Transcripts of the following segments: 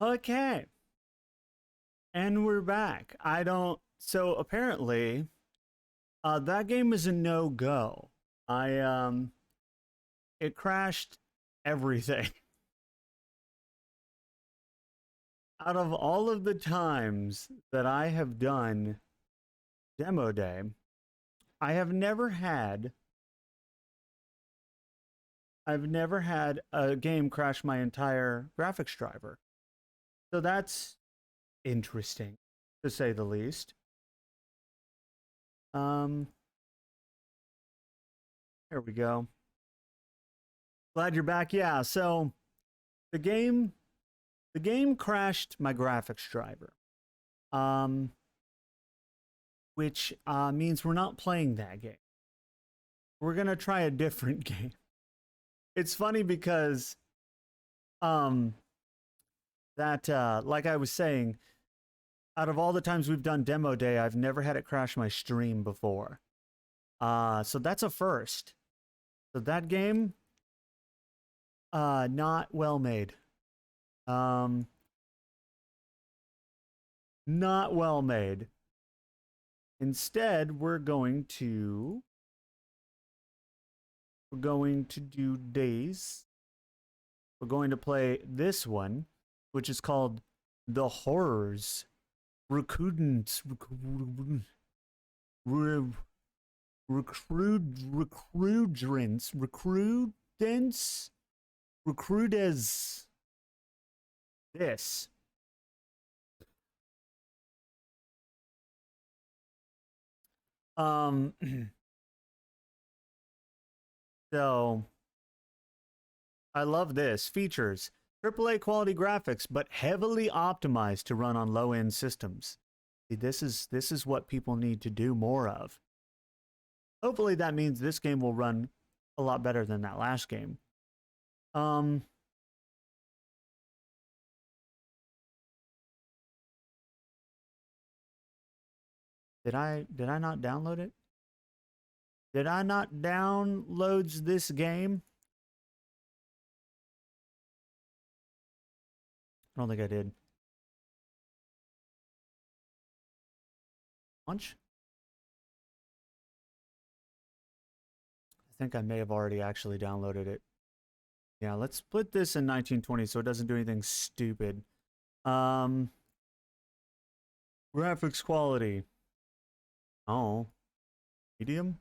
Okay, and we're back. So apparently, that game is a no-go. It crashed everything. Out of all of the times that I have done demo day, I have never had I've never had a game crash my entire graphics driver. So that's interesting, to say the least. Um, Here we go. Glad you're back. Yeah, so the game the game crashed my graphics driver. Um, which means we're not playing that game. We're gonna try a different game. It's funny because um like I was saying, out of all the times we've done demo day, I've never had it crash my stream before. So that's a first. So that game, not well made. Um, Not well made. Instead, we're going to do days. We're going to play this one, which is called The Horrors. Recrudence. Recrudes. This. Um, so I love this. Features. AAA quality graphics, but heavily optimized to run on low-end systems. See, this is what people need to do more of. Hopefully that means this game will run a lot better than that last game. Did I not download it? Did I not download this game? I don't think I did. Launch? I think I may have already actually downloaded it. Yeah, let's split this in 1920 so it doesn't do anything stupid. Graphics quality. Oh. Medium?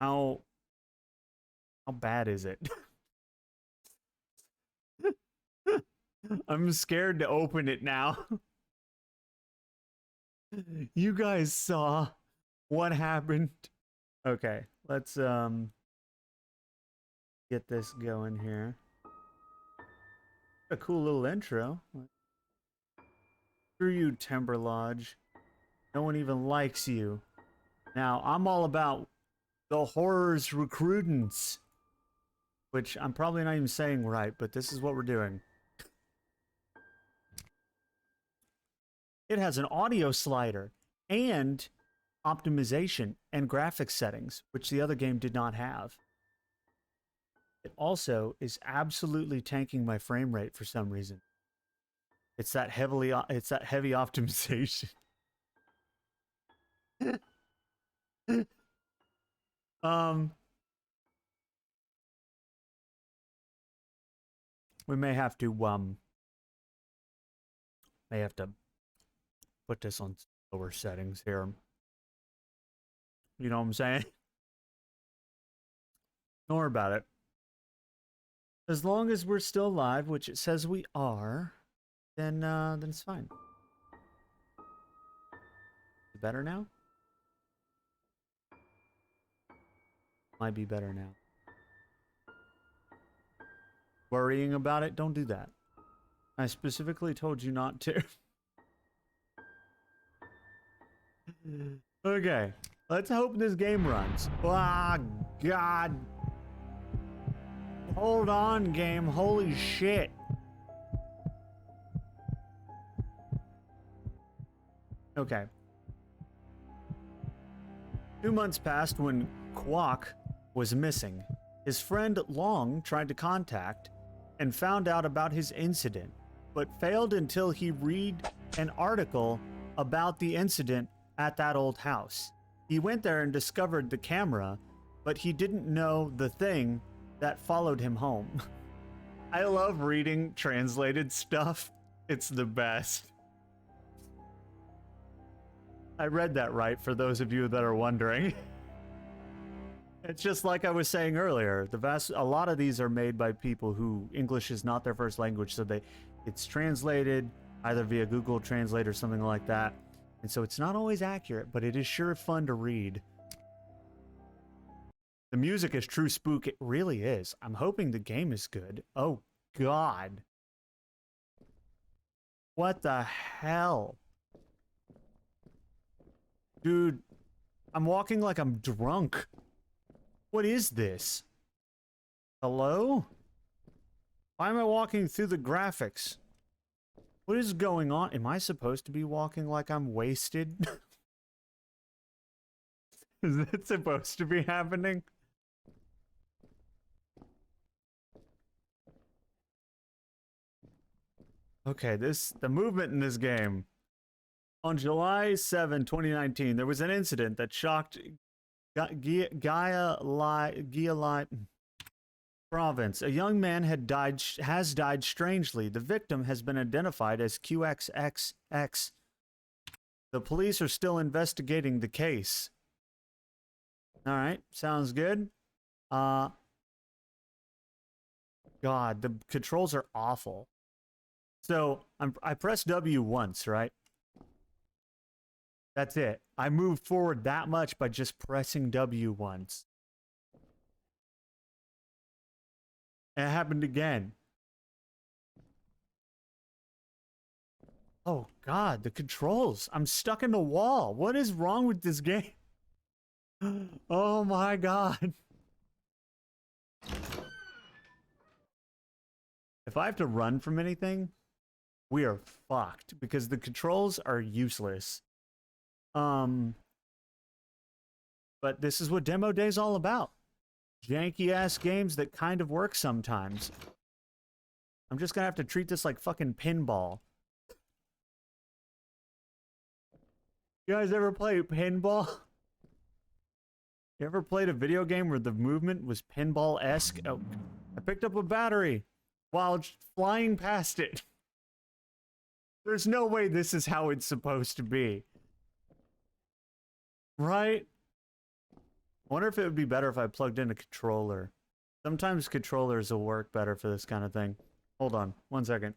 How bad is it? I'm scared to open it now. You guys saw what happened. Okay, let's get this going here. A cool little intro. Screw you, Timber Lodge. No one even likes you. Now, I'm all about the horrors recrudence, which I'm probably not even saying right, but this is what we're doing. It has an audio slider and optimization and graphics settings, which the other game did not have. It also is absolutely tanking my frame rate for some reason. It's that heavy optimization. We may have to put this on lower settings here. You know what I'm saying? Don't worry about it. As long as we're still live, which it says we are, then it's fine. Better now? Might be better now. Worrying about it? Don't do that. I specifically told you not to. Okay, let's hope this game runs. Ah, God. Hold on, game. Holy shit. Okay. 2 months passed when Kwok was missing. His friend Long tried to contact and found out about his incident, but failed until he read an article about the incident at that old house. He went there and discovered the camera, but he didn't know the thing that followed him home. I love reading translated stuff. It's the best. I read that right for those of you that are wondering. It's just like I was saying earlier. A lot of these are made by people who English is not their first language, so it's translated either via Google Translate or something like that. And so it's not always accurate, but it is sure fun to read. The music is true spook. It really is. I'm hoping the game is good. Oh, God. What the hell? Dude, I'm walking like I'm drunk. What is this? Hello? Why am I walking through the graphics? What is going on? Am I supposed to be walking like I'm wasted? Is that supposed to be happening? Okay, the movement in this game. On July 7, 2019, there was an incident that shocked Gaia province. A young man has died strangely. The victim has been identified as QXXX. The police are still investigating the case. All right, sounds good. God, the controls are awful. So I pressed W once, right? That's it. I moved forward that much by just pressing W once. And it happened again. Oh, God, the controls. I'm stuck in the wall. What is wrong with this game? Oh, my God. If I have to run from anything, we are fucked because the controls are useless. But this is what Demo Day is all about. Janky ass games that kind of work sometimes. I'm just gonna have to treat this like fucking pinball. You guys ever play pinball? You ever played a video game where the movement was pinball-esque? Oh, I picked up a battery while flying past it. There's no way this is how it's supposed to be. Right? I wonder if it would be better if I plugged in a controller. Sometimes controllers will work better for this kind of thing. Hold on, 1 second.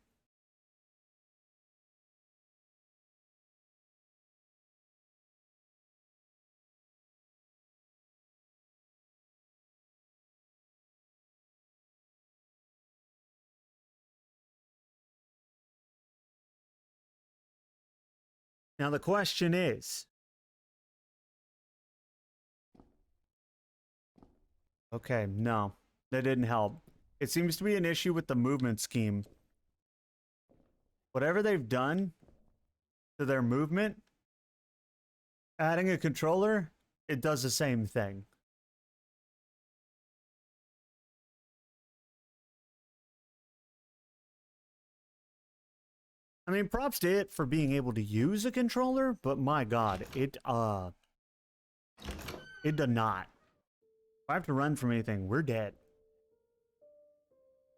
Now the question is... Okay, no, that didn't help. It seems to be an issue with the movement scheme. Whatever they've done to their movement, adding a controller, it does the same thing. I mean, props to it for being able to use a controller, but my God, it does not. If I have to run from anything, we're dead.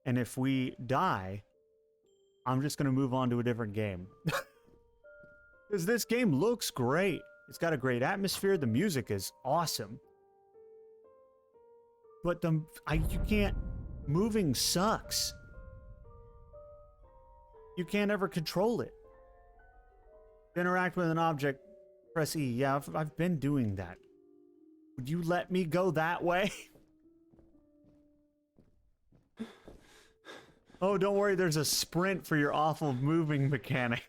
And if we die, I'm just going to move on to a different game. Because this game looks great. It's got a great atmosphere. The music is awesome. But you can't... Moving sucks. You can't ever control it. To interact with an object, press E. Yeah, I've been doing that. Would you let me go that way? Oh, don't worry, there's a sprint for your awful moving mechanic.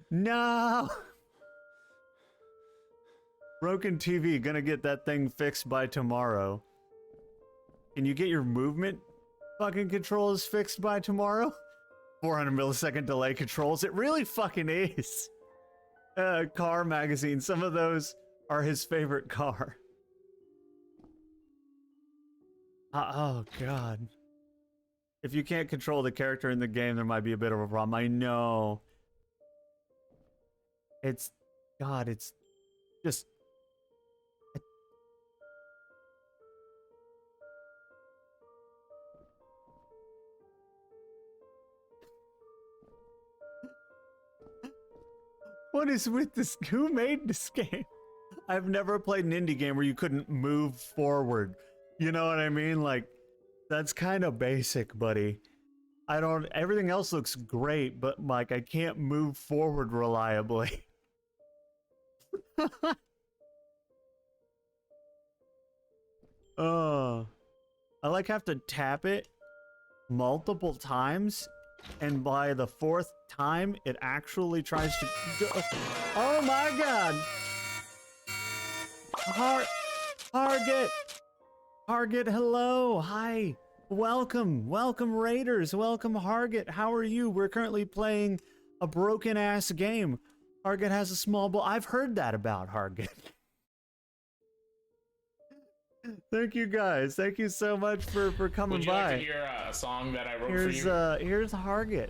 No! Broken TV, gonna get that thing fixed by tomorrow. Can you get your movement fucking controls fixed by tomorrow? 400 millisecond delay controls. It really fucking is. Car magazine. Some of those are his favorite car. Oh, God. If you can't control the character in the game, there might be a bit of a problem. I know. It's... God, it's just... What is with this? Who made this game? I've never played an indie game where you couldn't move forward. You know what I mean? Like, that's kind of basic, buddy. I don't... Everything else looks great, but, like, I can't move forward reliably. Oh. I, like, have to tap it multiple times, and by the fourth time, it actually tries to go... Oh my God! Hargit, hello, hi, welcome, Raiders, welcome Hargit, how are you? We're currently playing a broken ass game. Hargit has a small ball. I've heard that about Hargit. Thank you guys, thank you so much for coming Would you by. like to hear a song that I wrote for you? Here's Hargit.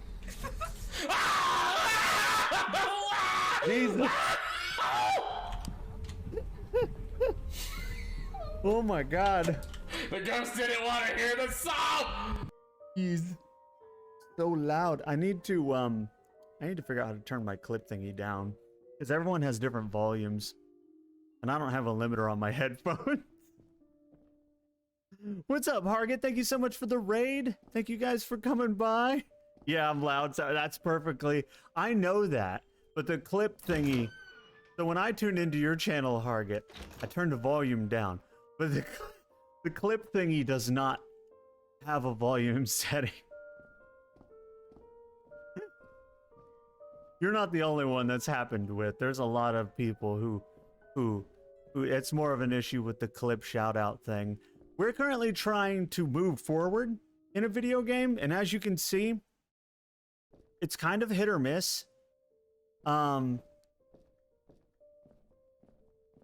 Jesus. Oh my God. The ghost didn't want to hear the song! He's so loud. I need to figure out how to turn my clip thingy down. Because everyone has different volumes. And I don't have a limiter on my headphones. What's up, Hargit? Thank you so much for the raid. Thank you guys for coming by. Yeah, I'm loud, so that's perfectly... I know that, but the clip thingy... So when I tuned into your channel, Hargit, I turned the volume down. But the clip thingy does not have a volume setting. You're not the only one that's happened with. There's a lot of people who it's more of an issue with the clip shout out thing. We're currently trying to move forward in a video game, and as you can see, it's kind of hit or miss.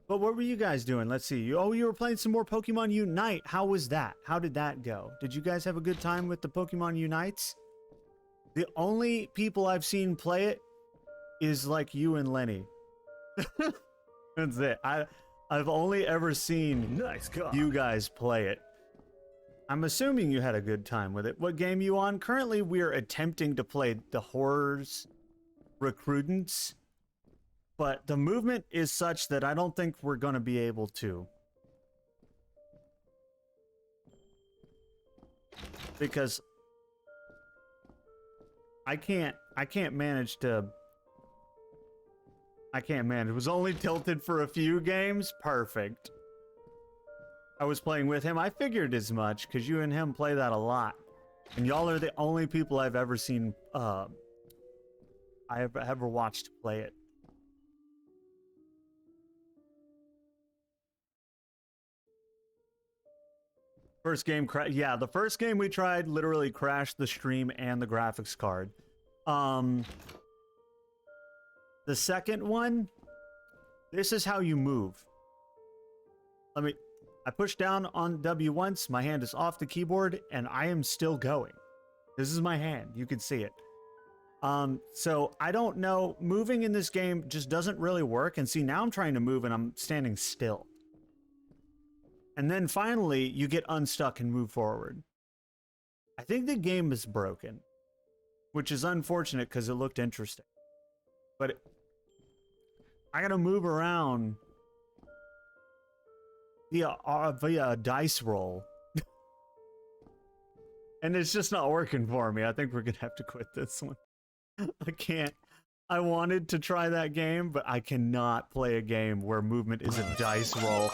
But what were you guys doing? Let's see. You were playing some more Pokemon Unite. How was that? How did that go? Did you guys have a good time with the Pokemon Unites? The only people I've seen play it is like you and Lenny. That's it. I've only ever seen you guys play it. I'm assuming you had a good time with it. What game you on? Currently, we're attempting to play the Horrors Recruitants. But the movement is such that I don't think we're going to be able to. Because I can't manage to... I can't manage. It was only tilted for a few games. Perfect. I was playing with him. I figured as much, because you and him play that a lot. And y'all are the only people I've ever seen... I've ever watched play it. First game, yeah, the first game we tried literally crashed the stream and the graphics card. The second one, this is how you move. I push down on W once, my hand is off the keyboard, and I am still going. This is my hand, you can see it. So I don't know, moving in this game just doesn't really work, and see, now I'm trying to move and I'm standing still. And then finally, you get unstuck and move forward. I think the game is broken, which is unfortunate because it looked interesting. But I gotta move around via a dice roll. And it's just not working for me. I think we're gonna have to quit this one. I can't. I wanted to try that game, but I cannot play a game where movement is a dice roll.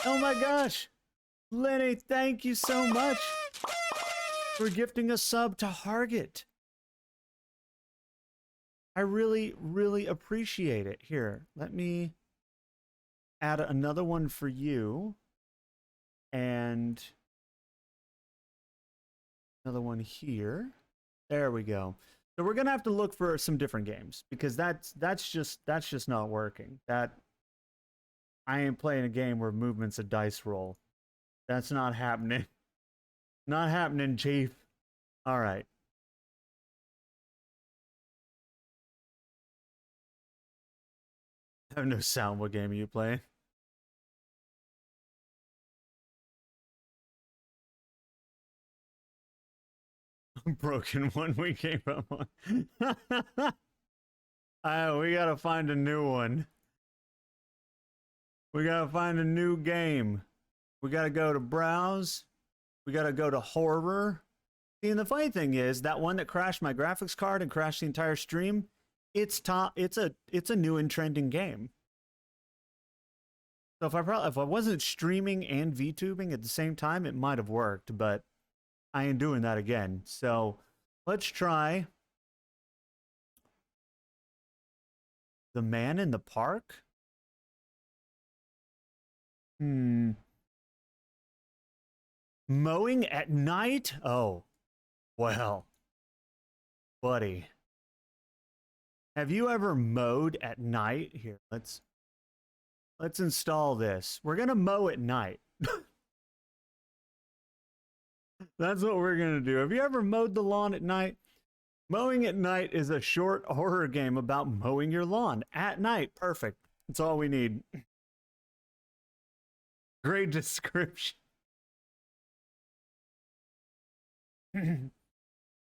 Oh my gosh! Lenny, thank you so much for gifting a sub to Hargit. I really, really appreciate it. Here, let me add another one for you. And another one here. There we go. So we're gonna have to look for some different games because that's just not working. I ain't playing a game where movement's a dice roll. That's not happening. Not happening, Chief. All right. I have no sound. What game are you playing? Broken one we came up on. We gotta find a new one. We gotta find a new game. We gotta go to browse. We gotta go to horror. See, and the funny thing is that one that crashed my graphics card and crashed the entire stream. It's a new and trending game. So if I wasn't streaming and VTubing at the same time, it might have worked, but I ain't doing that again. So let's try The Man in the Park. Mowing at night? Oh, well, buddy. Have you ever mowed at night? Here, let's install this. We're gonna mow at night. That's what we're gonna do. Have you ever mowed the lawn at night? Mowing at night is a short horror game about mowing your lawn at night. Perfect. That's all we need. Great description.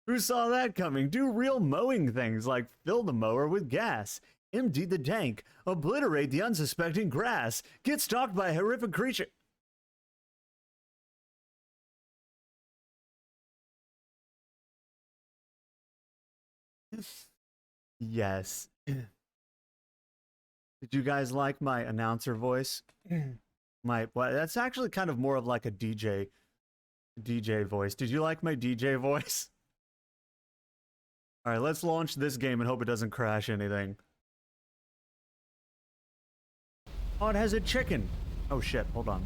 Who saw that coming? Do real mowing things like fill the mower with gas, empty the tank, obliterate the unsuspecting grass, get stalked by a horrific creature. Yes. Did you guys like my announcer voice? Well, that's actually kind of more of like a DJ voice. Did you like my DJ voice? All right, let's launch this game and hope it doesn't crash anything. Oh, it has a chicken. Oh shit, hold on.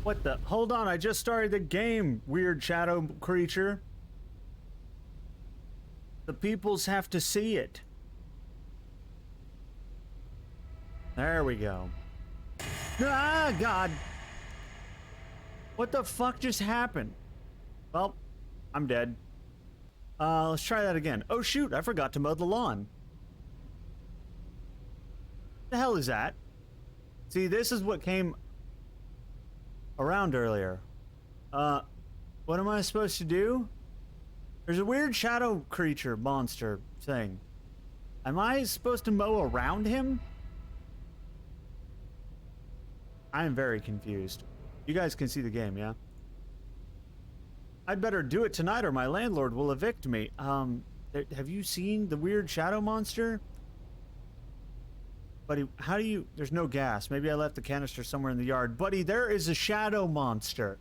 What the? Hold on, I just started the game, weird shadow creature. The peoples have to see it. There we go. Ah, God. What the fuck just happened? Well, I'm dead. Let's try that again. Oh shoot, I forgot to mow the lawn. The hell is that? See, this is what came around earlier. What am I supposed to do? There's a weird shadow creature monster thing. Am I supposed to mow around him? I am very confused. You guys can see the game, yeah? I'd better do it tonight or my landlord will evict me. Have you seen the weird shadow monster? Buddy, how do you... There's no gas. Maybe I left the canister somewhere in the yard. Buddy, there is a shadow monster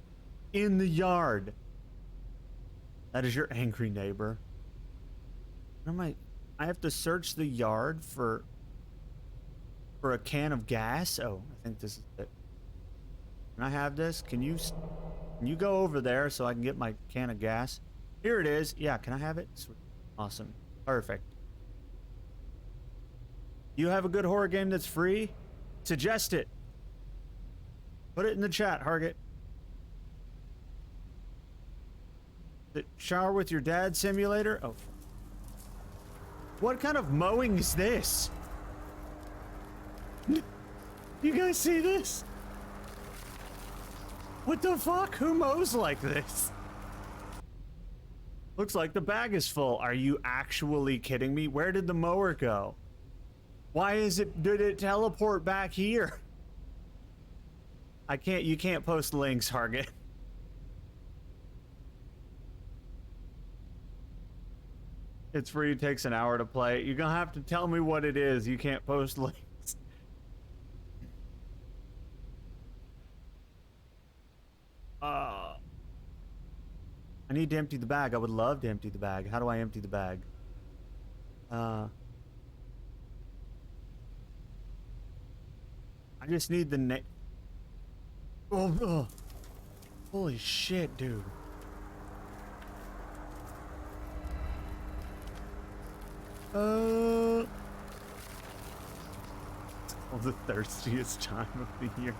in the yard. That is your angry neighbor. What am I have to search the yard for a can of gas? Oh, I think this is it. Can I have this? Can you go over there so I can get my can of gas? Here it is. Yeah, can I have it? Sweet. Awesome. Perfect. You have a good horror game that's free? Suggest it. Put it in the chat, Hargit. The shower with your dad simulator? Oh. What kind of mowing is this? You guys see this? What the fuck? Who mows like this? Looks like the bag is full. Are you actually kidding me? Where did the mower go? Why did it teleport back here? You can't post links, Hargit. It's free, it takes an hour to play. You're gonna have to tell me what it is. You can't post links. I need to empty the bag. I would love to empty the bag. How do I empty the bag? I just need the Oh, holy shit, dude. Well, the thirstiest time of the year.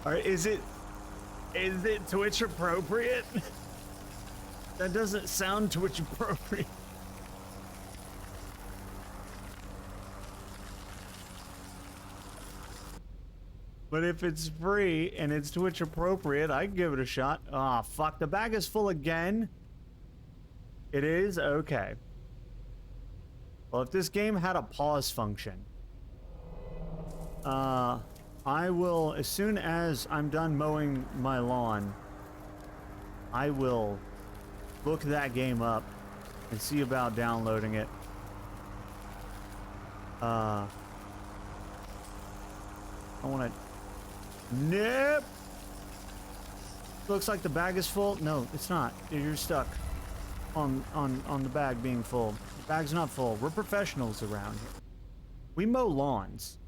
All right, is it Twitch appropriate? That doesn't sound Twitch appropriate. But if it's free and it's Twitch appropriate, I can give it a shot. Ah, oh, fuck, the bag is full again. It is? Okay. Well, if this game had a pause function, I will, as soon as I'm done mowing my lawn, I will look that game up and see about downloading it. I want to... Nope! Looks like the bag is full. No, it's not. You're stuck on the bag being full. The bag's not full. We're professionals around here. We mow lawns.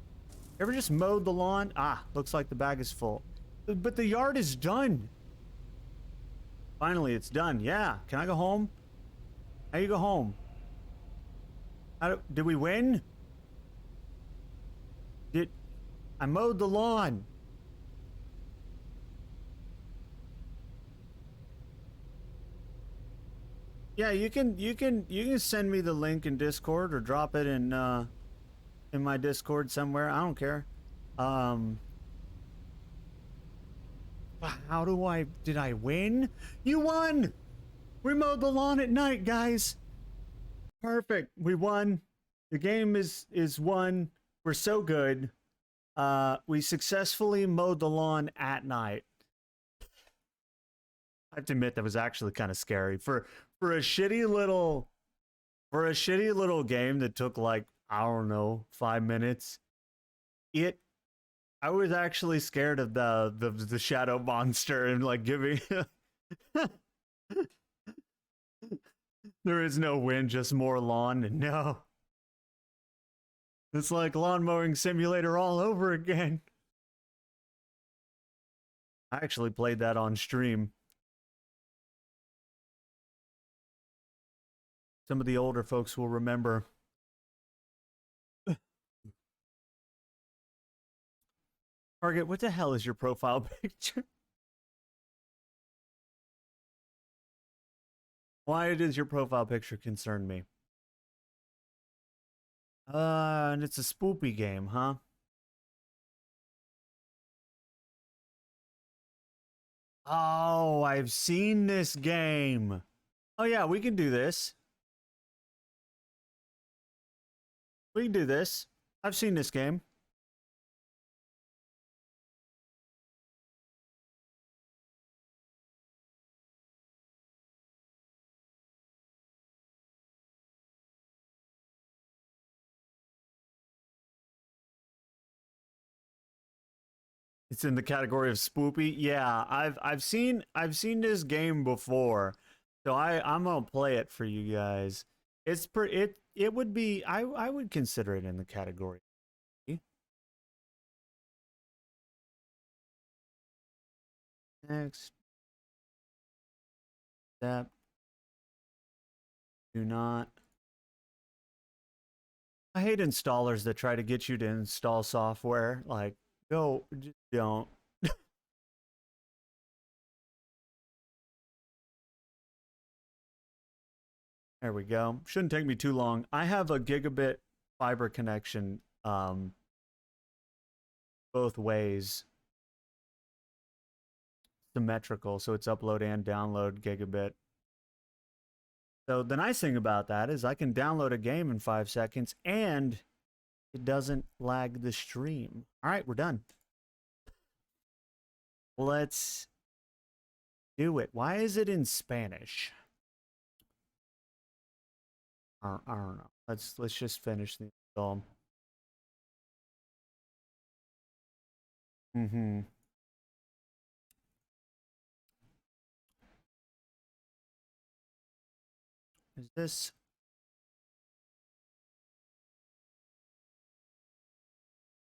Ever just mowed the lawn? Ah, looks like the bag is full. But the yard is done. Finally, it's done. Yeah. Can I go home? How you go home? Did we win? I mowed the lawn. Yeah, you can send me the link in Discord or drop it in my Discord somewhere. I don't care. Did I win? You won! We mowed the lawn at night, guys. Perfect. We won. The game is won. We're so good. We successfully mowed the lawn at night. I have to admit that was actually kind of scary for a shitty little game that took like, I don't know, 5 minutes. I was actually scared of the shadow monster and like giving there is no win, just more lawn. No. It's like lawn mowing simulator all over again. I actually played that on stream. Some of the older folks will remember. Target, what the hell is your profile picture? Why does your profile picture concern me? And it's a spoopy game, huh? Oh, I've seen this game. Oh yeah, we can do this. We can do this. I've seen this game. It's in the category of spoopy. Yeah, I've seen this game before, so I'm gonna play it for you guys. It would be I would consider it in the category. Next step. Do not. I hate installers that try to get you to install software. Like, go, just don't. There we go. Shouldn't take me too long. I have a gigabit fiber connection both ways. Symmetrical, so it's upload and download gigabit. So the nice thing about that is I can download a game in 5 seconds and it doesn't lag the stream. All right, we're done. Let's do it. Why is it in Spanish? I don't know. Let's just finish the install. Is this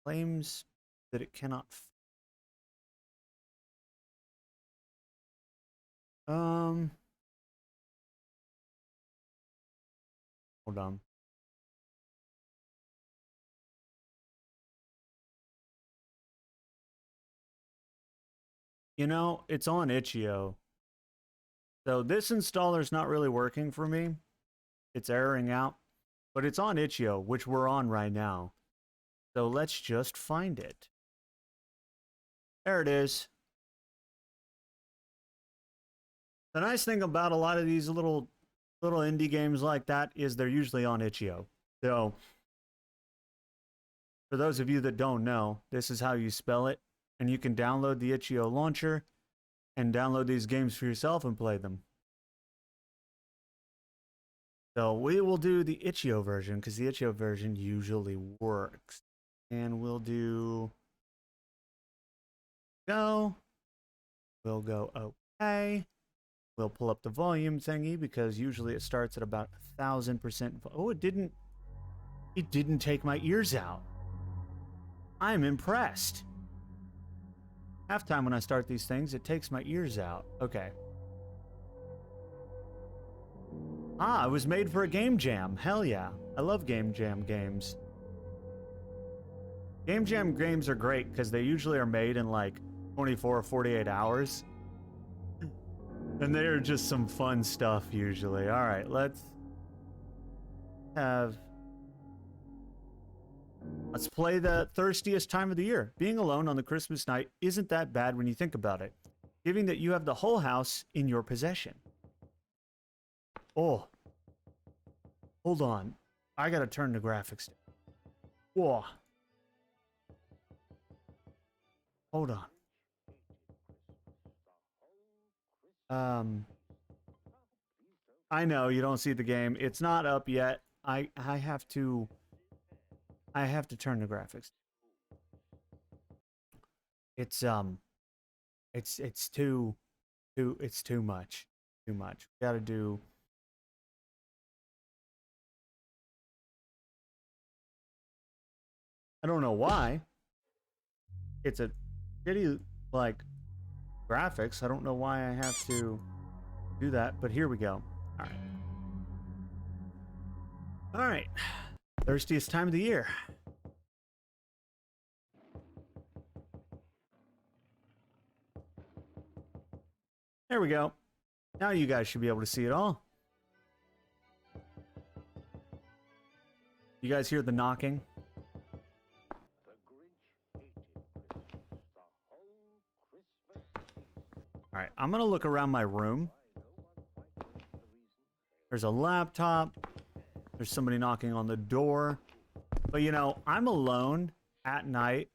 claims that it cannot hold on. You know, it's on itch.io. So this installer's not really working for me. It's erroring out. But it's on itch.io, which we're on right now. So let's just find it. There it is. The nice thing about a lot of these little indie games like that is they're usually on itch.io. So for those of you that don't know, this is how you spell it. And you can download the itch.io launcher and download these games for yourself and play them. So we will do the itch.io version because the itch.io version usually works. And we'll do go. We'll go okay. We'll pull up the volume thingy because usually it starts at about 1000%. Oh, it didn't take my ears out. I'm impressed. Half time when I start these things, it takes my ears out. Okay. Ah, it was made for a game jam. Hell yeah. I love game jam games. Game jam games are great because they usually are made in like 24 or 48 hours. And they're just some fun stuff usually. All right, let's play the thirstiest time of the year. Being alone on the Christmas night isn't that bad when you think about it, given that you have the whole house in your possession. Oh, hold on. I gotta turn the graphics down. Whoa. Hold on. I know you don't see the game. It's not up yet. I have to turn the graphics. It's too much. Too much. We gotta do. I don't know why. It's a shitty like graphics. I don't know why I have to do that, but here we go. All right. All right. Thirstiest time of the year. There we go. Now you guys should be able to see it all. You guys hear the knocking? All right, I'm gonna look around my room. There's a laptop. There's somebody knocking on the door. But you know, I'm alone at night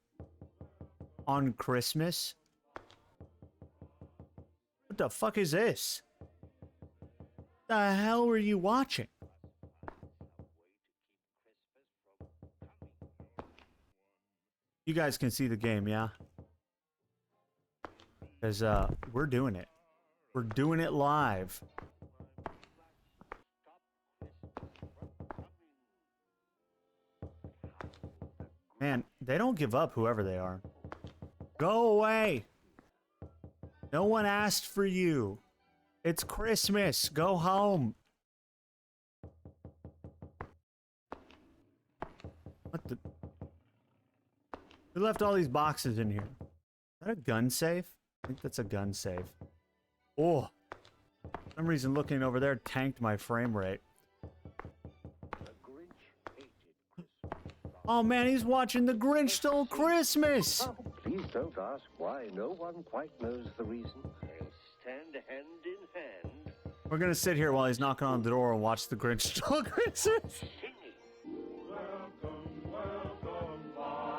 on Christmas. What the fuck is this? The hell were you watching? You guys can see the game, yeah? Because we're doing it. We're doing it live. Man, they don't give up, whoever they are. Go away! No one asked for you. It's Christmas. Go home. What the? Who left all these boxes in here? Is that a gun safe? I think that's a gun safe. Oh. For some reason looking over there tanked my frame rate. Oh man, he's watching The Grinch Stole Christmas! Oh, please don't ask why. No one quite knows the reason. They'll stand hand in hand. We're gonna sit here while he's knocking on the door and watch The Grinch Stole Christmas. Welcome, welcome,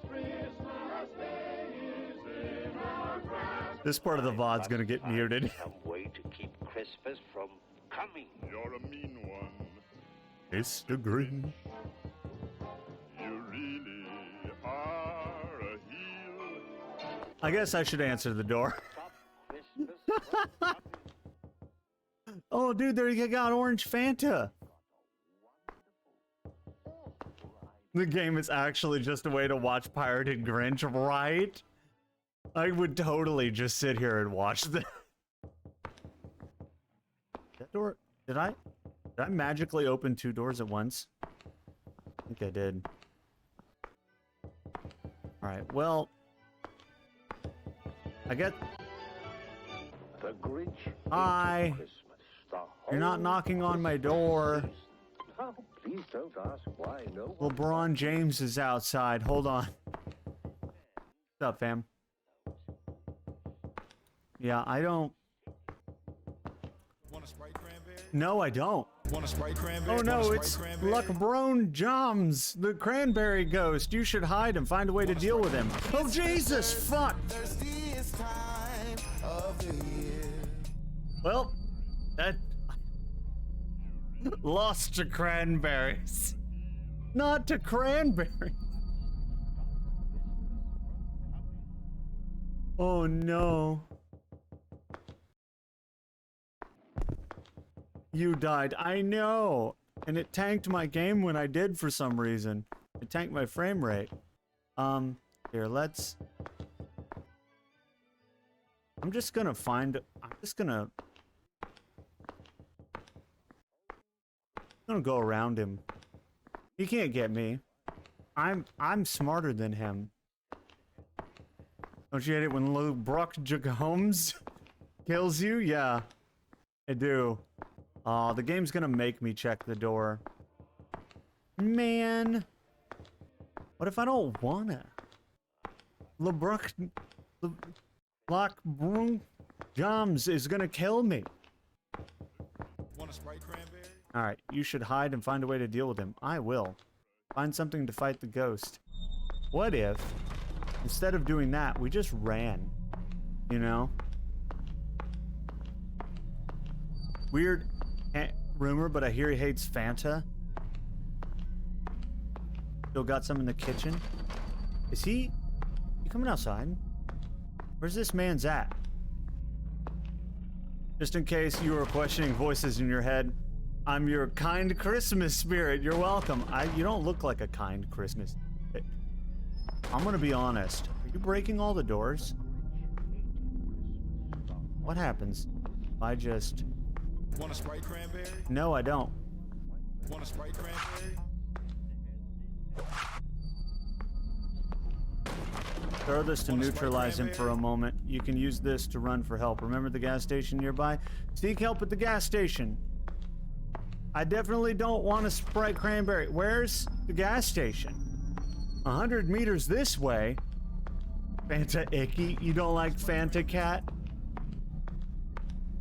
Christmas Day is in our grasp. This part of the VOD's gonna get muted. Some way to keep Christmas from coming. You're a mean one. It's the Grinch. You really are a heel. I guess I should answer the door. Oh, dude, there you got orange Fanta. The game is actually just a way to watch Pirated Grinch, right? I would totally just sit here and watch that. That door, did I magically open two doors at once? I think I did. All right, well, I get. The Grinch. Hi. Christmas. The You're not whole knocking on my door. season. Oh, please don't ask why no one. LeBron James is outside. Hold on. What's up, fam? Yeah, I don't. Want a Sprite cranberry? No, I don't. Want a Sprite cranberry? Oh no, Want a it's Sprite cranberry? LeBron James, the cranberry ghost. You should hide and find a way to deal with him. Oh Jesus, fuck! Thirstiest time of the year. Well, that lost to cranberries. Not to cranberry. Oh no. You died. I know. And it tanked my game when I did for some reason. It tanked my frame rate. Here, let's... I'm just gonna... I'm gonna go around him. He can't get me. I'm smarter than him. Don't you hate it when Lou Brock Holmes kills you? Yeah, I do. Oh, the game's gonna make me check the door. Man. What if I don't wanna? LeBrock Jams is gonna kill me. Want a Sprite cranberry? Alright, you should hide and find a way to deal with him. I will. Find something to fight the ghost. What if, instead of doing that, we just ran? You know? Weird rumor, but I hear he hates Fanta. Still got some in the kitchen. Is he coming outside? Where's this man's at? Just in case you were questioning voices in your head, I'm your kind Christmas spirit. You're welcome. You don't look like a kind Christmas. I'm gonna be honest. Are you breaking all the doors? What happens if I just... Want a Sprite cranberry? No, I don't. Want a Sprite cranberry? Throw this to neutralize him for a moment. You can use this to run for help. Remember the gas station nearby? Seek help at the gas station. I definitely don't want a Sprite cranberry. Where's the gas station? 100 meters this way. Fanta Icky. You don't like Fanta Cat?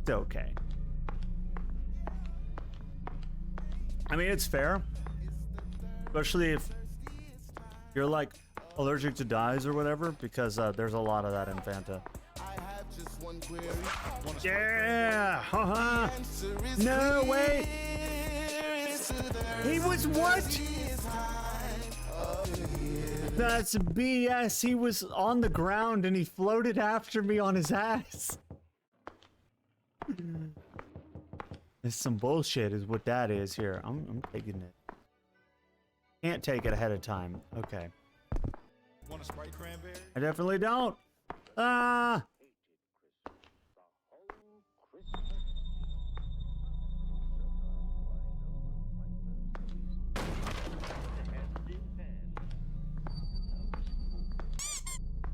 It's okay. I mean, it's fair. Especially if you're like allergic to dyes or whatever, because there's a lot of that in Fanta. I have just one query. Want a Sprite Yeah! Haha! answer is No, clear. wait! It's the He was what? thirstiest time of the year. That's BS. He was on the ground and he floated after me on his ass. It's some bullshit is what that is here. I'm taking it. Can't take it ahead of time. Okay. Want a Sprite cranberry? I definitely don't. Ah!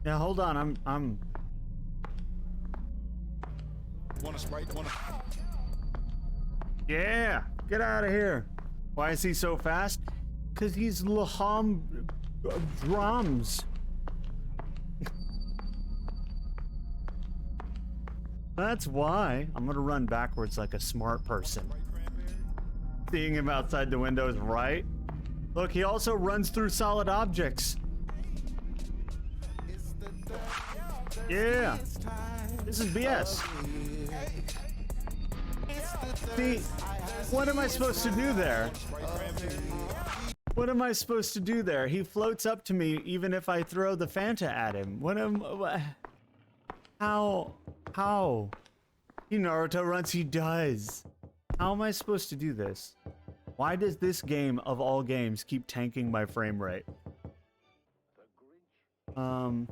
Yeah, hold on. I'm Want a Sprite? Want a... Yeah, get out of here. Why is he so fast? Cause he's Laham drums. That's why. I'm gonna run backwards like a smart person. Sprite cranberry? Seeing him outside the window is right. Look, he also runs through solid objects. It's the Yeah, thirstiest time this is BS. of the year. It's the See, what am I supposed to do there? Sprite cranberry? What am I supposed to do there? He floats up to me even if I throw the Fanta at him. How? He Naruto runs, he does. How am I supposed to do this? Why does this game of all games keep tanking my frame rate? Want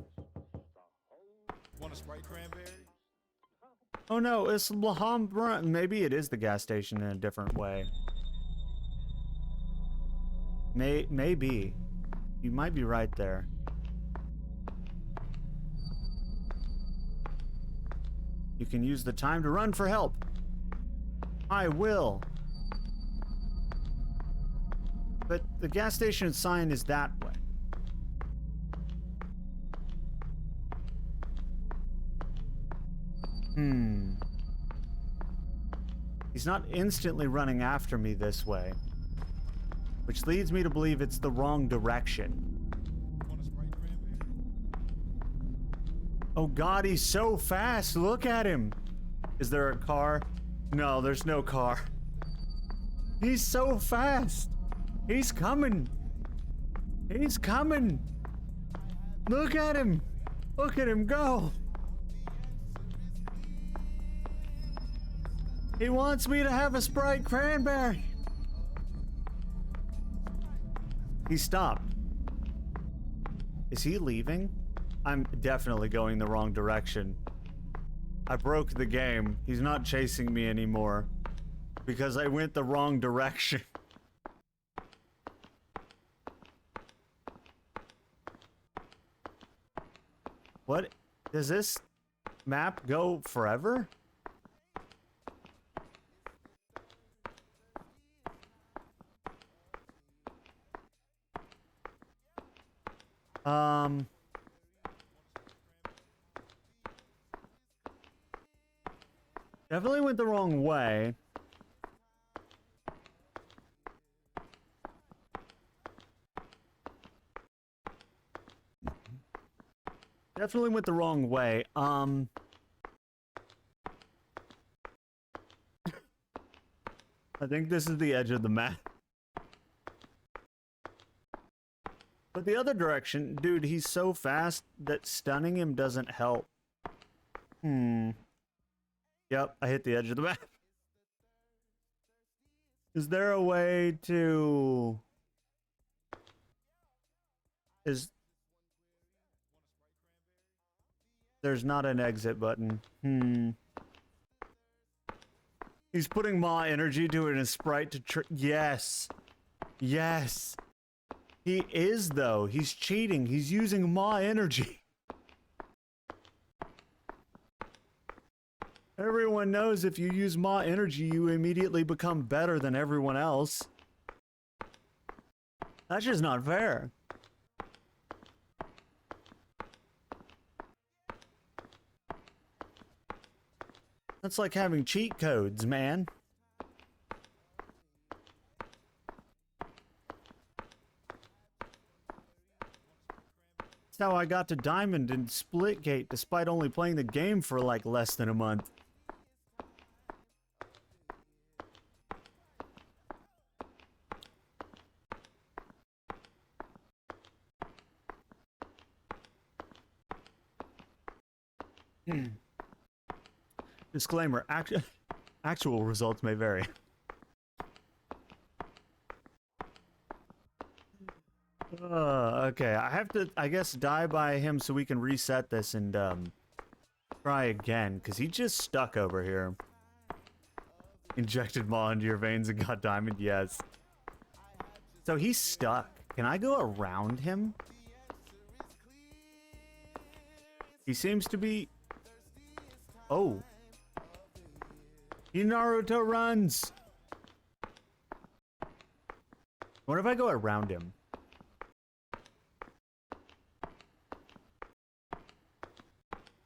a Sprite cranberry? Oh no, it's Laham. Maybe it is the gas station in a different way. Maybe. You might be right there. You can use the time to run for help. I will. But the gas station sign is that way. He's not instantly running after me this way, which leads me to believe it's the wrong direction. Oh God, he's so fast. Look at him. Is there a car? No, there's no car. He's so fast. He's coming. He's coming. Look at him. Look at him go. He wants me to have a Sprite cranberry. He stopped. Is he leaving? I'm definitely going the wrong direction. I broke the game. He's not chasing me anymore because I went the wrong direction. What? Does this map go forever? Definitely went the wrong way. Definitely went the wrong way. I think this is the edge of the map. But the other direction, dude, he's so fast that stunning him doesn't help. Yep, I hit the edge of the map. Is there a way to... There's not an exit button. He's putting Maw energy to it in a Sprite to Yes. Yes. He is, though. He's cheating. He's using Maw energy. Everyone knows if you use Maw energy, you immediately become better than everyone else. That's just not fair. That's like having cheat codes, man. That's how I got to Diamond in Splitgate, despite only playing the game for like less than a month. Disclaimer, actual results may vary. Okay, I have to, I guess, die by him so we can reset this and, try again, because he just stuck over here. Injected Maw into your veins and got Diamond, yes. So he's stuck. Can I go around him? He seems to be... Oh. He Naruto runs! What if I go around him?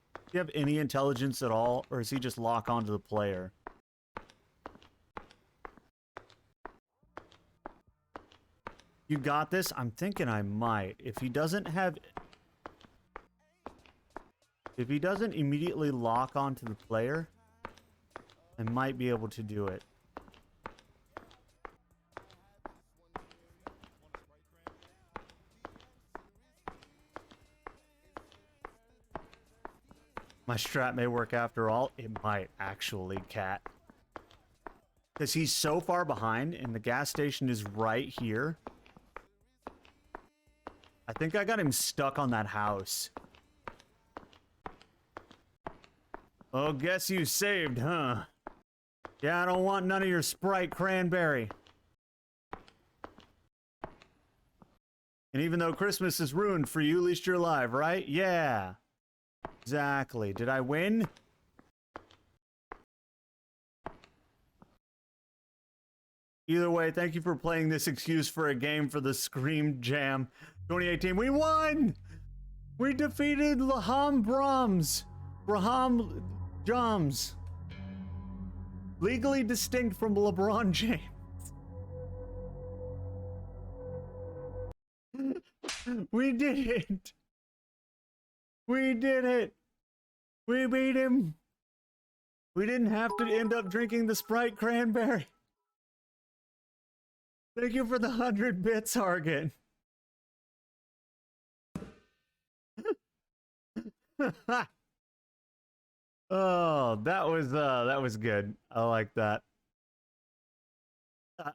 Do you have any intelligence at all, or is he just lock onto the player? You got this? I'm thinking I might. If he doesn't have... If he doesn't immediately lock onto the player, I might be able to do it. My strat may work after all. It might actually, Cat. Because he's so far behind and the gas station is right here. I think I got him stuck on that house. Oh, guess you saved, huh? Yeah, I don't want none of your Sprite cranberry. And even though Christmas is ruined for you, at least you're alive, right? Yeah. Exactly. Did I win? Either way, thank you for playing this excuse for a game for the Scream Jam 2018. We won! We defeated Laham Brahms. Braham Jams. Legally distinct from LeBron James. We did it. We did it. We beat him. We didn't have to end up drinking the Sprite cranberry. Thank you for the 100 bits, Hargan. Oh, that was good. I like that.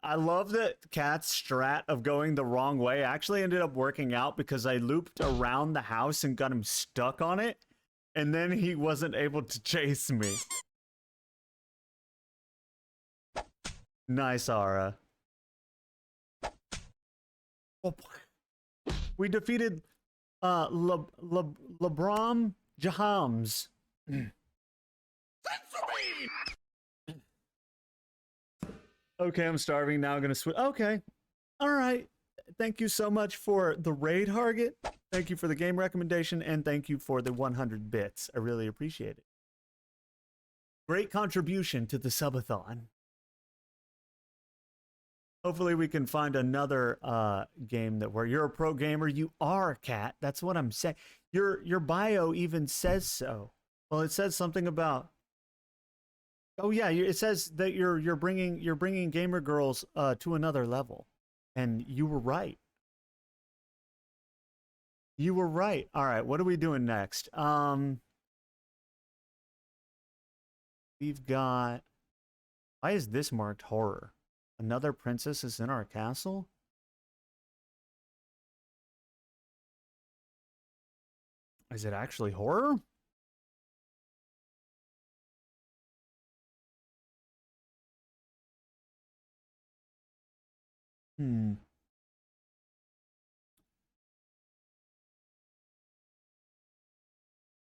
I love that Cat's strat of going the wrong way actually ended up working out because I looped around the house and got him stuck on it, and then he wasn't able to chase me. Nice, Ara. We defeated LeBron Jahams. Okay, I'm starving now. I'm gonna switch. Okay, all right. Thank you so much for the raid, Hargit. Thank you for the game recommendation, and thank you for the 100 bits. I really appreciate it. Great contribution to the subathon. Hopefully, we can find another game that where you're a pro gamer. You are, Cat. That's what I'm saying. Your bio even says so. Well, it says something about. Oh yeah, it says that you're bringing gamer girls to another level, and you were right. You were right. All right, what are we doing next? We've got. Why is this marked horror? Another princess is in our castle? Is it actually horror?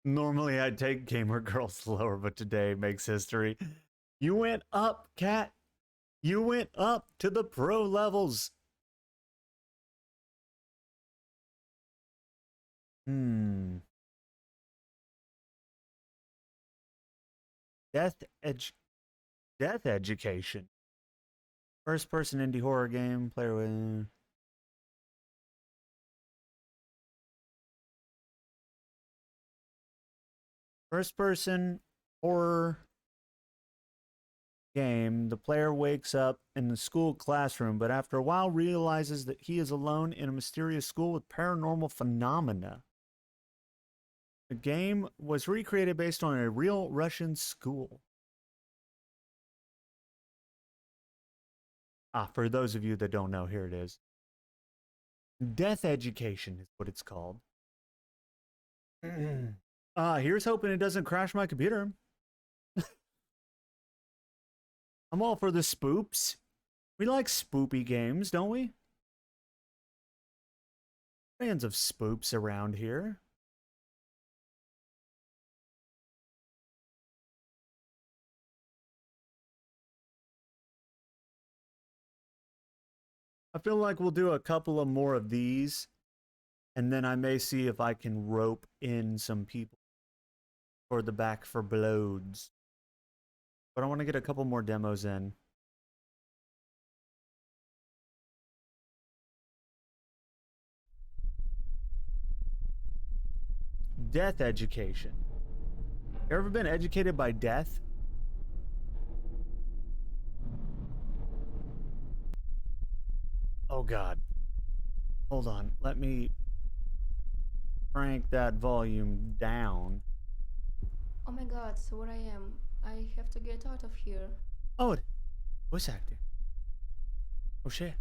Normally I'd take gamer girls lower, but today makes history. You went up, Cat. You went up to the pro levels. Death education. First person indie horror game, player with. First person horror game. The player wakes up in the school classroom, but after a while realizes that he is alone in a mysterious school with paranormal phenomena. The game was recreated based on a real Russian school. For those of you that don't know, here it is. Death Education is what it's called. Here's hoping it doesn't crash my computer. I'm all for the spoops. We like spoopy games, don't we? Fans of spoops around here. I feel like we'll do a couple of more of these, and then I may see if I can rope in some people for the back for blows. But I want to get a couple more demos in. Death education. You ever been educated by death? Oh God. Hold on. Let me crank that volume down. Oh my God, so where I am. I have to get out of here. Oh, voice actor. Oh shit.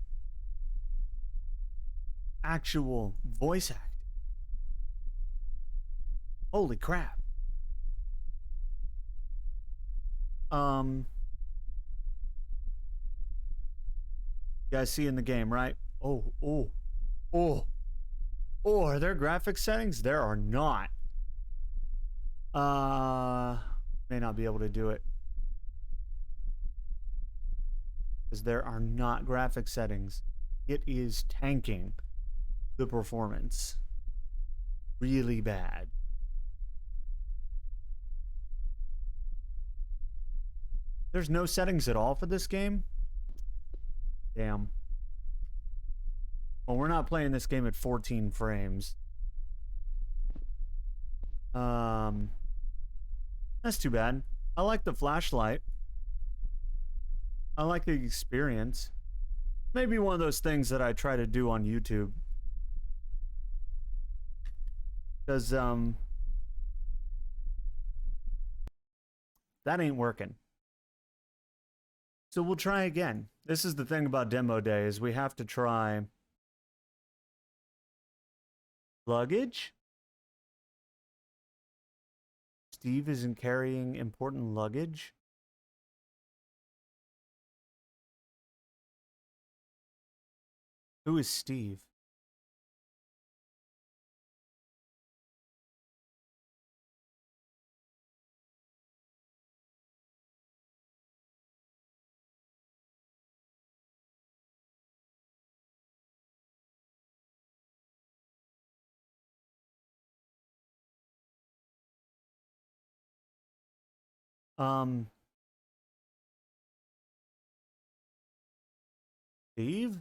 Actual voice acting. Holy crap. You guys see in the game, right? Oh, are there graphic settings? There are not. May not be able to do it. because there are not graphic settings. It is tanking the performance really bad. There's no settings at all for this game? Damn. Well, we're not playing this game at 14 frames. That's too bad. I like the flashlight. I like the experience. Maybe one of those things that I try to do on YouTube. Because, that ain't working. So we'll try again. This is the thing about demo day, is we have to try luggage. Steve isn't carrying important luggage. Who is Steve? Steve?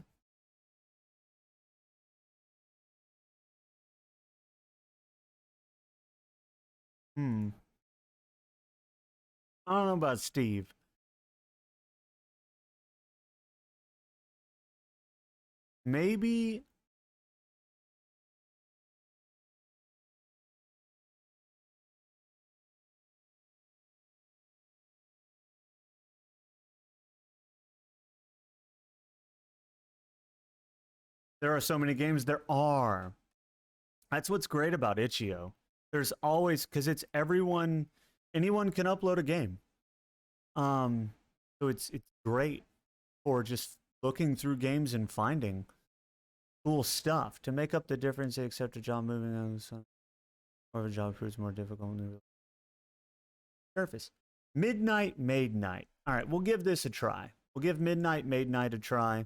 I don't know about Steve. Maybe there are so many games. There are. That's what's great about Itch.io. There's always, because it's everyone, anyone can upload a game. So it's great for just looking through games and finding cool stuff. To make up the difference, they accept a job moving on the sun, or a job proves more difficult on the surface. Midnight Maid Night. All right, we'll give this a try. We'll give Midnight Maid Night a try.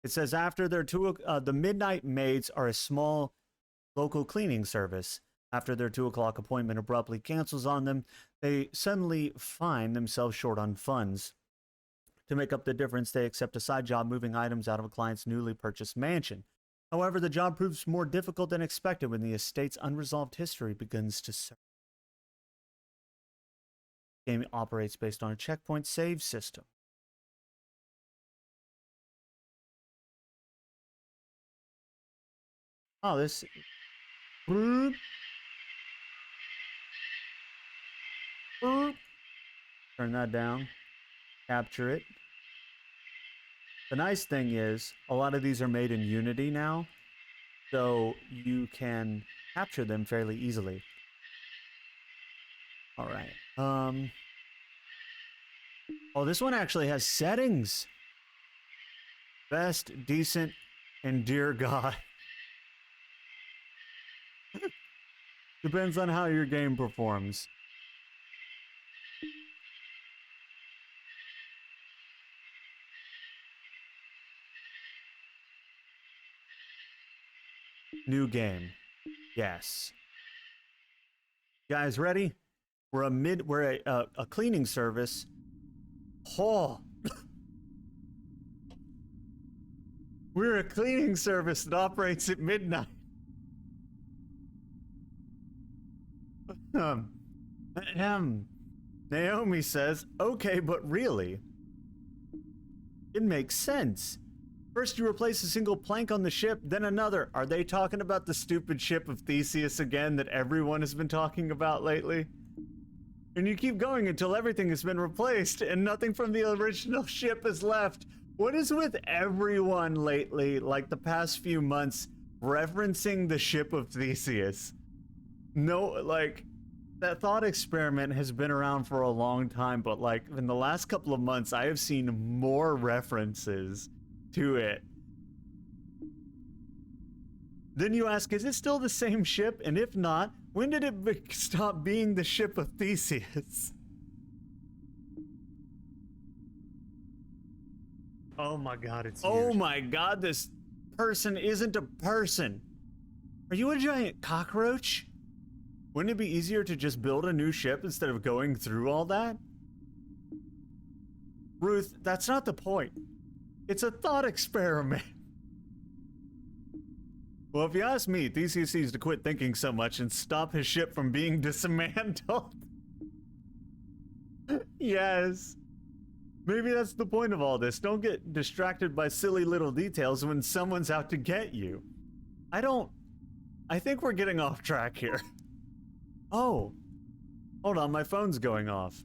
It says after their the Midnight Maids are a small local cleaning service. After their 2 o'clock appointment abruptly cancels on them, they suddenly find themselves short on funds. To make up the difference, they accept a side job moving items out of a client's newly purchased mansion. However, the job proves more difficult than expected when the estate's unresolved history begins to surface. The game operates based on a checkpoint save system. Oh, this... Boop. Boop. Turn that down. Capture it. The nice thing is, a lot of these are made in Unity now, so you can capture them fairly easily. All right. Oh, this one actually has settings. Best, decent, and dear God. Depends on how your game performs. New game. Yes. Guys, ready? We're a cleaning service. Oh. We're a cleaning service that operates at midnight. Naomi says, okay, but really? It makes sense. First you replace a single plank on the ship, then another. Are they talking about the stupid ship of Theseus again that everyone has been talking about lately? And you keep going until everything has been replaced and nothing from the original ship is left. What is with everyone lately, like the past few months, referencing the ship of Theseus? No, like, that thought experiment has been around for a long time, but like in the last couple of months, I have seen more references to it. Then you ask, is it still the same ship? And if not, when did it stop being the ship of Theseus? Oh my god, it's huge. Oh my god, this person isn't a person. Are you a giant cockroach? Wouldn't it be easier to just build a new ship instead of going through all that? Ruth, that's not the point. It's a thought experiment. Well, if you ask me, Theseus needs to quit thinking so much and stop his ship from being dismantled. Yes. Maybe that's the point of all this. Don't get distracted by silly little details when someone's out to get you. I think we're getting off track here. Oh. Hold on, my phone's going off.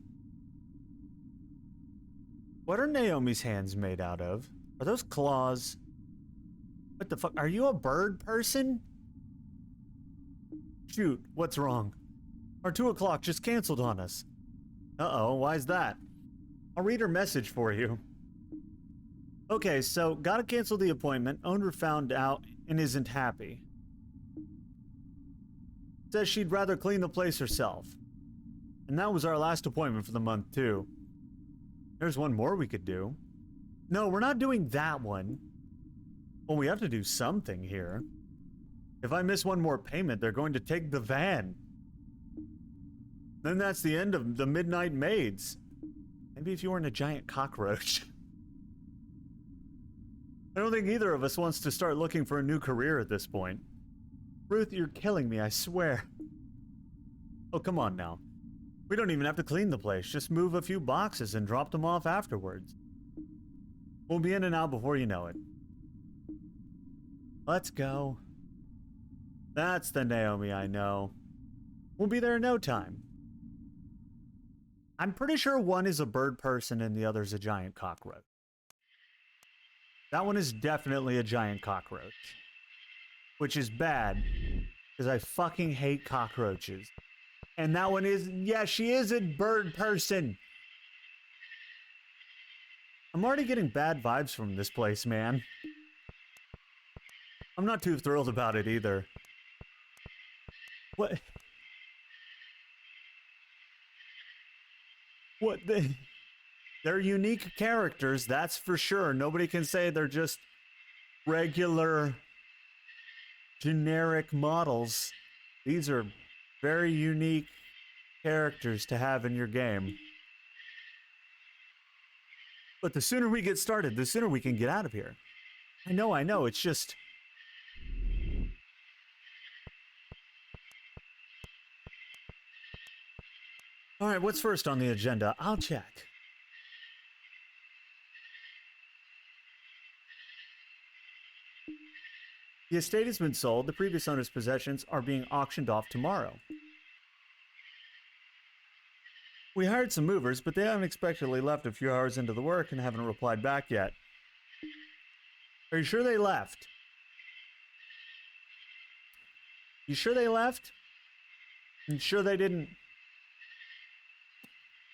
What are Naomi's hands made out of? Are those claws? What the fuck? Are you a bird person? Shoot, what's wrong? Our 2 o'clock just canceled on us. Uh-oh, why's that? I'll read her message for you. Okay, so gotta cancel the appointment. Owner found out and isn't happy. Says she'd rather clean the place herself. And that was our last appointment for the month, too. There's one more we could do. No, we're not doing that one. Well, we have to do something here. If I miss one more payment, they're going to take the van. Then that's the end of the Midnight Maids. Maybe if you weren't a giant cockroach. I don't think either of us wants to start looking for a new career at this point. Ruth, you're killing me, I swear. Oh, come on now. We don't even have to clean the place. Just move a few boxes and drop them off afterwards. We'll be in and out before you know it. Let's go. That's the Naomi I know. We'll be there in no time. I'm pretty sure one is a bird person and the other's a giant cockroach. That one is definitely a giant cockroach. Which is bad, because I fucking hate cockroaches. And that one is, yeah, she is a bird person. I'm already getting bad vibes from this place, man. I'm not too thrilled about it either. What? What the? They're unique characters, that's for sure. Nobody can say they're just regular, generic models. These are very unique characters to have in your game. But the sooner we get started, the sooner we can get out of here. I know, it's just... Alright, what's first on the agenda? I'll check. The estate has been sold. The previous owner's possessions are being auctioned off tomorrow. We hired some movers, but they unexpectedly left a few hours into the work and haven't replied back yet. Are you sure they left? You sure they left? You sure they didn't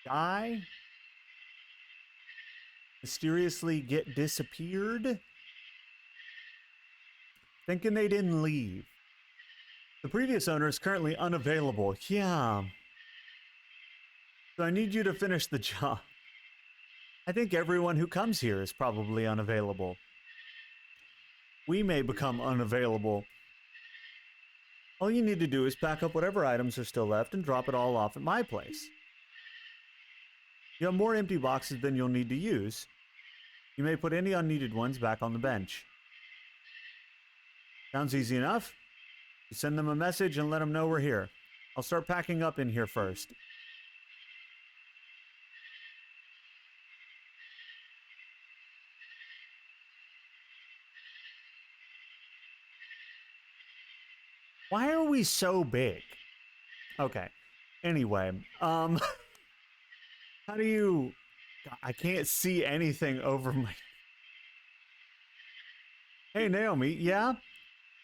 die? Mysteriously get disappeared? Thinking they didn't leave. The previous owner is currently unavailable. Yeah. So I need you to finish the job. I think everyone who comes here is probably unavailable. We may become unavailable. All you need to do is pack up whatever items are still left and drop it all off at my place. You have more empty boxes than you'll need to use. You may put any unneeded ones back on the bench. Sounds easy enough. You send them a message and let them know we're here. I'll start packing up in here first. Why are we so big? Okay. Anyway, how do you... I can't see anything over my... Hey, Naomi, yeah?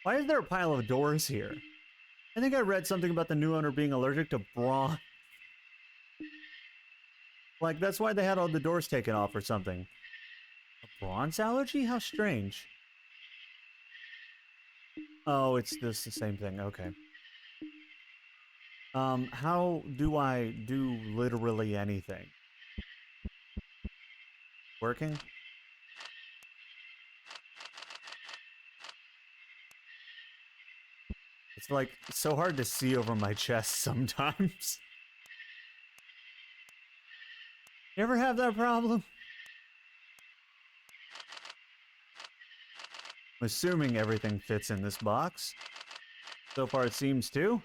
Why is there a pile of doors here? I think I read something about the new owner being allergic to bronze. Like, that's why they had all the doors taken off or something. A bronze allergy? How strange. Oh, it's this the same thing. Okay. How do I do literally anything? Working? It's like so hard to see over my chest sometimes. You ever have that problem? I'm assuming everything fits in this box. So far it seems to.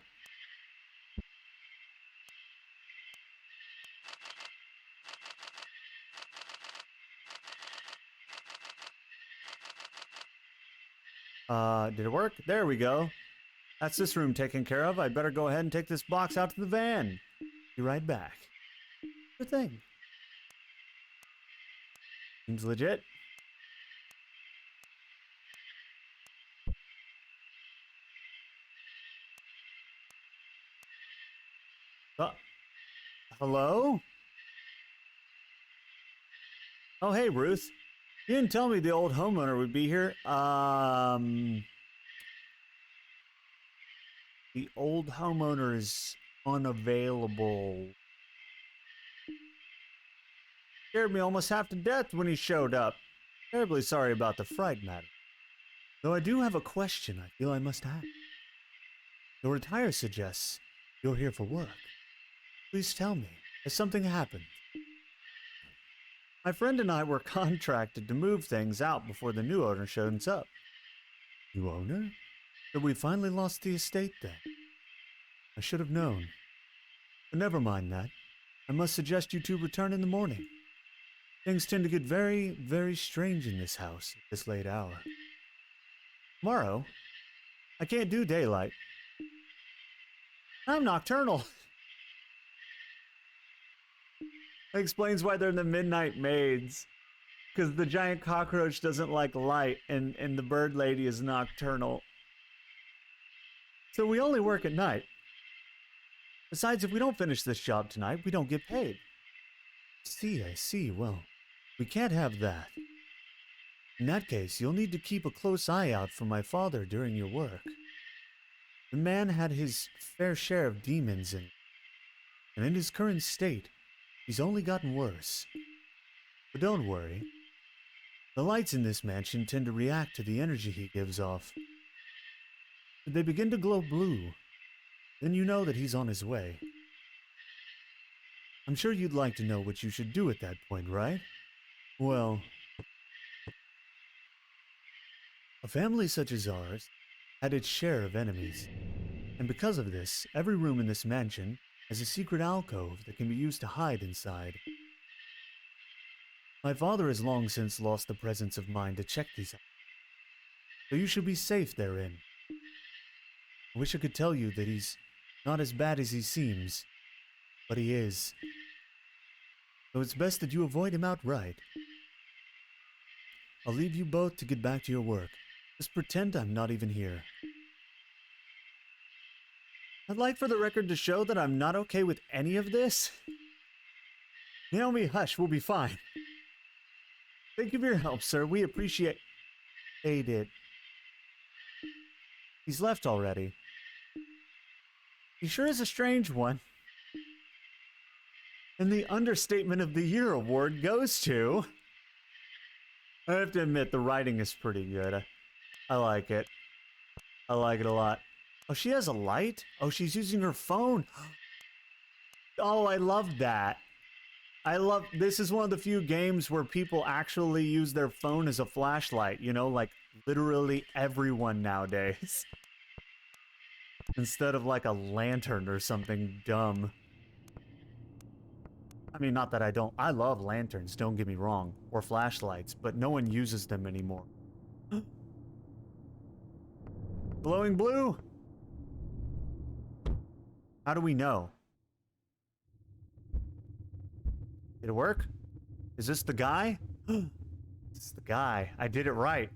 Did it work? There we go. That's this room taken care of. I'd better go ahead and take this box out to the van. Be right back. Good thing. Seems legit. Uh, hello? Oh, hey, Ruth. You didn't tell me the old homeowner would be here. The old homeowner is unavailable. Scared me almost half to death when he showed up. Terribly sorry about the fright, madam. Though I do have a question I feel I must ask. Your attire suggests you're here for work. Please tell me, has something happened? My friend and I were contracted to move things out before the new owner shows up. New owner? So we finally lost the estate then. I should have known. But never mind that. I must suggest you two return in the morning. Things tend to get very, very strange in this house at this late hour. Tomorrow? I can't do daylight. I'm nocturnal. That explains why they're the midnight maids. Because the giant cockroach doesn't like light, and the bird lady is nocturnal. So we only work at night. Besides, if we don't finish this job tonight, we don't get paid. I see. Well, we can't have that. In that case, you'll need to keep a close eye out for my father during your work. The man had his fair share of demons in him, and in his current state, he's only gotten worse. But don't worry. The lights in this mansion tend to react to the energy he gives off. If they begin to glow blue, then you know that he's on his way. I'm sure you'd like to know what you should do at that point, right? Well, a family such as ours had its share of enemies. And because of this, every room in this mansion has a secret alcove that can be used to hide inside. My father has long since lost the presence of mind to check these out, so you should be safe therein. I wish I could tell you that he's not as bad as he seems, but he is. So it's best that you avoid him outright. I'll leave you both to get back to your work. Just pretend I'm not even here. I'd like for the record to show that I'm not okay with any of this. Naomi, hush, we'll be fine. Thank you for your help, sir. We appreciate it. He's left already. He sure is a strange one. And the Understatement of the Year award goes to... I have to admit, the writing is pretty good. I like it. I like it a lot. Oh, she has a light? Oh, she's using her phone. Oh, I love that. This is one of the few games where people actually use their phone as a flashlight, you know, like literally everyone nowadays. Instead of like a lantern or something dumb. I mean, not that I love lanterns, don't get me wrong, or flashlights, but no one uses them anymore. Glowing blue? How do we know? Did it work? Is this the guy? This is the guy. I did it right.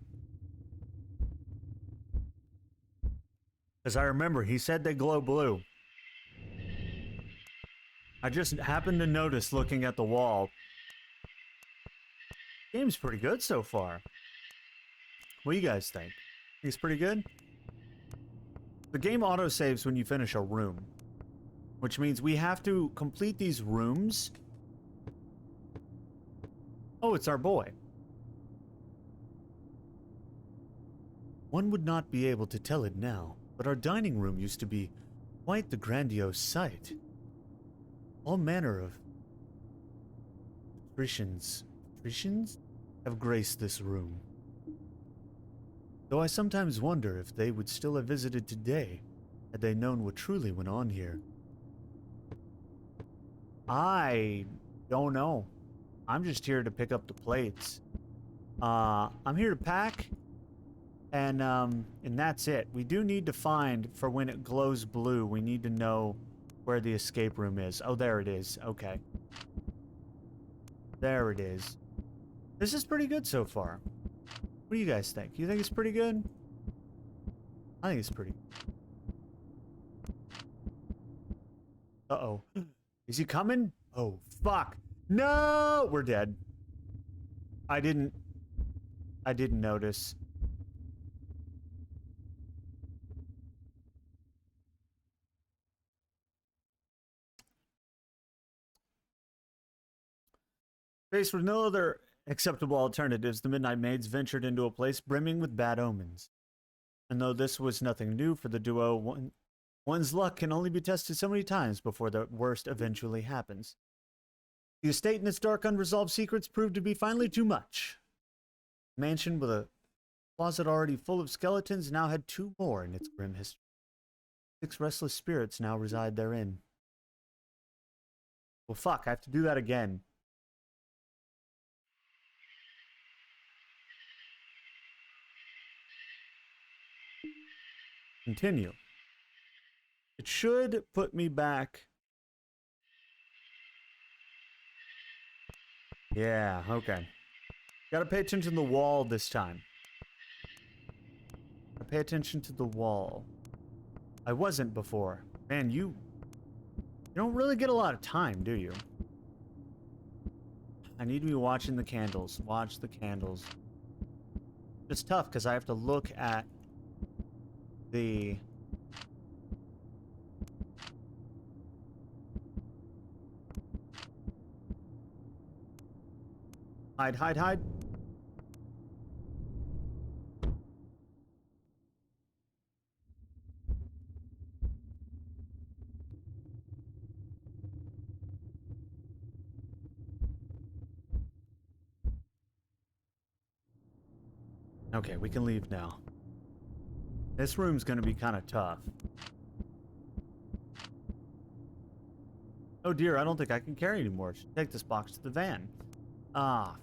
Because I remember, he said they glow blue. I just happened to notice looking at the wall. Game's pretty good so far. What do you guys think? Think it's pretty good? The game autosaves when you finish a room. Which means we have to complete these rooms. Oh, it's our boy. One would not be able to tell it now, but our dining room used to be quite the grandiose sight. All manner of patricians have graced this room. Though I sometimes wonder if they would still have visited today, had they known what truly went on here. I don't know. I'm just here to pick up the plates. I'm here to pack, and that's it. We do need to find, for when it glows blue, we need to know where the escape room is. Oh, there it is. Okay. There it is. This is pretty good so far. What do you guys think? You think it's pretty good? I think it's pretty good. Uh-oh. Is he coming? Oh, fuck. No! We're dead. I didn't notice. Faced with no other acceptable alternatives, the Midnight Maids ventured into a place brimming with bad omens. And though this was nothing new for the duo, one's luck can only be tested so many times before the worst eventually happens. The estate and its dark unresolved secrets proved to be finally too much. A mansion with a closet already full of skeletons now had 2 more in its grim history. 6 restless spirits now reside therein. Well, fuck, I have to do that again. Continue. It should put me back. Yeah, okay. Gotta pay attention to the wall this time. Gotta pay attention to the wall. I wasn't before. Man, you don't really get a lot of time, do you? I need to be watching the candles. Watch the candles. It's tough because I have to look at the... Hide, hide, hide. Okay, we can leave now. This room's gonna be kind of tough. Oh dear, I don't think I can carry anymore. I should take this box to the van. Ah.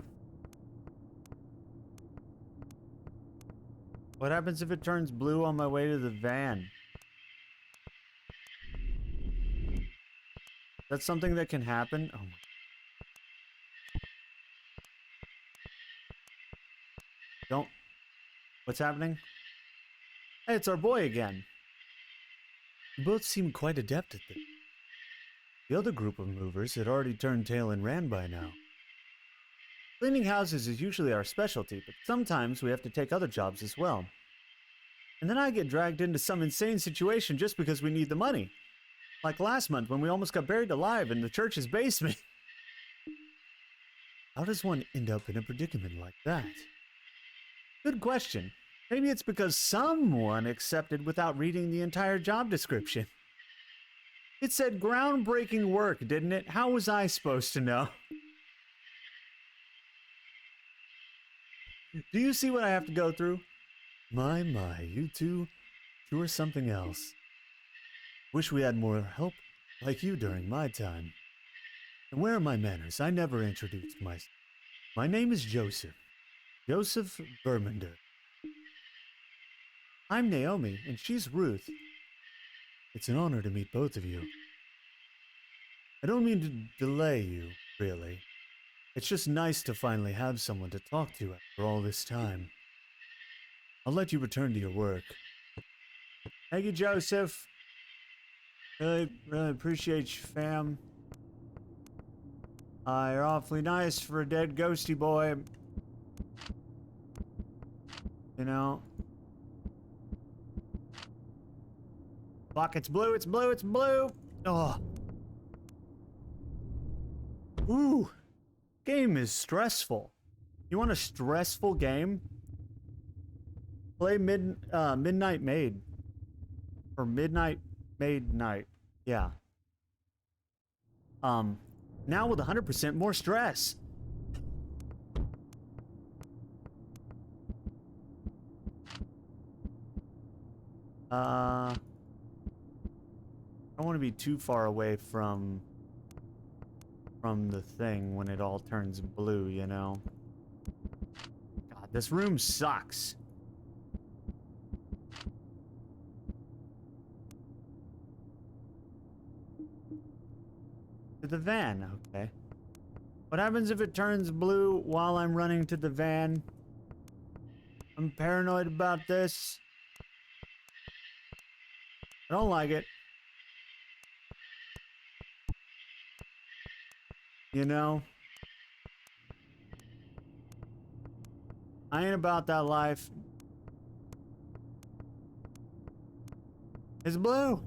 What happens if it turns blue on my way to the van? That's something that can happen? Oh my. Don't. What's happening? Hey, it's our boy again. You both seem quite adept at this. The other group of movers had already turned tail and ran by now. Cleaning houses is usually our specialty, but sometimes we have to take other jobs as well. And then I get dragged into some insane situation just because we need the money. Like last month when we almost got buried alive in the church's basement. How does one end up in a predicament like that? Good question. Maybe it's because someone accepted without reading the entire job description. It said groundbreaking work, didn't it? How was I supposed to know? Do you see what I have to go through? My, you two are something else. Wish we had more help like you during my time. And where are my manners? I never introduced myself. My name is Joseph. Joseph Verminder. I'm Naomi, and she's Ruth. It's an honor to meet both of you. I don't mean to delay you, really. It's just nice to finally have someone to talk to after all this time. I'll let you return to your work. Thank you, Joseph. Really appreciate you, fam. You're awfully nice for a dead ghosty boy. You know. Fuck, it's blue, it's blue, it's blue! Oh. Ooh. Game is stressful. You want a stressful game? Play Midnight Maid. or midnight made night. Yeah. Now with 100% more stress. I don't want to be too far away from the thing when it all turns blue, you know? God, this room sucks. To the van, okay. What happens if it turns blue while I'm running to the van? I'm paranoid about this. I don't like it. You know? I ain't about that life. It's blue.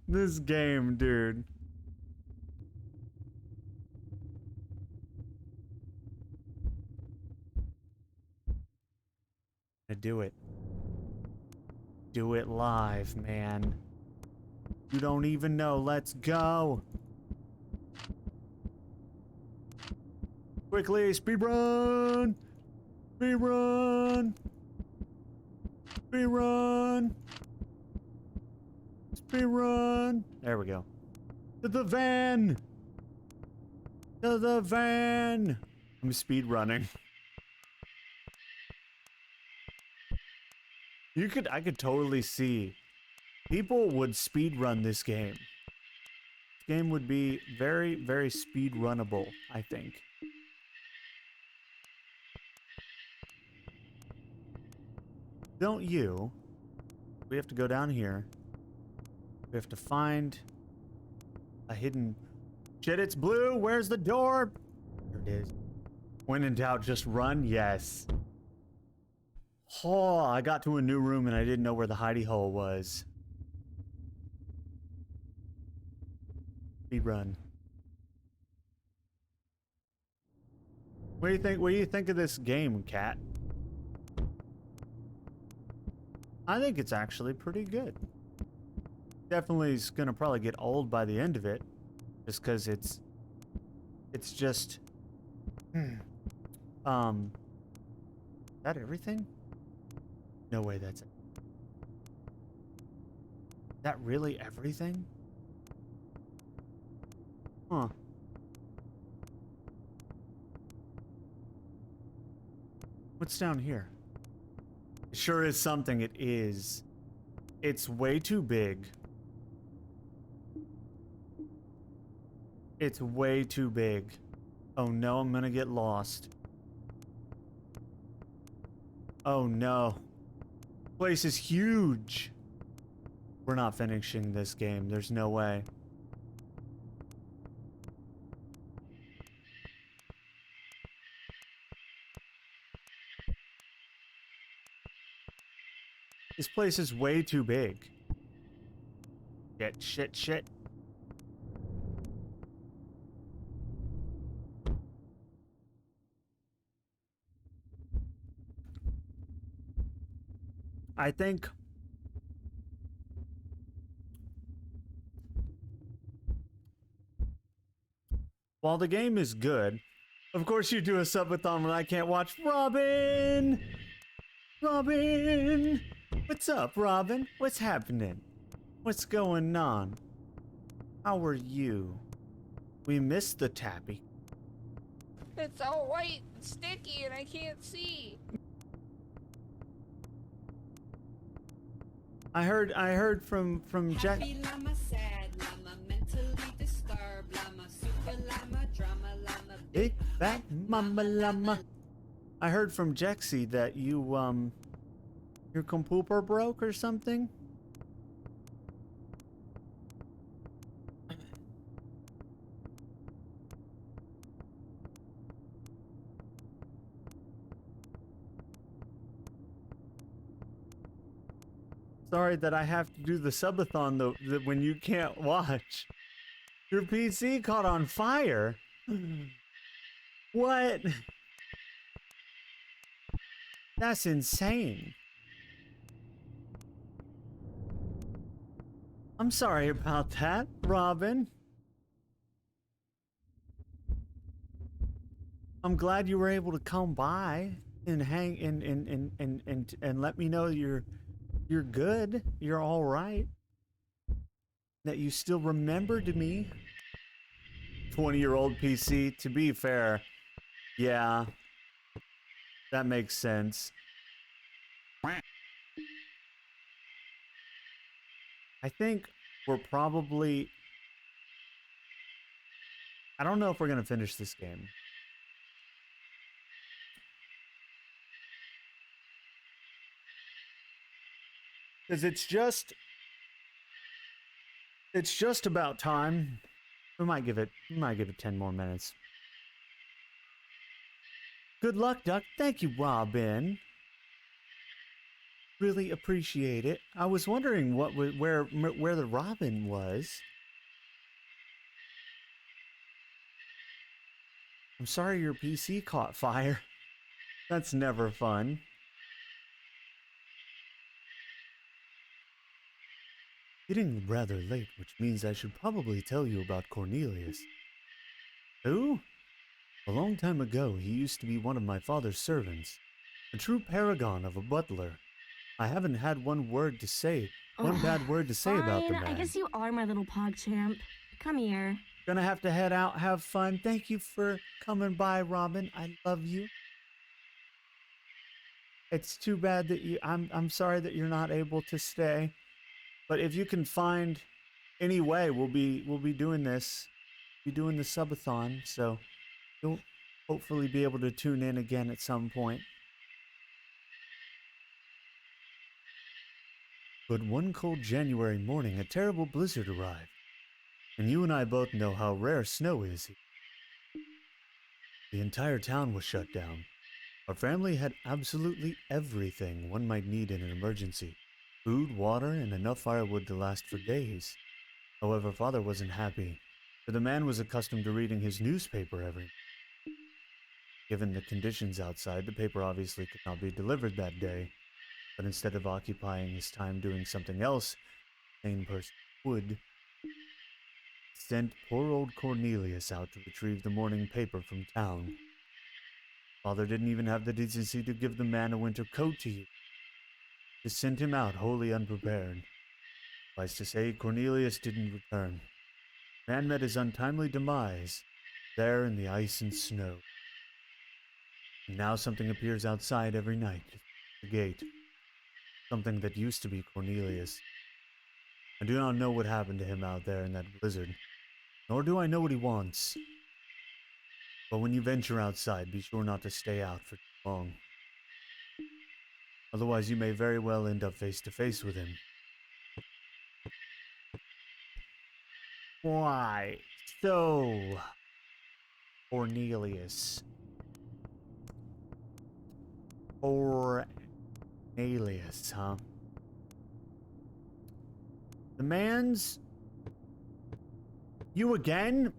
This game, dude. Do it. Do it live, man. You don't even know. Let's go. Quickly, speed run. Speed run. Speed run. Speed run. There we go. To the van. To the van. I'm speed running. I could totally see people would speed run this game. This game would be very, very speed runnable, I think. Don't you? We have to go down here. We have to find a hidden... Shit, it's blue! Where's the door? There it is. When in doubt, just run? Yes. Oh, I got to a new room and I didn't know where the hidey hole was. Speed run. What do you think? What do you think of this game, Cat? I think it's actually pretty good. Definitely is gonna probably get old by the end of it, just because it's just. Is that everything? No way, that's it. Is that really everything? Huh. What's down here? It sure is something. It is. It's way too big. It's way too big. Oh no, I'm gonna get lost. Oh no. Place is huge. We're not finishing this game. There's no way. This place is way too big. Shit, shit, shit. I think while the game is good, of course you do a subathon when I can't watch Robin. Robin, what's up, Robin? What's happening? What's going on? How are you? We missed the tappy. It's all white and sticky and I can't see. I heard from Jack. Happy llama, sad llama, mentally disturbed llama, super llama, drama llama, Big fat mama llama. I heard from Jexy that you your computer broke or something. Sorry that I have to do the subathon though when you can't watch. Your PC caught on fire. What? That's insane. I'm sorry about that, Robin. I'm glad you were able to come by and hang and let me know you're good. You're all right. That you still remembered me. 20-year-old PC. To be fair, yeah, that makes sense. I think we're probably... I don't know if we're going to finish this game. Because it's just about time. We might give it 10 more minutes. Good luck, Duck. Thank you, Robin. Really appreciate it. I was wondering where the Robin was. I'm sorry your PC caught fire. That's never fun. Getting rather late, which means I should probably tell you about Cornelius. Who? A long time ago, he used to be one of my father's servants. A true paragon of a butler. I haven't had one bad word to say about the man. I guess you are my little PogChamp. Come here. Gonna have to head out, have fun. Thank you for coming by, Robin. I love you. It's too bad that I'm sorry that you're not able to stay. But if you can find any way, we'll be doing this. Be doing the subathon, so you'll hopefully be able to tune in again at some point. But one cold January morning, a terrible blizzard arrived. And you and I both know how rare snow is. The entire town was shut down. Our family had absolutely everything one might need in an emergency. Food, water, and enough firewood to last for days. However, Father wasn't happy, for the man was accustomed to reading his newspaper every night. Given the conditions outside, the paper obviously could not be delivered that day. But instead of occupying his time doing something else, a sane person would sent poor old Cornelius out to retrieve the morning paper from town. Father didn't even have the decency to give the man a winter coat to use. Just sent him out wholly unprepared. Suffice to say, Cornelius didn't return. Man met his untimely demise there in the ice and snow. And now something appears outside every night, at the gate. Something that used to be Cornelius. I do not know what happened to him out there in that blizzard, nor do I know what he wants. But when you venture outside, be sure not to stay out for too long. Otherwise, you may very well end up face to face with him. Why? So, Cornelius. Cornelius, huh? The man's... You again?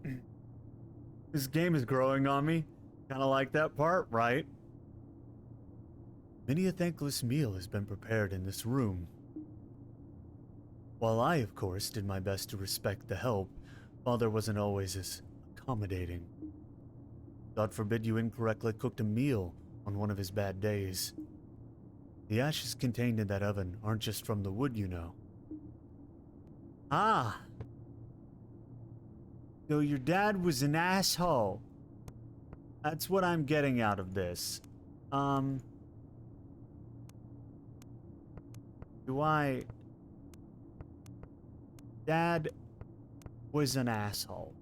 This game is growing on me. Kinda like that part, right? Many a thankless meal has been prepared in this room. While I, of course, did my best to respect the help, Father wasn't always as accommodating. God forbid you incorrectly cooked a meal on one of his bad days. The ashes contained in that oven aren't just from the wood, you know. Ah! So your dad was an asshole. That's what I'm getting out of this. Dad was an asshole.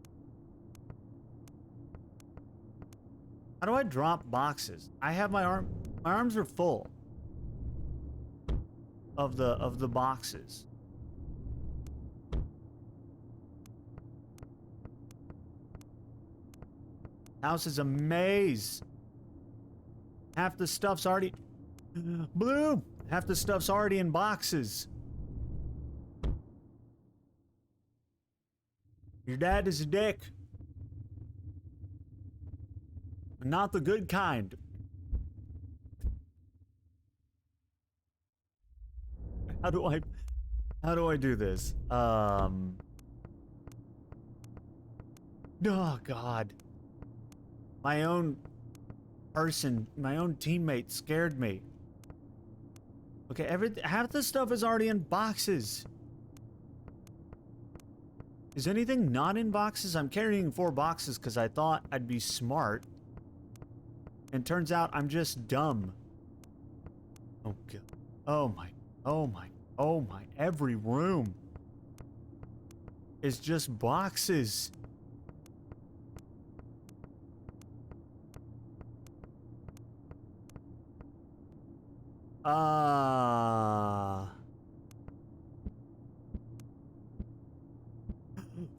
How do I drop boxes? I have my arms are full of the boxes. House is a maze. Half the stuff's already... Blue! Half the stuff's already in boxes. Your dad is a dick. Not the good kind. how do I do this? Oh God. My own person, my own teammate scared me. Okay, half the stuff is already in boxes. Is anything not in boxes? I'm carrying 4 boxes because I thought I'd be smart. And turns out I'm just dumb. Oh God. Oh my. Oh my. Oh my. Every room is just boxes.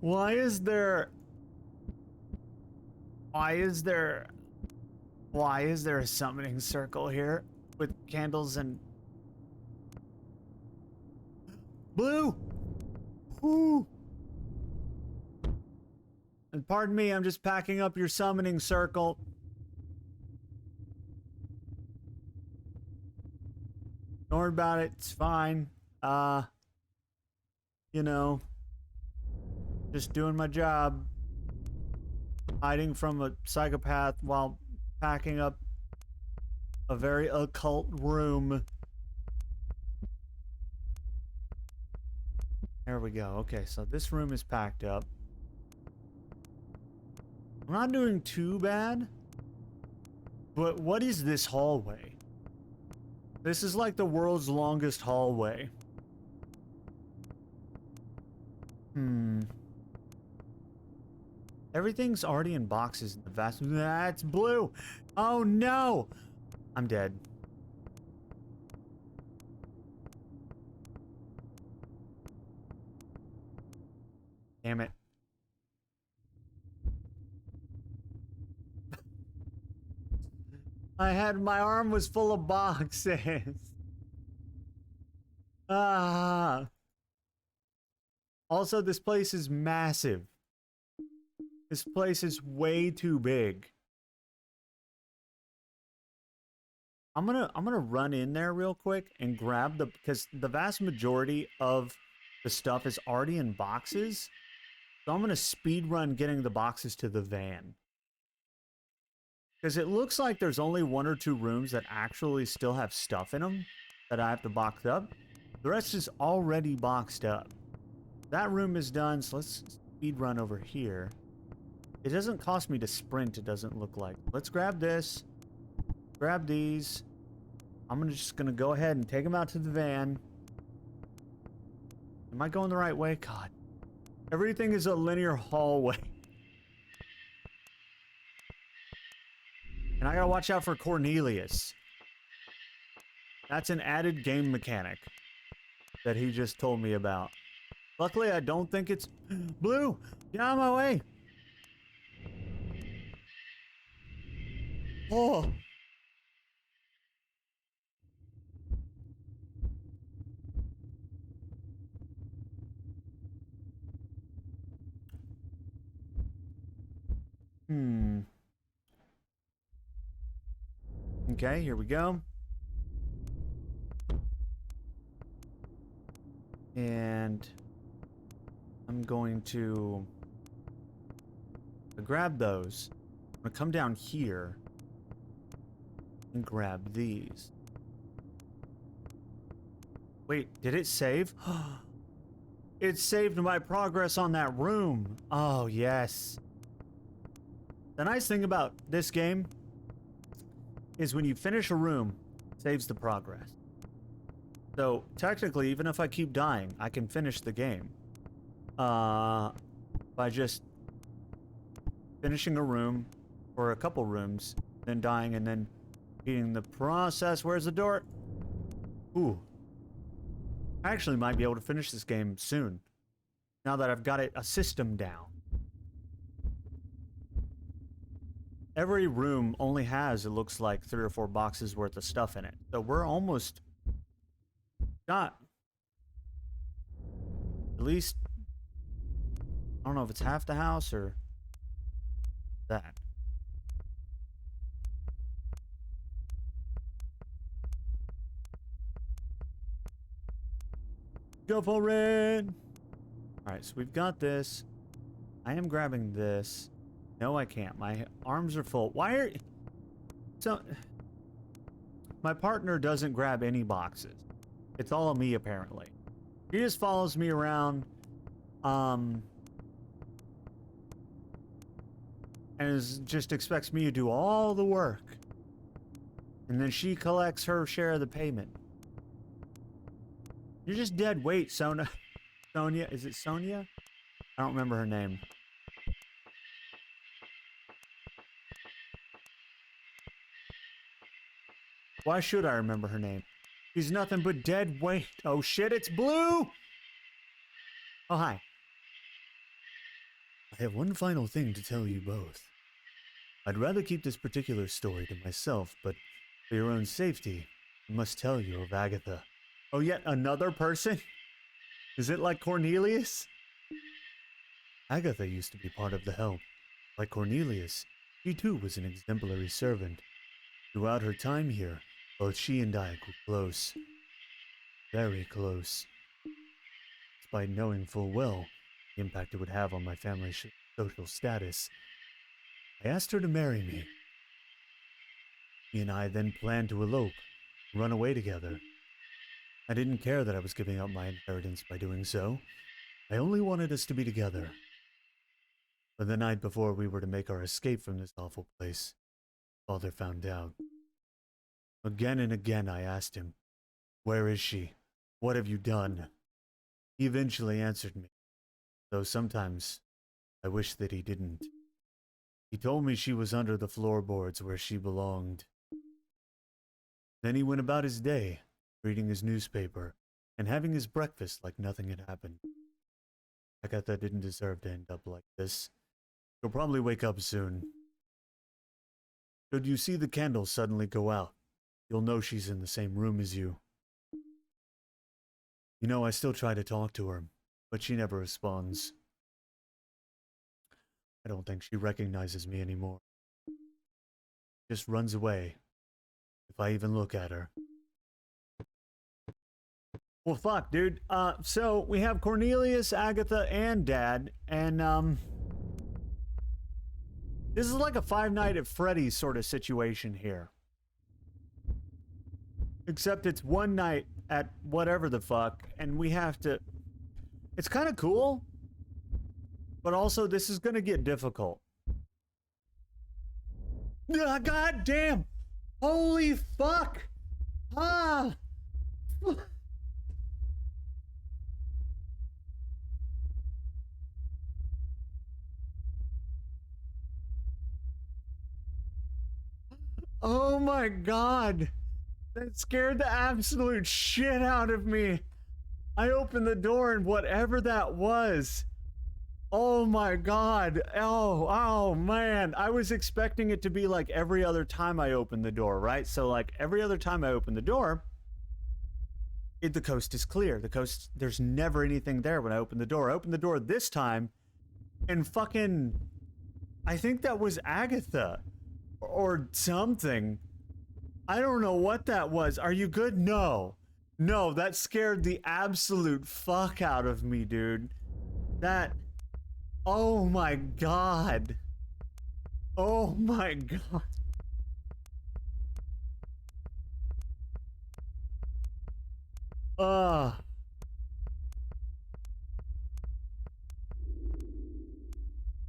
Why is there a summoning circle here with candles and blue? Ooh. And pardon me, I'm just packing up your summoning circle. Don't worry about it, it's fine. You know, just doing my job. Hiding from a psychopath while packing up a very occult room. There we go. Okay, so this room is packed up. I'm not doing too bad. But what is this hallway? This is like the world's longest hallway. Everything's already in boxes in the vast... That's blue! Oh no! I'm dead. Damn it. My arm was full of boxes. Ah. Also, this place is massive. This place is way too big. I'm gonna run in there real quick and grab because the vast majority of the stuff is already in boxes. So I'm gonna speed run getting the boxes to the van. Because it looks like there's only 1 or 2 rooms that actually still have stuff in them that I have to box up. The rest is already boxed up. That room is done, so let's speed run over here. It doesn't cost me to sprint, it doesn't look like. Let's grab this. Grab these. I'm just gonna go ahead and take them out to the van. Am I going the right way? God. Everything is a linear hallway. And I gotta watch out for Cornelius. That's an added game mechanic that he just told me about. Luckily, I don't think it's... Blue! Get out of my way! Oh! Okay, here we go. And I'm going to grab those. I'm gonna come down here and grab these. Wait, did it save? It saved my progress on that room. Oh, yes. The nice thing about this game is when you finish a room, it saves the progress. So, technically, even if I keep dying, I can finish the game. By just finishing a room, or a couple rooms, then dying, and then beating the process. Where's the door? Ooh. I actually might be able to finish this game soon. Now that I've got a system down. Every room only has, it looks like, 3 or 4 boxes worth of stuff in it. So we're almost... not... at least... I don't know if it's half the house or... that. Go for it! Alright, so we've got this. I am grabbing this. No, I can't. My arms are full. Why are... So... My partner doesn't grab any boxes. It's all me, apparently. He just follows me around. And just expects me to do all the work. And then she collects her share of the payment. You're just dead weight, Sonia. Sonia, is it Sonia? I don't remember her name. Why should I remember her name? She's nothing but dead weight. Oh shit, it's Blue! Oh, hi. I have one final thing to tell you both. I'd rather keep this particular story to myself, but for your own safety, I must tell you of Agatha. Oh, yet another person? Is it like Cornelius? Agatha used to be part of the help. Like Cornelius, she too was an exemplary servant. Throughout her time here, both she and I grew close. Very close. Despite knowing full well the impact it would have on my family's social status, I asked her to marry me. She and I then planned to elope, run away together. I didn't care that I was giving up my inheritance by doing so. I only wanted us to be together. But the night before we were to make our escape from this awful place, Father found out. Again and again I asked him, "Where is she? What have you done?" He eventually answered me, though sometimes I wish that he didn't. He told me she was under the floorboards where she belonged. Then he went about his day, reading his newspaper and having his breakfast like nothing had happened. Agatha didn't deserve to end up like this. She'll probably wake up soon. Should you see the candle suddenly go out, you'll know she's in the same room as you. You know, I still try to talk to her, but she never responds. I don't think she recognizes me anymore. Just runs away, if I even look at her. Well, fuck, dude. So we have Cornelius, Agatha, and Dad, and this is like a Five Nights at Freddy's sort of situation here. Except it's one night at whatever the fuck, and we have to... It's kind of cool, but also this is gonna get difficult. Ah, God damn! Holy fuck! Ah! Oh my God! That scared the absolute shit out of me. I opened the door and whatever that was. Oh my God. Oh man. I was expecting it to be like every other time I opened the door, right? So like every other time I open the door, the coast is clear. The coast, there's never anything there when I open the door. I opened the door this time and fucking, I think that was Agatha or something. I don't know what that was. Are you good? No. No, that scared the absolute fuck out of me, dude. That... Oh my God. Oh my God.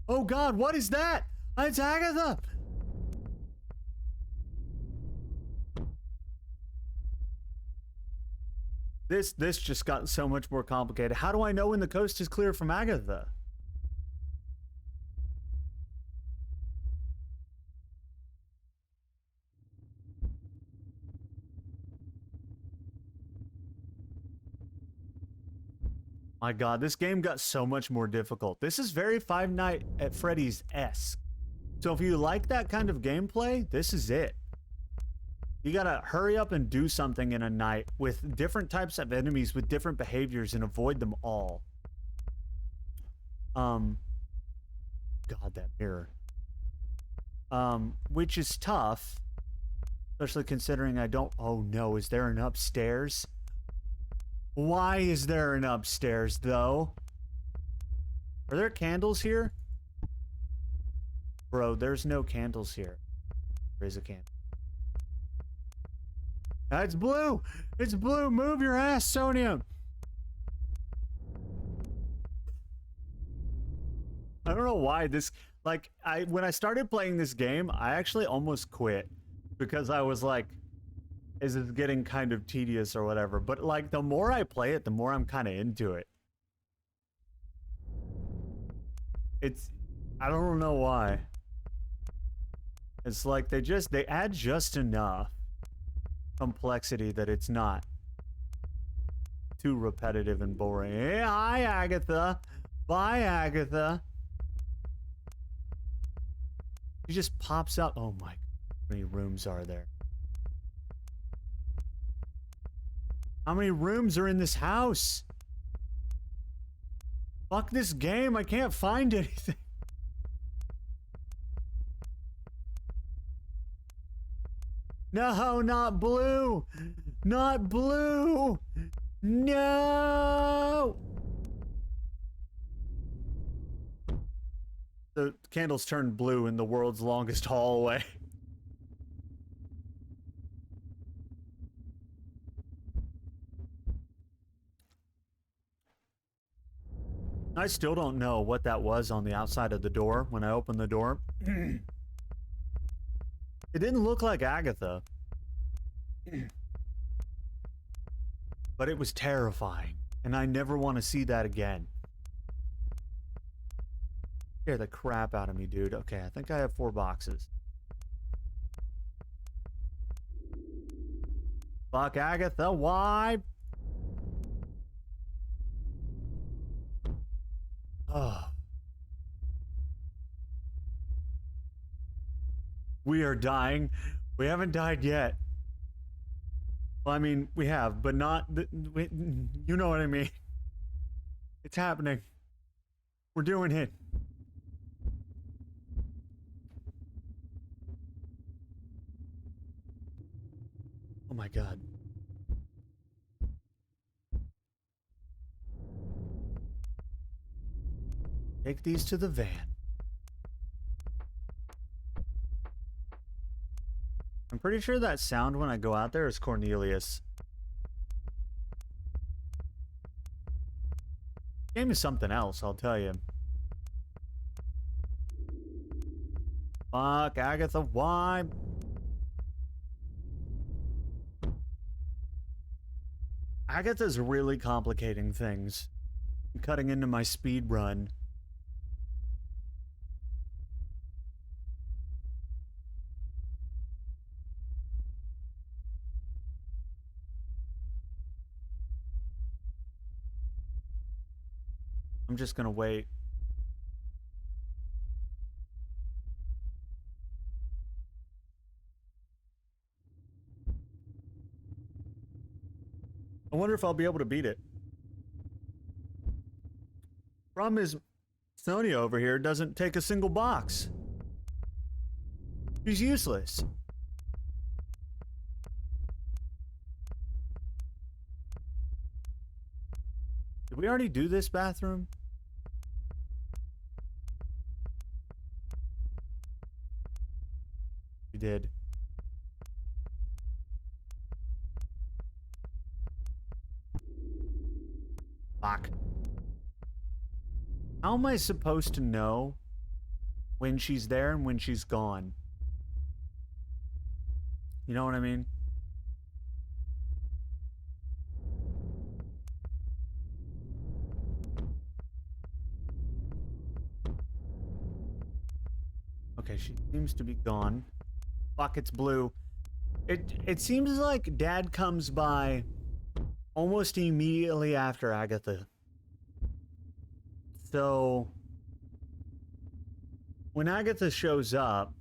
Oh God, what is that? It's Agatha! This just got so much more complicated. How do I know when the coast is clear from Agatha? My God, this game got so much more difficult. This is very Five Nights at Freddy's-esque. So if you like that kind of gameplay, this is it. You gotta hurry up and do something in a night with different types of enemies with different behaviors and avoid them all. God, that mirror. Which is tough. Especially considering I don't... Oh no, is there an upstairs? Why is there an upstairs, though? Are there candles here? Bro, there's no candles here. There is a candle. It's blue! It's blue! Move your ass, Sonia! I don't know why this... Like, when I started playing this game, I actually almost quit. Because I was like, is it getting kind of tedious or whatever? But, like, the more I play it, the more I'm kind of into it. It's... I don't know why. It's like they add just enough complexity that it's not too repetitive and boring. Hey, hi, Agatha. Bye, Agatha. She just pops up. Oh my, how many rooms are there? How many rooms are in this house? Fuck this game, I can't find anything. No, not blue! Not blue! No! The candles turned blue in the world's longest hallway. I still don't know what that was on the outside of the door when I opened the door. It didn't look like Agatha. But it was terrifying, and I never want to see that again. Scare the crap out of me, dude. Okay, I think I have 4 boxes. Fuck Agatha, why? Oh. We are dying. We haven't died yet. Well, I mean, we have, but not... you know what I mean. It's happening. We're doing it. Oh my god. Take these to the van. I'm pretty sure that sound when I go out there is Cornelius. Game is something else, I'll tell you. Fuck, Agatha, why? Agatha's really complicating things. I'm cutting into my speed run. I'm just gonna wait. I wonder if I'll be able to beat it. Problem is, Sonia over here doesn't take a single box. She's useless. Did we already do this bathroom? We did. Fuck. How am I supposed to know when she's there and when she's gone? You know what I mean? Okay, she seems to be gone. Fuck, it's blue. It seems like Dad comes by almost immediately after Agatha. So when Agatha shows up,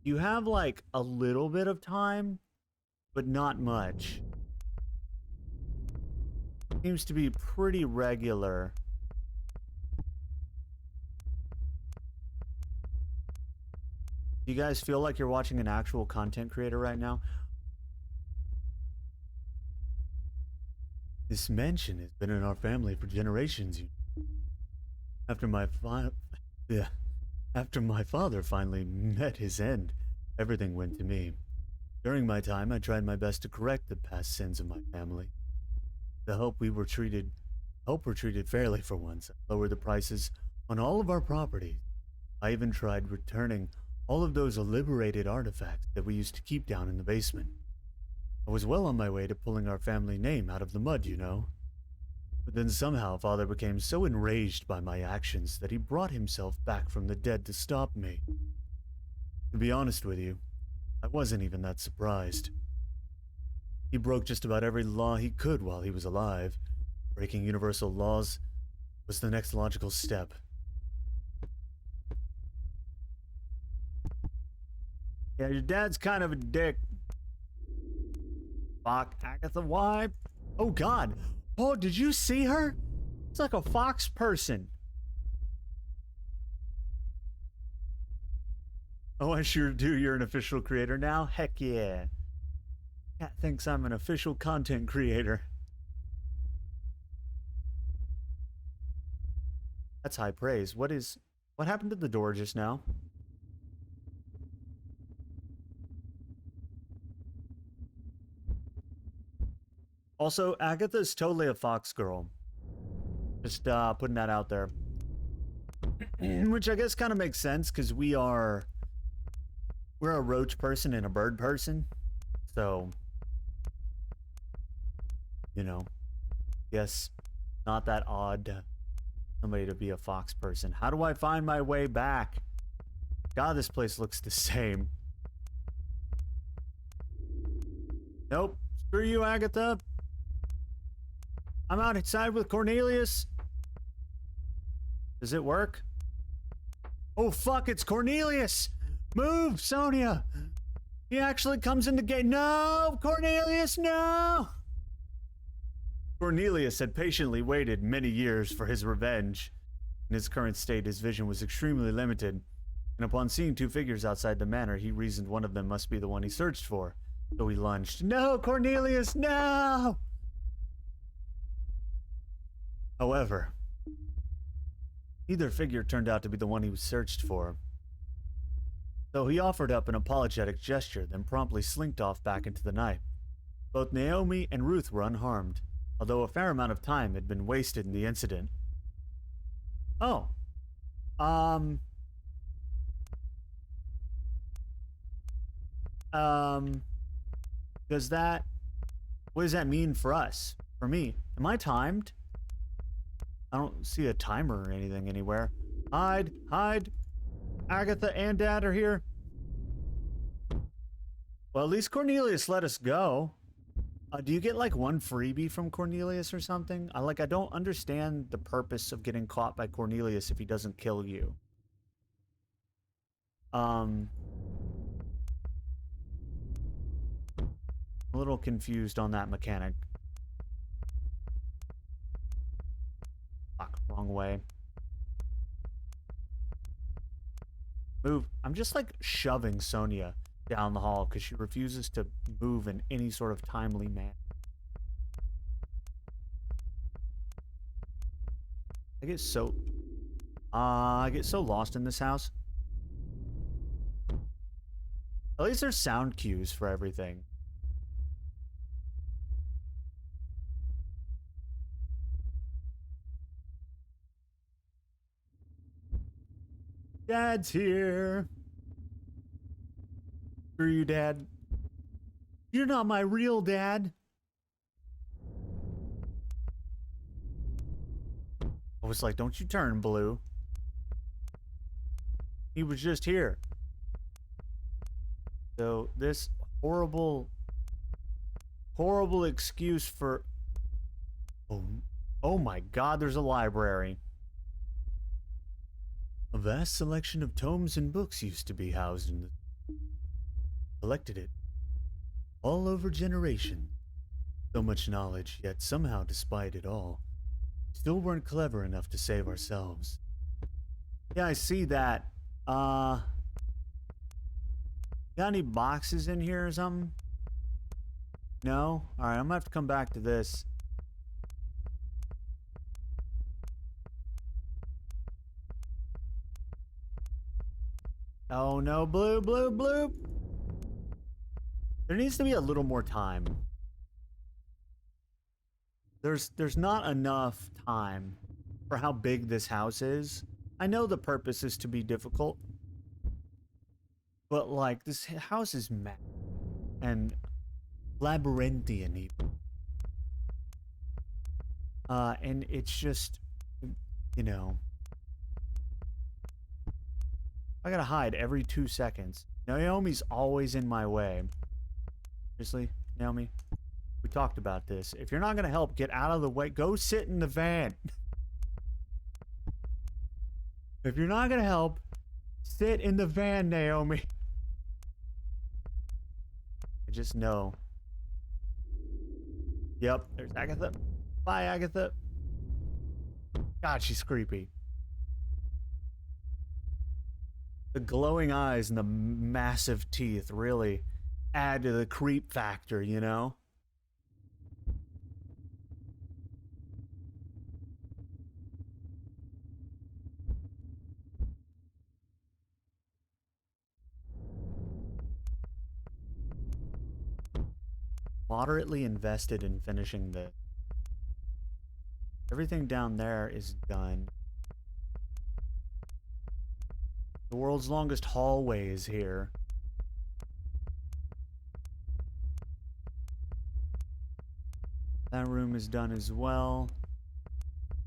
you have like a little bit of time, but not much. Seems to be pretty regular. Do you guys feel like you're watching an actual content creator right now? This mansion has been in our family for generations. After my yeah, after my father finally met his end, everything went to me. During my time, I tried my best to correct the past sins of my family. To hope we're treated fairly for once. I lowered the prices on all of our properties. I even tried returning all of those liberated artifacts that we used to keep down in the basement. I was well on my way to pulling our family name out of the mud, you know. But then somehow Father became so enraged by my actions that he brought himself back from the dead to stop me. To be honest with you, I wasn't even that surprised. He broke just about every law he could while he was alive. Breaking universal laws was the next logical step. Yeah, your dad's kind of a dick. Fuck, Agatha, why? Oh god. Oh, did you see her? It's like a fox person. Oh, I sure do. You're an official creator now? Heck yeah. Cat thinks I'm an official content creator. That's high praise. What happened to the door just now? Also, Agatha's totally a fox girl. Just putting that out there. Which I guess kind of makes sense because we're a roach person and a bird person. So, you know, yes, not that odd somebody to be a fox person. How do I find my way back? God, this place looks the same. Nope. Screw you, Agatha. I'm outside with Cornelius. Does it work? Oh, fuck, it's Cornelius! Move, Sonia! He actually comes in the gate. No! Cornelius, no! Cornelius had patiently waited many years for his revenge. In his current state, his vision was extremely limited, and upon seeing two figures outside the manor, he reasoned one of them must be the one he searched for. So he lunged. No, Cornelius, no! However, neither figure turned out to be the one he was searched for. So he offered up an apologetic gesture, then promptly slinked off back into the night. Both Naomi and Ruth were unharmed, although a fair amount of time had been wasted in the incident. Oh. What does that mean for us? For me? Am I timed? I don't see a timer or anything anywhere. Hide, hide. Agatha and Dad are here. Well, at least Cornelius let us go. Do you get like one freebie from Cornelius or something? I don't understand the purpose of getting caught by Cornelius if he doesn't kill you. A little confused on that mechanic. Fuck, wrong way. Move. I'm just like shoving Sonia down the hall because she refuses to move in any sort of timely manner. I get so lost in this house. At least there's sound cues for everything. Dad's here. Screw you, Dad. You're not my real dad. I was like, don't you turn blue. He was just here. So this horrible excuse for... Oh my God, there's a library. A vast selection of tomes and books used to be housed in the... Collected it. All over generations. So much knowledge, yet somehow, despite it all, still weren't clever enough to save ourselves. Yeah, I see that. Got any boxes in here or something? No? Alright, I'm gonna have to come back to this. Oh no, blue, blue, blue. There needs to be a little more time. There's not enough time for how big this house is. I know the purpose is to be difficult, but like this house is mad and labyrinthian even. And it's just, you know, I gotta hide every 2 seconds. Naomi's always in my way. Seriously, Naomi? We talked about this. If you're not gonna help, get out of the way. Go sit in the van. If you're not gonna help, sit in the van, Naomi. I just know. Yep, there's Agatha. Bye, Agatha. God, she's creepy. The glowing eyes and the massive teeth really add to the creep factor, you know? Moderately invested in finishing this. Everything down there is done. The world's longest hallway is here. That room is done as well.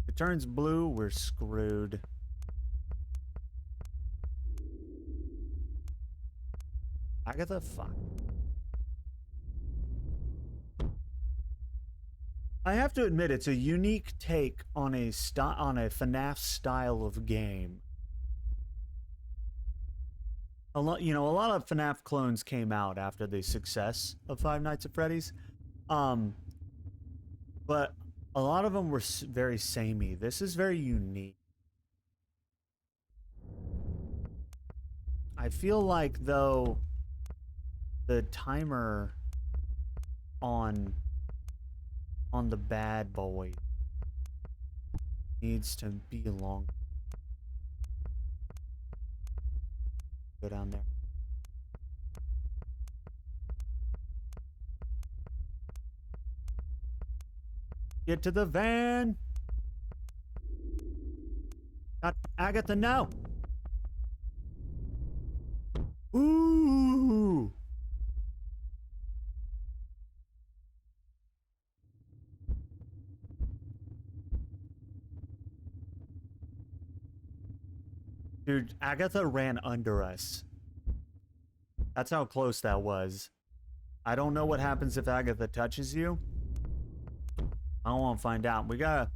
If it turns blue, we're screwed. Agatha, fuck. I have to admit, it's a unique take on a FNAF style of game. A lot of FNAF clones came out after the success of Five Nights at Freddy's, but a lot of them were very samey. This is very unique. I feel like though the timer on the bad boy needs to be long. Go down there. Get to the van. Got Agatha now. Ooh. Dude, Agatha ran under us. That's how close that was. I don't know what happens if Agatha touches you. I don't want to find out. We gotta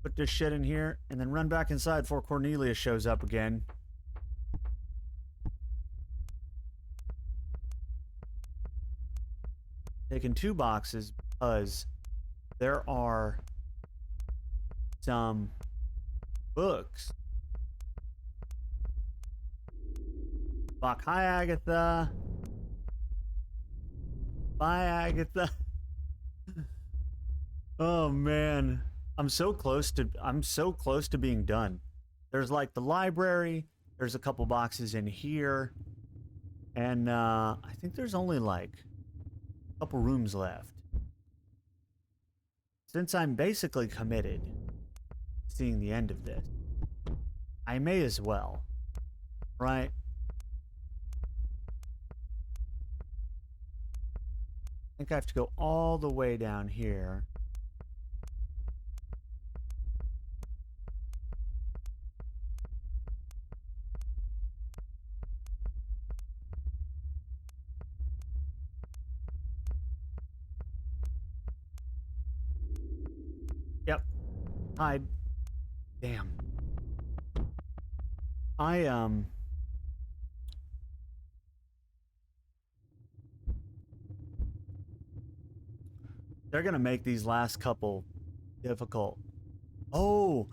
put this shit in here and then run back inside before Cornelia shows up again. Taking 2 boxes because there are some books. Fuck. Hi, Agatha. Bye, Agatha. Oh man, I'm so close to being done. There's like the library. There's a couple boxes in here, and I think there's only like a couple rooms left. Since I'm basically committed to seeing the end of this, I may as well, right? I think I have to go all the way down here. Yep. Hide. Damn. They're gonna make these last couple difficult. Oh,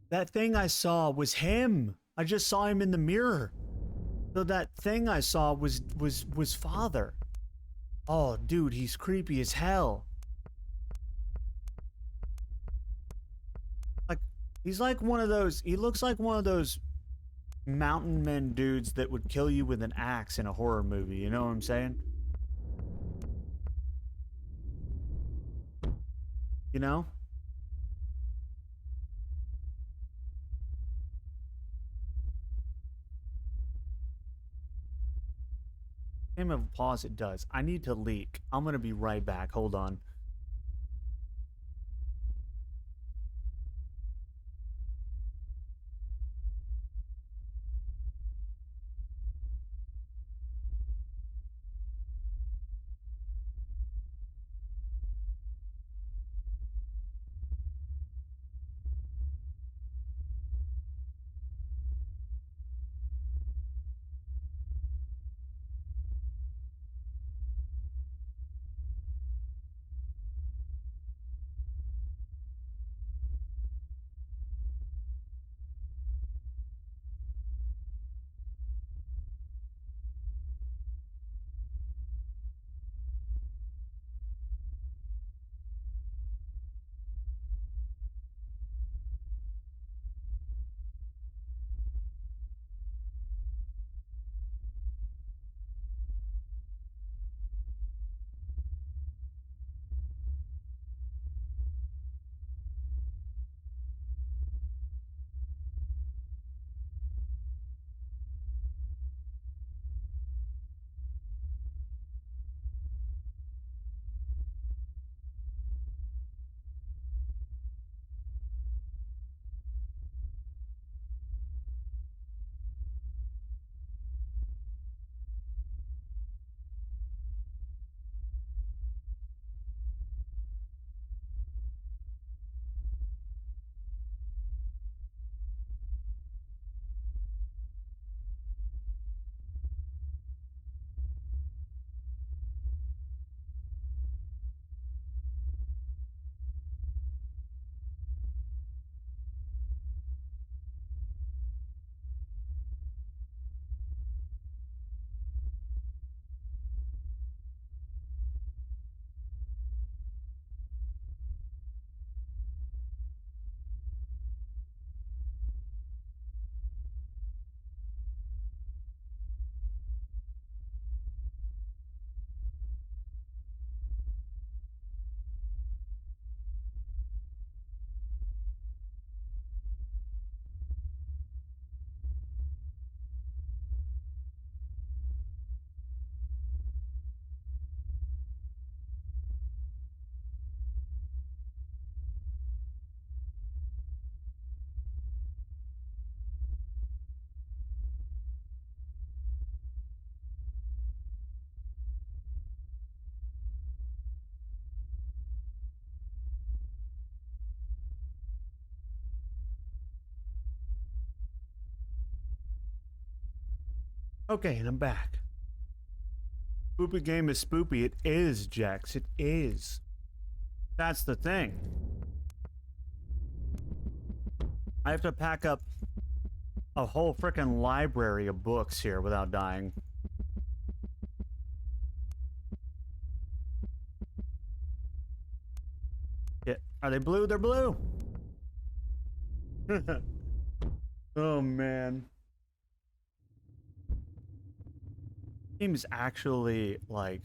that thing I saw was him. I just saw him in the mirror. So that thing I saw was Father. Oh, dude, he's creepy as hell. Like, he's like one of those. He looks like one of those mountain men dudes that would kill you with an axe in a horror movie. You know what I'm saying? You know? Game of a pause, it does. I need to leak. I'm gonna be right back. Hold on. Okay, and I'm back. Spoopy game is spoopy. It is, Jax. It is. That's the thing. I have to pack up a whole frickin' library of books here without dying. Yeah. Are they blue? They're blue. Oh, man. Game is actually, like...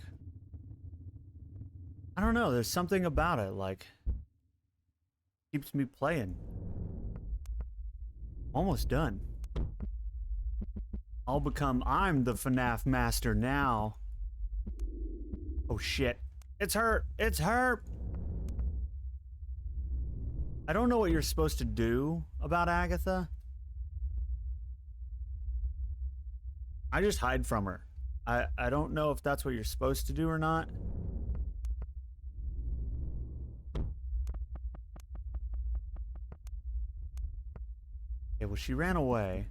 I don't know. There's something about it, like... keeps me playing. Almost done. I'm the FNAF master now. Oh shit. It's her! It's her! I don't know what you're supposed to do about Agatha. I just hide from her. I don't know if that's what you're supposed to do or not. Okay, well, she ran away.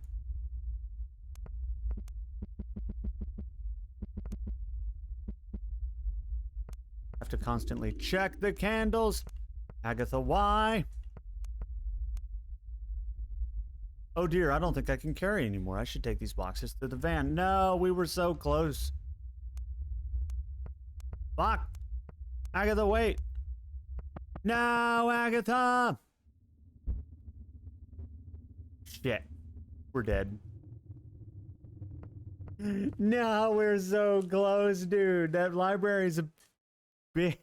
Have to constantly check the candles. Agatha, why? Oh dear, I don't think I can carry anymore. I should take these boxes to the van. No, we were so close. Fuck. Agatha, wait. No, Agatha. Shit. We're dead. No, we're so close, dude. That library's a big.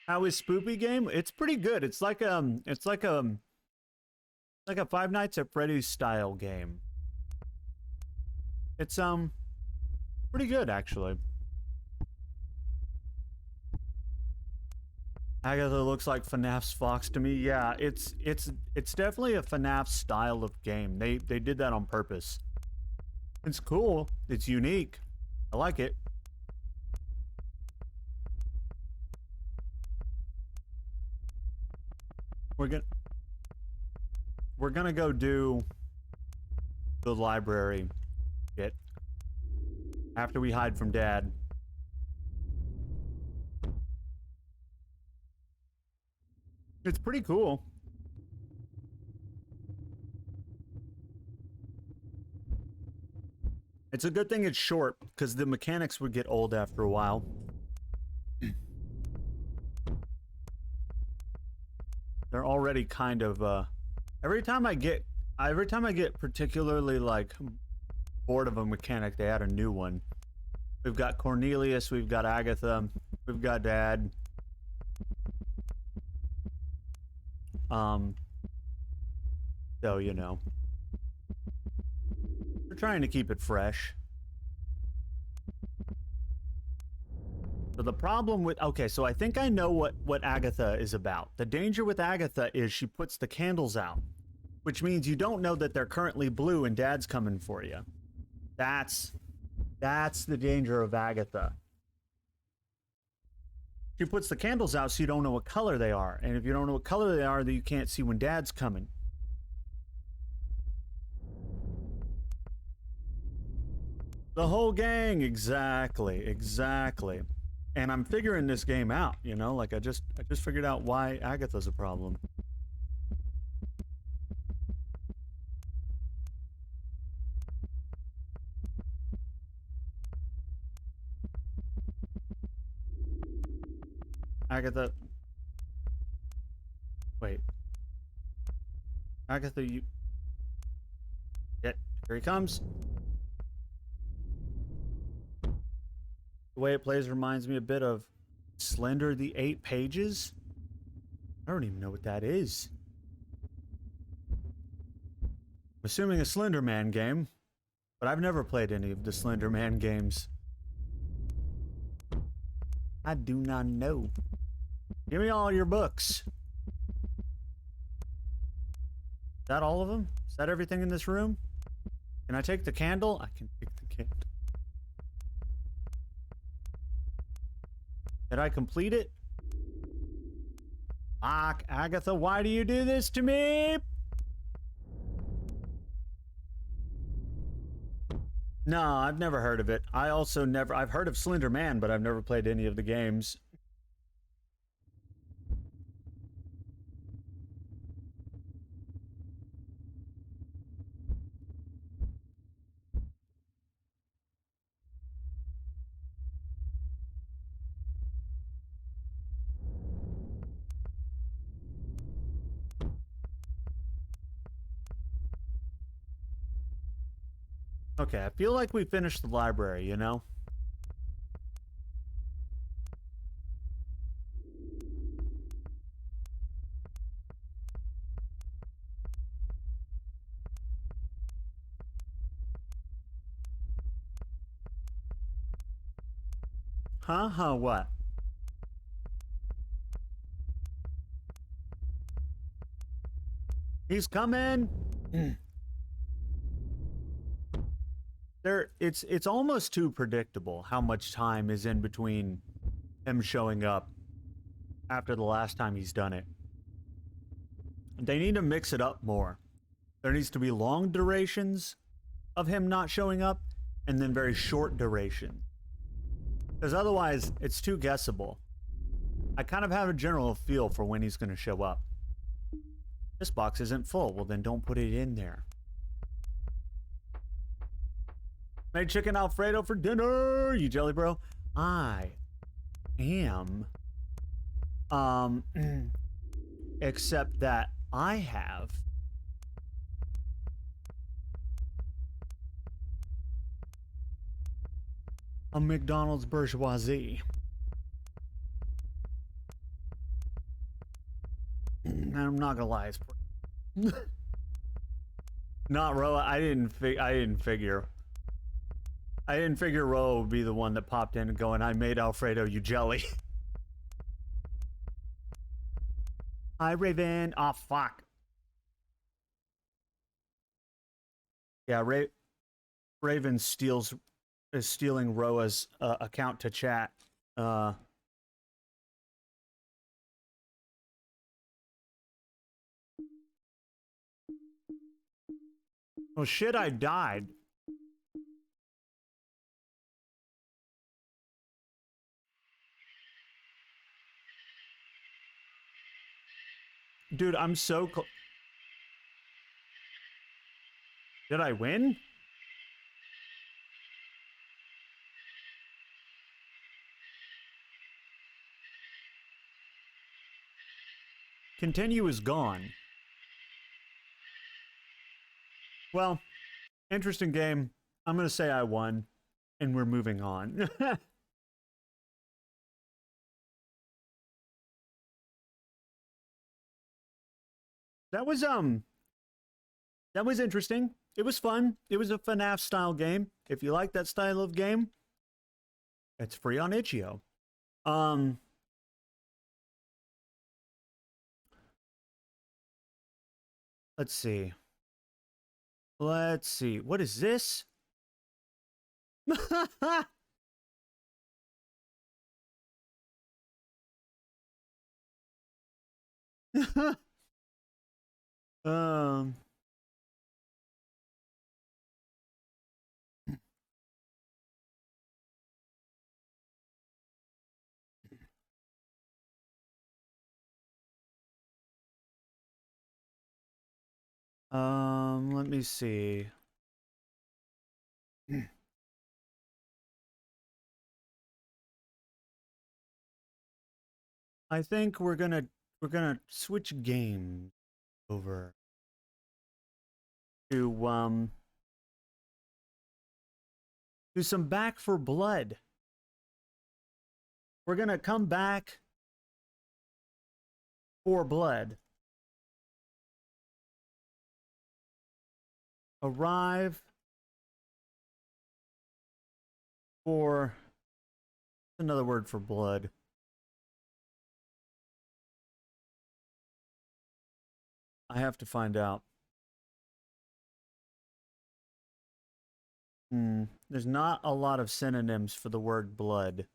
How is Spoopy game? It's pretty good. It's like like a Five Nights at Freddy's style game. It's pretty good actually. Agatha looks like FNAF's Fox to me. Yeah, it's definitely a FNAF style of game. They did that on purpose. It's cool. It's unique. I like it. We're gonna go do the library bit after we hide from Dad. It's pretty cool. It's a good thing it's short, because the mechanics would get old after a while. They're already kind of, every time I get particularly, like, bored of a mechanic, they add a new one. We've got Cornelius, we've got Agatha, we've got Dad. So, you know. We're trying to keep it fresh. So the problem with... Okay, so I think I know what Agatha is about. The danger with Agatha is she puts the candles out, which means you don't know that they're currently blue and Dad's coming for you. That's the danger of Agatha. She puts the candles out so you don't know what color they are. And if you don't know what color they are, then you can't see when Dad's coming. The whole gang, exactly. And I'm figuring this game out, you know? Like, I just figured out why Agatha's a problem. Agatha. Wait. Agatha, you... Yeah, here he comes. The way it plays reminds me a bit of Slender the 8 Pages. I don't even know what that is. I'm assuming a Slender Man game, but I've never played any of the Slender Man games. I do not know. Give me all your books. Is that all of them? Is that everything in this room? Can I take the candle? I can take the candle. Did I complete it? Fuck, Agatha, why do you do this to me? No, I've never heard of it. I've heard of Slender Man, but I've never played any of the games. Okay, I feel like we finished the library, you know? Huh, what? He's coming! It's almost too predictable how much time is in between him showing up after the last time he's done it. They need to mix it up more. There needs to be long durations of him not showing up, and then very short duration. Because otherwise, it's too guessable. I kind of have a general feel for when he's going to show up. This box isn't full. Well, then don't put it in there. Made chicken Alfredo for dinner, you jelly bro. I am. Except that I have a McDonald's bourgeoisie. And I'm not gonna lie, it's not Roa. I didn't figure. I didn't figure Roa would be the one that popped in and going, I made Alfredo, you jelly. Hi, Raven. Oh, fuck. Yeah, Raven is stealing Roa's account to chat. Oh shit, I died. Dude, I'm so close. Did I win? Continue is gone. Well, interesting game. I'm going to say I won, and we're moving on. That was interesting. It was fun. It was a FNAF style game. If you like that style of game, it's free on itch.io. Let's see. Let's see. What is this? um let me see. I think we're gonna switch games over to do some Back for Blood. We're gonna come back for blood. Arrive for another word for blood. I have to find out. There's not a lot of synonyms for the word blood.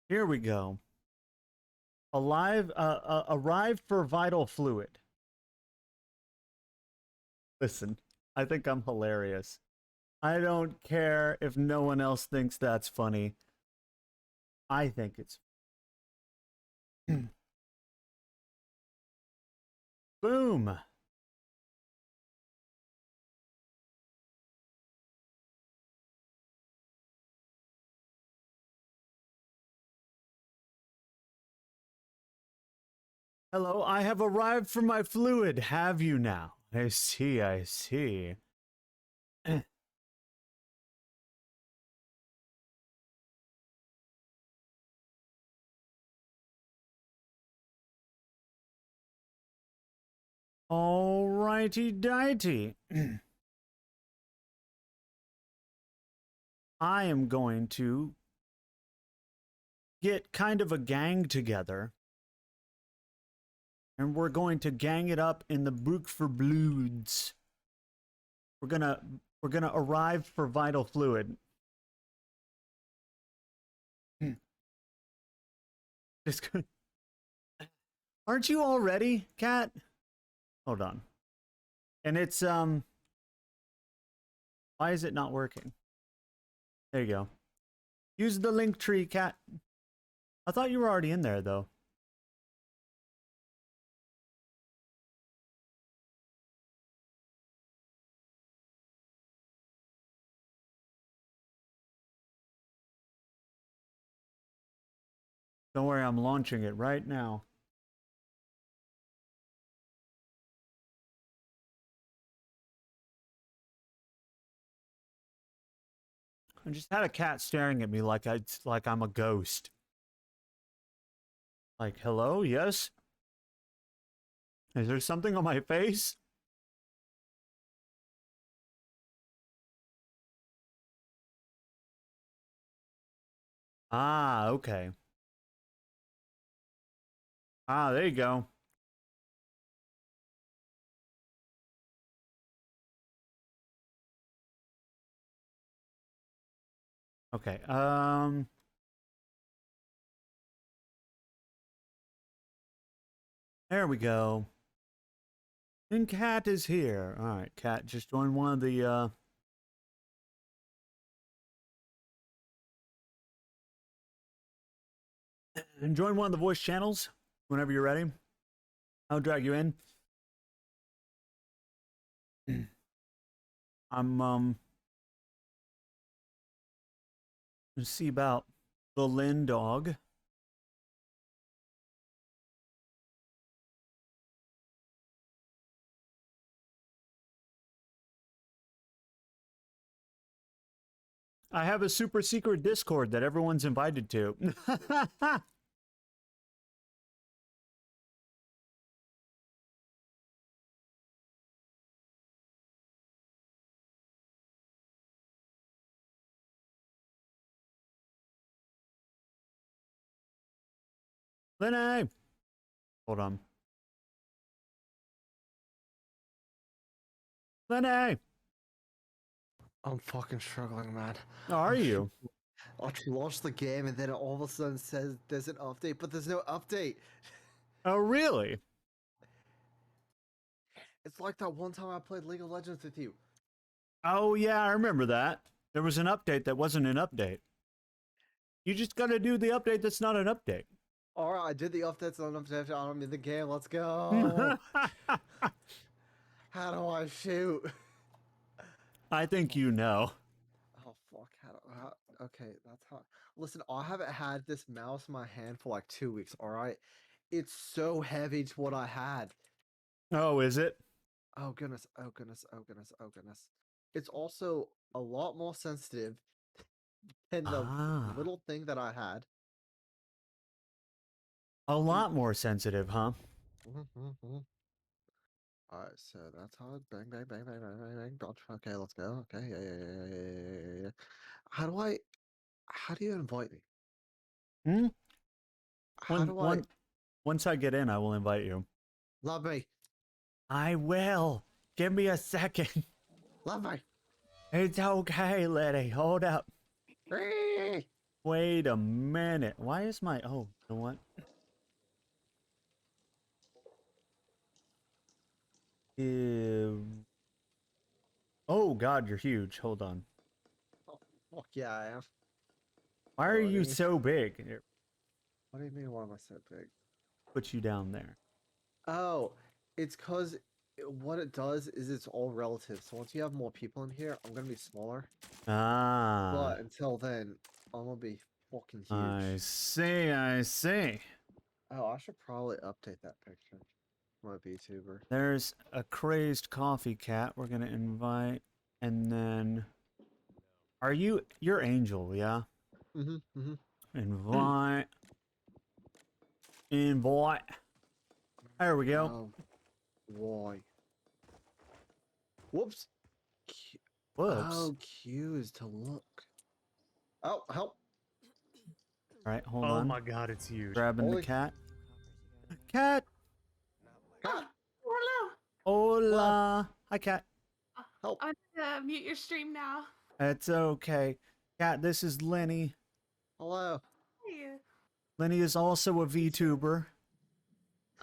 Here we go. Arrived for vital fluid. Listen, I think I'm hilarious. I don't care if no one else thinks that's funny. I think it's boom. Hello, I have arrived for my fluid. Have you now? I see, I see. Alrighty dighty. I am going to get kind of a gang together. And we're going to gang it up in the Book for Bloods. We're gonna arrive for vital fluid. Just aren't you all ready, Cat? Hold on. And it's why is it not working? There you go. Use the link tree, Cat. I thought you were already in there though. Don't worry, I'm launching it right now. I just had a cat staring at me like I'm a ghost. Like, hello, yes? Is there something on my face? Ah, okay. Ah, there you go. Okay, there we go. And Cat is here. All right, Cat just joined one of the, and join one of the voice channels whenever you're ready. I'll drag you in. I'm, let's see about the Lynn dog. I have a super secret Discord that everyone's invited to. Lynn, hold on. Lynn, I'm fucking struggling, man. how are you? I launched the game and then it all of a sudden says there's an update, but there's no update. Oh, really? It's like that one time I played League of Legends with you. Oh, yeah, I remember that. There was an update that wasn't an update. You just gotta do the update that's not an update. Alright, I did the updates on update. I'm in the game. Let's go. How do I shoot? I think you know. Oh fuck! Okay, that's how. Listen, I haven't had this mouse in my hand for like 2 weeks. All right, it's so heavy to what I had. Oh, is it? Oh goodness! Oh goodness! Oh goodness! Oh goodness! It's also a lot more sensitive than the Ah, little thing that I had. a lot more sensitive, huh? Alright, so that's how it bang bang bang bang bang bang bang. Dodge. Okay, let's go. Okay, yeah. How do you invite me? Hmm? How do I Once I get in, I will invite you. love me? I will. Give me a second. Love me. It's okay, Letty. Hold up. Hey! Wait a minute. Why is my... Oh, you know what? Oh, God, you're huge. Hold on. Oh, fuck yeah, I am. Why are you so big? Here, What do you mean, why am I so big? put you down there. Oh, it's because what it does is it's all relative. So once you have more people in here, I'm gonna be smaller. Ah, But until then, I'm gonna be fucking I huge. see, I see. Oh, I should probably update that picture. My VTuber. There's a crazed coffee cat we're gonna invite. And then... You're Angel, yeah? Mm-hmm. Invite. Invite. There we go. Oh, why? Whoops. Whoops. Oh, Q is to look. Oh, help. Alright, hold Oh on. my god, it's huge. Grabbing Holy- the cat. Cat! God, Hello. Hola! Hi, cat. help. I'm gonna mute your stream now. It's okay. Cat, this is Lenny. Hello. Hey. Lenny is also a VTuber.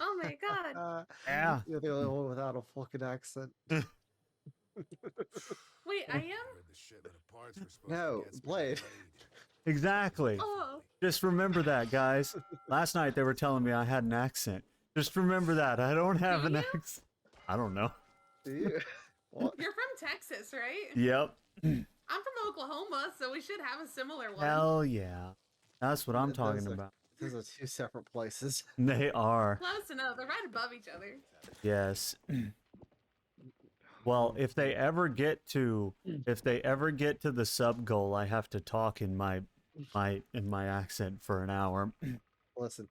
Oh my god. Yeah. You're the only one without a fucking accent. Wait, I am? No, Blade. Exactly. Oh. Just remember that, guys. Last night they were telling me I had an accent. Just remember that. I don't have an you? accent. I don't know. Do you? What? You're from Texas, right? Yep. I'm from Oklahoma, so we should have a similar one. Hell yeah. That's what I'm There's talking a- about. Those are two separate places. They are. Close enough. They're right above each other. Yes. Well, if they ever get to the sub goal, I have to talk in my accent for an hour. Listen,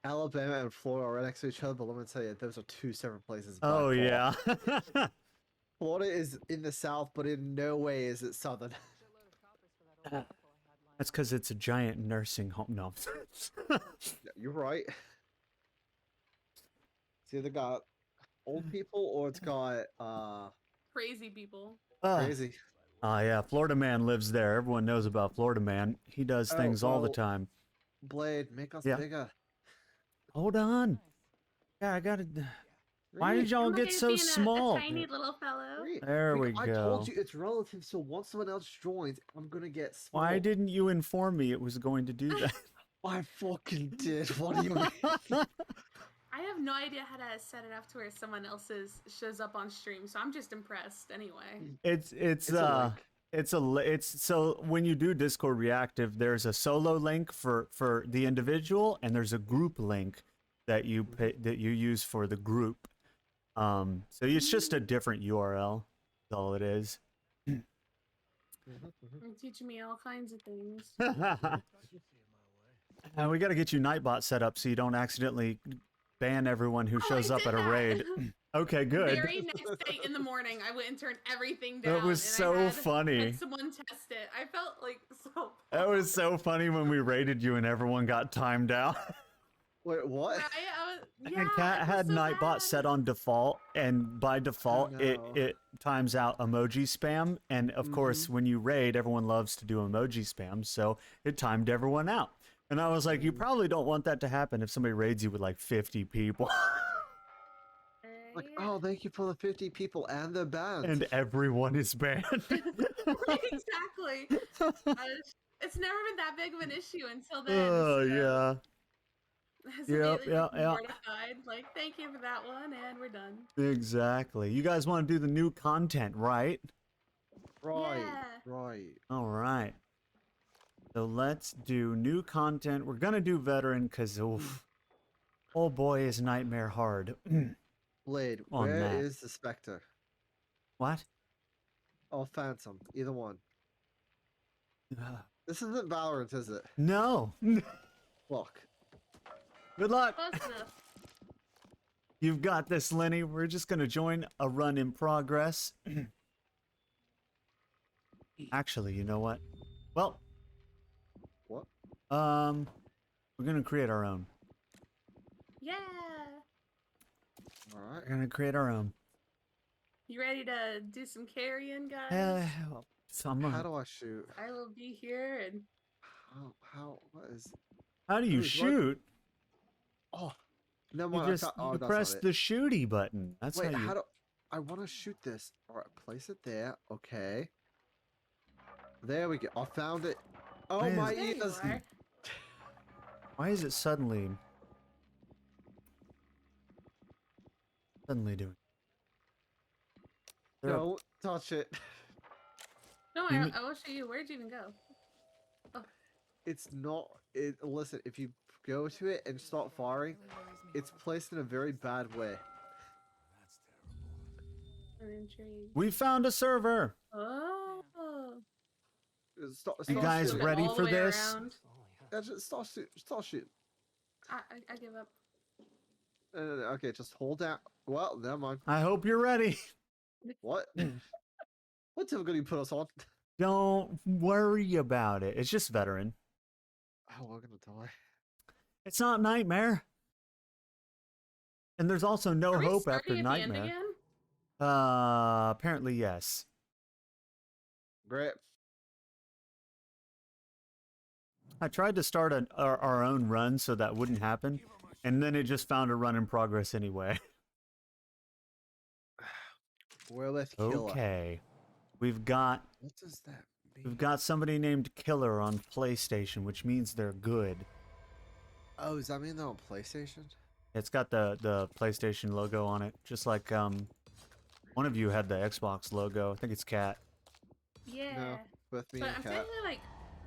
Alabama and Florida are right next to each other, but let me tell you, those are two separate places. By Oh far. yeah. Florida is in the south, but in no way is it southern. That's because it's a giant nursing home. No. You're right. It's either got old people or it's got Crazy people. crazy. Oh yeah, Florida Man lives there. Everyone knows about Florida Man. He does things all the well, time. Blade, make us Yeah. bigger. Hold on. Yeah, I gotta. Why Really? did y'all Look get at so being small? A tiny little fellow. Great. There we I go. told you it's relative, so once someone else joins, I'm gonna get small. Why didn't you inform me it was going to do that? I fucking did. What do you mean? I have no idea how to set it up to where someone else's shows up on stream, so I'm just impressed anyway. It's so when you do Discord Reactive, there's a solo link for the individual, and there's a group link that you use for the group. So it's just a different URL. That's all it is. You're teaching me all kinds of things. And we got to get you Nightbot set up so you don't accidentally ban everyone who shows up at a raid. Okay, good. Very next day in the morning, I went and turned everything down. That was and so I had funny. someone test it. I felt like so. That was so funny when we raided you and everyone got timed out. Wait, what? And Kat had Nightbot set on default, and by default, it times out emoji spam. And of course, when you raid, everyone loves to do emoji spam, so it timed everyone out. And I was like, you probably don't want that to happen if somebody raids you with like 50 people. Like, oh, thank you for the 50 people and the banned. And everyone is banned. Exactly. It's never been that big of an issue until then. Oh, so yeah. I was Yep, immediately yep, yep. mortified. Like, thank you for that one, and we're done. Exactly. You guys want to do the new content, right? Right, Yeah. right. All right. So let's do new content. We're going to do veteran because, oh boy, is Nightmare hard. Blade, On where that. is the Spectre? What? Oh, Phantom. Either one. This isn't Valorant, is it? No. Fuck. Good luck. Close enough. You've got this, Lenny. We're just going to join a run in progress. Actually, you know what? Well, what? We're going to create our own. Yeah. All right. We're going to create our own. You ready to do some carrying, guys? How do I shoot? I will be here and. What is? How do you Dude, what? shoot? Oh, no You mind. just Oh, you that's press not the it. shooty button. That's Wait, how you. how do I want to shoot this? All right, place it there. Okay. There we go. I found it. Oh Man. my There you ears! are. Why is it suddenly doing? There are- Don't touch it. No, You- I will show you. Where'd you even go? It's not. Listen, if you go to it and start firing, it's placed in a very bad way. I'm intrigued. We found a server. Oh. Stop, You stop guys shooting. ready All the for way this? around. Yeah, just start shooting. I give up. Okay, just hold down. Well, never mind. I hope you're ready. What? What difficulty you put us on? Don't worry about it. It's just veteran. Oh, we're gonna die. It's not Nightmare. And there's also no Are we hope starting after at the end Nightmare. again? Apparently yes. Great. I tried to start our own run so that wouldn't happen, and then it just found a run in progress anyway. Well, let's kill her. Okay. We've got What does that mean? we've got somebody named Killer on PlayStation, which means they're good. Oh, does that mean they're on PlayStation? It's got the PlayStation logo on it, just like one of you had the Xbox logo. I think it's Cat. Yeah. No, with me But and I'm Kat. technically like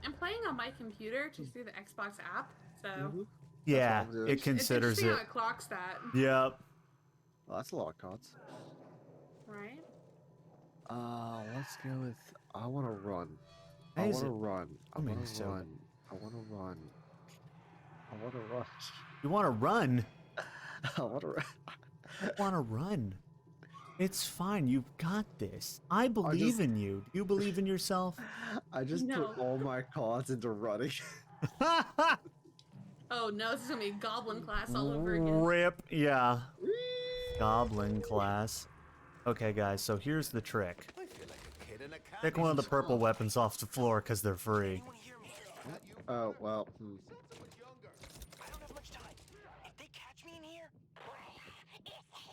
I'm playing on my computer just through the Xbox app, so Yeah, I'm doing. it it's considers interesting it. how it clocks that, Yep. Oh, that's a lot of cards. right? Let's go with. I want to run. Why I is want to it run. I want booming to so run. I want to run. I want to run. You want to run? I want to run. Want to run? It's fine. You've got this. I believe in you. Do you believe in yourself? I just No. put all my cards into running. Oh no, this is gonna be Goblin class all over again. Rip. Yeah. Goblin class. Okay, guys. So here's the trick. Pick one of the purple weapons off the floor because they're free. Oh well.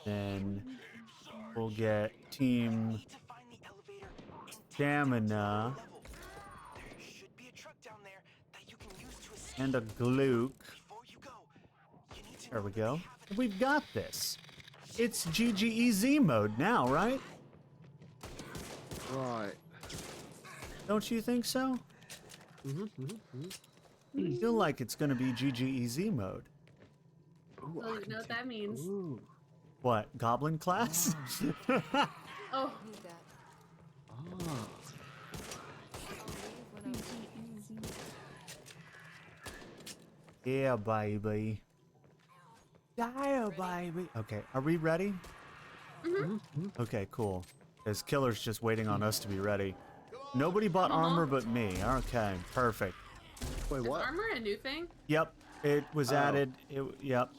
Then we'll get team stamina and a gluke. There we go. We've got this. It's GGEZ mode now, right? Right. Don't you think so? I feel like it's gonna be GGEZ mode. Ooh, Oh, you know what that means? Ooh. What, goblin class? Oh, Ah. Yeah, baby. Yeah, baby. Okay, are we ready? Okay, cool. Because Killer's just waiting on us to be ready. Nobody bought armor but me. Okay, perfect. Wait, is what? armor a new thing? Yep, it was added. Yep.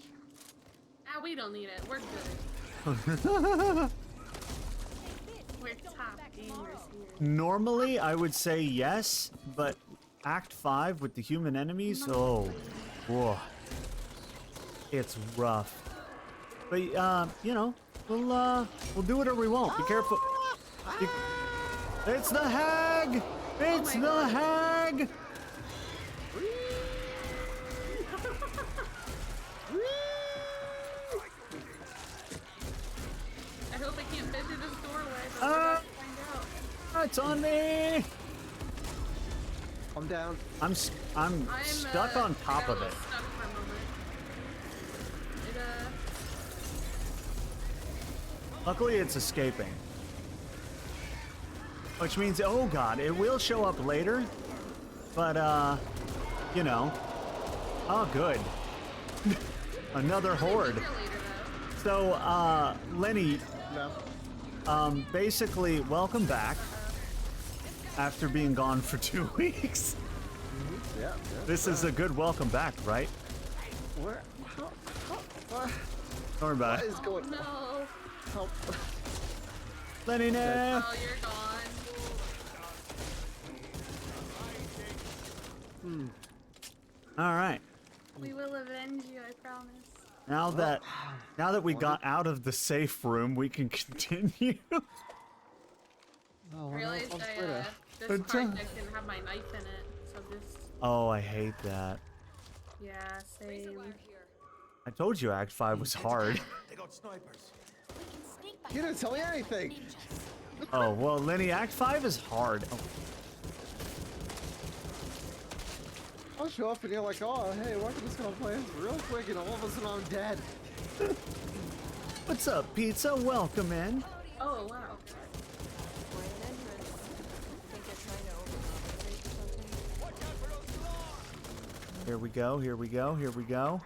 Ah, we don't need it. We're good. We're top gamers here. Normally, I would say yes, but Act 5 with the human enemies, oh, whoa. It's rough. But, you know, we'll do whatever we want. Be careful. It's the hag! It's my the God. hag! I hope I can't fit through this doorway, but we're gonna find out. It's on me! I'm down. I'm stuck on top got a of it. little stuck for a moment. Luckily, it's escaping. Which means, oh god, it will show up later. But, you know. Oh, good. Another horde. Here later, So, Lenny, No. basically, welcome back. After being gone for 2 weeks. Yeah. This is a good welcome back, right? Where? What Don't worry about is it. though. going? No. Help. Lenny, no. Oh, you're gone. All right. We will avenge you, I promise. Now that we got out of the safe room, we can continue. Oh, I well, realized on this It's, card deck didn't have my knife in it, so just, Oh, I hate that. yeah, same. I told you Act 5 was hard. They got snipers. You didn't tell me anything. Oh, well, Lenny, Act 5 is hard. Oh, I'll show up and you're like, oh, hey, we're just gonna play this real quick, and all of a sudden I'm dead. what's up, pizza? Welcome in. Oh, wow. Here we go, here we go, here we go.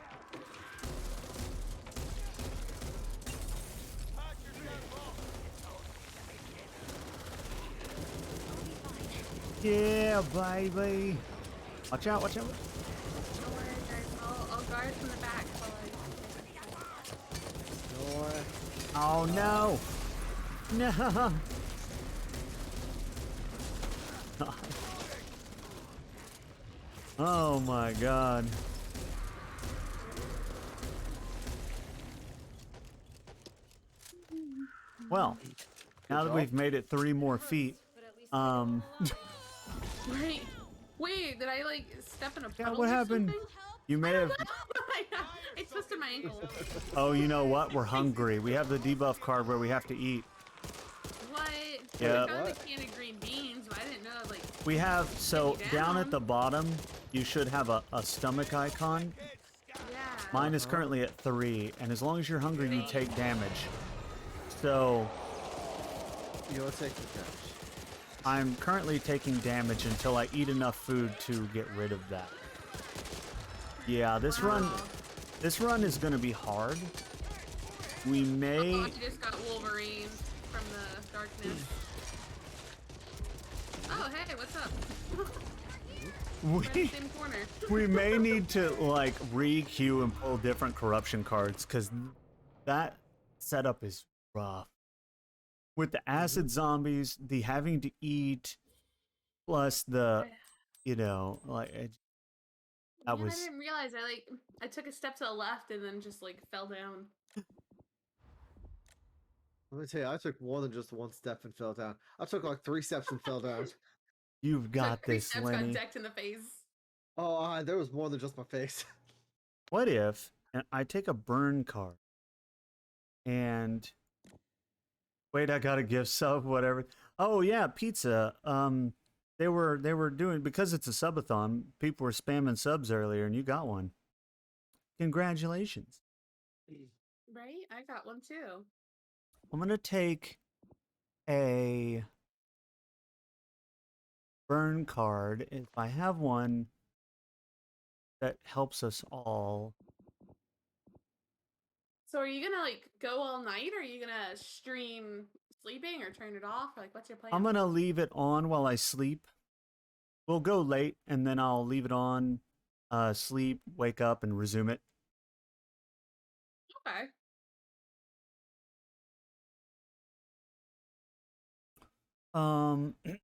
Yeah, baby. Watch out, watch out. Don't worry, guys. I'll guard from the back while Oh, no. No. Oh, my God. Well, now that we've mait it 3 more feet, Wait, wait, did I like step in a puddle what or happened? something? You may have. I twisted my ankle. Oh, you know what? We're hungry. We have the debuff card where we have to eat. What? Yeah. I found a can of green beans, but I didn't know like We have, so Get down at down. the bottom, you should have a stomach icon. Yeah. Mine is currently at 3, and as long as you're hungry, you take damage. So You're taking damage. I'm currently taking damage until I eat enough food to get rid of that. Yeah, this run is gonna be hard. We I may thought you just got Wolverine from the darkness. Oh, hey, what's up? We're in the we, same corner. we may need to like re-queue and pull different corruption cards because that setup is rough. With the acid zombies, the having to eat, plus the, you know, like that Man, was. I didn't realize I took a step to the left and then just like fell down. Let me tell you, I took more than just one step and fell down. I took like 3 steps and fell down. You've got Took 3 this, steps, got Lenny. decked in the face. Oh, there was more than just my face. What if I take a burn card and wait, I got a gift sub, whatever. Oh yeah, pizza. They were doing, because it's a subathon, people were spamming subs earlier and you got one. Congratulations. Right? I got one too. I'm gonna take a burn card if I have one that helps us all. So are you gonna like go all night, or are you gonna stream sleeping or turn it off? Or, like, what's your plan? I'm gonna leave it on while I sleep. We'll go late and then I'll leave it on, sleep, wake up, and resume it. Okay.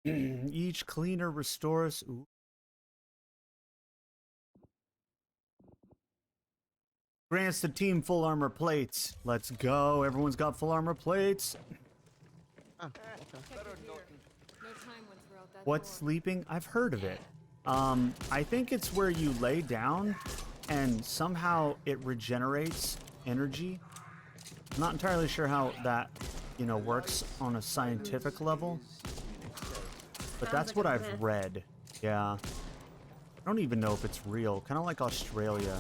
Each cleaner restores. Ooh. Grants the team full armor plates. Let's go. Everyone's got full armor plates. What's sleeping? I've heard of it. I think it's where you lay down and somehow it regenerates energy. I'm not entirely sure how that, you know, works on a scientific level. But that's what I've read. Yeah. I don't even know if it's real. Kind of like Australia.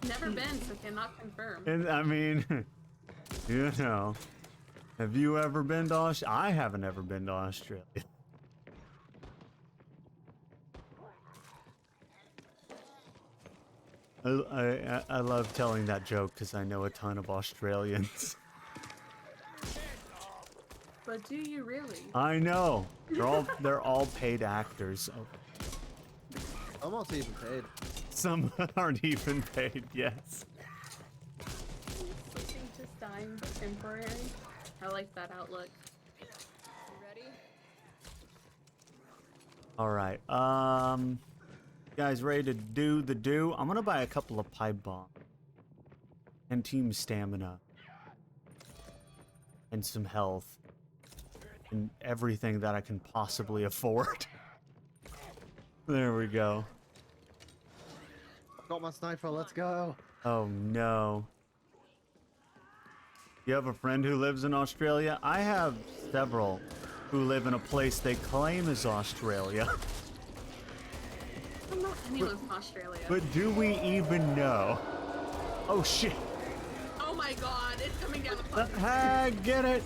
Never been, so cannot confirm. And I mean, you know, have you ever been to Australia? I haven't ever been to Australia. I love telling that joke because I know a ton of Australians. But do you really? I know. They're all paid actors. I'm not even paid. Some aren't even paid, yes. Something just dying but temporary. I like that outlook. All right. Guys ready to do the do? I'm gonna buy a couple of pipe bombs and team stamina and some health and everything that I can possibly afford. There we go. Got my sniper, let's go. Oh no. You have a friend who lives in Australia? I have several who live in a place they claim is Australia. I'm not anyone from Australia. But do we even know? Oh shit. Oh my god, it's coming down the The fucking hag, get it!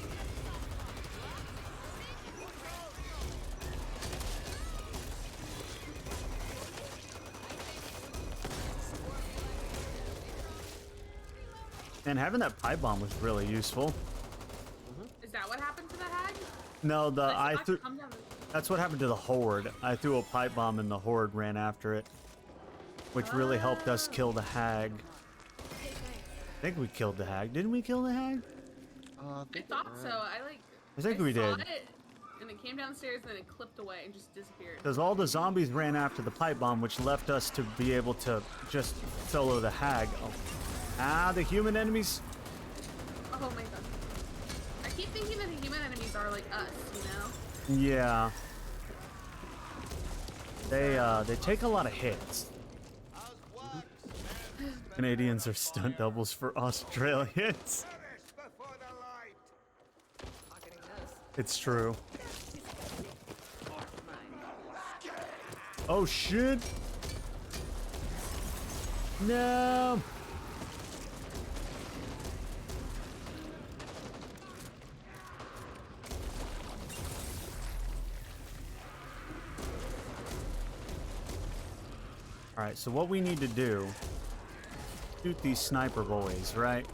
And having that pipe bomb was really useful. Is that what happened to the hag? No, I threw. Come down the- That's what happened to the horde. I threw a pipe bomb and the horde ran after it, which really helped us kill the hag. I think we killed the hag. Didn't we kill the hag? I thought so. I think we saw did. It, and it came downstairs and then it clipped away and just disappeared. Because all the zombies ran after the pipe bomb, which left us to be able to just solo the hag. Oh. Ah, the human enemies. Oh my god. I keep thinking that the human enemies are like us, you know? Yeah. They take a lot of hits. Canadians are stunt doubles for Australians. It's true. Oh shit! No! Alright, so what we need to do, shoot these sniper boys, right?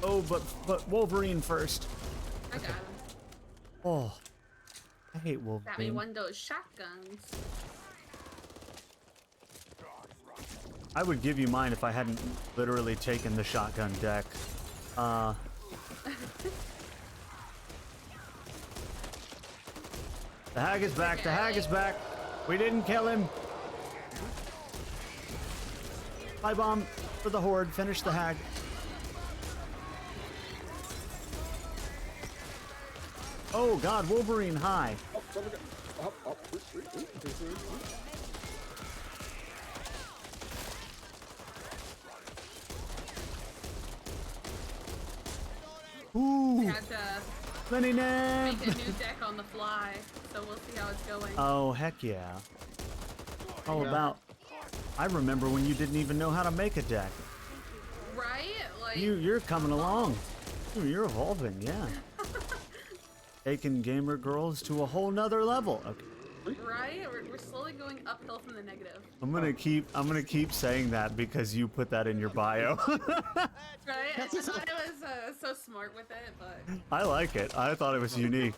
Oh, but Wolverine first. I got him. Oh, I hate Got me Wolverine. one of those shotguns. I would give you mine if I hadn't literally taken the shotgun deck. The hag is back, the hag is back. We didn't kill him. Fly bomb for the horde, finish the hag. Oh god, Wolverine high. Ooh, I had to Lenny Nab. make a new deck on the fly, so we'll see how it's going. Oh, heck yeah. All about... I remember when you didn't even know how to make a deck. Right? Like, You're coming along. Ooh, you're evolving, yeah. Taking gamer girls to a whole nother level. Okay. right? We're slowly going uphill from the negative. I'm gonna keep saying that because you put that in your bio. Right? I thought I was so smart with it, but I like it. I thought it was unique.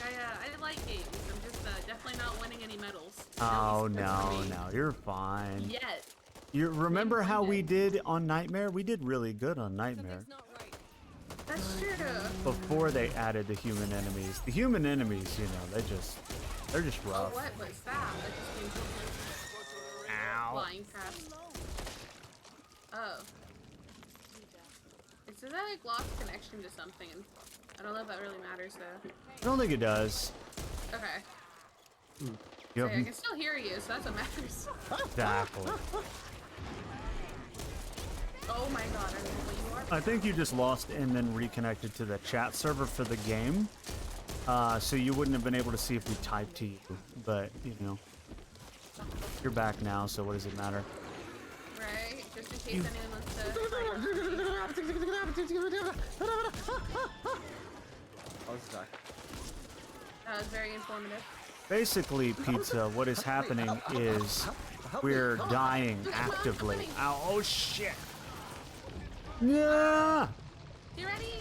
I like games. I'm just definitely not winning any medals. Oh At least no, for me. no, you're fine. Yet. You remember how one we day. did on Nightmare? We did really good on Nightmare. That's true. Before they added the human enemies. The human enemies, you know, they're just Oh, rough. what was that? That just came from Ow. flying past. Oh. It says I like lost connection to something, and I don't know if that really matters though. I don't think it does. Okay. Yep. Hey, I can still hear you, so that's what matters. Exactly. Oh my god, I know what you are. I think you just lost and then reconnected to the chat server for the game. So you wouldn't have been able to see if we typed to you. But, you know, you're back now, so what does it matter? Right? Just in case anyone wants to. I was back. That was very informative. Basically, Pizza, what is happening is we're dying actively. Ow, oh shit! Yeah! You ready?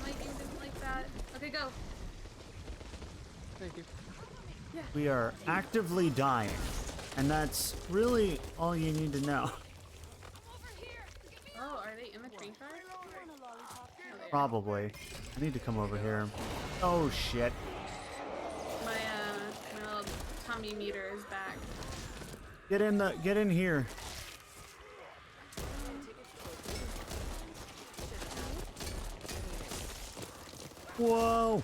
My game didn't like that. Okay, go. Thank you. We are actively dying. And that's really all you need to know. Oh, are they in the tree car? Oh, they are. Probably. I need to come over here. Oh shit. My little tummy meter is back. Get in here. Whoa.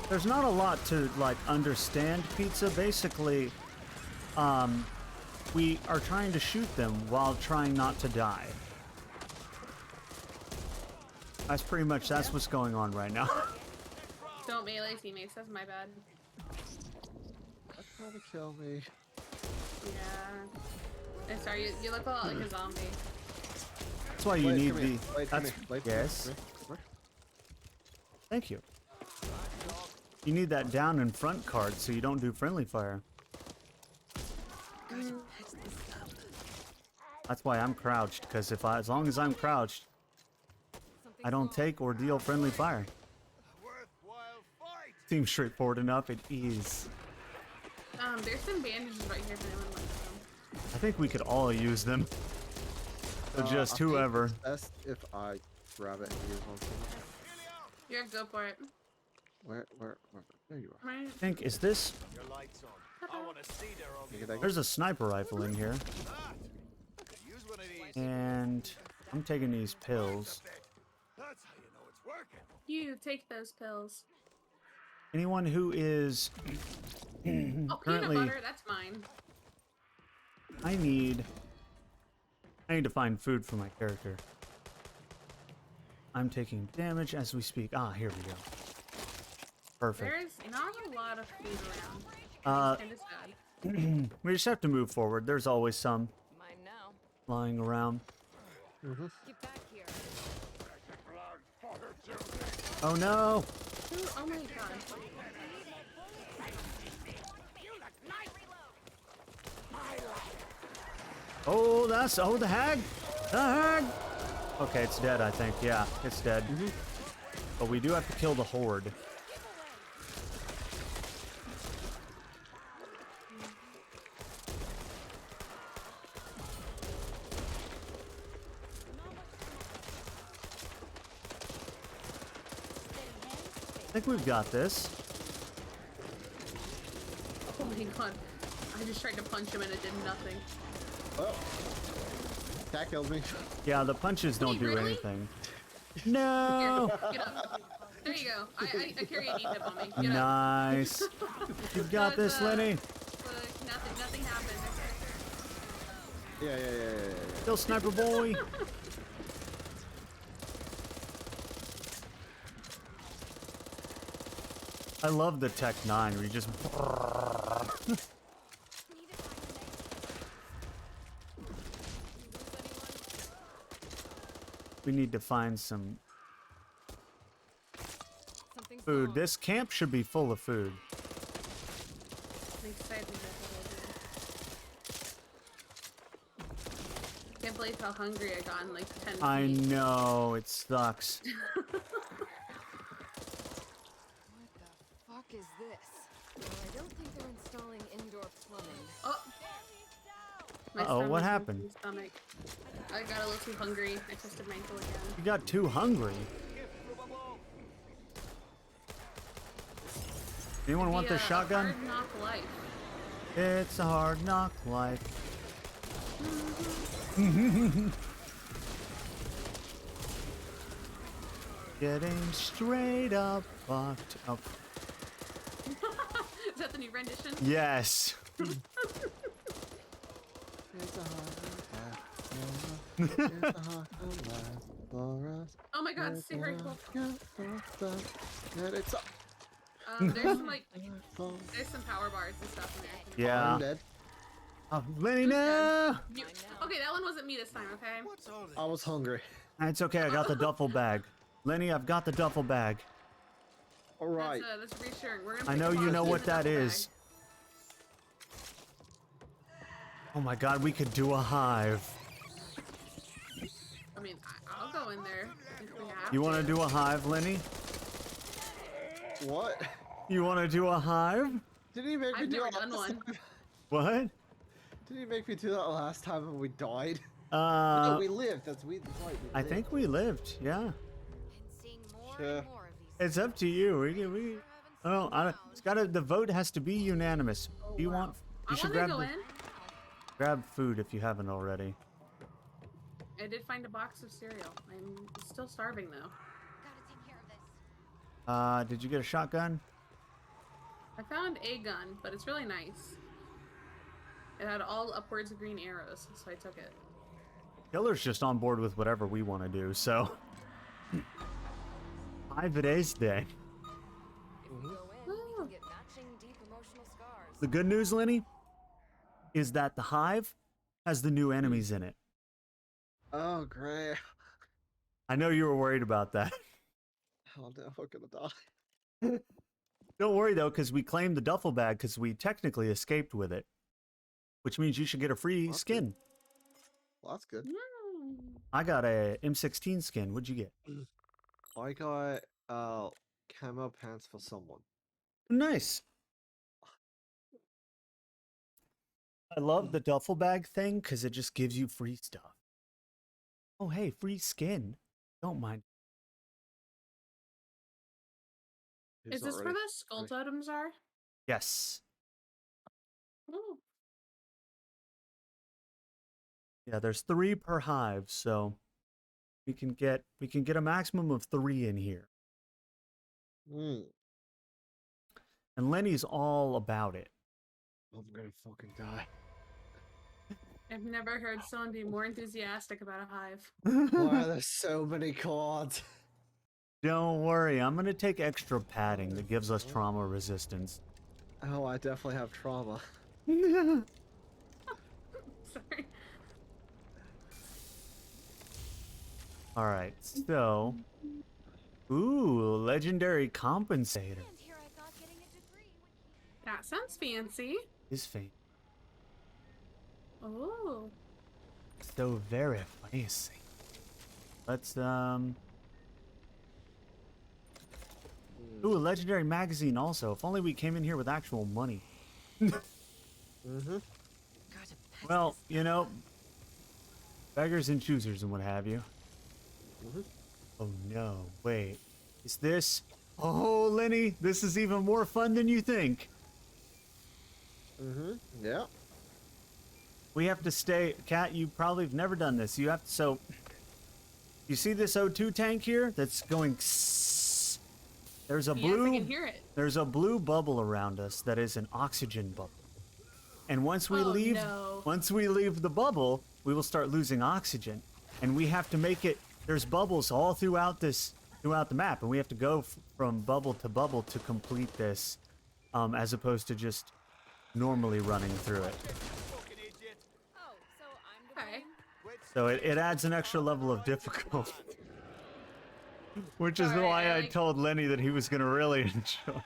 There's not a lot to like understand, Pizza. Basically, we are trying to shoot them while trying not to die. That's what's going on right now. Don't melee teammates, that's my bad. That's trying to kill me. Yeah. I'm sorry, you look a lot like a zombie. That's why you Blade, need come here. the. Blade, come That's here. Blade, yes. come here. Come here. Thank you. You need that down in front card so you don't do friendly fire. That's why I'm crouched, because as long as I'm crouched, I don't take or deal friendly fire. Seems straightforward enough. It is. There's some bandages right here if anyone wants them. I think we could all use them. So just I think whoever. it's best if I grab it and use one for me. Yeah, go for it. Where? There you are. Right. I think, is this... There's a sniper rifle in here. And I'm taking these pills. You take those pills. Anyone who is Oh, peanut currently... butter, that's mine. I need I need to find food for my character. I'm taking damage as we speak. Ah, here we go. Perfect. There's not a lot of food around. It's kind of sad. We just have to move forward. There's always some Mine now. lying around. Get back here. Oh no! Ooh, oh my god. Oh, that's the hag! The hag! Okay, it's dead, I think. Yeah, it's dead. But we do have to kill the horde. I think we've got this. Oh my god. I just tried to punch him and it did nothing. Oh. That killed me. Yeah, the punches don't Wait, do really? anything. No! Here, get up. There you go. I carry a hit on me. Get up. Nice. You've got No, this, Lenny. Look, nothing happened. Yeah. Kill Sniper Boy. I love the Tech 9 where you just... We need to find some Something's food. wrong. This camp should be full of food. I'm excited Can't believe how hungry I got in like 10 feet. I know, it sucks. What the fuck is this? Well, I don't think they're installing indoor plumbing. Oh! My Uh-oh, what stomach, happened? my stomach. I got a little too hungry. I twisted my ankle again. You got too hungry. Anyone want The, this shotgun? Hard knock life. It's a hard knock life. Getting straight up fucked up. Is that the new rendition? Yes. It's a hard life for us. Oh my god, stay very close. And it's up. There's some like, there's some power bars and stuff in there. Yeah. I'm dead. Oh, Lenny, no! You, okay, that one wasn't me this time, okay? I was hungry. It's okay, I got the duffel bag. Lenny, I've got the duffel bag. All right. That's reassuring. We're gonna I put know the you know box in what the that duffel is. Oh my god, we could do a hive. bag. I mean, I'll go in there if we have You want to to. do a hive, Lenny? What? You want to do a hive? Didn't he make me I've do never that done last one. time? What? Didn't he make me do that last time and we died? No, Uh, we lived. That's right. I think we lived, yeah. And seeing more Yeah. and more of these. It's up to you. We oh, it's gotta, the vote has to be unanimous. Do you want, I you should want to grab, go the, in. grab food if you haven't already. I did find a box of cereal. I'm still starving though. Gotta take care of this. Did you get a shotgun? I found a gun, but it's really nice. It had all upwards green arrows, so I took it. Killer's just on board with whatever we want to do, so. 5 days day. If we go in, we can get matching deep emotional scars. The good news, Lenny, is that the hive has the new enemies in it. Oh, great. I know you were worried about that. Oh no, I'm gonna die. Don't worry though, because we claimed the duffel bag because we technically escaped with it. Which means you should get a free That's skin. Well, that's good. Mm. I got a M16 skin. What'd you get? I got camo pants for someone. Nice. I love the duffel bag thing because it just gives you free stuff. Oh, hey, free skin. Don't mind. Who's Is not this where ready? the skull totems are? Yes. Oh. Yeah, there's 3 per hive, so we can get a maximum of 3 in here. Mm. And Lenny's all about it. I'm gonna fucking die. I've never heard someone be more enthusiastic about a hive. Why are there so many cords? Don't worry, I'm gonna take extra padding that gives us trauma resistance. Oh, I definitely have trauma. Sorry. Alright, so. Ooh, legendary compensator. That sounds fancy. His fate. Oh. So very fancy. Let's, Ooh, a legendary magazine also. If only we came in here with actual money. Mm-hmm. Well, you know, beggars and choosers and what have you. Mm-hmm. Oh no, wait. Is this? Oh, Lenny, this is even more fun than you think. Mm-hmm. Yeah. We have to stay. Kat, you probably have never done this. You have to, so. You see this O2 tank here that's going. There's a blue. Yes, I can hear it. There's a blue bubble around us that is an oxygen bubble. And once we leave, once we leave the bubble, we will start losing oxygen, and we have to make it. There's bubbles all throughout the map, and we have to go from bubble to complete this, as opposed to just normally running through it. Okay. So it adds an extra level of difficulty, which is Sorry, why I like- told Lenny that he was gonna really enjoy. Oh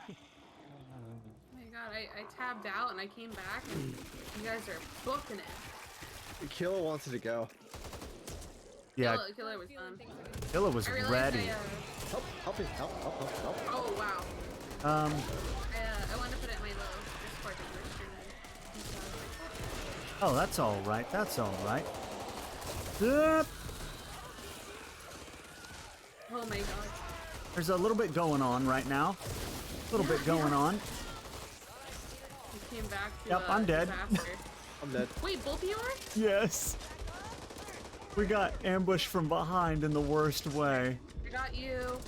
my god, I tabbed out and I came back and you guys are booking it. Killer wanted to go. Yeah, Killer was done. Killa was I realized ready. Help me, help. Oh wow. I wanted to put it in my little Discord stream. Oh, that's all right. That's all right. Yep. Oh my god. There's a little bit going on right now. A little bit going on. I came back to Yep, I'm dead. disaster. I'm dead. Wait, both of you are? Yes. We got ambushed from behind in the worst way. I got you.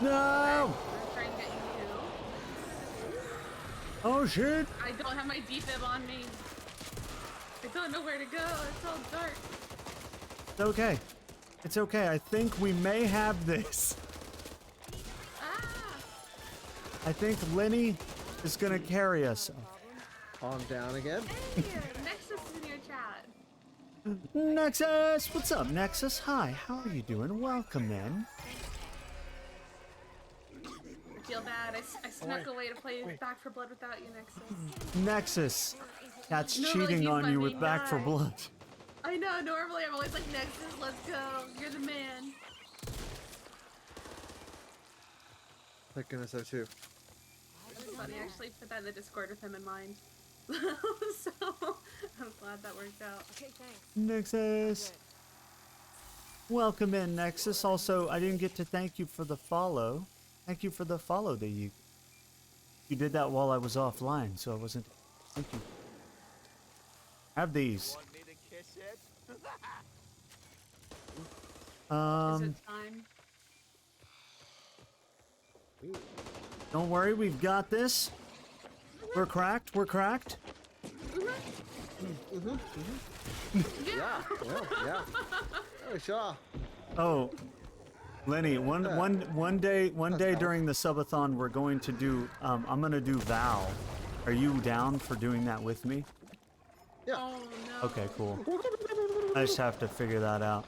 No! I'm trying to get you. Oh shit! I don't have my defib on me. I don't know where to go. It's all dark. It's okay. It's okay. I think we may have this. Ah! I think Lenny is gonna carry us. Calm down again. Hey, Nexus is in your chat. Nexus! What's up, Nexus? Hi, how are you doing? Welcome in. I feel bad. I snuck away to play Back for Blood without you, Nexus. Nexus! That's Normally cheating he's on my you with main Back for guy. Blood. I know, normally I'm always like, Nexus, let's go. You're the man. Thank goodness so too. It's funny, I actually put that in the Discord with him in mind. So, I'm glad that worked out. Okay, thanks. Nexus! Welcome in, Nexus. Also, I didn't get to thank you for the follow. Thank you for the follow that you did that while I was offline, so I wasn't. Thank you. Have these. Want me to kiss it? Is it time? Don't worry, we've got this. We're cracked. We're cracked. Yeah. Oh, sure. Oh, Lenny, one day during the subathon, we're going to do. I'm gonna do Val. Are you down for doing that with me? Yeah. Oh no. Okay, cool. I just have to figure that out.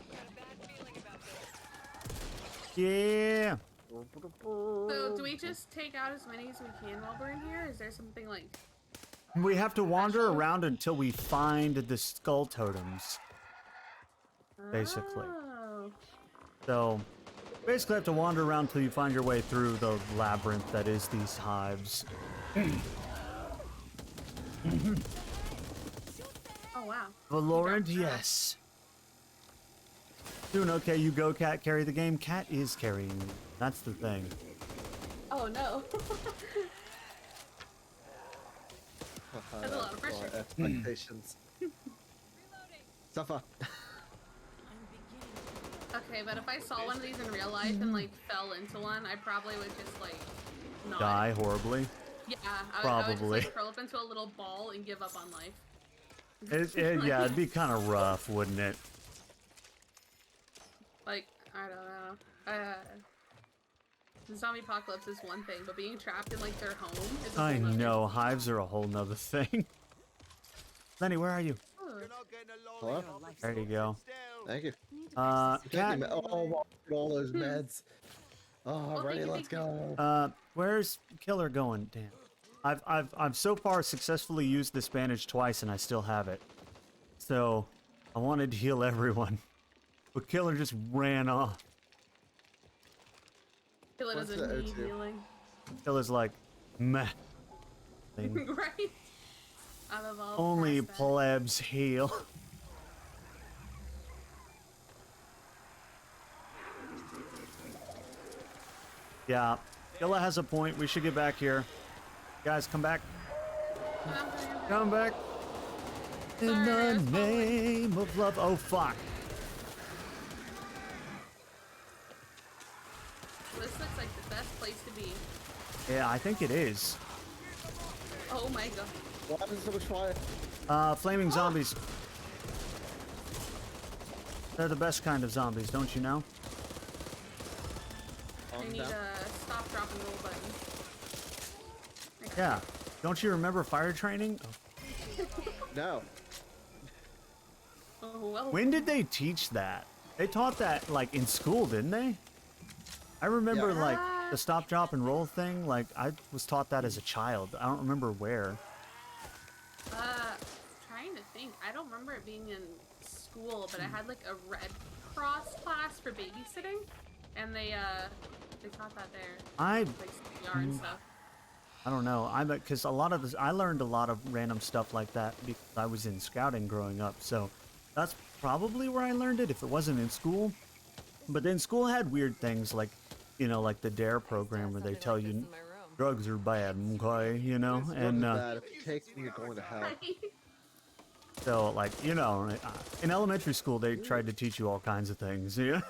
Yeah. So, do we just take out as many as we can while we're in here? Is there something like... We have to wander around until we find the skull totems. Basically. Oh. So, basically have to wander around till you find your way through the labyrinth that is these hives. Oh wow. Valorant, yes. Doing okay, you go, Cat. Carry the game. Cat is carrying you. That's the thing. Oh no. That's a lot of pressure. Expectations. Suffer. Okay, but if I saw one of these in real life and like fell into one, I probably would just like not. Die horribly. Yeah, I would just Probably. like curl up into a little ball and give up on life. Yeah, it'd be kind of rough, wouldn't it? Like, I don't know. The zombie apocalypse is one thing, but being trapped in like their home is a I whole nother. know, hives are a whole nother thing. Lenny, where are you? Oh. Hello? There you go. Thank you. Cat, Oh, wow, look at all those meds. Oh, Well, ready, thank you, let's thank go. where's Killer going? Damn. I've so far successfully used this bandage twice and I still have it. So, I wanted to heal everyone. But Killer just ran off. Killer What's doesn't the need O2? healing. Killer's like, meh. Thing. Right? I've evolved Only past that. plebs heal. Yeah, Killer has a point. We should get back here. Guys, come back. Come back. In Sorry, I the was following. name of love. Oh, fuck. This looks like the best place to be. Yeah, I think it is. Oh my god. What happens to so much fire? Flaming zombies. They're the best kind of zombies, don't you know? I need a stop, drop, and roll button. Yeah. Don't you remember fire training? No. Oh well. When did they teach that? They taught that, like, in school, didn't they? I remember, Yeah. like, the stop, drop, and roll thing. Like, I was taught that as a child. I don't remember where. Trying to think. I don't remember it being in school, but I had like a Red Cross class for babysitting, and they taught that there. Like CPR and stuff. I don't know. I bet because a lot of this, I learned a lot of random stuff like that because I was in scouting growing up. So that's probably where I learned it if it wasn't in school. But then school had weird things like, you know, like the DARE program where they tell you drugs are bad, okay, you know, and Bad. If you take them, you're going to hell. so like, you know, in elementary school they tried to teach you all kinds of things. Yeah.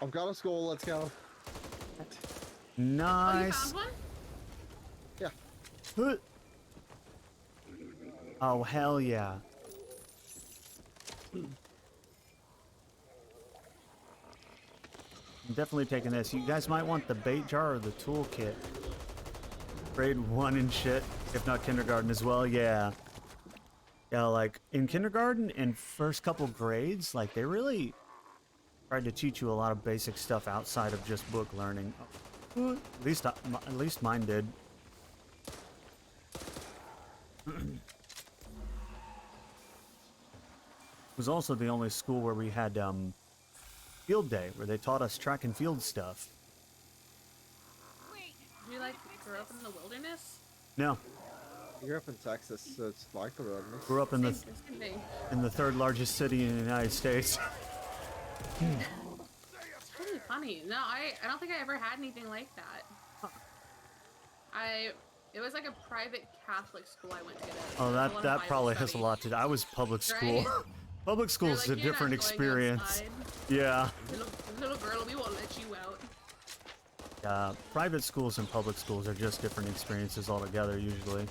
I've got a school. Let's go. Nice. Oh, you found one? Yeah. Huh. Oh, hell yeah. I'm definitely taking this. You guys might want the bait jar or the toolkit. Grade 1 and shit, if not kindergarten as well, yeah. Yeah, like, in kindergarten and first couple grades, like, they really tried to teach you a lot of basic stuff outside of just book learning. At least mine did. It was also the only school where we had field day, where they taught us track and field stuff. Did you like grow up in the wilderness? No, I grew up in Texas, so it's like the wilderness. grew up in the Same thing. third largest city in the United States. It's really funny. No, I don't think I ever had anything like that. It was like a private Catholic school I went to. Oh, A lot of that Bible probably has a study. lot to do. I was public school. Right? Public school They're is like, a "You're not different going experience. outside. Yeah. Little girl, we won't let you out." Private schools and public schools are just different experiences altogether, usually.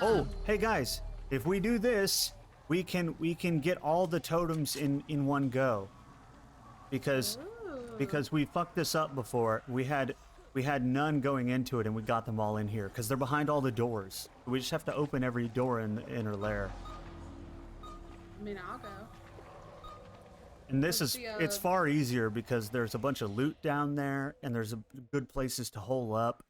Oh, hey guys, if we do this, we can get all the totems in one go. Because we fucked this up before. We had none going into it, and we got them all in here because they're behind all the doors. We just have to open every door in the inner lair. I mean, I'll go. And this What's is, the, it's far easier because there's a bunch of loot down there and there's good places to hole up.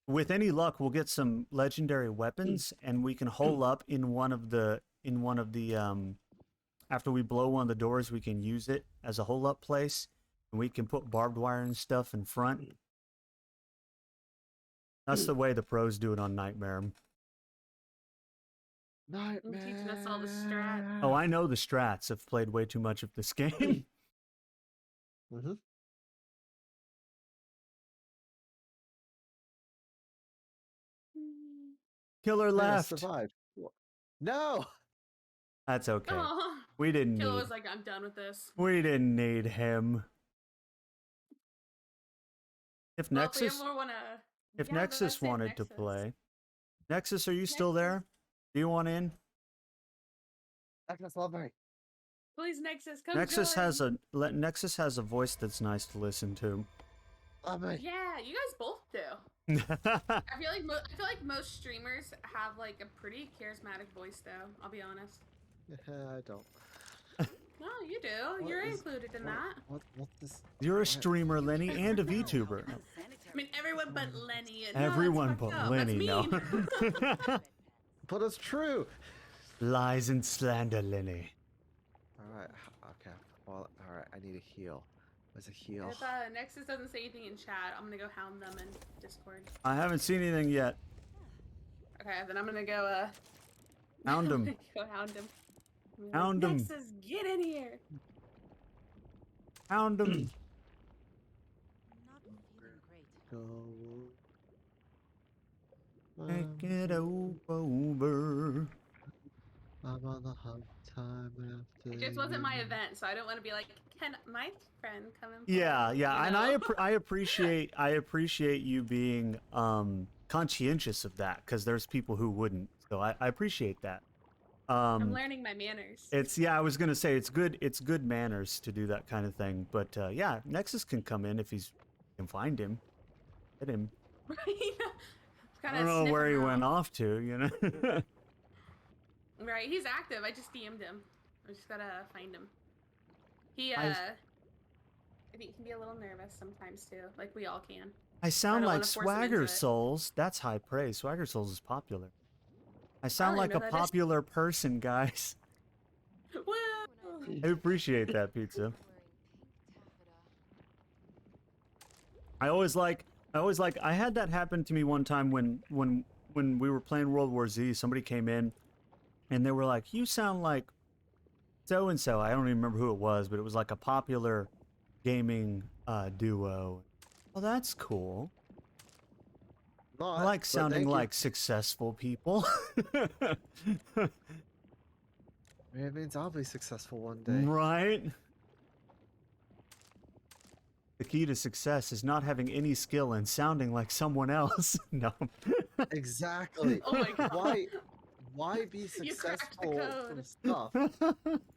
With any luck, we'll get some legendary weapons and we can hole up in one of the, after we blow one of the doors, we can use it as a hole up place and we can put barbed wire and stuff in front. That's the way the pros do it on Nightmare. Nightmare. Teaching us all the strats. Oh, I know the strats. I've played way too much of this game. Mm-hmm. Killer left. Survived. No. That's okay. Aw. We didn't Killa need. was like, I'm done with this. We didn't need him. If Well, Nexus, if we ever wanna... if Yeah, no, Nexus that's it, wanted to Nexus. play, Nexus, are you still Nexus. there? Do you want in? That's lovely. Please, Nexus, come Nexus join. Nexus has a voice that's nice to listen to. Lovely. Yeah, you guys both do. I feel like most streamers have like a pretty charismatic voice, though. I'll be honest. I don't. No, you do. What You're is- included in that. What this? You're a what? streamer, Lenny, and a VTuber. I mean, everyone but Lenny. No, Everyone that's but fucked up. Lenny, no. That's mean. But it's true. Lies and slander, Lenny. All right. Okay. Well, all right. I need a heal. Where's a heal? If Nexus doesn't say anything in chat, I'm gonna go hound them in Discord. I haven't seen anything yet. Okay, then I'm gonna go Hound him. go hound him. I'm like, Hound him. Nexus, get in here. Hound him. Go. Take it over. I'm on the hunt time after. It just wasn't my you. event, so I don't want to be like, can my friend come and play? Yeah, yeah, You and know? I appreciate you being conscientious of that, because there's people who wouldn't. So I appreciate that. I'm learning my manners. I was gonna say it's good manners to do that kind of thing. But yeah, Nexus can come in if he's can find him. Get him. Right? I don't know where he went off to, you know. Right, he's active. I just DM'd him. I just gotta find him. He I think he can be a little nervous sometimes too, like we all can. I sound don't like wanna force him into Swagger it. Souls. That's high praise. Swagger Souls is popular. I sound don't like a even know that is- popular person, guys. Woo! I appreciate that, pizza. I had that happen to me one time when we were playing World War Z. Somebody came in and they were like, "You sound like so and so." I don't even remember who it was, but it was like a popular gaming duo. Well, that's cool. I like sounding like successful people. It means I'll be successful one day. Right? The key to success is not having any skill and sounding like someone else. No. Exactly. Oh my god. Why be You cracked the successful code. from stuff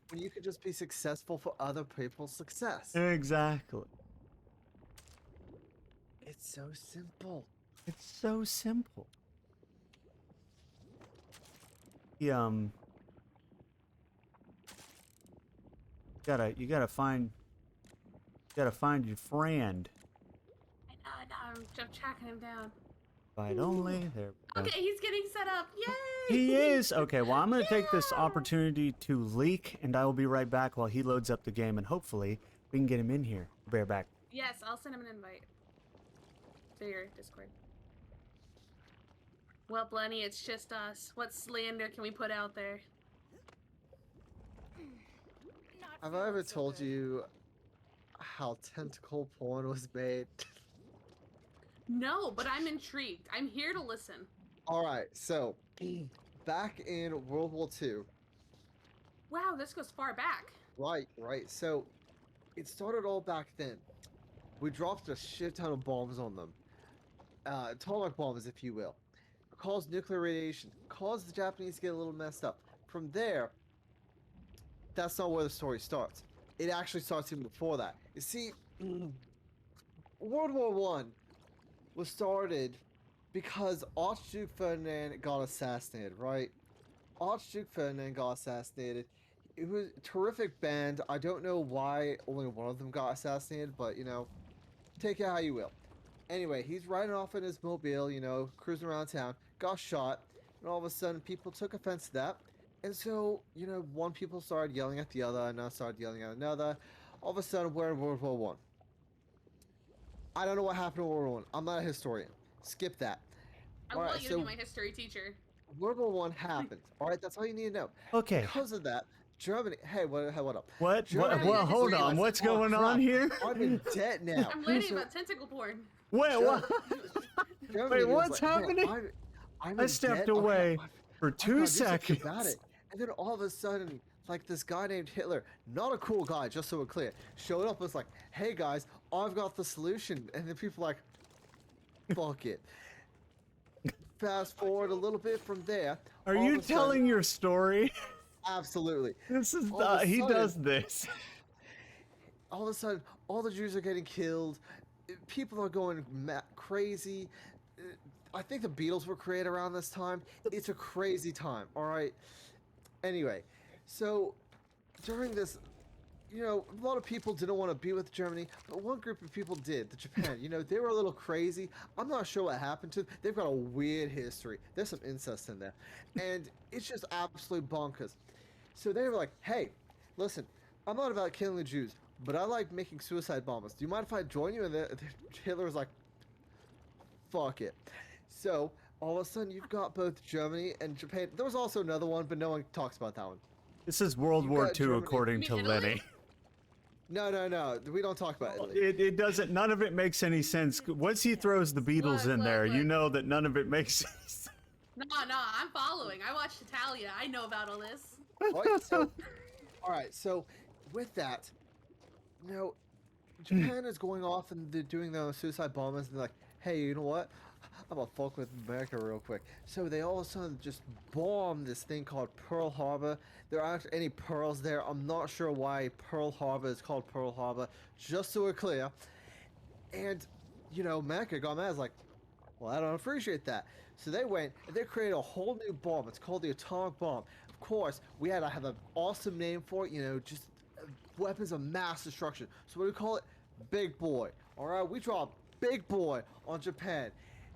when you could just be successful for other people's success? Exactly. It's so simple. It's so simple. You gotta find your friend. I know, I'm tracking him down. Fight only. There we go. Okay, he's getting set up. Yay! He is. Okay, well, I'm going to take this opportunity to leak, and I will be right back while he loads up the game, and hopefully we can get him in here. Bear back. Yes, I'll send him an invite to your Discord. Well, Lenny, it's just us. What slander can we put out there? Have I ever told you how tentacle porn was made? No, but I'm intrigued. I'm here to listen. Alright, so back in World War II. Wow, this goes far back. Right. So it started all back then. We dropped a shit ton of bombs on them. Atomic bombs, if you will. Caused nuclear radiation. Caused the Japanese to get a little messed up. From there, that's not where the story starts. It actually starts even before that. You see, World War One was started because Archduke Ferdinand got assassinated, right? Archduke Ferdinand got assassinated. It was a terrific band. I don't know why only one of them got assassinated, but, you know, take it how you will. Anyway, he's riding off in his mobile, you know, cruising around town, got shot, and all of a sudden people took offense to that. And so, you know, one people started yelling at the other, another started yelling at another. All of a sudden, we're in World War One. I don't know what happened in World War One. I'm not a historian. Skip that. I want you to be my history teacher. World War One happened. All right, that's all you need to know. Okay. Because of that, Germany. Hey, what up? What? Germany- Well, hold on. What's going on here? I'm in debt now. I'm learning about tentacle porn. Wait, what? Germany Wait, was what's like, "Man, happening? I'm I in stepped debt. away I for gotta 2 do something seconds. about it." And then all of a sudden, like this guy named Hitler, not a cool guy, just so we're clear, showed up and was like, hey guys, I've got the solution. And then people are like, fuck it. Fast forward a little bit from there. Are all you of a sudden- telling your story? Absolutely. This is All of a he sudden- does this. All of a sudden, all the Jews are getting killed. People are going crazy. I think the Beatles were created around this time. It's a crazy time, all right? Anyway, so during this, you know, a lot of people didn't want to be with Germany, but one group of people did, the Japan. You know, they were a little crazy. I'm not sure what happened to them. They've got a weird history. There's some incest in there. And it's just absolute bonkers. So they were like, hey, listen, I'm not about killing the Jews, but I like making suicide bombers. Do you mind if I join you? And Hitler was like, fuck it. So all of a sudden, you've got both Germany and Japan. There was also another one, but no one talks about that one. This is World You've War got II, Germany- according to You mean Italy? Lenny. No. We don't talk about Italy. It doesn't. None of it makes any sense. Once he throws the Beatles Look, in there, you look. know that none of it makes sense. No, I'm following. I watched Italia. I know about all this. All right, so with that, you know, Japan is going off and they're doing their own suicide bombers, and they're like, hey, you know what? I'm gonna fuck with America real quick. So they all of a sudden just bomb this thing called Pearl Harbor. There aren't any pearls there. I'm not sure why Pearl Harbor is called Pearl Harbor, just so we're clear. And, you know, America got mad. It's like, well, I don't appreciate that. So they went and they created a whole new bomb. It's called the atomic bomb. Of course, we had to have an awesome name for it, you know, just weapons of mass destruction. So what do we call it? Big Boy. All right, we dropped Big Boy on Japan.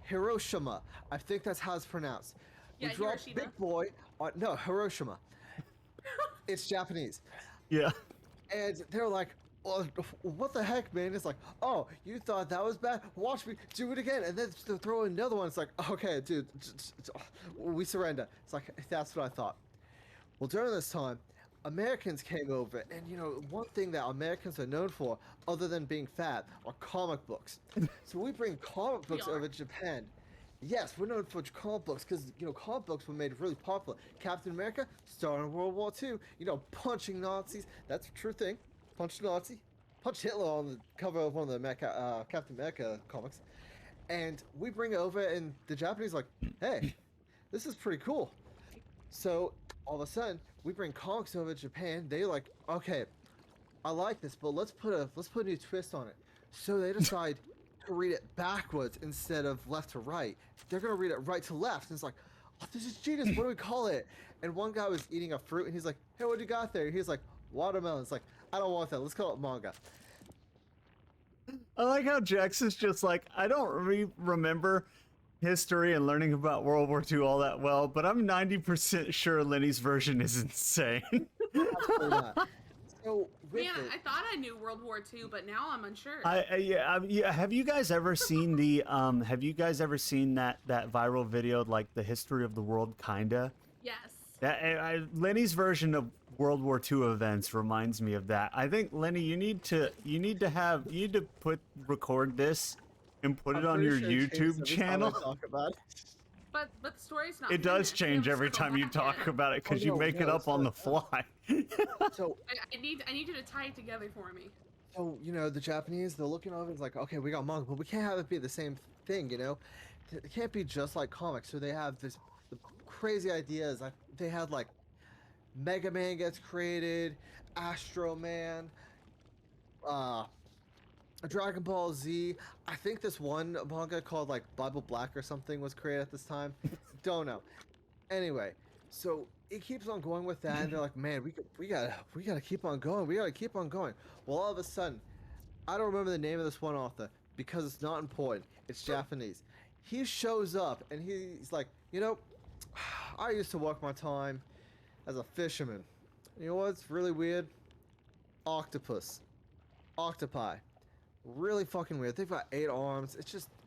Hiroshima. I think that's how it's pronounced. Yeah, we dropped Hiroshima. Big Boy on, no, Hiroshima. It's Japanese. Yeah. And they're like, oh, what the heck, man? It's like, oh, you thought that was bad? Watch me do it again. And then they throw in another one. It's like, okay, dude, we surrender. It's like, that's what I thought. Well, during this time, Americans came over. And, you know, one thing that Americans are known for, other than being fat, are comic books. So we bring comic books over to Japan. Yes, we're known for comic books because, you know, comic books were made really popular. Captain America started in World War II, you know, punching Nazis. That's a true thing. Punch Nazi. Punch Hitler on the cover of one of the Captain America comics. And we bring it over, and the Japanese are like, hey, this is pretty cool. So all of a sudden, we bring comics over to Japan. They're like, okay, I like this, but let's put a new twist on it. So they decide to read it backwards instead of left to right. They're gonna read it right to left. And it's like, oh, this is genius. What do we call it? And one guy was eating a fruit, and he's like, hey, what do you got there? He's like, watermelon. It's like, I don't want that. Let's call it manga. I like how Jax is just like, I don't remember history and learning about World War II all that well, but I'm 90% sure Lenny's version is insane. Absolutely not. So with Man, it, I thought I knew World War II, but now I'm unsure. Yeah. Have you guys ever seen the Have you guys ever seen that viral video, like the history of the world, kinda? Yes. Lenny's version of World War II events reminds me of that. I think, Lenny, you need to record this and put it I'm on pretty your sure it changes YouTube every time I channel. talk about it. But the story's not It does finished. change We have every to go time you back talk in. about it because Oh, you no, make it no, up on the so- fly. So I need you to tie it together for me. So, you know, the Japanese, they're looking over, it's like, okay, we got manga, but we can't have it be the same thing, you know? It can't be just like comics. So they have this crazy ideas. They had, like, Mega Man gets created, Astro Man, Dragon Ball Z. I think this one manga called, like, Bible Black or something was created at this time. Don't know. Anyway, so it keeps on going with that, and they're like, man, we gotta keep on going. We gotta keep on going. Well, all of a sudden, I don't remember the name of this one author because it's not important. It's Japanese. He shows up and he's like, you know, I used to work my time as a fisherman. You know what's really weird? Octopus. Octopi. Really fucking weird. They've got 8 arms.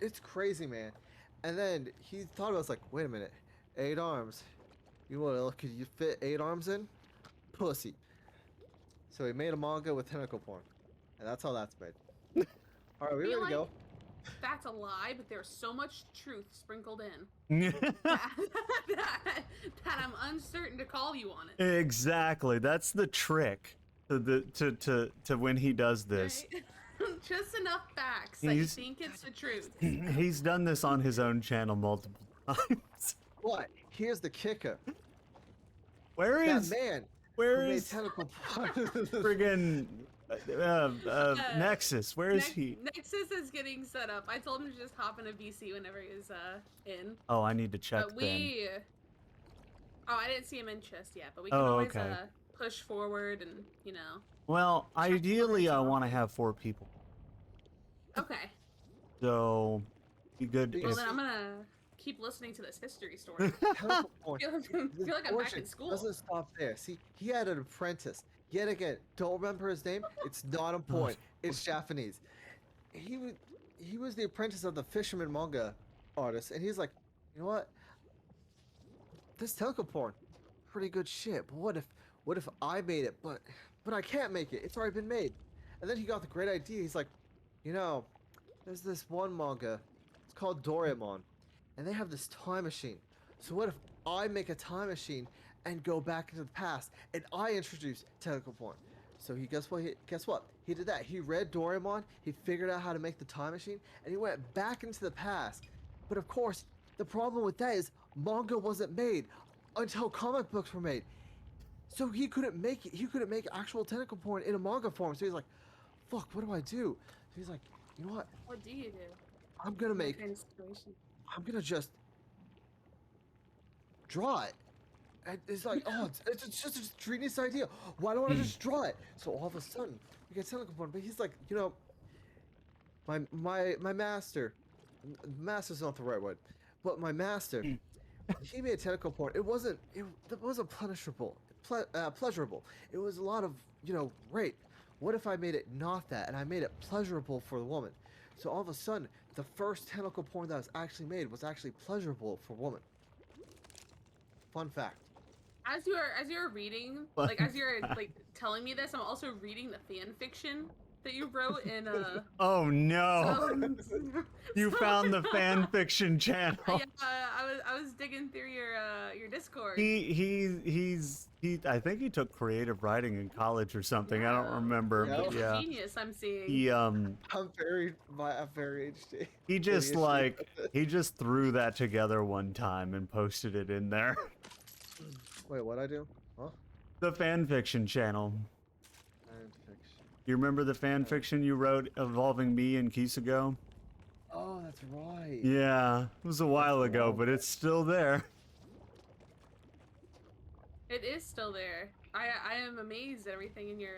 It's crazy, man. And then he thought about it, like, wait a minute. 8 arms. You what? Could you fit 8 arms in? Pussy. So he made a manga with tentacle porn, and that's how that's made. All right, we ready to go? that's a lie, but there's so much truth sprinkled in that I'm uncertain to call you on it. Exactly. That's the trick to to when he does this. Right? Just enough facts that you He's- think it's the truth. He's done this on his own channel multiple times. But here's the kicker. Where That is man where who made is tentacle friggin' Nexus? Where is he? Nexus is getting set up. I told him to just hop in a VC whenever he's in. Oh, I need to check But then. Oh, I didn't see him in chest yet, but we can Oh, always okay. push forward and, you know. Well, ideally, I want to have 4 people. Okay. So, be good Well, if... then I'm gonna keep listening to this history story. tentacle porn. feel like I'm back in school. Doesn't stop there. See, he had an apprentice. Yet again, don't remember his name. It's not important. It's Japanese. He was the apprentice of the fisherman manga artist, and he's like, you know what? This tentacle porn, pretty good shit. But what if I made it? But I can't make it. It's already been made. And then he got the great idea. He's like, you know, there's this one manga. It's called Doraemon, and they have this time machine. So what if I make a time machine and go back into the past, and I introduce tentacle porn? So guess what? He did that. He read Doraemon. He figured out how to make the time machine, and he went back into the past. But of course, the problem with that is manga wasn't made until comic books were made. So he couldn't make it. He couldn't make actual tentacle porn in a manga form. So he's like, "Fuck, what do I do?" So he's like, "You know what? What do you do? I'm gonna in that make. kind of situation? I'm gonna just draw it." And it's like, oh, it's just a genius idea. Why don't I just draw it? So all of a sudden, we get tentacle porn. But he's like, you know, my master. Master's not the right word, but my master. He made tentacle porn. It wasn't pleasurable. Pleasurable. It was a lot of, you know, rape. What if I made it not that, and I made it pleasurable for the woman? So all of a sudden, the first tentacle porn that was actually made was actually pleasurable for woman. Fun fact. As you're reading, like as you're like telling me this, I'm also reading the fan fiction that you wrote in Oh no! You found the fan fiction channel. Yeah, I was digging through your Discord. He's I think he took creative writing in college or something. I don't remember, Yeah. but yeah. Genius, I'm seeing. He I'm very HD. he just ADHD. like he just threw that together one time and posted it in there. Wait, what'd I do? Huh? The fan fiction channel. Fan fiction. You remember the fan fiction you wrote involving me and Kisago? Oh, that's right. Yeah, it was a while ago, but it's still there. It is still there. I am amazed at everything in your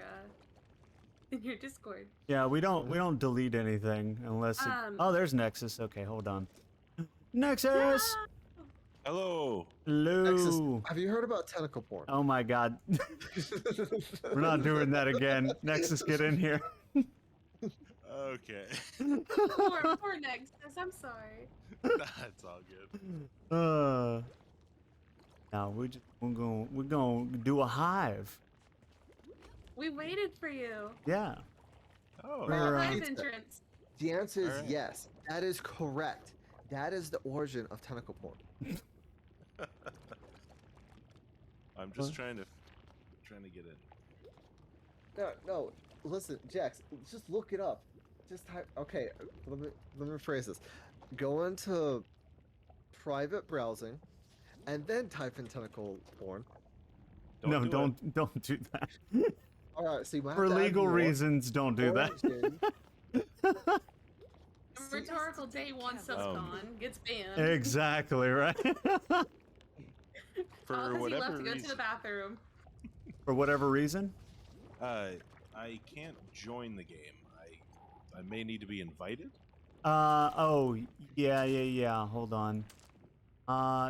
Discord. Yeah, we don't delete anything unless it... Oh, there's Nexus. Okay, hold on. Nexus! Hello. Hello. Nexus, have you heard about tentacle porn? Oh my god. We're not doing that again. Nexus, get in here. Okay. Poor Nexus, I'm sorry. That's all good. Now we're gonna do a hive. We waited for you. Yeah. Oh. The We're, hive entrance. The answer is Alright. yes. That is correct. That is the origin of tentacle porn. I'm just What? trying to get in. No. Listen, Jax, just look it up. Just type. Okay, let me rephrase this. Go into private browsing, and then type in tentacle porn. Don't do that. All right. So you might have For to add legal more reasons, don't do that. origin. Rhetorical day one subcon gets banned. Exactly, right? For All 'cause he whatever left to go to reason, the bathroom. For whatever reason? I can't join the game. I may need to be invited. Oh, yeah. Hold on.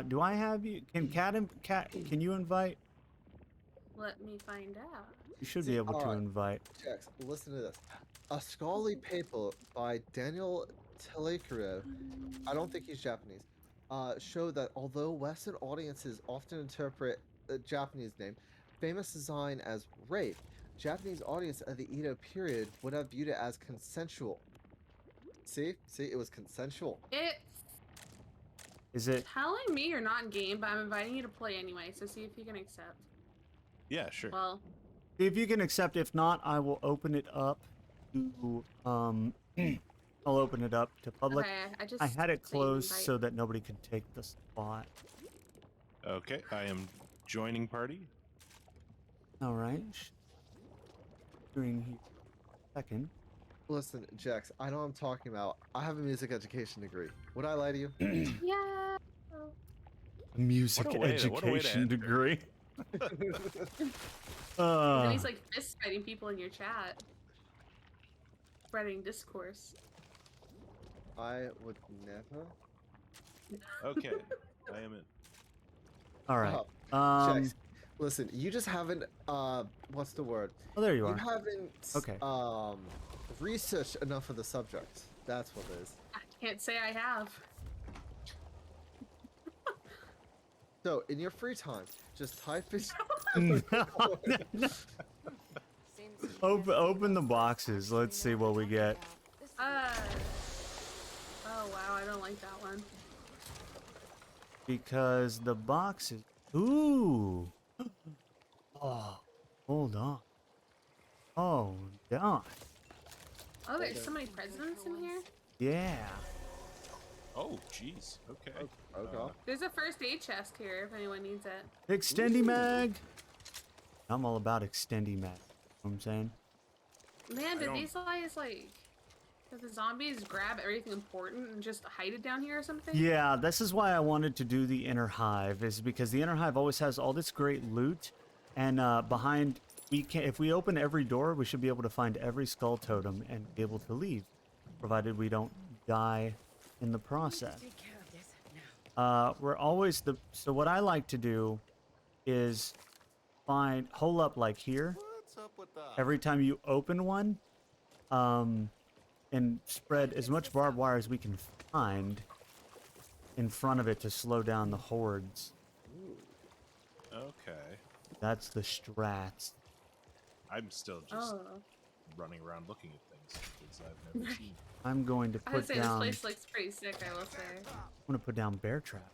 Do I have you? Can Cat, can you invite? Let me find out. You should be able to Alright. invite. Jax, listen to this. A scholarly paper by Daniel Telekere, I don't think he's Japanese, showed that although Western audiences often interpret the Japanese name, famous design as rape, Japanese audience of the Edo period would have viewed it as consensual. See, it was consensual. It's Is it? telling me you're not in game, but I'm inviting you to play anyway, so see if you can accept. Yeah, sure. Well, If you can accept, if not, I will open it up to I'll open it up to public. okay, I just I had it sent you an closed invite. so that nobody could take the spot. Okay, I am joining party. All right. Doing here. Second. Listen, Jax, I know what I'm talking about. I have a music education degree. Would I lie to you? Yeah. A music What a way to education enter. degree. And then he's like fist fighting people in your chat. Spreading discourse. I would never. Okay, I am in. All right. Jax, listen, you just haven't what's the word? Oh, there you You are. haven't Okay. researched enough of the subject. That's what it is. I can't say I have. So, in your free time, just type it. Open the boxes. Let's see what we get. Oh wow, I don't like that one. Because the boxes. Ooh. Oh, hold on. Oh, God. Oh, there's so many presidents in here. Yeah. Oh, jeez. Okay. Okay. There's a first aid chest here if anyone needs it. Extendy mag. I'm all about extendy mag. You know what I'm saying? Man, did these guys like... Did the zombies grab everything important and just hide it down here or something? Yeah, this is why I wanted to do the inner hive, is because the inner hive always has all this great loot, and behind, if we open every door, we should be able to find every skull totem and be able to leave, provided we don't die in the process. We're always so what I like to do is hole up like here. Every time you open one, and spread as much barbed wire as we can find in front of it to slow down the hordes. Okay. That's the strats. I'm still just running around looking at things because I've never seen. I'm going to I would put say down. this place looks pretty sick, I will say. I'm going to put down bear trap.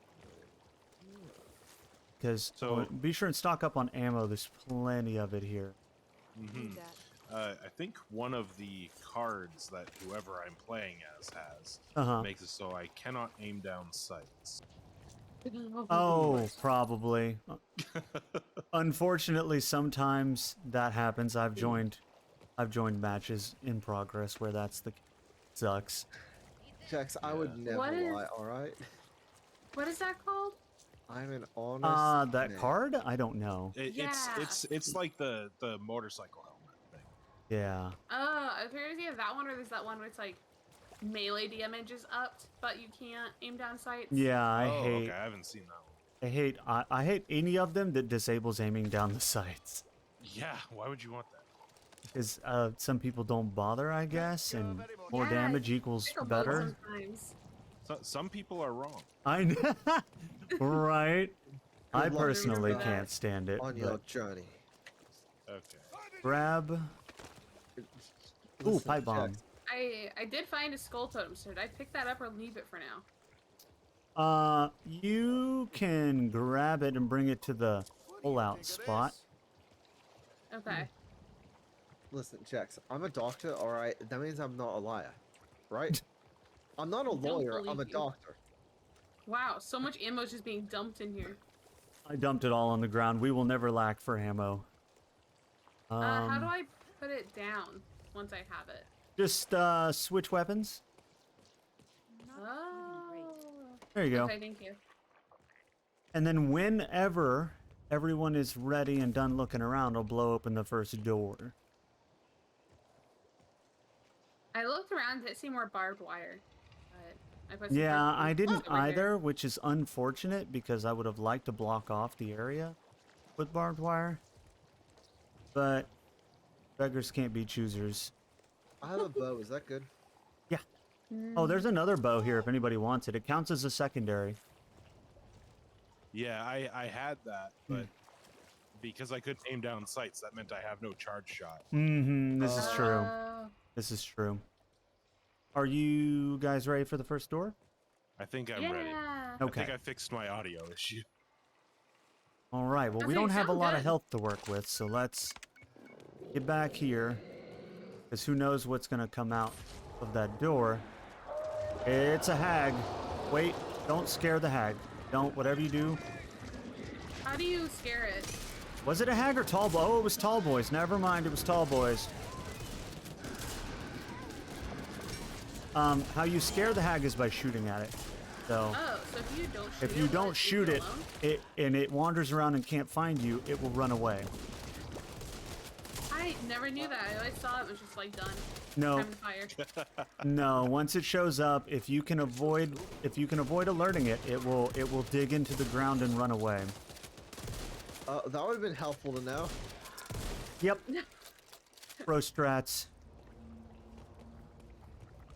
Because So- be sure and stock up on ammo. There's plenty of it here. Mm-hmm. I think one of the cards that whoever I'm playing as has makes it so I cannot aim down sights. Oh, probably. Unfortunately, sometimes that happens. I've joined matches in progress where that's the sucks. Jax, I would never What is- lie, alright? What is that called? I'm an honest That man. card? I don't know. It's like the motorcycle helmet thing. Yeah. I've heard of either that one or there's that one where it's like melee damage is upped, but you can't aim down sights. Yeah, I hate. Okay, I haven't seen that one. I hate any of them that disables aiming down the sights. Yeah, why would you want that? Because some people don't bother, I guess, and more Yeah, damage equals Pickle better. Sometimes. Some people are wrong. I know, right? I luck personally with that. can't stand it. On your But journey. Okay. grab. Ooh, Listen, pipe bomb. Jax, I did find a skull totem, so did I pick that up or leave it for now? You can grab it and bring it to the pull-out spot. Okay. Listen, Jax, I'm a doctor, alright? That means I'm not a liar, right? I'm not a Don't lawyer, I'm a believe you. doctor. Wow, so much ammo is just being dumped in here. I dumped it all on the ground. We will never lack for ammo. How do I put it down once I have it? Just switch weapons. Oh. There you go. Okay, thank you. And then whenever everyone is ready and done looking around, I'll blow open the first door. I looked around, didn't see more barbed wire. But I put some Yeah, barbed I wire didn't over here. either, which is unfortunate because I would have liked to block off the area with barbed wire. But beggars can't be choosers. I have a bow, is that good? Yeah. Oh, there's another bow here if anybody wants it. It counts as a secondary. Yeah, I had that, but because I couldn't aim down sights, that meant I have no charge shot. Mm-hmm. This is true. Oh. This is true. Are you guys ready for the first door? I think I'm ready. Okay. I think I fixed my audio issue. All right. Well, we Okay, don't have a sound lot of good. health to work with, so let's get back here. Because who knows what's going to come out of that door. It's a hag. Wait, don't scare the hag. Don't, whatever you do. How do you scare it? Was it a hag or tall boy? Oh, it was tall boys. Never mind, it was tall boys. How you scare the hag is by shooting at it. So, Oh, so if you don't shoot if you it, don't will shoot leave it, you alone? and it wanders around and can't find you, it will run away. I never knew that. I always thought it was just like done. No. Time to fire. No, once it shows up, if you can avoid alerting it, it will dig into the ground and run away. That would have been helpful to know. Yep. Pro strats.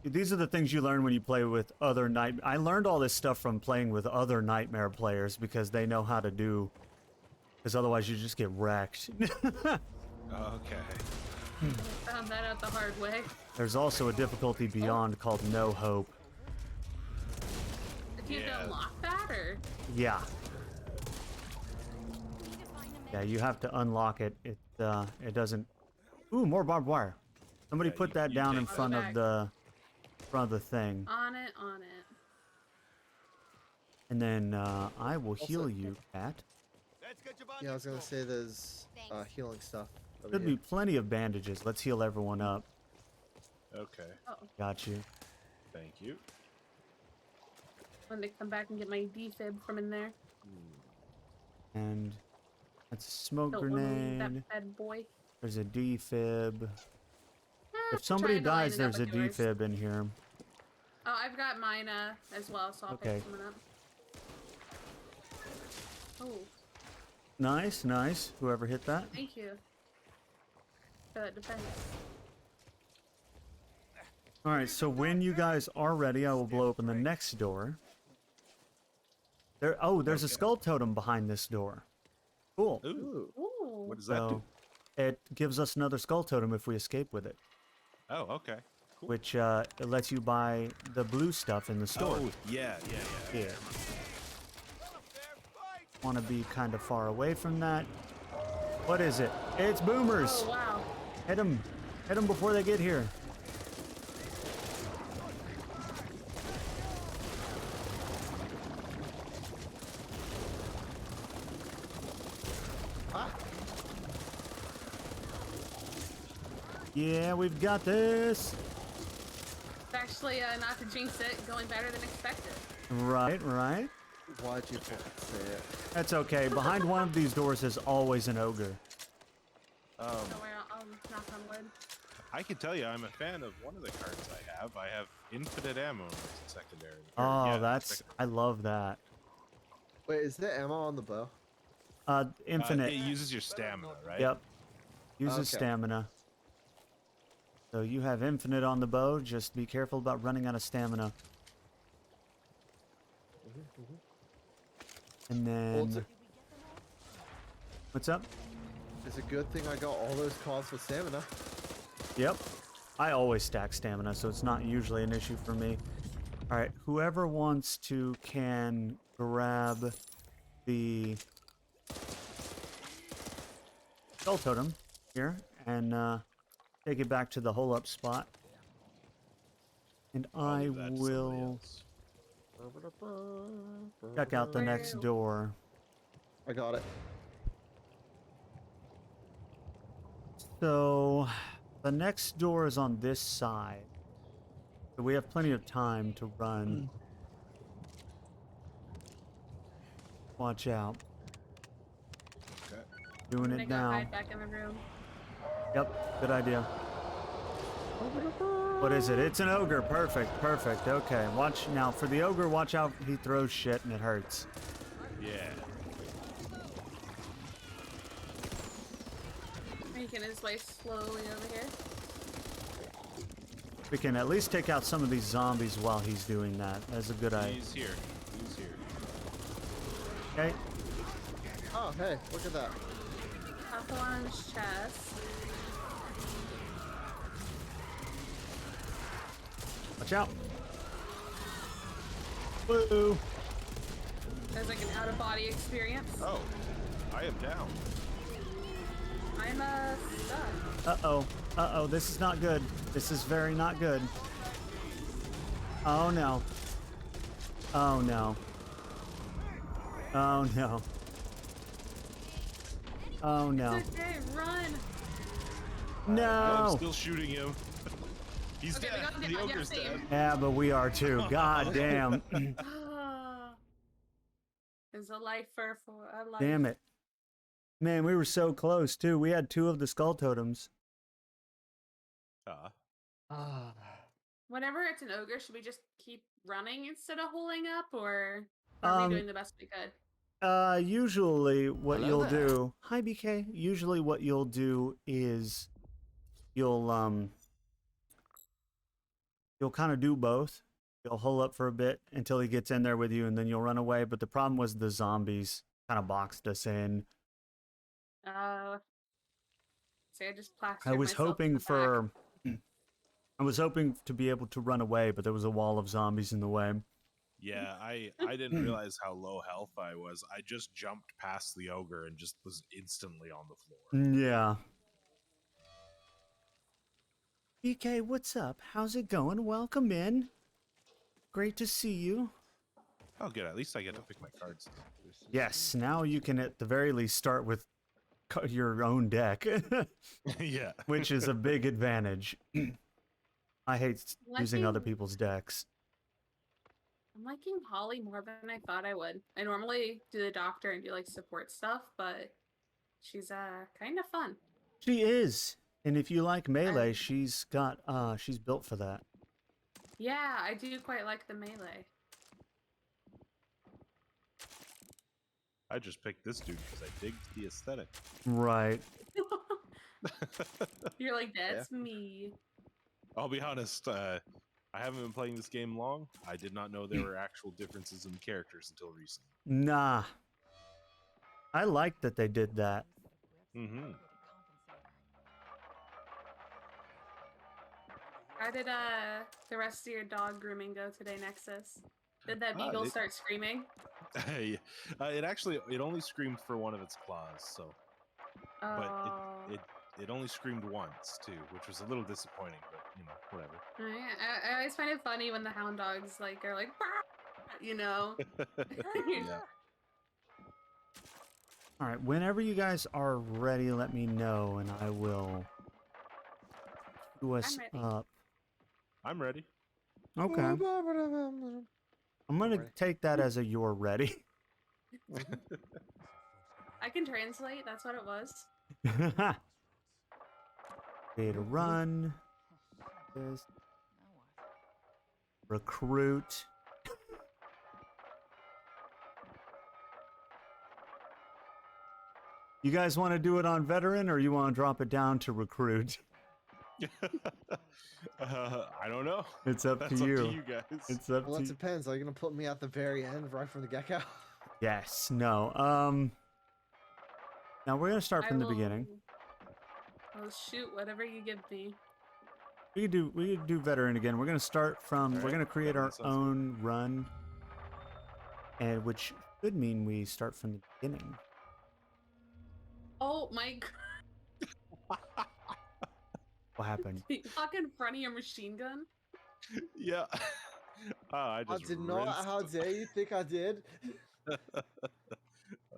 These are the things you learn when you play with other I learned all this stuff from playing with other Nightmare players because they know how to do. Because otherwise you just get wrecked. Okay. Found that out the hard way. There's also a difficulty beyond called No Hope. Do you have to unlock that, or? Yeah. Yeah, you have to unlock it. It doesn't. Ooh, more barbed wire. Somebody put that down in front of the thing. On it, on it. And then I will heal you, Cat. Yeah, I was gonna say there's healing stuff. over There'd here. be plenty of bandages. Let's heal everyone up. Okay. Oh, Got you. Thank you. when they come back and get my defib from in there. And that's a smoke Don't wanna leave grenade. that bad boy. There's a defib. Eh, If somebody trying to line dies, it up there's a with yours. defib in here. Oh, I've got mine as well, so I'll Okay. pick someone up. Oh, Nice, nice. Whoever hit that. thank you for that defense. All right, so when you guys are ready, I will blow open the next door. There's a skull totem behind this door. Cool. Ooh. Ooh. What does that do? It gives us another skull totem if we escape with it, Oh, okay. Cool. which it lets you buy the blue stuff in the store. Oh, yeah. Yeah. Want to be kind of far away from that. What is it? It's boomers. Oh, wow. Hit them. Hit them before they get here. Yeah, we've got this. It's actually, not to jinx it, going better than expected. Right, right. Why'd you fucking say it? That's okay. Behind one of these doors is always an ogre. Don't worry, I'll knock on wood. I can tell you, I'm a fan of one of the cards I have. I have infinite ammo as a secondary. Oh, Yeah, that's... I love that. Wait, is there ammo on the bow? Infinite. It uses your stamina, right? Yep. Uses Okay. stamina. So you have infinite on the bow. Just be careful about running out of stamina. And Well, then... What's up? it's a good thing I got all those cards with stamina. Yep. I always stack stamina, so it's not usually an issue for me. Alright, whoever wants to can grab the skull totem here and take it back to the hole up spot. And I'll I leave that to somebody will else. check out the next door. I got it. So, the next door is on this side. So we have plenty of time to run. Watch out. Okay. Doing They it go now. hide back in the room. Yep, good idea. What is it? It's an ogre. Perfect, perfect. Okay, watch now. For the ogre, watch out. He throws shit and it hurts. Yeah. Making his way slowly over here. We can at least take out some of these zombies while he's doing that. That's a good idea. He's here. He's here. Okay. Oh, hey, look at that. Pop on his chest. Watch out. Woo! There's like an out-of-body experience. Oh, I am down. I'm stuck. Uh-oh. Uh-oh, this is not good. This is very not good. Oh, no. Oh, no. Oh, no. Oh, no. It's okay, run! No! I'm still shooting him. He's Okay, dead. we got The ogre's dead. Yeah, but we are too. God damn. There's a lifer for a life. Damn it. Man, we were so close, too. We had 2 of the skull totems. Whenever it's an ogre, should we just keep running instead of holding up, or are we doing the best we could? Usually what Hello you'll there. do... Hi, BK. Usually what you'll do is you'll kind of do both. You'll hold up for a bit until he gets in there with you, and then you'll run away. But the problem was the zombies kind of boxed us in. See, I just plastered I was myself in hoping the back. for... I was hoping to be able to run away, but there was a wall of zombies in the way. Yeah, I didn't realize how low health I was. I just jumped past the ogre and just was instantly on the floor. Yeah. BK, what's up? How's it going? Welcome in. Great to see you. Oh, good. At least I get to pick my cards. Yes, now you can at the very least start with your own deck. Yeah. Which is a big advantage. I hate using other people's decks. I'm liking Holly more than I thought I would. I normally do the doctor and do like support stuff, but she's kind of fun. She is. And if you like melee, she's built for that. Yeah, I do quite like the melee. I just picked this dude because I digged the aesthetic. Right. You're like, that's me. I'll be honest, I haven't been playing this game long. I did not know there were actual differences in characters until recently. Nah. I like that they did that. Mm-hmm. How did the rest of your dog grooming go today, Nexus? Did that beagle start screaming? It only screamed for one of its claws, so. But it only screamed once too, which was a little disappointing, but you know, whatever. I always find it funny when the hound dogs like are like, you know. Yeah. All right, whenever you guys are ready, let me know, and I will queue us up. I'm ready. Okay. I'm gonna take that as a you're ready. I can translate. That's what it was. Create a run. This. Recruit. You guys want to do it on veteran, or you want to drop it down to recruit? I don't know. It's up That's to you. Up to you guys. It's up Well, to it depends. Are you gonna put me at the very end, right from the get-go? Yes. No. Now we're gonna start from the beginning. I'll shoot whatever you give me. We could do veteran again. We're gonna start from. We're gonna create our own run, and which could mean we start from the beginning. Oh my god! What happened? You walk in front of your machine gun? Yeah. I did not. How dare you think I did?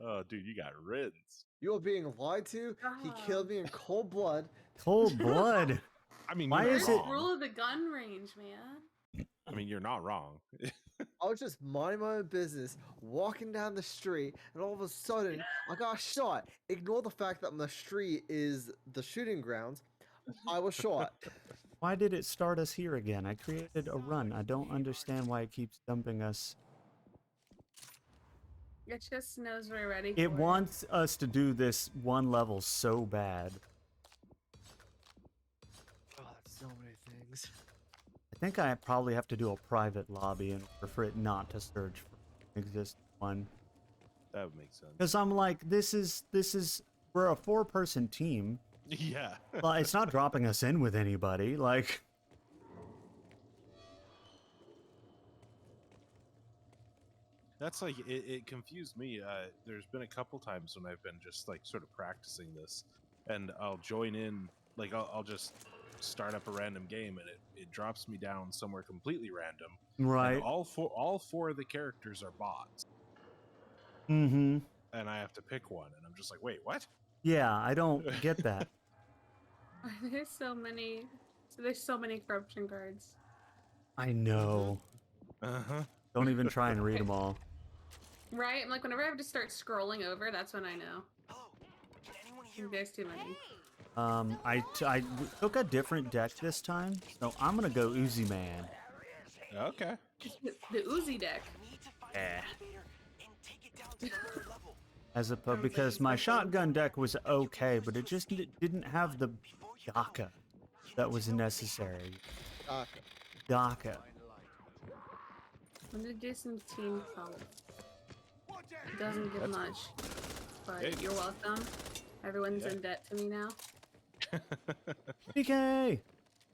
Oh, dude, you got rinsed. You are being lied to. He killed me in cold blood. Cold blood. I mean, why is it rule of the gun range, man? I mean, you're not wrong. I was just minding my own business, walking down the street, and all of a sudden, I got shot. Ignore the fact that the street is the shooting grounds. I was shot. Why did it start us here again? I created a run. I don't understand why it keeps dumping us. It just knows we're ready. It wants us to do this one level so bad. Oh, that's so many things. I think I probably have to do a private lobby in order for it not to search for an existing one. That would make sense. Because I'm like, this is we're a 4-person team. Yeah. Well, it's not dropping us in with anybody. Like, That's like it confused me. There's been a couple times when I've been just like sort of practicing this, and I'll join in. Like I'll just start up a random game, and it drops me down somewhere completely random. Right. And all four of the characters are bots. Mm-hmm. And I have to pick one, and I'm just like, wait, what? Yeah, I don't get that. There's so many. There's so many corruption cards. I know. Uh-huh. Don't even try and read them all. Right? I'm like, whenever I have to start scrolling over, that's when I know. There's too many. I took a different deck this time, so I'm gonna go Uzi Man. Okay. The Uzi deck. Yeah. As opposed, because my shotgun deck was okay, but it just didn't have the Daka that was necessary. Daka. I'm gonna do some team color. It doesn't give much, but you're welcome. Everyone's in debt to me now. BK!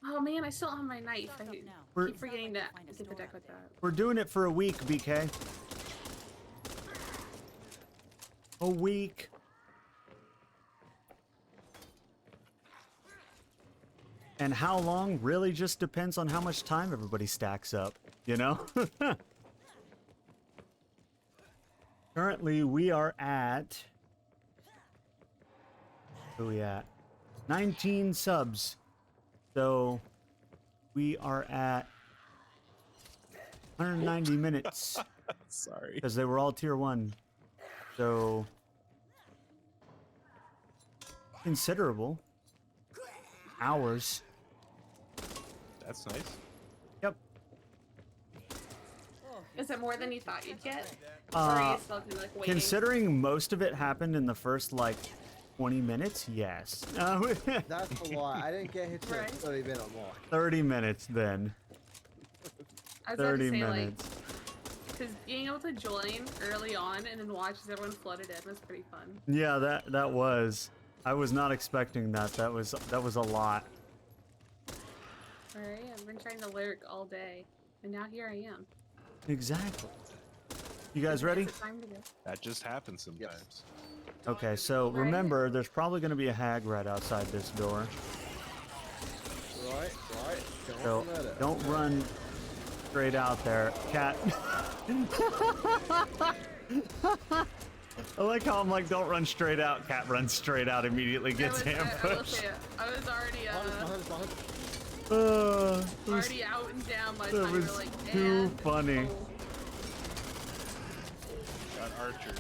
Oh man, I still don't have my knife. I keep forgetting to get the deck with that. We're doing it for a week, BK. A week. And how long really just depends on how much time everybody stacks up, you know? Currently, we are at... Where are we at? 19 subs. So, we are at 190 minutes. Sorry. Because they were all tier 1. So, considerable. Hours. That's nice. Yep. Is it more than you thought you'd get? Or are you still kind of like waiting? Considering most of it happened in the first, like, 20 minutes, yes. That's a lot. I didn't get hit to Right. 30-minute mark. 30 minutes then. I was about 30 to say, minutes. because being able to join early on and then watch as everyone flooded in was pretty fun. Yeah, that was. I was not expecting that. That was a lot. Alright, I've been trying to lurk all day, and now here I am. Exactly. You guys ready? It's the time to go. That just happens sometimes. Okay, so remember, there's probably going to be a hag right outside this door. Right. So don't run straight out there, cat. I like how I'm like, don't run straight out. Cat runs straight out, immediately gets ambushed. I was already already out and down by the That time you was were like, too and funny. Got archers.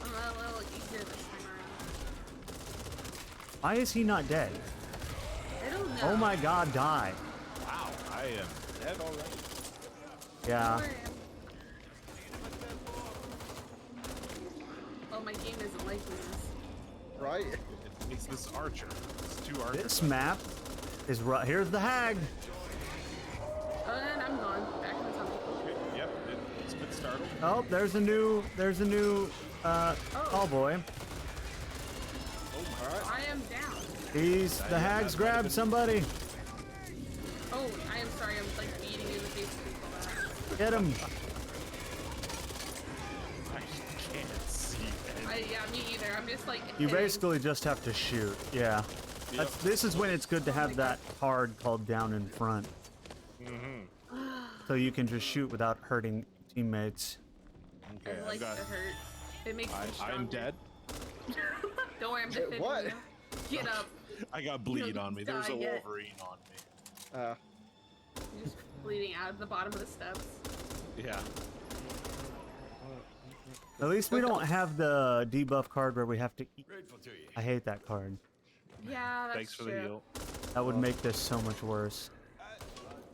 I'm a little easier this time around. Why is he not dead? I don't know. Oh my god, die. Wow, I am dead already. Yeah. Oh, my game isn't liking this. Right? It's this archer. It's two archers. This map is right. Here's the hag. Oh, and I'm gone. Back in the tunnel. Okay, yep, it's been startled. Oh, there's a new cowboy. I am down. The hag's grabbed somebody. Oh, I am sorry. I'm like beating you in the face with all that. Get him. I can't see anything. Yeah, me either. I'm just like. You hitting. basically just have to shoot. Yeah. This is when it's good to have that card called down in front. So you can just shoot without hurting teammates. Okay, I like to hurt. It makes me stronger. I'm dead. Don't worry, I'm defending what? you. Get up. I got bleed on me. There's a die yet. Wolverine on me. You're just bleeding out of the bottom of the steps. Yeah. At least we don't have the debuff card where we have to eat. I hate that card. Yeah, that's Thanks for true. the heal. That would make this so much worse.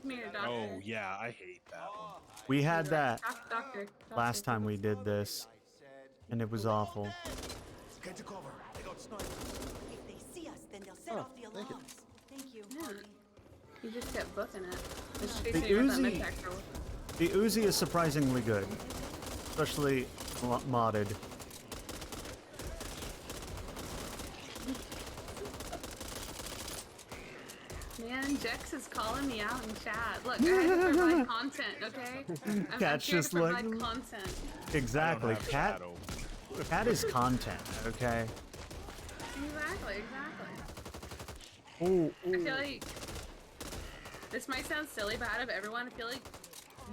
Come here, doctor. Oh yeah, I hate that one. We had that Doctor. last time we did this, and it was awful. Get to cover. They got snipers. If they see us, then they'll set off the alarms. Thank you. Yeah. You just kept booking it. Just The chasing around that Uzi, mid-pack roll. the Uzi is surprisingly good, especially modded. Man, Jex is calling me out in chat. Look, I had to provide content, okay? I'm Cat's here just to provide like- content. Exactly. have Cat. shadow. Cat is content. Okay. Exactly. Ooh, I feel like this might sound silly, but out of everyone, I feel like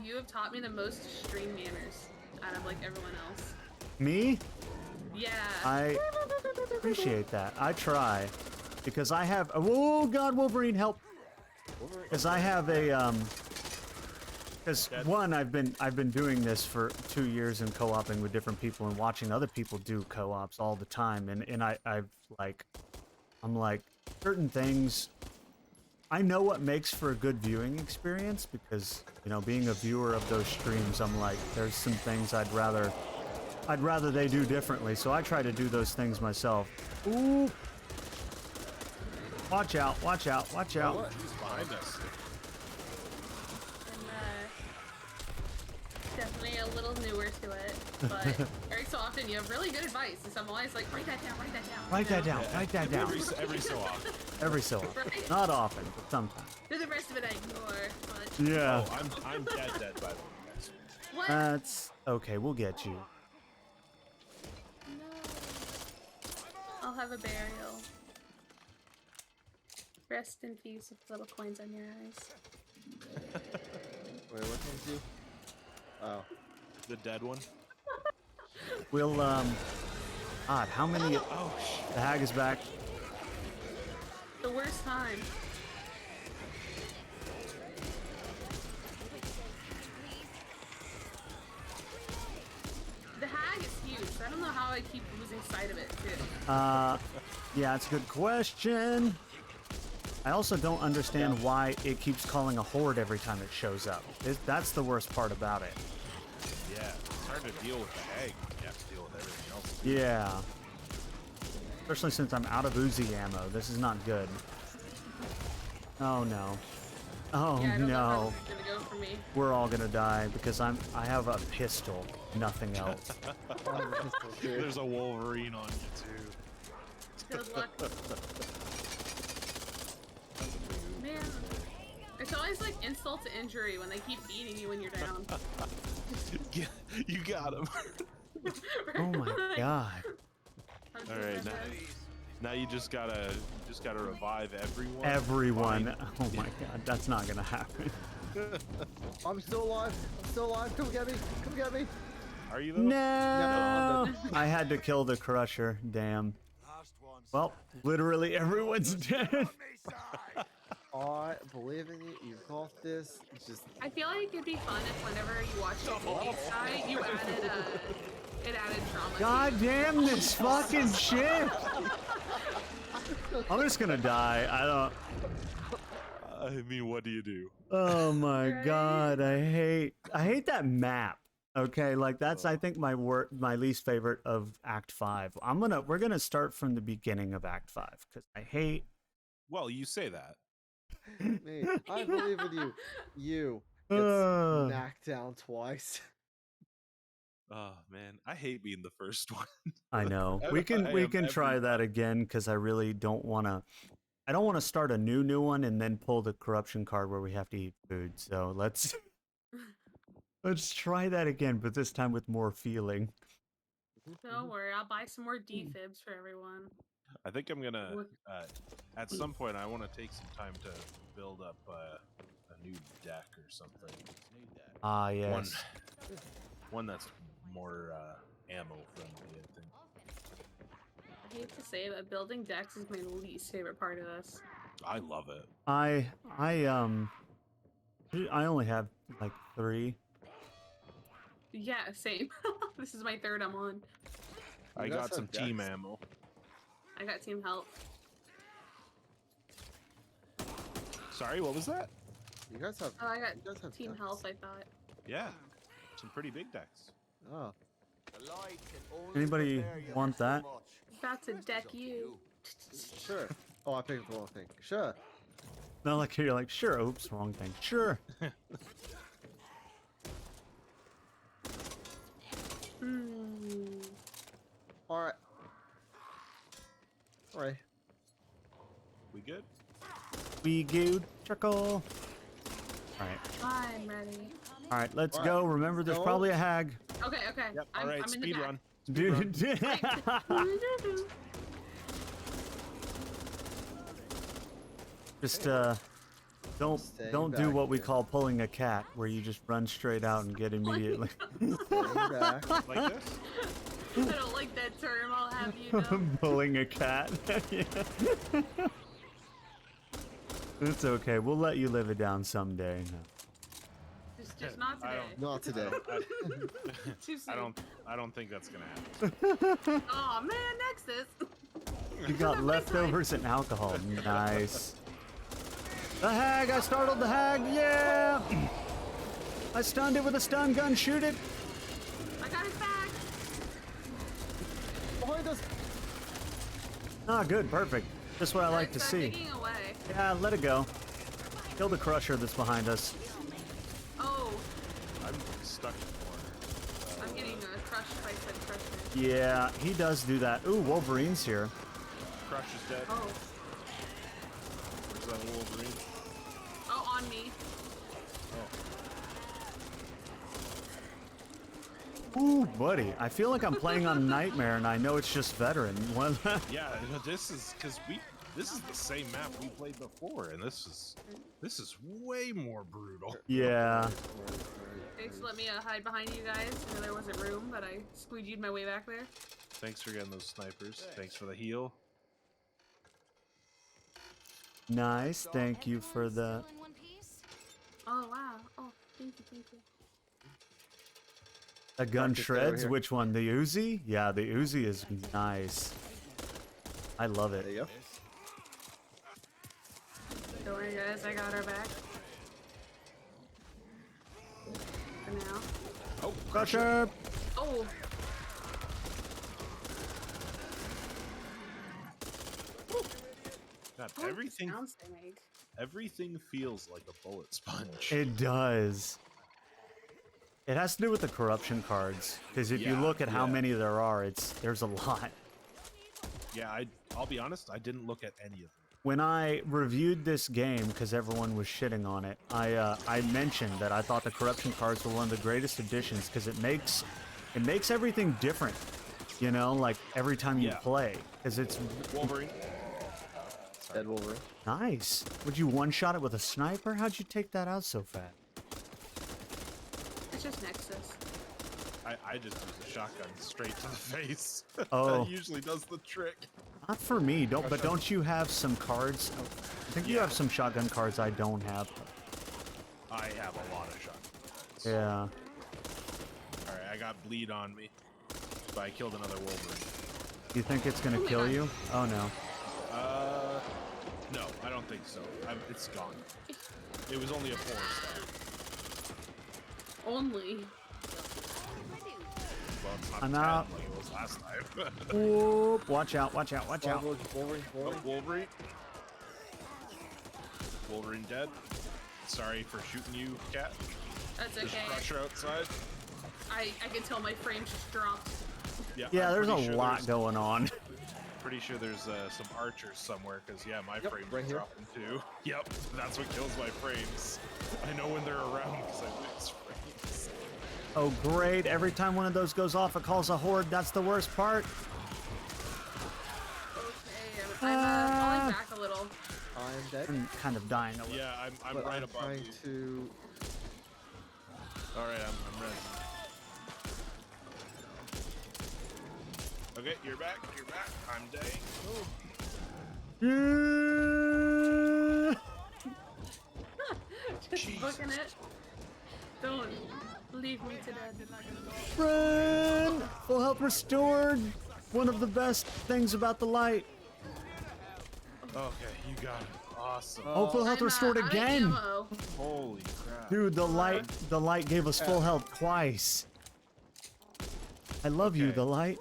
you have taught me the most stream manners out of like everyone else. Me? Yeah. I appreciate that. I try because I have. Oh God, Wolverine, help! Because I have a Because one, I've been doing this for 2 years and co-oping with different people and watching other people do co-ops all the time, and I'm like certain things. I know what makes for a good viewing experience because, you know, being a viewer of those streams, I'm like, there's some things I'd rather they do differently, so I try to do those things myself. Ooh. Watch out, watch out, watch out. He's behind us. I'm definitely a little newer to it, but every so often you have really good advice, and so I'm always like, write that down, write that down. Write that down, write that down. Every so often. Every so often. Right? Not often, but sometimes. For the rest of it, I ignore. But... Yeah. Oh, I'm dead by the way, guys. What? That's okay, we'll get you. No. I'll have a burial. Rest in peace with little coins on your eyes. Wait, what one's you? Oh. The dead one. We'll God, how many the hag is back. The worst time. The hag is huge. I don't know how I keep losing sight of it too. Yeah, it's a good question. I also don't understand why it keeps calling a horde every time it shows up. That's the worst part about it. Yeah, it's hard to deal with the hag. You have to deal with everything else. Yeah. Especially since I'm out of Uzi ammo. This is not good. Oh no. Oh Yeah, I don't know how no. this is gonna go for me. We're all gonna die because I have a pistol, nothing else. There's a Wolverine on you too. Good luck. Man, it's always like insult to injury when they keep beating you when you're down. Yeah, you got him. Oh my god. All right, now you just gotta revive everyone. Everyone. Oh my god, that's not gonna happen. I'm still alive. I'm still alive. Come get me. Come get me. Are you though? No. I had to kill the Crusher. Damn. Well, literally everyone's dead. I believe in you. You've got this. It's just. I feel like it'd be fun if whenever you watch the teammates die, you added it added trauma. God damn this fucking shit. I'm just gonna die. I mean, what do you do? Oh my god, I hate that map. Okay, like that's I think my least favorite of Act 5. We're gonna start from the beginning of Act 5 because I hate. Well, you say that. Me. I believe in you. You. It's knocked down twice. Oh man, I hate being the first one. I know. We can try that again because I really don't want to. I don't want to start a new one and then pull the corruption card where we have to eat food. So let's try that again, but this time with more feeling. Don't worry, I'll buy some more defibs for everyone. I think I'm gonna at some point I want to take some time to build up a new deck or something. Ah yes. One that's more ammo friendly, I think. I hate to say that building decks is my least favorite part of this. I love it. I only have like 3. Yeah, same. This is my third I'm on. I got some team ammo. I got team help. Sorry, what was that? You guys have. Oh, I got you guys have team decks. health, I thought. Yeah, some pretty big decks. Oh. Anybody want that? About to deck you. Sure. Oh, I picked the wrong thing. Sure. Not like you're like, sure, oops, wrong thing. Sure. Alright. Alright. We good? We good. Circle. All right. I'm ready. All right, let's All go. right. Remember, there's Go. probably a hag. Okay, okay. Yep. I'm, All right. I'm in the Speed back. run. Dude. Just don't Stay don't do back what we here. call pulling a cat, where you just run straight out and get immediately. Stay back. Like this? I don't like that term, I'll have you know. Pulling a cat. Yeah. It's okay. We'll let you live it down someday. No. Just not I today. don't- Not today. Too soon. I don't think that's gonna happen. Oh man, Nexus. You got leftovers and alcohol. Nice. The hag! I startled the hag! Yeah! I stunned it with a stun gun. Shoot it! I got his back. Behind us. Ah, good. Perfect. That's what I like to Start see. digging away. Yeah, let it go. Kill the crusher that's behind us. Oh, I'm stuck in the corner. I'm getting crushed by said crusher. Yeah, he does do that. Ooh, Wolverine's here. Crush is dead. Oh, Is that a Wolverine? oh, on me. Ooh, buddy. I feel like I'm playing on Nightmare, and I know it's just veteran. What? Yeah, this is because this is the same map we played before, and this is way more brutal. Yeah. Thanks for letting me hide behind you guys. I know there wasn't room, but I squeegeed my way back there. Thanks for getting those snipers. Thanks for the heal. Nice. Thank you for the... Oh wow. Oh, thank you, thank you. A gun Practice over shreds? here. Which one? The Uzi? Yeah, the Uzi is nice. I love There it. you go. Don't worry, guys. I got our back. For now. Oh, Crusher! Oh. God, I like the everything sounds they make. everything feels like a bullet sponge. It does. It has to do with the corruption cards, because if you Yeah, look at how yeah. many there are, there's a lot. Yeah, I'll be honest, I didn't look at any of them. When I reviewed this game, because everyone was shitting on it, I mentioned that I thought the corruption cards were one of the greatest additions because it makes everything different. You know, like every time you Yeah. play, because it's Wolverine. Dead Wolverine. nice. Would you one-shot it with a sniper? How'd you take that out so fast? It's just Nexus. I just use a shotgun straight to the face. Oh. That usually does the trick. Not for me. Don't you have some cards? I think you have some shotgun cards I don't have. I have a lot of shotguns. Yeah. Alright, I got bleed on me. But I killed another Wolverine. You think it's gonna kill you? Oh no. No, I don't think so. It's gone. It was only a 4-star. Only. Well, it's not I'm 10 out. like it was last time. Whoop. Watch out! Watch out! Watch out! Wolverine. Oh, Wolverine. Wolverine dead. Sorry for shooting you, cat. That's There's okay. a crusher outside. I can tell my frames just dropped. Yeah, Yeah, I'm there's pretty a sure lot going on. Pretty sure there's some archers somewhere, because yeah, my frames right are here. dropping too. Yep, that's what kills my frames. I know when they're around because I lose frames. Oh great! Every time one of those goes off, it calls a horde. That's the worst part. Okay, I'm falling back a little. I'm dead. I'm kind of dying a little. Yeah, I'm But right I'm above trying you. to. All right, I'm ready. Okay, you're back. You're back. I'm dying. Just booking it. Don't leave me to dead. Run! Full health restored. One of the best things about the light. Okay, you got it. Awesome. Oh, full health I'm, restored out of again. ammo. Holy crap. Dude, the light gave us full health twice. I love you, Okay. the light.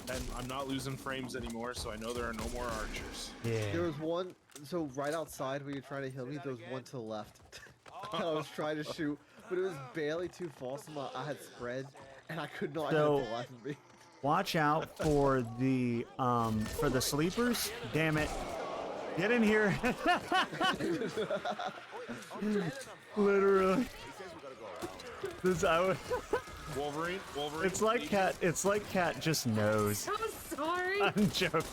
And I'm not losing frames anymore, so I know there are no more archers. Yeah. There was one. So right outside where you're trying to heal me, there was one to the left. I was trying to shoot, but it was barely too far. So I had spread, and I could not So- hit the left of me. Watch out for the sleepers. Damn it. Get in here. Literally. This I would. Wolverine. It's like Cat. It's like Cat just knows. I'm sorry. I'm joking.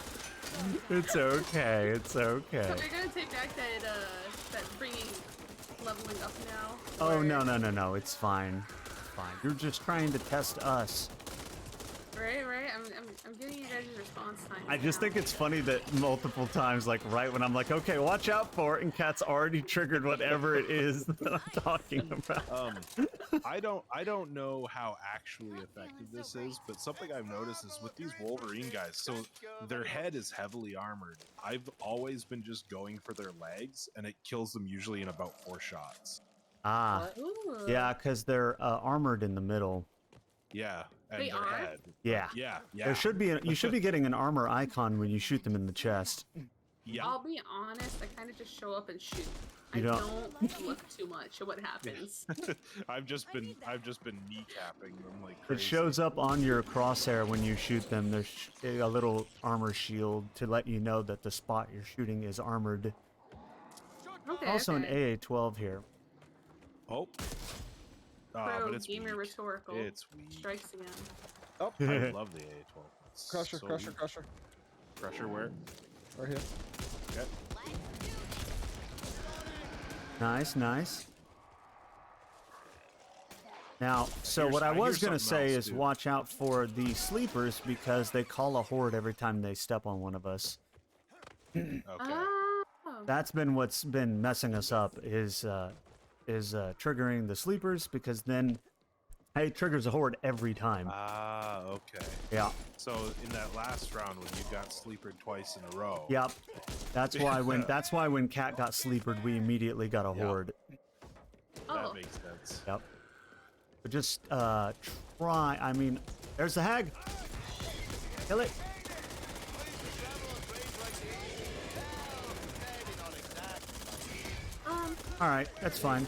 It's okay. It's okay. So we're gonna take back that bringing leveling up now. Oh no. It's fine. It's fine. You're just trying to test us. Right. I'm getting you guys' response time. I just think it's funny that multiple times, like right when I'm like, okay, watch out for it, and Cat's already triggered whatever it is that I'm talking about. I don't know how actually effective this is, but something I've noticed is with these Wolverine guys, so their head is heavily armored. I've always been just going for their legs, and it kills them usually in about 4 shots. Ah, yeah, because they're armored in the middle. Yeah, and They their are? head. Yeah. Yeah. There should be. You should be getting an armor icon when you shoot them in the chest. Yeah. I'll be honest, I kind of just show up and shoot. You I don't- don't look too much at what happens. I've just been kneecapping them like It crazy. shows up on your crosshair when you shoot them. There's a little armor shield to let you know that the spot you're shooting is armored. Okay. Also an okay. AA-12 here. Oh. Pro But it's gamer weak. rhetorical. It's weak. Strikes again. Oh, I love the AA-12. It's crusher, so crusher, weak. crusher. Crusher where? Right here. Okay. Nice, nice. Now, so hear- what I I was hear going to something say else, is too. watch out for the sleepers because they call a horde every time they step on one of us. Okay. Oh. That's been what's been messing us up is triggering the sleepers because then it triggers a horde every time. Ah, okay. Yeah. So in that last round when you got sleepered twice in a row. Yep. That's why when Cat got sleepered, we immediately got a horde. Oh. That makes sense. Yep. But just try. I mean, there's the hag. Kill it. All right, that's fine.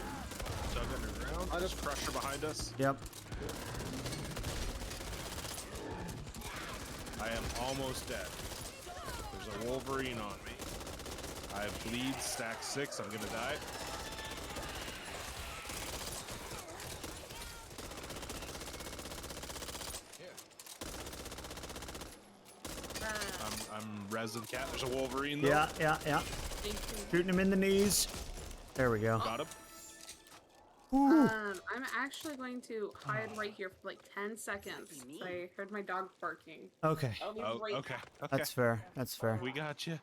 Dug underground. I just Crusher behind us. Yep. I am almost dead. There's a Wolverine on me. I have bleed stack 6. I'm gonna die. I'm resin cat. There's a Wolverine though. Yeah. Shooting him in the knees. There we go. Got him. I'm actually going to hide right here for like 10 seconds. I heard my dog barking. Okay. I'll be Oh, right okay. back. Okay. That's fair. That's fair. We got you.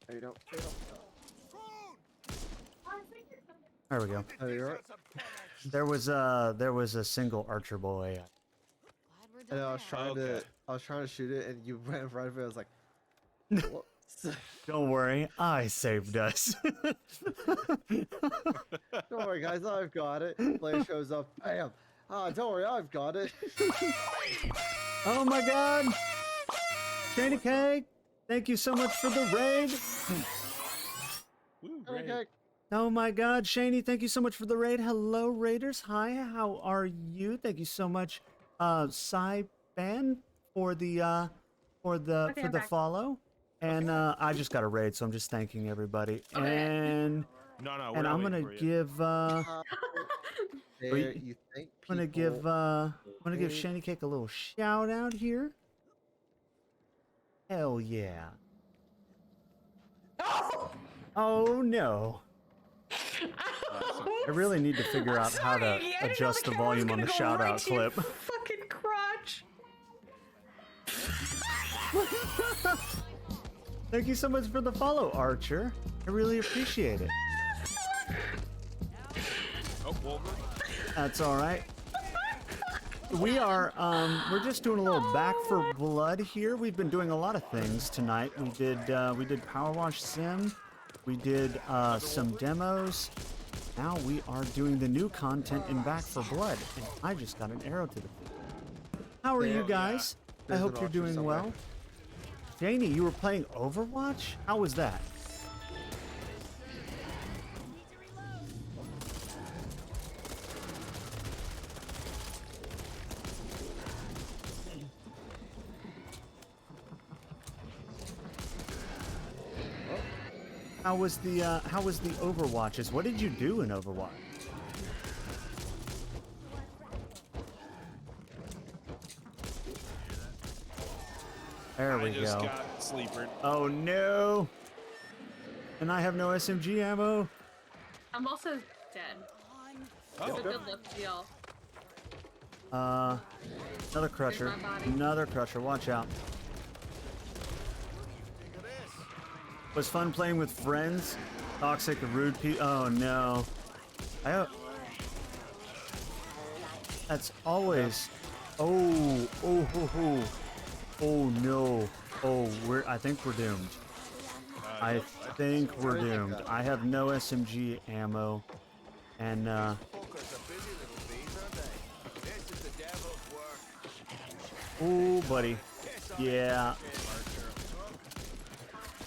There you go. There we go. There you are. There was a single archer boy. And I was trying Okay. to shoot it, and you ran right over it. I was like, what? Don't worry, I saved us. Don't worry, guys, I've got it. Player shows up, bam. Ah, don't worry, I've got it. Oh my God, Shady Cake, thank you so much for the raid. Woo, great. Okay. Oh my God, Shani, thank you so much for the raid. Hello, raiders. Hi, how are you? Thank you so much, Ban, for the follow. And I just got a raid, so I'm just thanking everybody. Okay. And No, we're and not I'm waiting gonna for you. give There, you think I'm gonna give Shani Cake a little shout out here. Hell yeah. Oh no. I really need to figure out how to adjust the volume on the shout out clip. Fucking crotch. Thank you so much for the follow, Archer. I really appreciate it. Oh, Wolverine. That's all right. We are we're just doing a little back for blood here. We've been doing a lot of things tonight. We did Power Wash Sim. We did some demos. Now we are doing the new content in Back for Blood. And I just got an arrow to the feet. How are you guys? I There's hope an you're Archer doing somewhere. well. Janie, you were playing Overwatch? How was that? How was the Overwatches? What did you do in Overwatch? There we I just go. got sleepered. Oh no! And I have no SMG ammo. I'm also dead. Oh. It's a good look deal. Another crusher. my body. Another crusher. Watch out. Was fun playing with friends. Toxic, rude people. Oh no. That's always. Oh, oh, oh, oh. Oh no. Oh, I think we're doomed. I think we're doomed. I have no SMG ammo. And oh buddy. Yeah.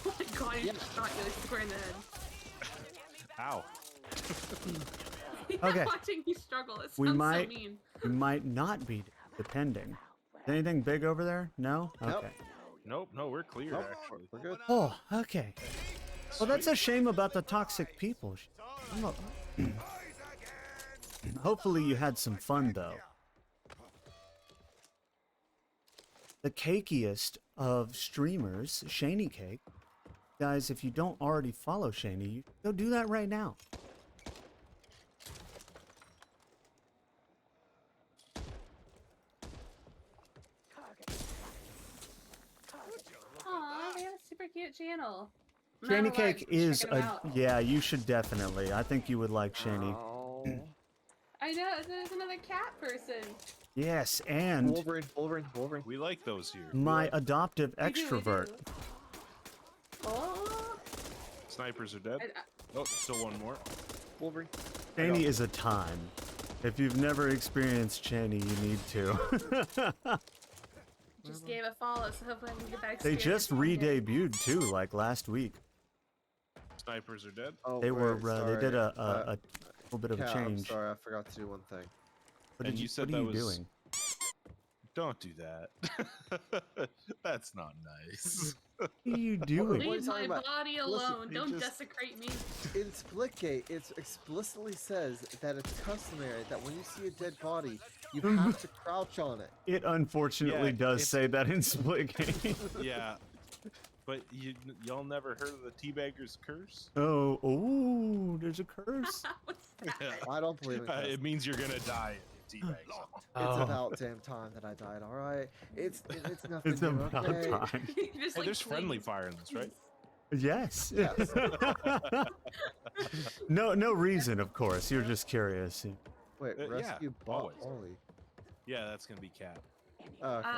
Oh my god, he just shot you square in the head. Ow. Okay. Watching you struggle, it sounds We might so mean. we might not be depending. Anything big over there? No? Nope. Okay. Nope, no, we're clear actually. We're good. Oh, okay. Well, that's a shame about the toxic people. Hopefully you had some fun, though. The cakiest of streamers, Shany Cake. Guys, if you don't already follow Shany, you go do that right now. Aw, they have a super cute channel. Shany Cake is yeah, you should definitely. I think you would like Shany. I know, there's another cat person. Yes, and Wolverine. We like those here. my adoptive We do. extrovert. Oh. Snipers are dead. Oh, still one more. Wolverine. Shany is a time. If you've never experienced Shany, you need to. Just gave a follow, so hopefully I can get that They experience just one day. re-debuted too, like last week. Snipers are dead. Oh, They were wait, they did sorry. a little bit of a Cat, I'm change. sorry, I forgot to do one thing. What, And did you said what that are you was- doing? Don't do that. That's not nice. What are you doing? What are you Leave my talking about? body Listen, alone. you Don't just- desecrate me. In Splitgate, it explicitly says that it's customary that when you see a dead body, you have to crouch on it. It unfortunately Yeah, does it's- say that in Splitgate. Yeah. But y'all never heard of the Teabagger's curse? Oh, there's a curse. What's that? I don't believe in It means you're gonna die in teabags. It's about damn time that I died, alright? It's nothing It's new, about okay? time. You just, Hey, like, there's friendly please. fire in this, right? Yes. Yes. No reason, of course. You're just curious. Wait, yeah, rescue bot always. Ollie. Yeah, that's gonna be Cat. Oh, okay.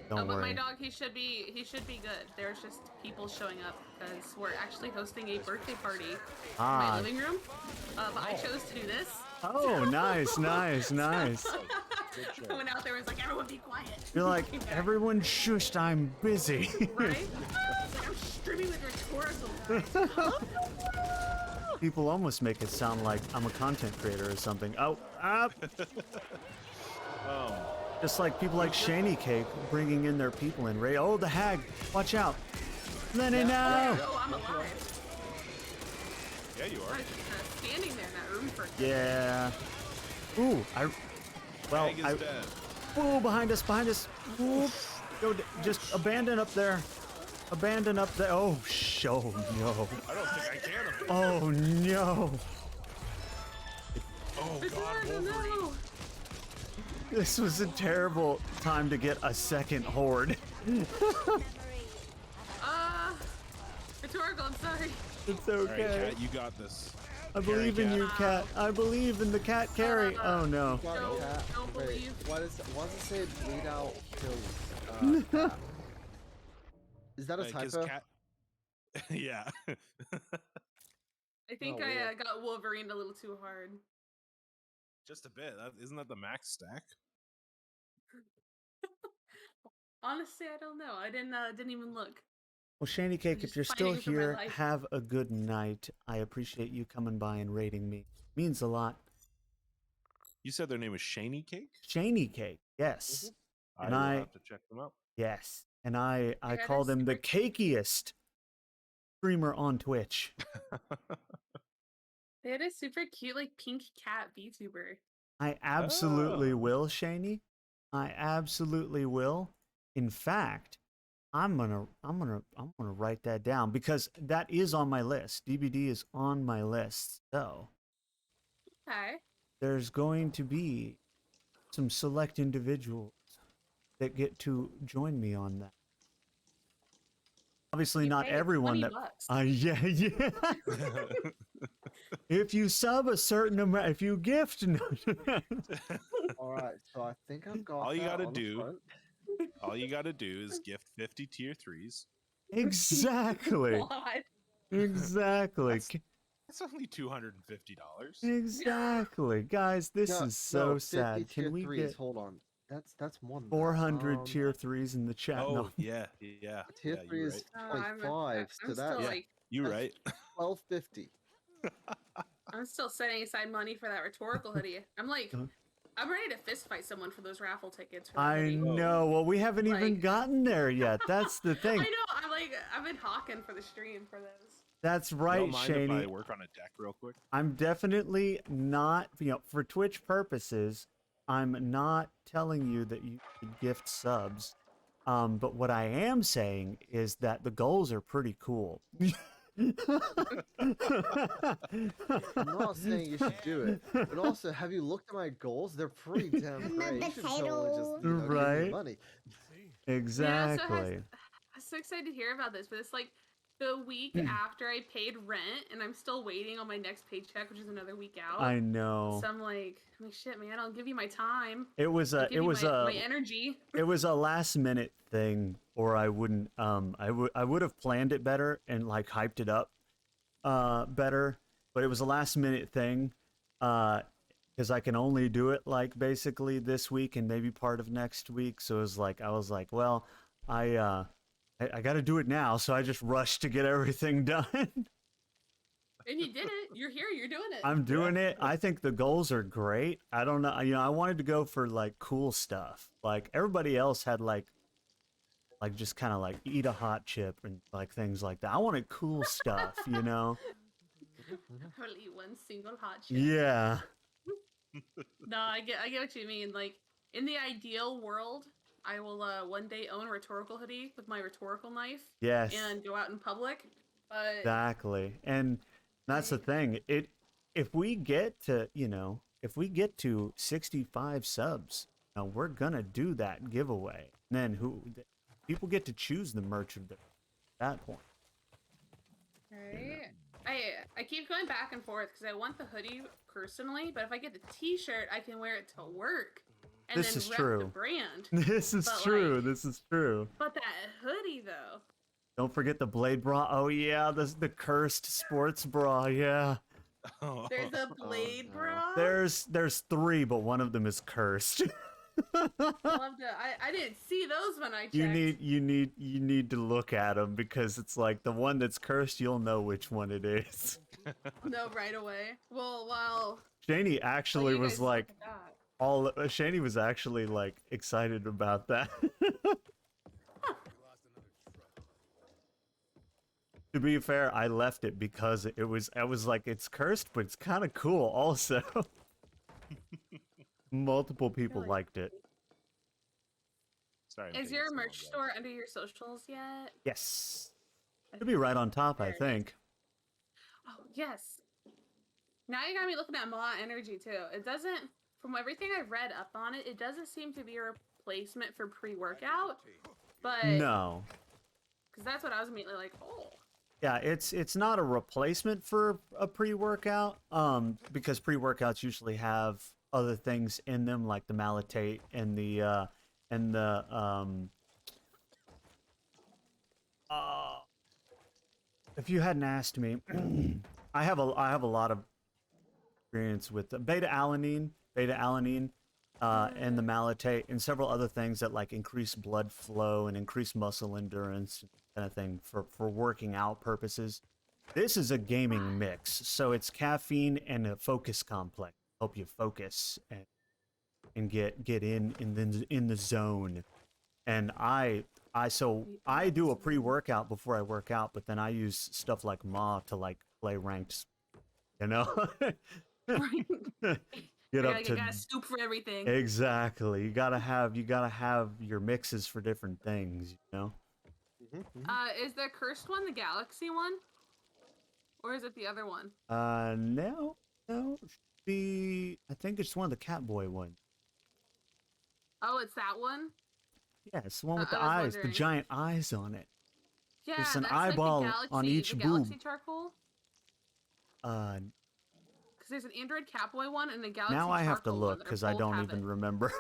Don't but my worry. dog, he should be good. There's just people showing up because we're actually hosting a birthday party in Ah. my living room. But I chose to do this. Oh, nice. I went out there and was like, everyone be quiet. You're like, everyone shushed, I'm busy. Right? It's like, I'm streaming with rhetorical. People almost make it sound like I'm a content creator or something. Oh, just like people like Shany Cake bringing in their people in Ray. Oh, the hag! Watch out! Lenny, no! Oh, I'm alive. Yeah, you I are. was just standing there in that room for. Yeah. Ooh, well, Hag is dead. Ooh, behind us! Ooh, go, just abandon up there. Abandon up there. Oh, no. I don't think I can. Oh, no. Oh It's God, hard to Wolverine. know. This was a terrible time to get a second horde. Rhetorical, I'm sorry. It's All right, okay. Cat, you got this. I believe in you, Cat. I believe in the cat carry. Oh, no. Got Don't- cat. don't Wait, believe. why does it say bleed out kills? Cat? Is that a 'Cause typo? Cat. Yeah. I think Oh, I weird. got Wolverine a little too hard. Just a bit. Isn't that the max stack? Honestly, I don't know. I didn't even look. Well, Shany Cake, just if you're still fighting for my here, life. have a good night. I appreciate you coming by and rating me. Means a lot. You said their name was Shany Cake? Shany Cake, yes. I And will I- have to check them out. Yes. And I Yeah, call they're them the super cakiest streamer on Twitch. They had a super cute, like, pink cat VTuber. I absolutely will, Shani. I absolutely will. In fact, I'm gonna write that down because that is on my list. DBD is on my list. So Okay. there's going to be some select individuals that get to join me on that. Obviously, You not pay everyone that. $20. Yeah. If you sub a certain amount, if you gift. All right, so I think I've got. All you that gotta on the do, front. all you gotta do is gift 50 tier 3s. Exactly. God. Exactly. That's only $250. Exactly. Guys, this No, is so 50 sad. tier Can we threes. get Hold on. That's more than 400 that. tier 3s in the chat? Oh No. yeah. Tier Yeah, 3 you're is right. I'm 25, so still that's like, You're that's right. 1250. I'm still setting aside money for that rhetorical hoodie. I'm like, I'm ready to fist fight someone for those raffle tickets. For that I hoodie. know. Well, we haven't even Like- gotten there yet. That's the I thing. know. I've been hawking for the stream for those. That's You right, don't mind if I Shani. work on a deck real quick? I'm definitely not, for Twitch purposes, I'm not telling you that you should gift subs. But what I am saying is that the goals are pretty cool. I'm not saying you should do it, but also, have you looked at my goals? They're pretty damn great. You should totally just, give me Right? the money. Exactly. I'm so excited to hear about this, but it's like the week after I paid rent, and I'm still waiting on my next paycheck, which is another week out. I know. So I'm like, shit, man, I'll give you my time. It was I'll a give you my energy. it was a last minute thing, or I wouldn't I would have planned it better and like hyped it up better, but it was a last minute thing because I can only do it like basically this week and maybe part of next week. So it was like I was like, well, I got to do it now, so I just rushed to get everything done. And you did it. You're here. You're doing it. I'm doing it. I think the goals are great. I don't know. I wanted to go for like cool stuff. Like everybody else had like just kind of like eat a hot chip and like things like that. I wanted cool stuff, I'll eat one single hot chip. Yeah. No, I get what you mean. Like in the ideal world, I will one day own a rhetorical hoodie with my rhetorical knife. Yes. And go out in public. But Exactly. And that's the thing. If we get to 65 subs, we're gonna do that giveaway. And then people get to choose the merch of at that point. Right. I keep going back and forth because I want the hoodie personally, but if I get the T-shirt, I can wear it to work. And This then is rep true. the brand. This is But, true. like- This is true. But that hoodie though. Don't forget the blade bra. Oh yeah, the cursed sports bra. Yeah. There's a blade bra. There's 3, but one of them is cursed. Love to. I didn't see those when I checked. You need to look at them because it's like the one that's cursed. You'll know which one it is. No, right away. Well, while Shani actually you was guys like look at that. Shani was actually like excited about that. To be fair, I left it because I was like, it's cursed, but it's kind of cool also. Multiple people Really? liked it. Sorry. I'm Is taking your so long, merch guys. store under your socials yet? Yes. It'll be right on top, I There it is. think. Oh yes. Now you got me looking at Ma Energy too. It doesn't, from everything I've read up on it, it doesn't seem to be a replacement for pre-workout. But No. because that's what I was immediately like, oh. Yeah, it's not a replacement for a pre-workout, because pre-workouts usually have other things in them like the malate and the if you hadn't asked me, I have a lot of experience with the beta-alanine, and the malate and several other things that like increase blood flow and increase muscle endurance kind of thing for working out purposes. This is a gaming mix, so it's caffeine and a focus complex. Help you focus and get in the zone. And so I do a pre-workout before I work out, but then I use stuff like Ma to like play ranked, you know? Right. Get up I to gotta scoop for everything. exactly. You gotta have your mixes for different things, you know? Is the cursed one the galaxy one? Or is it the other one? No, it should be. I think it's one of the Catboy ones. Oh, it's that one? Yeah, it's the one with I the was eyes, the wondering. giant eyes on it. Yeah, There's an that's eyeball like the galaxy, on each the boob. galaxy charcoal. Uh, Because there's an Android Catboy one and the galaxy now I have to charcoal one look that are because I both don't have even it. remember.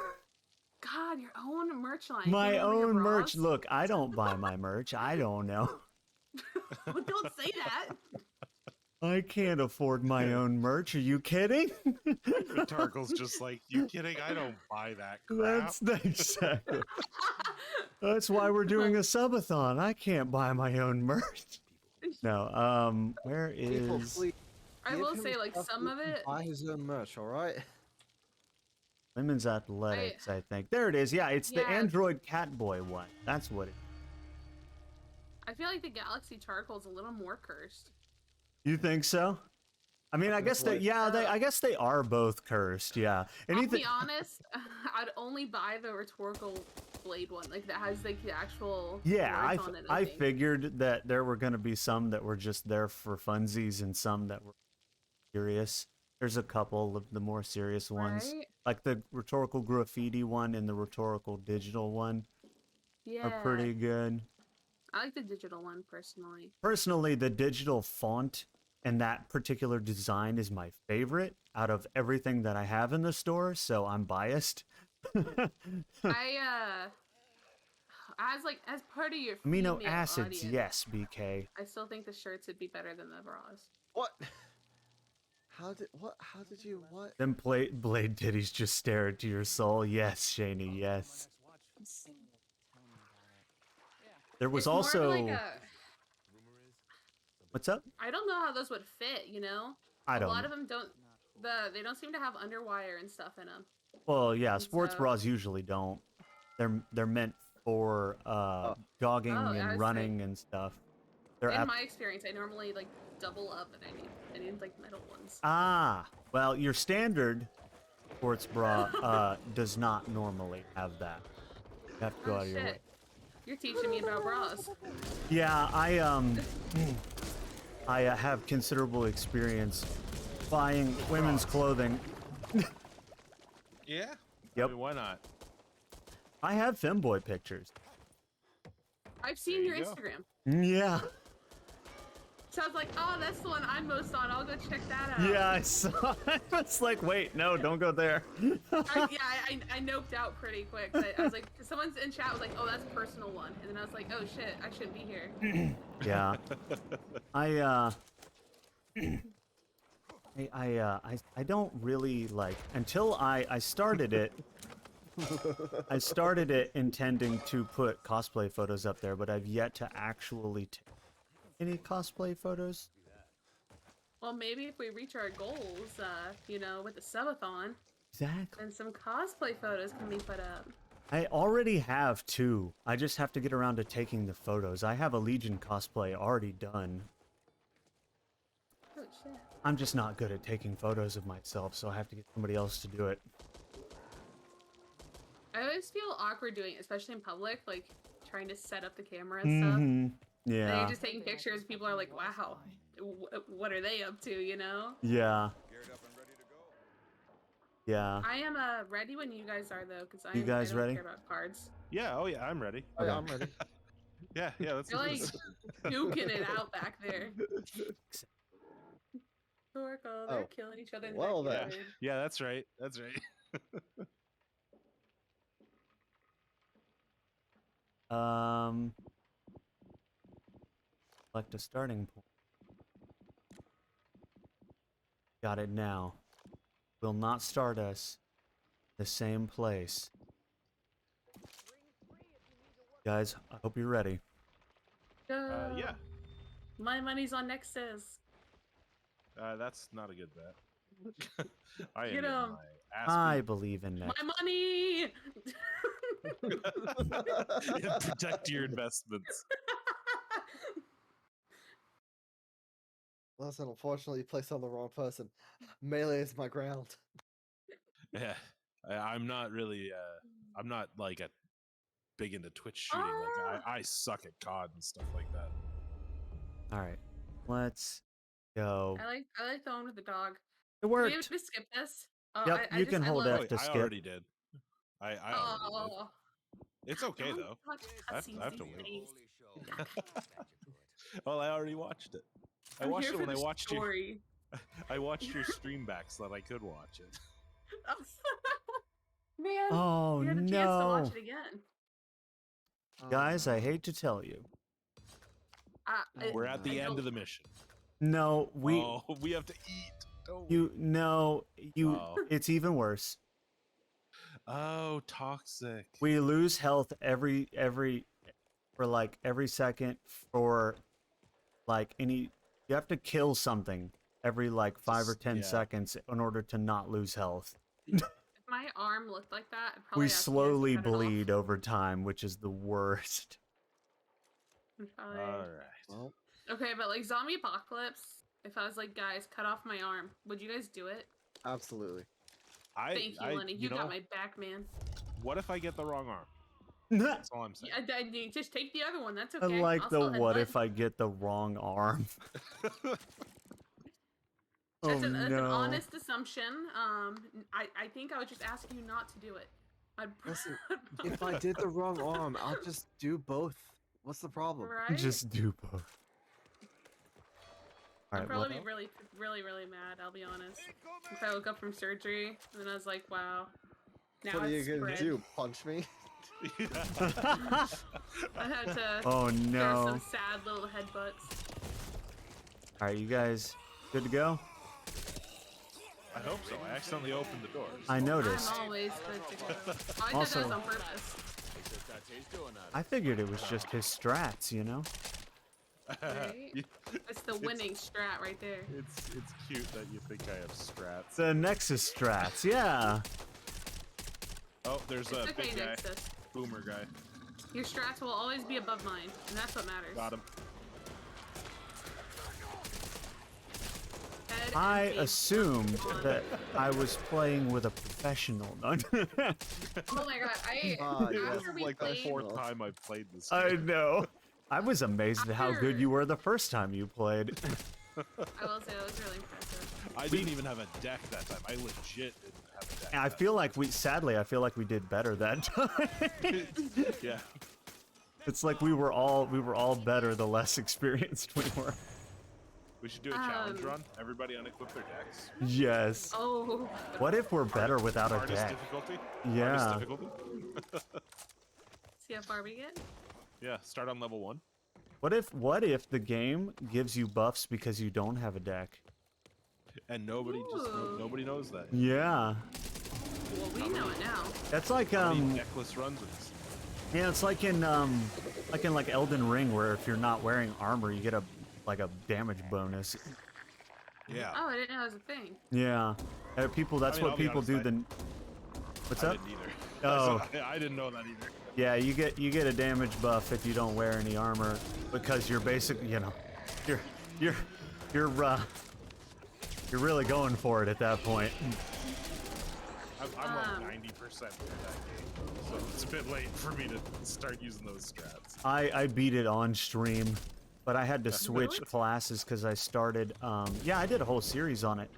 God, your own merch line. You My can't remember your own merch. bras? Look, I don't buy my merch. I don't know. Well, don't say that. I can't afford my own merch. Are you kidding? Tarkle's just like, you kidding? I don't buy that crap. That's exactly. That's why we're doing a subathon. I can't buy my own merch. No. Where People, is? please I give will him say, like, stuff some he of can it. buy his own merch, all right? Women's athletics, I think. There it is. Yeah, it's the Yeah. Android Catboy one. That's what it. I feel like the galaxy charcoal is a little more cursed. You think so? I mean, I guess that. Yeah, I guess they are both cursed. Yeah. I'll be honest. I'd only buy the rhetorical blade one, like that has like the actual. Yeah, words on it, I think. figured that there were going to be some that were just there for funsies and some that were serious. There's a couple of the more serious ones, Right? like the rhetorical graffiti one and the rhetorical digital one Yeah. are pretty good. I like the digital one personally. Personally, the digital font and that particular design is my favorite out of everything that I have in the store, so I'm biased. As part of your Amino female acids, audience, yes, BK. I still think the shirts would be better than the bras. What? How did you, what? Them blade titties just stare into your soul. Yes, Shani, yes. There was It's more of also... like What's up? I don't know how those would fit, you know? I don't A lot know. of them don't. They don't seem to have underwire and stuff in them. Well, yeah, sports so- bras usually don't. They're meant for jogging Oh, yeah, I and see. running and stuff. They're In my experience, I normally like double up, and I need like metal ones. Well, your standard sports bra does not normally have that. You have to go out of your way. Shit. You're teaching me about bras. Yeah, I have considerable experience buying women's clothing. Yeah? Yep. I mean, why not? I have femboy pictures. I've seen your you go. Instagram. Yeah. So I was like, oh, that's the one I'm most on. I'll go check that out. Yeah, I saw it. It's like, wait, no, don't go there. I noped out pretty quick. I was like, someone's in chat was like, oh, that's a personal one. And then I was like, oh shit, I shouldn't be here. Yeah. I don't really like until I started it. I started it intending to put cosplay photos up there, but I've yet to actually take any cosplay photos. Well, maybe if we reach our goals, you know, with the subathon, Exactly. then some cosplay photos can be put up. I already have 2. I just have to get around to taking the photos. I have a Legion cosplay already done. Oh shit. I'm just not good at taking photos of myself, so I have to get somebody else to do it. I always feel awkward doing it, especially in public, like trying to set up the camera and stuff. Mm-hmm. And Yeah. you're just taking pictures, people are like, wow, what are they up to, you know? Yeah. Yeah. I am ready when you guys are, though, because I guys don't ready? care about cards. Yeah, oh yeah, I'm ready. Oh, yeah, I'm ready. Yeah, let's You're do like this. duking it out back there. Oracle, they're Oh, killing each other in the well then. backyard. Yeah, that's right. That's right. Select a starting point. Got it now. Will not start us the same place. Guys, I hope you're ready. Yeah. My money's on Nexus. That's not a good bet. I am Get getting 'em. my ass I beat. believe in My next. money! Yeah, protect your investments. Listen, unfortunately, you placed on the wrong person. Melee is my ground. Yeah, I'm not really. I'm not like a big into Twitch shooting. Like I suck at COD and stuff like that. All right, let's go. I like the one with the dog. It Do we have worked. to skip this? Oh, Yep, I you just can I hold love. F to I skip. already did. I already did. Oh, It's okay don't though. watch I have cutscenes to these wait. days. Well, I already watched it. I I'm watched here it for when I the watched story. I watched your stream back so that I could watch it. Man, Oh you had a chance to watch no, it again. guys! I hate to tell you. We're at the end of the mission. No, Oh, we have to eat. Don't we? you no you. Oh. It's even worse. Oh, toxic. We lose health every for like every second for like any. You have to kill something every like 5 or 10 seconds in order to not lose health. If my arm looked like that, I'd probably We ask you guys to slowly cut it off. bleed over time, which is the worst. All right. Well, Okay, but like zombie apocalypse, if I was like, guys, cut off my arm, would you guys do it? absolutely. Thank you, Lenny. You got my back, man. What if I get the wrong arm? That's all I'm saying. Yeah, just take the other one. That's I okay. like I'll the still what headbutt. if I get the wrong arm. That's an no. honest assumption. I think I would just ask you not to do it. Listen, if I did the wrong arm, I'll just do both. What's the problem? Right? Just do both. I'd Alright, probably what? be really mad, I'll be honest. If I woke up from surgery and then I was like, wow. Now What are you it's gonna spread. do? Punch me? I had to Oh give no. some sad little headbutts. Alright, you guys good to go? I hope so. I accidentally opened the door. I noticed. I'm always good to go. I did Also- that on purpose. I figured it was just his strats, you know? Right? It's the winning strat right there. It's cute that you think I have strats. The Nexus strats, yeah. Oh, there's a It's okay, big guy. Nexus. Boomer guy. Your strats will always be above mine, and that's what matters. Got him. Head and I face assumed on. that I was playing with a professional. No. Oh my god, This after is we like the played, 4th time I've played this I game. know. I was amazed at how good After- you were the first time you played. I will say that was really impressive. I didn't even have a deck that time. I legit didn't have a deck. And I feel like sadly, I feel like we did better that time. Yeah. It's like we were all better the less experienced we were. We should do a challenge run. Everybody unequip their decks. Yes. Oh. What if we're better without a Hardest deck? difficulty? Yeah. Hardest difficulty? See how far we get? Yeah, start on level 1. What if the game gives you buffs because you don't have a deck? And nobody Ooh. nobody knows that. Yeah. Well, we know it now. That's like How many deckless runs with this? yeah, it's like in Elden Ring where if you're not wearing armor, you get a damage bonus. Yeah. Oh, I didn't know it was a thing. Yeah. People that's I mean, what I'll be people honest, do I- then. What's I up? didn't either. Oh. I didn't know that either. Yeah, you get a damage buff if you don't wear any armor because you're basically, you're really going for it at that point. I'm like 90% through that game, so it's a bit late for me to start using those strats. I beat it on stream, but I had to switch classes because I started. Yeah, I did a whole series on it.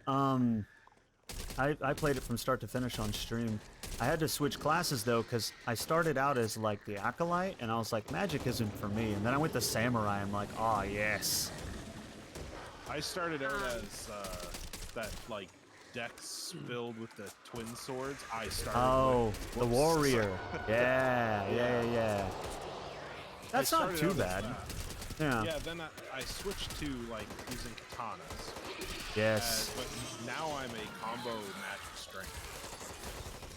I played it from start to finish on stream. I had to switch classes though because I started out as like the acolyte, and I was like, magic isn't for me. And then I went to samurai. I'm like, oh yes. I started out as that like dex filled with the twin swords. I started. Oh, with, the whoops, warrior. sorry. Yeah. That's not started too out as bad. that. Yeah. Yeah, then I switched to like using katanas. Yes. But now I'm a combo magic strength.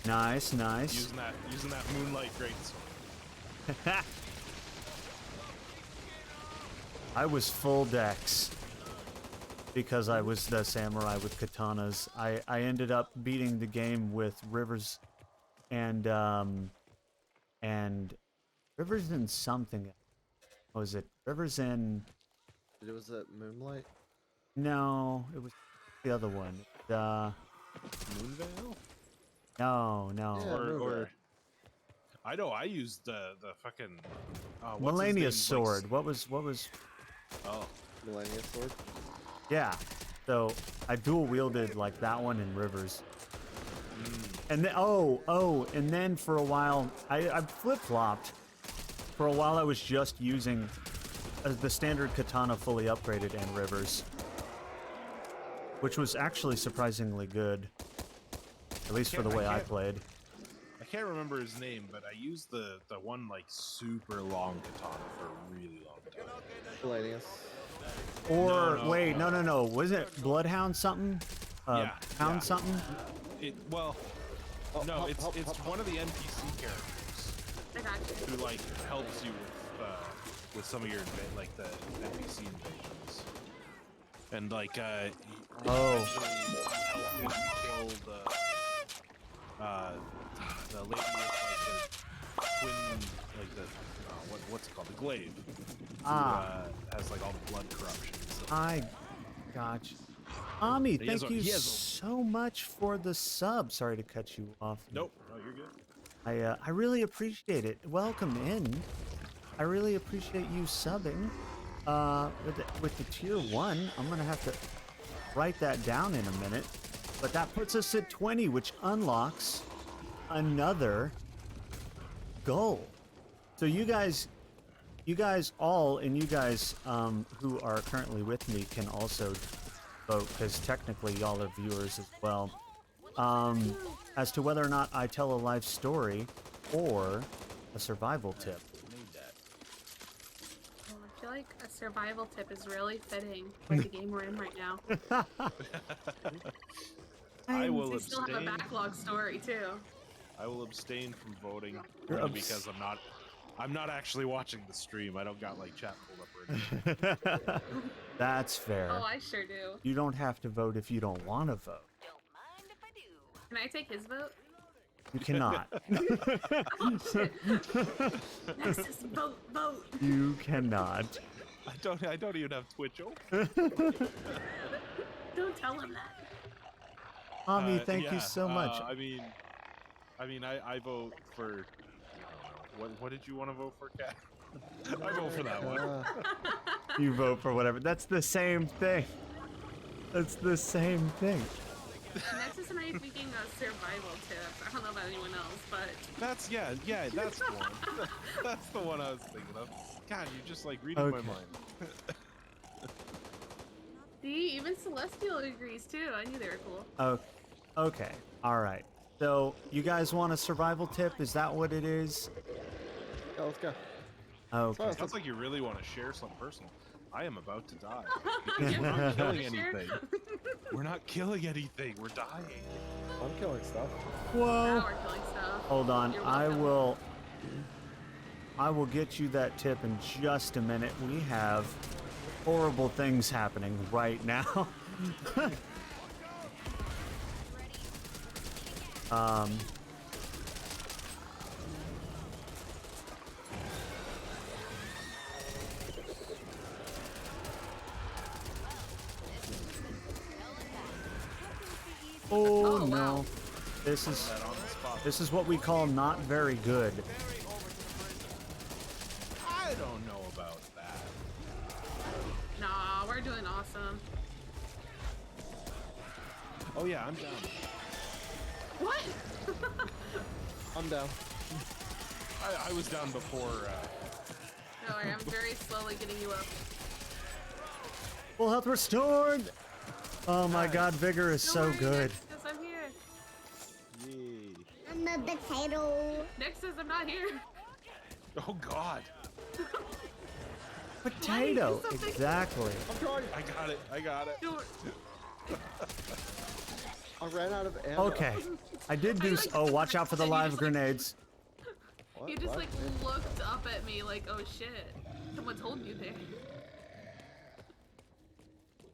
Nice. Using that moonlight greatsword. I was full dex because I was the samurai with katanas. I ended up beating the game with rivers and and Rivers in something. What was it? Rivers in... It was a Moonlight? No, it was the other one. The... Moonveil? No, no. Yeah, Or I know I used the fucking what's his Millennia's name? sword. What was... Oh, Millennia Sword? Yeah. So I dual wielded like that one in Rivers. And then and then for a while I flip flopped. For a while I was just using the standard katana fully upgraded in Rivers, which was actually surprisingly good, at least for the way I played. I can't remember his name, but I used the one like super long katana for a really long time. Millennius. Or wait, no. Was it Bloodhound something? Hound something? It's one of the NPC characters I got you. who like helps you with some of your like the NPC invasions, and like eventually help you kill the lady with like the twin, like the what's it called, the glaive, who has like all the blood corruption. So. I gotcha. Ami, thank you so much for the sub. Sorry to cut you off. Nope, no, you're good. I really appreciate it. Welcome in. I really appreciate you subbing. With the tier 1, I'm gonna have to write that down in a minute. But that puts us at 20, which unlocks another goal. So you guys all, and you guys who are currently with me can also vote, because technically y'all are viewers as well, as to whether or not I tell a life story or a survival tip. Oh, I feel like a survival tip is really fitting for the game we're in right now. I will We still have a abstain. backlog story too. I will abstain from voting You're only because I'm not actually watching the stream. I don't got like chat pulled up or anything. That's fair. Oh, I sure do. You don't have to vote if you don't want to vote. Can I take his vote? You cannot. Oh shit! Nexus, vote. You cannot. I don't even have Twitch open. Don't tell him that. Ami, thank you so much. I mean, I vote for. What did you want to vote for, Kat? I vote for that one. You vote for whatever. That's the same thing. That's the same thing. Nexus and I are thinking a survival tip. I don't know about anyone else, but That's that's one. That's the one I was thinking of. God, you're just like reading my mind. see, even Celestial agrees too. I knew they were cool. Oh, okay. All right. So you guys want a survival tip? Is that what it is? Yeah, let's go. Okay. Sounds like you really want to share something personal. I am about to die. We're not killing anything. We're not killing anything. We're dying. I'm killing stuff. Whoa. Now we're killing stuff. Hold on. You're I welcome. will get you that tip in just a minute. We have horrible things happening right now. Oh no. Wow. This is what we call not very good. I don't know about that. Nah, we're doing awesome. Oh yeah, I'm down. What? I'm down. I was down before. Don't worry, I'm very slowly getting you up. Full health restored. Oh my God, vigor is Don't so worry, good. Nexus, I'm here. Yay. I'm a potato. Nexus, I'm not here. Oh God. Potato, Why? Do something. exactly. I'm trying. I got it. Don't- I ran out of ammo. Okay, I did do. Oh, watch out for the live grenades. What? You just What? like looked up at me like, oh shit. Someone told you there.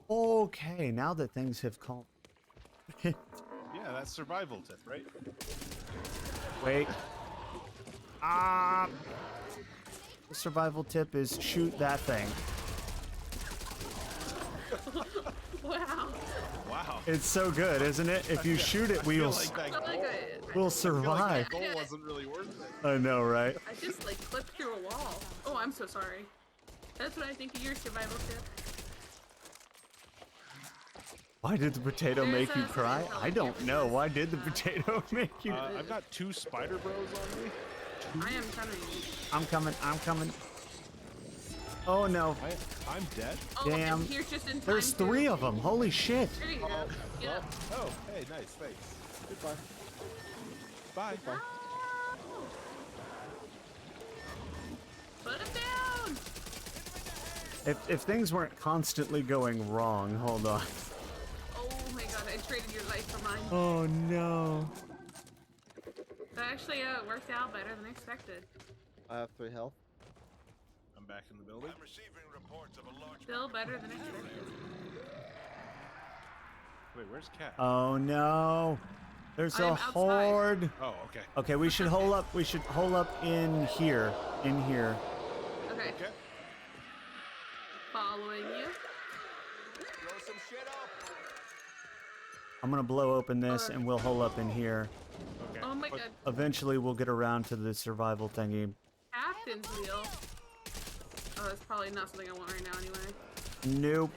Okay, now that things have calmed. Yeah, that's survival tip, right? Wait. The survival tip is shoot that thing. Wow. Wow. It's so good, isn't it? If you shoot it, we'll survive. That goal wasn't really worth it. I know, right? I just like clipped through a wall. Oh, I'm so sorry. That's what I think of your survival tip. Why did the potato make you cry? I don't know. Why did the potato make you? I've got 2 spider bros on me. I am coming. I'm coming. I'm coming. Oh no. I'm dead. Oh, Damn. and here's just in time There's 3 of them. Holy shit. There you go. Get up. Oh, hey, nice, thanks. Goodbye. Bye. Bye. Put him down. If things weren't constantly going wrong, hold on. Oh my god, I traded your life for mine. Oh no. That actually worked out better than expected. I have 3 health. I'm back in the building. I'm receiving reports of a large Still better than expected. Wait, where's Cat? Oh no. There's a outside. horde. Oh, okay. Okay, we should hole up. We should hole up in here. In here. Okay. Okay. Following you. Throw some shit up. I'm gonna blow open this and we'll hole up in here. Okay. Oh my god. Eventually we'll get around to the survival thingy. Captain's wheel. Oh, that's probably not something I want right now anyway. Nope,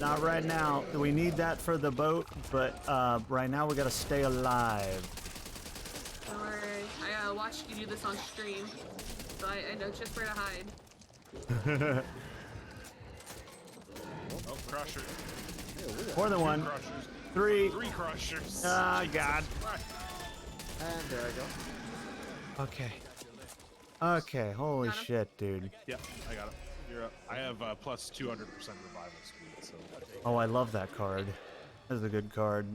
not right now. We need that for the boat, but right now we gotta stay alive. Don't worry. I watched you do this on stream, so I know just where to hide. Oh, crusher. More than one. Crushers. 3. 3 crushers. Ah, God. And there I go. Okay. Okay, holy shit, dude. Yep, I got it. You're up. I have plus 200% revival speed, so. Oh, I love that card. That's a good card.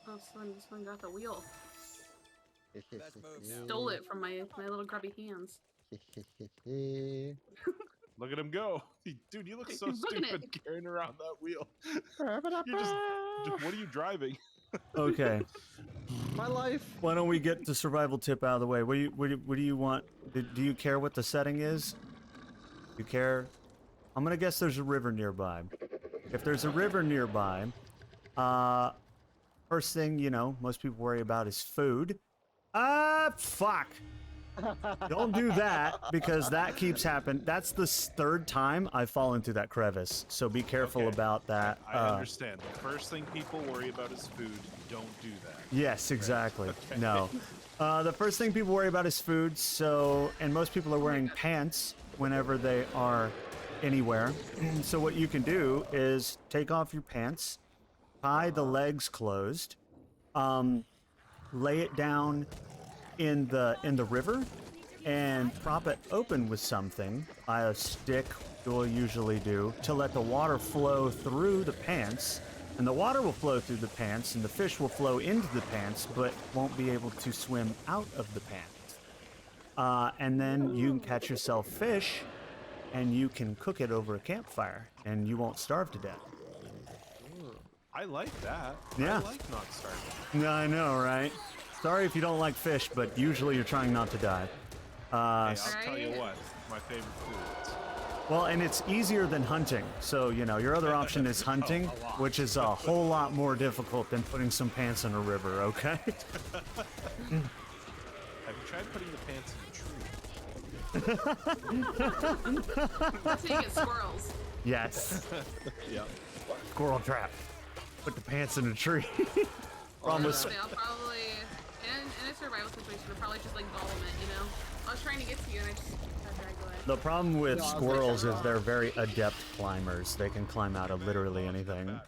Oh, this one got the wheel. Stole it from my little grubby hands. Look at him go. Dude, you look so Look at stupid it. carrying around that wheel. You're just, what are you driving? Okay. My life. Why don't we get the survival tip out of the way? What do you want? Do you care what the setting is? You care? I'm gonna guess there's a river nearby. If there's a river nearby, first thing, you know, most people worry about is food. Fuck. Don't do that, because that keeps happening. That's the 3rd time I've fallen through that crevice, so be careful about that. I understand. The first thing people worry about is food. Don't do that. Yes, exactly. Okay. No. The first thing people worry about is food, so, and most people are wearing pants whenever they are anywhere. So what you can do is take off your pants, tie the legs closed, lay it down in the river, and prop it open with something. A stick will usually do, to let the water flow through the pants. And the water will flow through the pants, and the fish will flow into the pants, but won't be able to swim out of the pants. And then you can catch yourself fish, and you can cook it over a campfire, and you won't starve to death. I like that. Yeah. I like not starving. Yeah, I know, right? Sorry if you don't like fish, but usually you're trying not to die. Hey, I'll tell you what, my favorite foods. Well, and it's easier than hunting. So, you know, your other option is hunting, which is a whole lot more difficult than putting some pants in a river, okay? Have you tried putting the pants in a tree? That's how you get squirrels. Yes. Yeah. Squirrel trap. Put the pants in a tree. Almost. I'll probably, in a survival situation, I'll probably just like golem it, you know? I was trying to get to you and I just got dragged away. The problem with squirrels is they're very adept climbers. They can climb out of literally anything.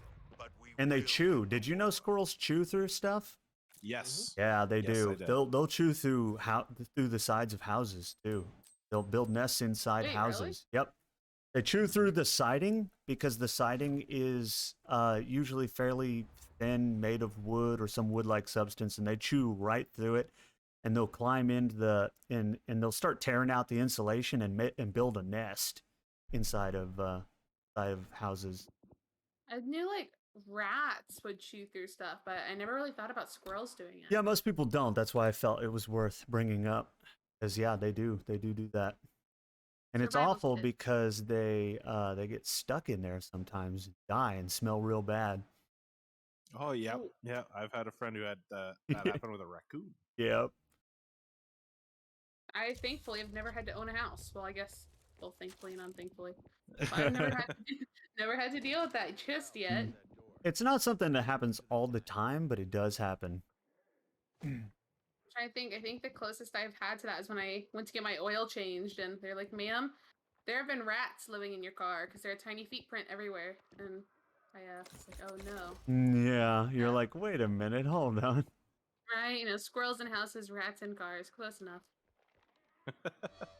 And they chew. Did you know squirrels chew through stuff? Yes. Yeah, they Yes, do. I did. They'll chew through the sides of houses too. They'll build nests inside Wait, houses. really? Yep. They chew through the siding because the siding is usually fairly thin, made of wood or some wood-like substance, and they chew right through it. And they'll climb into and they'll start tearing out the insulation and build a nest inside of houses. I knew like rats would chew through stuff, but I never really thought about squirrels doing it. Yeah, most people don't. That's why I felt it was worth bringing up. Because yeah, they do that, and it's Survival awful kit. because they get stuck in there sometimes, die, and smell real bad. Oh yeah, yeah. I've had a friend who had that happen with a raccoon. Yep. I thankfully have never had to own a house. Well, I guess both thankfully and unthankfully. But I've never had never had to deal with that just yet. It's not something that happens all the time, but it does happen. I think the closest I've had to that is when I went to get my oil changed, and they're like, "Ma'am, there have been rats living in your car because there are tiny feet print everywhere." And I was like, "Oh no!" Yeah, you're like, wait a minute, hold on. Right? You know, squirrels in houses, rats in cars. Close enough.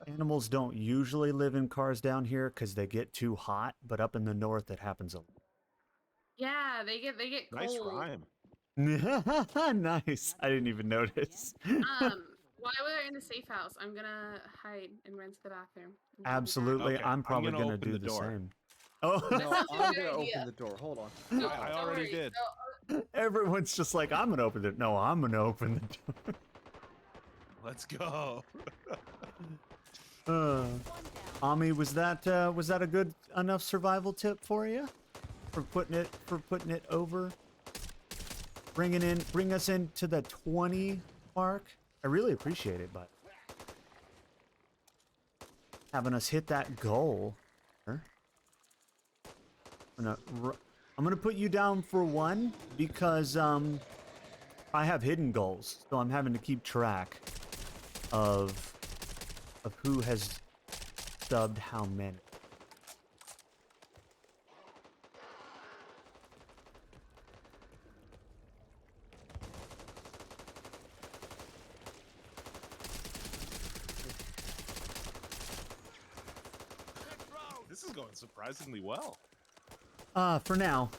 Animals don't usually live in cars down here because they get too hot, but up in the north it happens a lot. Yeah, they get cold. Nice rhyme. Nice. I didn't even notice. While we're in the safe house, I'm gonna hide and run to the bathroom. Absolutely, Okay, I'm probably gonna gonna open do the the door. same. Oh, No, sounds like I'm a good gonna idea. open the door. Hold on. No, I don't already worry. did. everyone's just like, I'm gonna open it. No, I'm gonna open the door. Let's go. Ami, was that a good enough survival tip for you? For putting it over? Bring us into the 20 mark? I really appreciate it, but having us hit that goal. I'm gonna put you down for 1 because I have hidden goals, so I'm having to keep track of who has subbed how many. This is going surprisingly well. For now.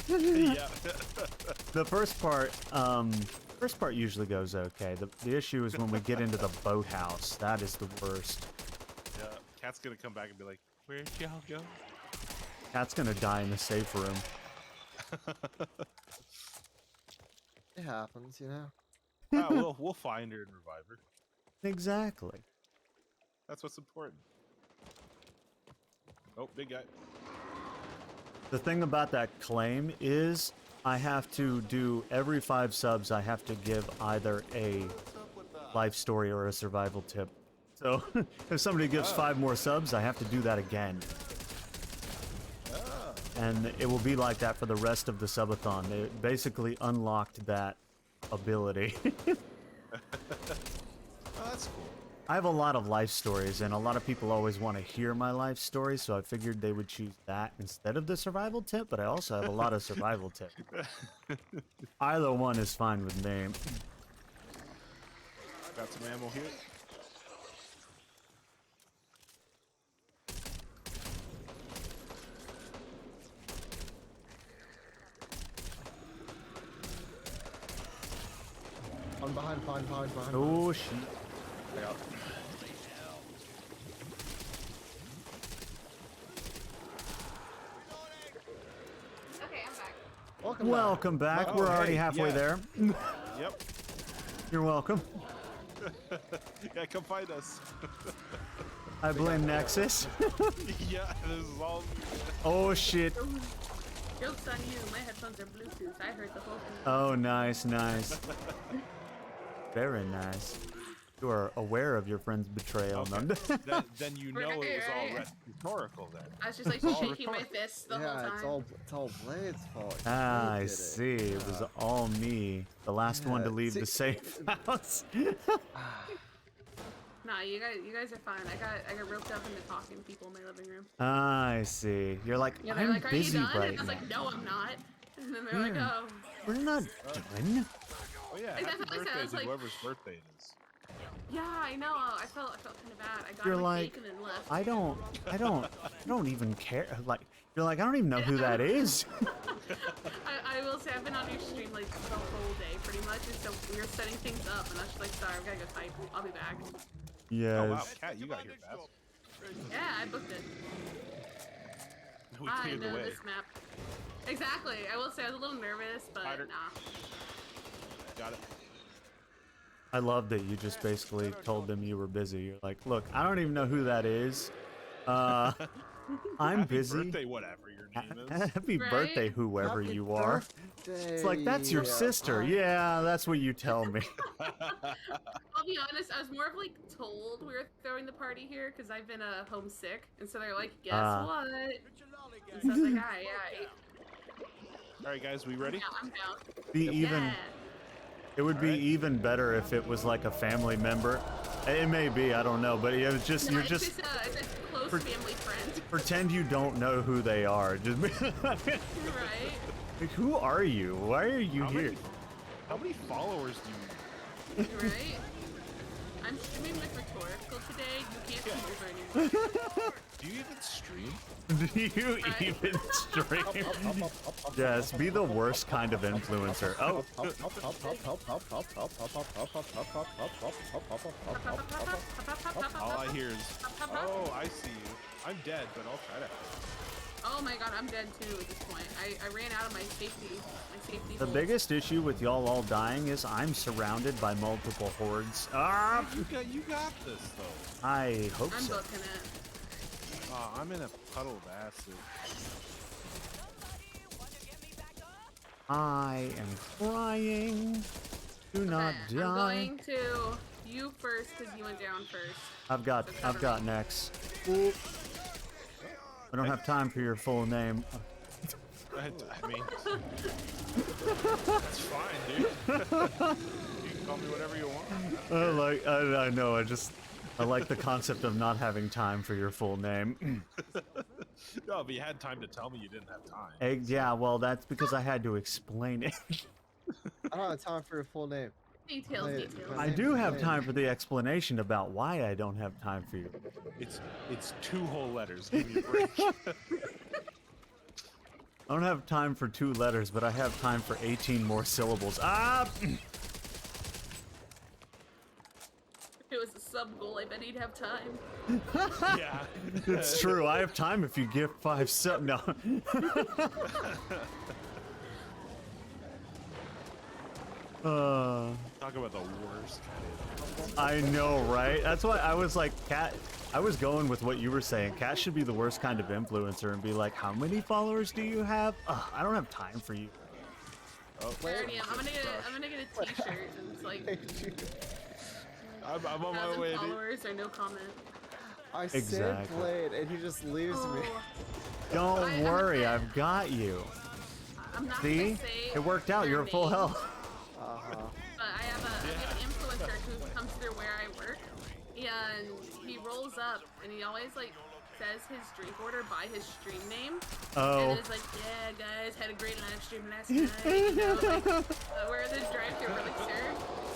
Yeah. The first part usually goes okay. The issue is when we get into the boathouse. That is the worst. Yeah. Cat's gonna come back and be like, "Where'd y'all go?" Cat's gonna die in the safe room. It happens, you know. We'll find her and revive her. Exactly. That's what's important. Oh, big guy. The thing about that claim is I have to do every 5 subs. I have to give either a life story or a survival tip. So if somebody gives 5 more subs, I have to do that again. And it will be like that for the rest of the subathon. They basically unlocked that ability. Oh, that's cool. I have a lot of life stories, and a lot of people always want to hear my life story, so I figured they would choose that instead of the survival tip, but I also have a lot of survival tips. Either one is fine with me. Got some ammo here. I'm behind. Oh, shit. I got it. Okay, I'm back. Welcome back. Oh, We're already hey, halfway yeah. there. Yep. You're welcome. Yeah, come find us. I blame Nexus. Yeah, this is all. Oh, shit. Joke's on you. My headphones are Bluetooth. I heard the whole thing. Oh, nice. Very nice. You are aware of your friend's betrayal. Okay. No. then you know it was all Right. rhetorical then. I was just like It's all shaking my rhetorical. fists the whole Yeah, time. it's all Blade's fault. Ah, I Blade did it. see. It was all me. The last one to Yeah, leave see- the safe house. Nah, you guys are fine. I got roped up into talking to people in my living room. Ah, I see. You're like, Yeah, they're I'm like, "Are you busy done?" right And I was now. like, "No, I'm not." And then they're like, Yeah. "Oh." We're not done. Oh yeah, Like, happy that's what I said, I birthday was to like- whoever's birthday it is. Yeah, I know. I felt kind of bad. I got You're my like, cake and then left. I don't even care. Like, you're like, I don't even know who that is. I will say I've been on your stream like the whole day pretty much, and so we were setting things up, and I was just like, sorry, I've gotta go type. I'll be back. Yes. Oh wow, Cat, you got here fast. Yeah, I booked it. We I cleared the know way. this map. Exactly. I will say I was a little nervous, but Spider. nah. Got it. I love that you just basically told them you were busy. You're like, look, I don't even know who that is. I'm Happy busy. birthday, whatever your name is. Happy Right? birthday, whoever Happy you are. birthday. It's like, that's your sister. Yeah, that's what you tell me. I'll be honest, I was more of like told we were throwing the party here because I've been homesick, and so they're like, guess what? And so I was like, aye. All right, guys, we ready? Yeah, I'm down. Even it would be Alright. even better if it was like a family member. It may be, I don't know, but it was just No, you're it's just a close family friend. pretend you don't know who they are. Just Right? like, who are you? Why are you here? How many followers do you Right? I'm streaming with Rhetorical today. You can't come over anymore. Do you even stream? Do you even stream? Yes, be the worst kind of influencer. Oh, All I hear is, oh, I see you. I'm dead, but I'll try to. Oh my god, I'm dead too at this point. I ran out of my safety. the holes. biggest issue with y'all all dying is I'm surrounded by multiple hordes. Ah, You got this though. I hope I'm so. booking it. Oh, I'm in a puddle of acid. I am crying. Do not Okay, I'm die. going to you first because you went down first. I've got next. Oop. I don't have time for your full name. I mean, that's fine, dude. You can call me whatever you want. I know. I like the concept of not having time for your full name. No, but you had time to tell me you didn't have time. Yeah, well, that's because I had to explain it. I don't have time for your full name. Details. I do have time for the explanation about why I don't have time for you. It's 2 whole letters. Give me a break. I don't have time for 2 letters, but I have time for 18 more syllables. Ah! If it was a sub goal, I bet he'd have time. Yeah. It's true. I have time if you give 5 sub. No. Talk about the worst kind of. I know, right? That's why I was like, Cat. I was going with what you were saying. Cat should be the worst kind of influencer and be like, how many followers do you have? Ugh, I don't have time for you. Oh, I already am. I'm gonna get a T-shirt and it's like I'm on my 1,000 way. followers or no comment. I said Exactly. Blade, and he just leaves me. Don't worry, I've got you. I'm not See? gonna say It worked out. their You're full name, health. But I have an influencer who comes through where I work, and he rolls up and he always like says his drink order by his stream name. Oh. And it's like, yeah, guys, had a great live stream last night. You know, like, we're in the drive-thru, we're like,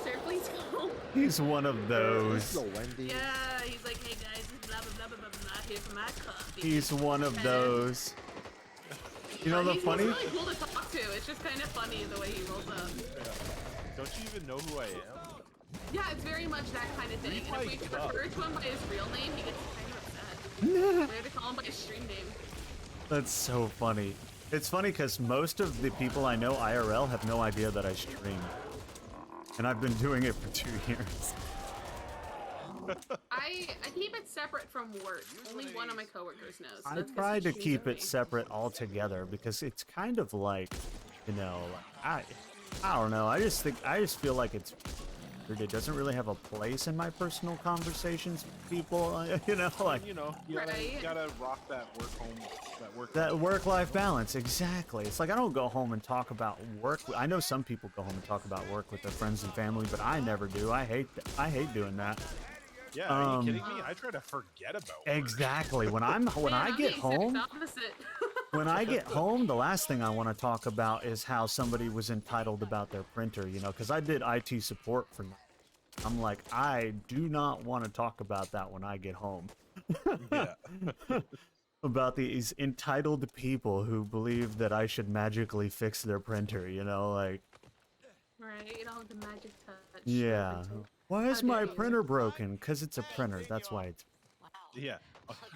sir, please go. He's one of those. Yeah, he's like, hey guys, this blah blah blah blah blah blah here for my coffee. He's one of And- those. You know the he's funny? really cool to talk to. It's just kind of funny the way he rolls up. Don't you even know who I am? Yeah, it's very much that kind of thing. Read And my if we cup. refer to him by his real name, he gets kind of upset. We have to call him by his stream name. That's so funny. It's funny because most of the people I know IRL have no idea that I stream. And I've been doing it for 2 years. I keep it separate from work. Only one of my coworkers knows. So I that's 'cause try he to streams keep with it me. separate altogether because it's kind of like, you know, like, I don't know. I just feel like it's weird. It doesn't really have a place in my personal conversations with people. You know, like You gotta rock that work. that work-life balance. Exactly. It's like I don't go home and talk about work. I know some people go home and talk about work with their friends and family, but I never do. I hate doing that. Yeah, are you kidding me? I try to forget about work. Exactly. When I get home, when I get home, the last thing I want to talk about is how somebody was entitled about their printer, you know, because I did IT support for them. I'm like, I do not want to talk about that when I get home. Yeah. About these entitled people who believe that I should magically fix their printer, you know, like, Right, you know, the magic touch. yeah. Why is How my dare you. printer broken? Because it's a printer. That's why it's... Yeah.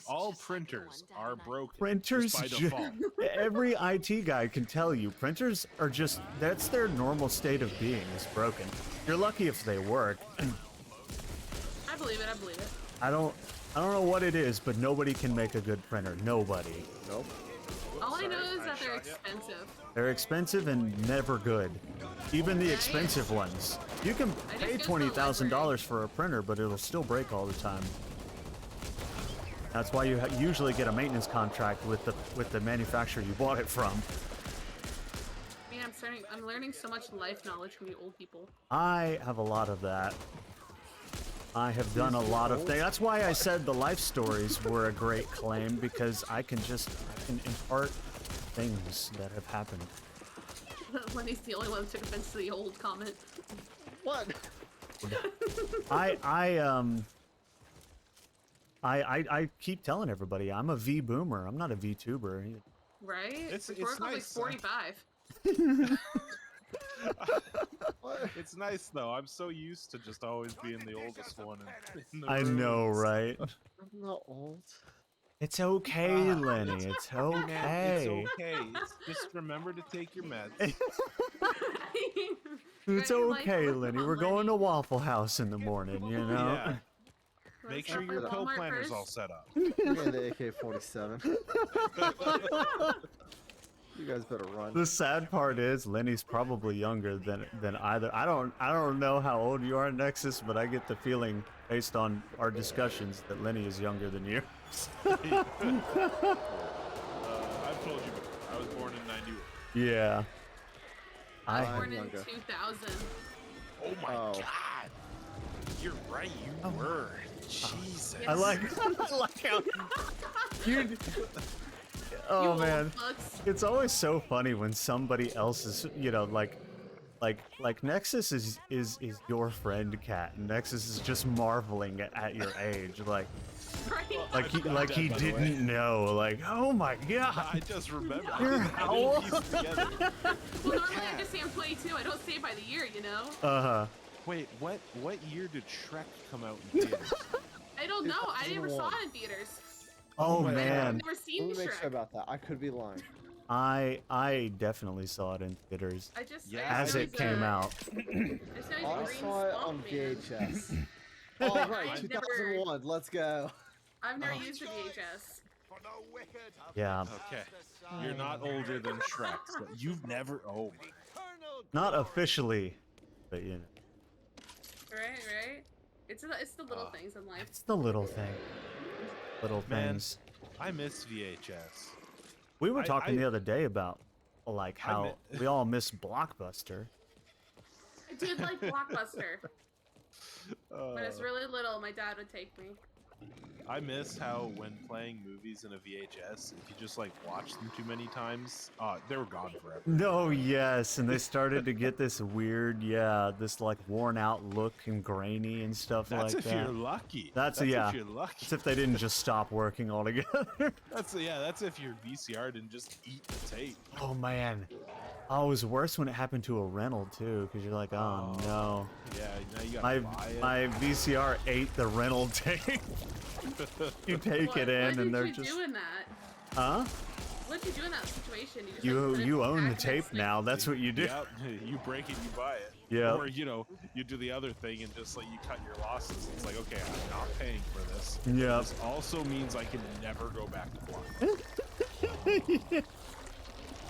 all printers are broken. Printers, just by default. every IT guy can tell you, printers are just, that's their normal state of being, is broken. You're lucky if they work. I believe it. I believe it. I don't know what it is, but nobody can make a good printer. Nobody. Nope. All I know is that they're expensive. They're expensive and never good. Even the expensive ones. You can pay $20,000 for a printer, but it'll still break all the time. That's why you usually get a maintenance contract with the manufacturer you bought it from. I mean, I'm learning so much life knowledge from you old people. I have a lot of that. I have done a lot of things. That's why I said the life stories were a great claim, because I can impart things that have happened. Lenny's the only one who took offense to the old comment. What? I keep telling everybody I'm a V boomer. I'm not a V tuber. Right? It's nice. Like 45. It's nice though. I'm so used to just always being the oldest one in the I room. know, right? I'm not old. It's okay, Lenny. It's okay. It's okay. Just remember to take your meds. It's okay, Lenny. We're going to Waffle House in the morning, you know? Yeah. Make sure your pill planner's all set up. You're getting the AK-47. You guys better run. The sad part is Lenny's probably younger than either. I don't know how old you are, Nexus, but I get the feeling based on our discussions that Lenny is younger than you. I've told you before. I was born in 91. Yeah. I was born in 2000. Oh my god. You're right, you were. Jesus. I like how you. Oh man, it's always so funny when somebody else is, you know, like Nexus is your friend, Cat, and Nexus is just marveling at your age, like he didn't know, like, oh my god. I just remember. You're how old? Well, normally I just say I'm 22. I don't say by the year, you know. Wait, what year did Shrek come out in theaters? I don't know. I never saw it in theaters. Oh my man. I've never seen Let me make Shrek. sure about that. I could be lying. I definitely saw it in theaters as it came out. I saw it on VHS. Oh right, 2001. Let's go. I've never used a VHS. Yeah. Okay. You're not older than Shrek. So you've never. Oh. Not officially, but you know. Right. It's the little things in life. It's the little thing. Little Man, things. I miss VHS. We were talking the other day about like how we all miss Blockbuster. I did like Blockbuster. When I was really little, my dad would take me. I miss how when playing movies in a VHS, if you just like watch them too many times, they were gone forever. No, yes, and they started to get this weird, this like worn out look and grainy and stuff That's like that. if you're lucky. That's if you're lucky. It's if they didn't just stop working altogether. That's if your VCR didn't just eat the tape. Oh man. Oh, it was worse when it happened to a rental too, because you're like, oh no. Yeah, now you gotta buy it. My VCR ate the rental tape. You take it in, and they're just. What did you do in that? Huh? What did you do in that situation? You just, You own the tape now. That's what you do. Yep. You break it, you buy it. Yeah. Or you do the other thing and just like you cut your losses. It's like, okay, I'm not paying for this. Yeah. This also means I can never go back to Block.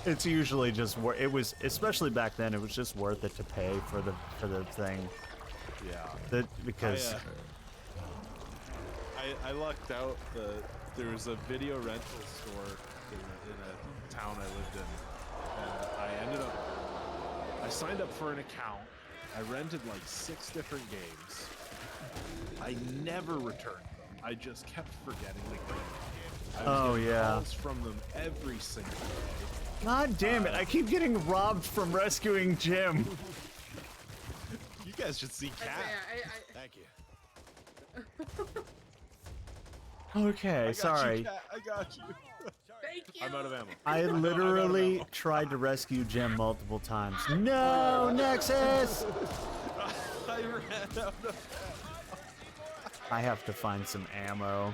It's usually just it was, especially back then, it was just worth it to pay for the thing. Yeah. Because I lucked out. There was a video rental store in a town I lived in, and I signed up for an account. I rented like 6 different games. I never returned them. I just kept forgetting the game. I was getting calls from them every single day. God damn it! I keep getting robbed from rescuing Jim. You guys should see Cat. Thank you. Okay, sorry. I got you. Thank you. I'm out of ammo. I literally tried to rescue Jim multiple times. No, Nexus! I ran out of I have to find some ammo.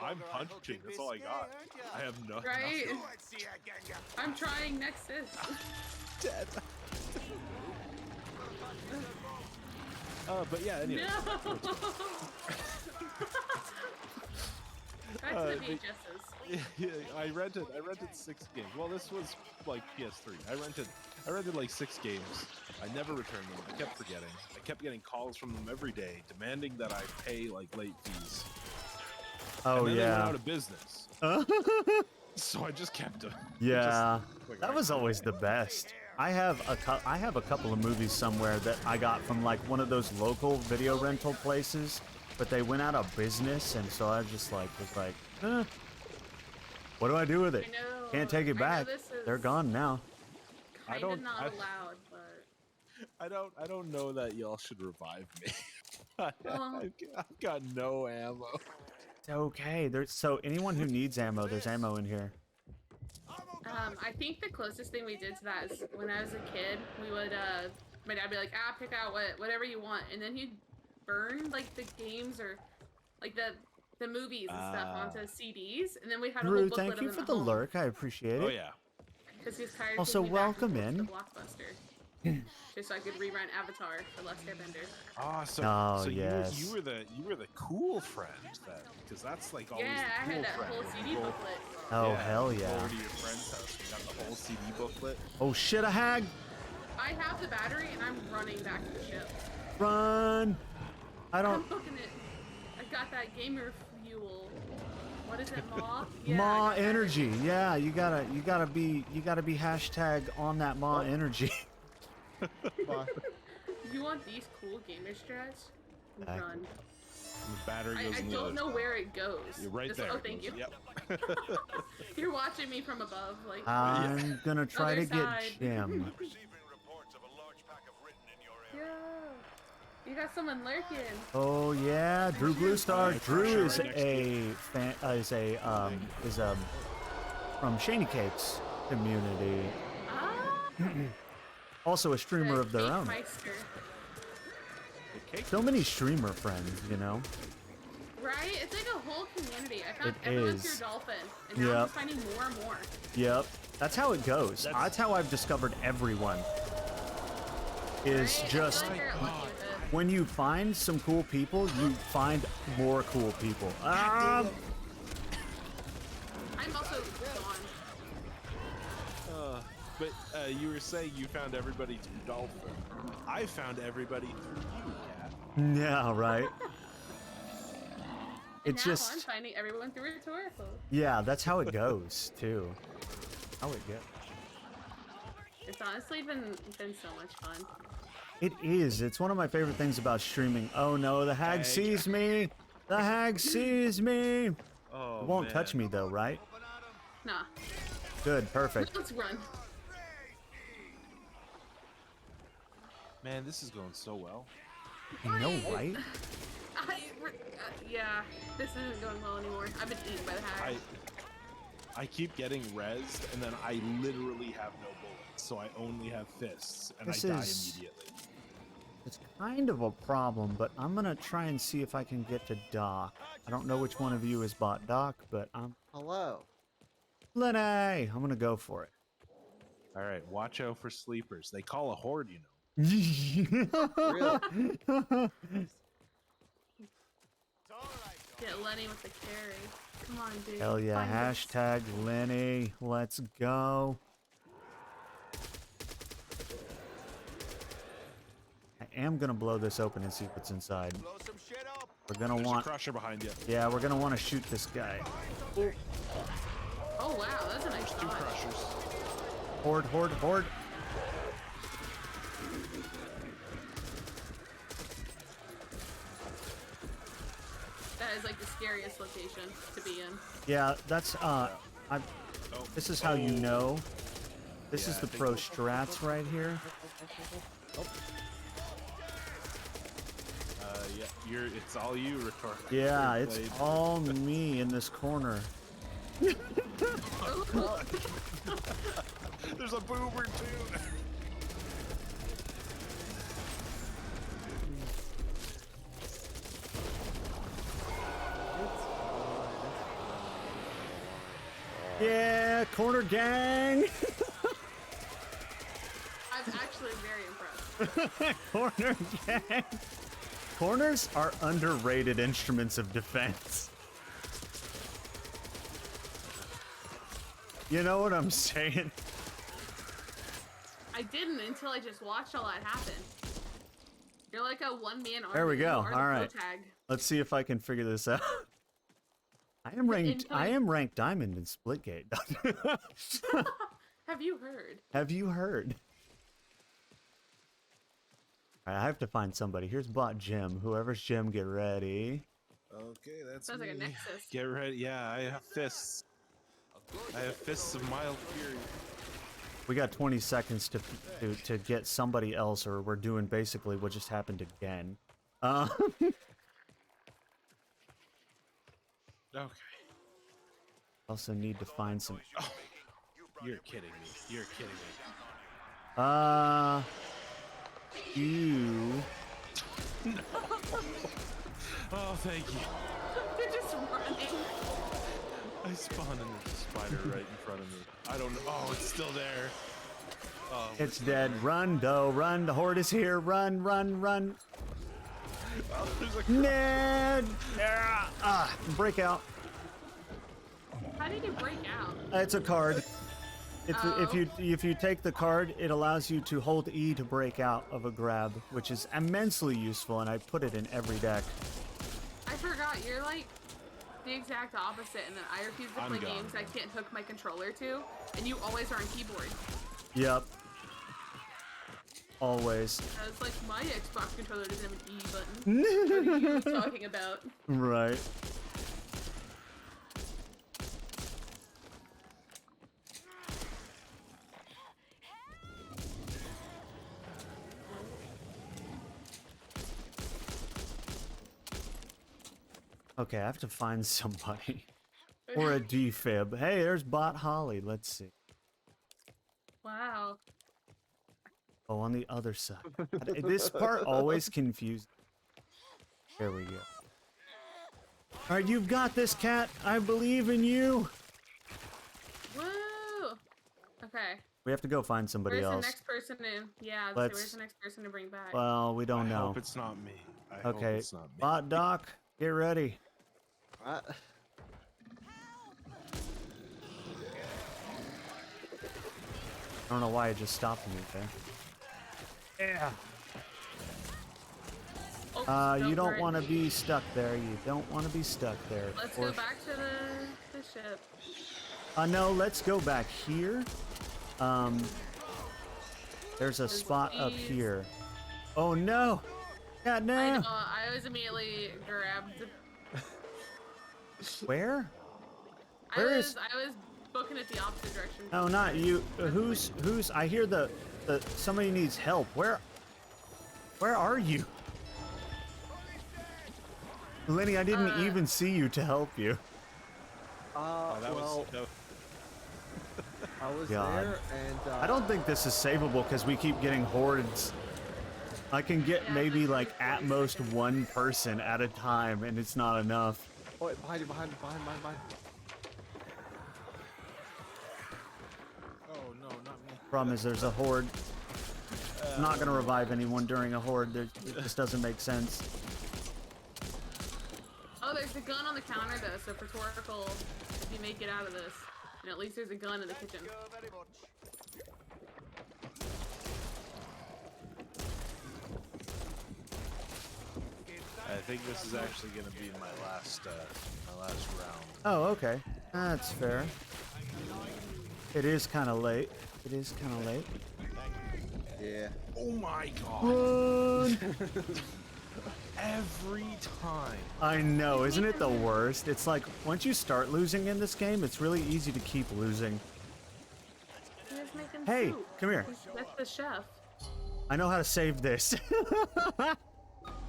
I'm punching. That's all I got. I have no. Right? nothing. I'm trying Nexus. Dead. But yeah. Anyway. No. Back to the VHSs. Yeah, I rented 6 games. Well, this was like PS3. I rented like 6 games. I never returned them. I kept forgetting. I kept getting calls from them every day demanding that I pay like late fees. Oh and then they went yeah. out of business. So I just kept them. Yeah, Like, that was always the best. I have a couple of movies somewhere that I got from like one of those local video rental places, but they went out of business, and so I just like was like, what do I do with it? I know. Can't take it I know back. this is They're gone now. Kind of not allowed, but I don't know that y'all should revive me. Well, I've got no ammo. It's okay. So anyone who needs ammo, there's ammo in here. I think the closest thing we did to that is when I was a kid, we would my dad would be like, pick out whatever you want, and then he'd burn like the games or like the movies and stuff onto CDs, and then we had a whole Drew, booklet thank you of for them the at home. lurk. I appreciate it. Oh yeah. Because he was tired of Also, taking me back and welcome forth to in. Blockbuster. Just so I could rerun Avatar for Last Airbender. Ah, so, Oh, so yes. you were the cool friend then, because that's like always Yeah, I the cool had that friend. whole CD Go- booklet. Oh, hell Go yeah. over to your friend's house. You got the whole CD booklet. Oh shit, a hag! I have the battery and I'm running back to the ship. Run! I I'm don't. booking it. I got that gamer fuel. What is it, Ma? Yeah, Ma I got that. energy. Yeah, you gotta be hashtag on that Ma energy. You want these cool gamer strats? Exactly. Run. The battery goes I in the don't other know where it goes. You're right Just- there. Oh, it thank you. goes. Yep. You're watching me from above, like. I'm gonna try Other to get side. Jim. Receiving reports of a large pack of written in your area. Yeah. You got someone lurking. Oh yeah, Drew Bluestar. Yeah, Drew sure, is right next a from Shany Cake's community. Ah. Also a streamer The of their Cake own. Meister. So many streamer friends, you know. Right? It's like a whole community. I found It everyone's is. your dolphin, and now I'm Yep. just finding more and more. Yep, that's how it goes. That's how I've discovered everyone. Is Right? I just feel like they're lucky with it. when you find some cool people, you find more cool people. I'm also gone. But you were saying you found everybody through Dolphin. I found everybody through you, Cat. Yeah, right. And It's now I'm just finding everyone through a Toriko. yeah, that's how it goes too. How it goes. It's honestly been so much fun. It is. It's one of my favorite things about streaming. Oh no, the hag sees me. The hag sees me. Oh, It won't man. touch me though, right? Nah. Good, perfect. Let's run. Man, this is going so well. You know, right? Yeah, this isn't going well anymore. I've been eaten by the hag. I keep getting rezzed, and then I literally have no bullets, so I only have fists, and This I die is- immediately. It's kind of a problem, but I'm gonna try and see if I can get to Doc. I don't know which one of you has bought Doc, but I'm Hello. Lenny. I'm gonna go for it. All right, watch out for sleepers. They call a horde, you know. Get Lenny with the carry. Come on, dude. Hell yeah! Find us. Hashtag Lenny. Let's go. I am gonna blow this open and see what's inside. We're gonna There's want. a crusher behind you. Yeah, we're gonna want to shoot this guy. Oh wow, that's a nice Two shot. crushers. Horde, horde, horde. That is like the scariest location to be in. Yeah, that's this is how you know. This Yeah, is I the think pro we'll- strats right here. Yeah, it's all you, Retort. Yeah, it's all me in this corner. There's a boomer too. Yeah, corner gang. I'm actually very impressed. Corner gang. Corners are underrated instruments of defense. You know what I'm saying? I didn't until I just watched all that happen. You're like a one-man army. There we go. You are the All right. Tag. Let's see if I can figure this out. I am ranked diamond in Splitgate. Have you heard? Have you heard? All right, I have to find somebody. Here's bot Jim. Whoever's Jim, get ready. Okay, that's Sounds me. like a Nexus. Get ready. Yeah, I have fists. I have fists of mild fury. We got 20 seconds to get somebody else, or we're doing basically what just happened again. Okay. Also need to find some. Oh, you're kidding me. You're kidding me. You. No. Oh, thank you. You're just running. I spawned into the spider right in front of me. I don't know. Oh, it's still there. Oh, It's dead. Run, Doe. Run. The horde is here. Run, run, run. Oh, there's a Ned! Break out. How did you break out? It's a card. If you take the card, it allows you to hold E to break out of a grab, which is immensely useful, and I put it in every deck. I forgot. You're like the exact opposite, and then I refuse to play games I can't hook my controller to, and you always are on keyboard. Yep. Always. I was like, my Xbox controller doesn't have an E button. What are you talking about? Right. Okay, I have to find somebody. Or a defib. Hey, there's bot Holly. Let's see. Wow. Oh, on the other side. This part always confuses. There we go. All right, you've got this, cat. I believe in you. Woo! Okay. We have to go find somebody Where's else. the next person to? Yeah. Where's the next person to bring back? Well, we don't know. I hope it's not me. I hope Okay, it's not me. bot Doc, get ready. What? I don't know why it just stopped me there. Yeah. Oh, You don't want to be stuck there. You don't want to be stuck there. Let's go back to the ship. No, let's go back here. There's a spot up here. Oh no! God no! I know, I was immediately grabbed. Where? I was booking it the opposite direction. No, not you. Who's? I hear the somebody needs help. Where are you? Lenny, I didn't even see you to help you. Well, I was God. there, and I don't think this is savable because we keep getting hordes. I can get maybe like at most one person at a time, and it's not enough. Oh, wait, behind you, behind. Oh no, not me. Problem is, there's a horde. I'm not gonna revive anyone during a horde. It just doesn't make sense. Oh, there's a gun on the counter though, so for Torkoal, if you make it out of this, and at least there's a gun in the kitchen. I think this is actually going to be my last round. Oh, okay. That's fair. It is kind of late. It is kind of late. Yeah. Oh my god. Run! Every time. I know, isn't it the worst? It's like, once you start losing in this game, it's really easy to keep losing. He was making Hey, soup. come here. That's the chef. I know how to save this.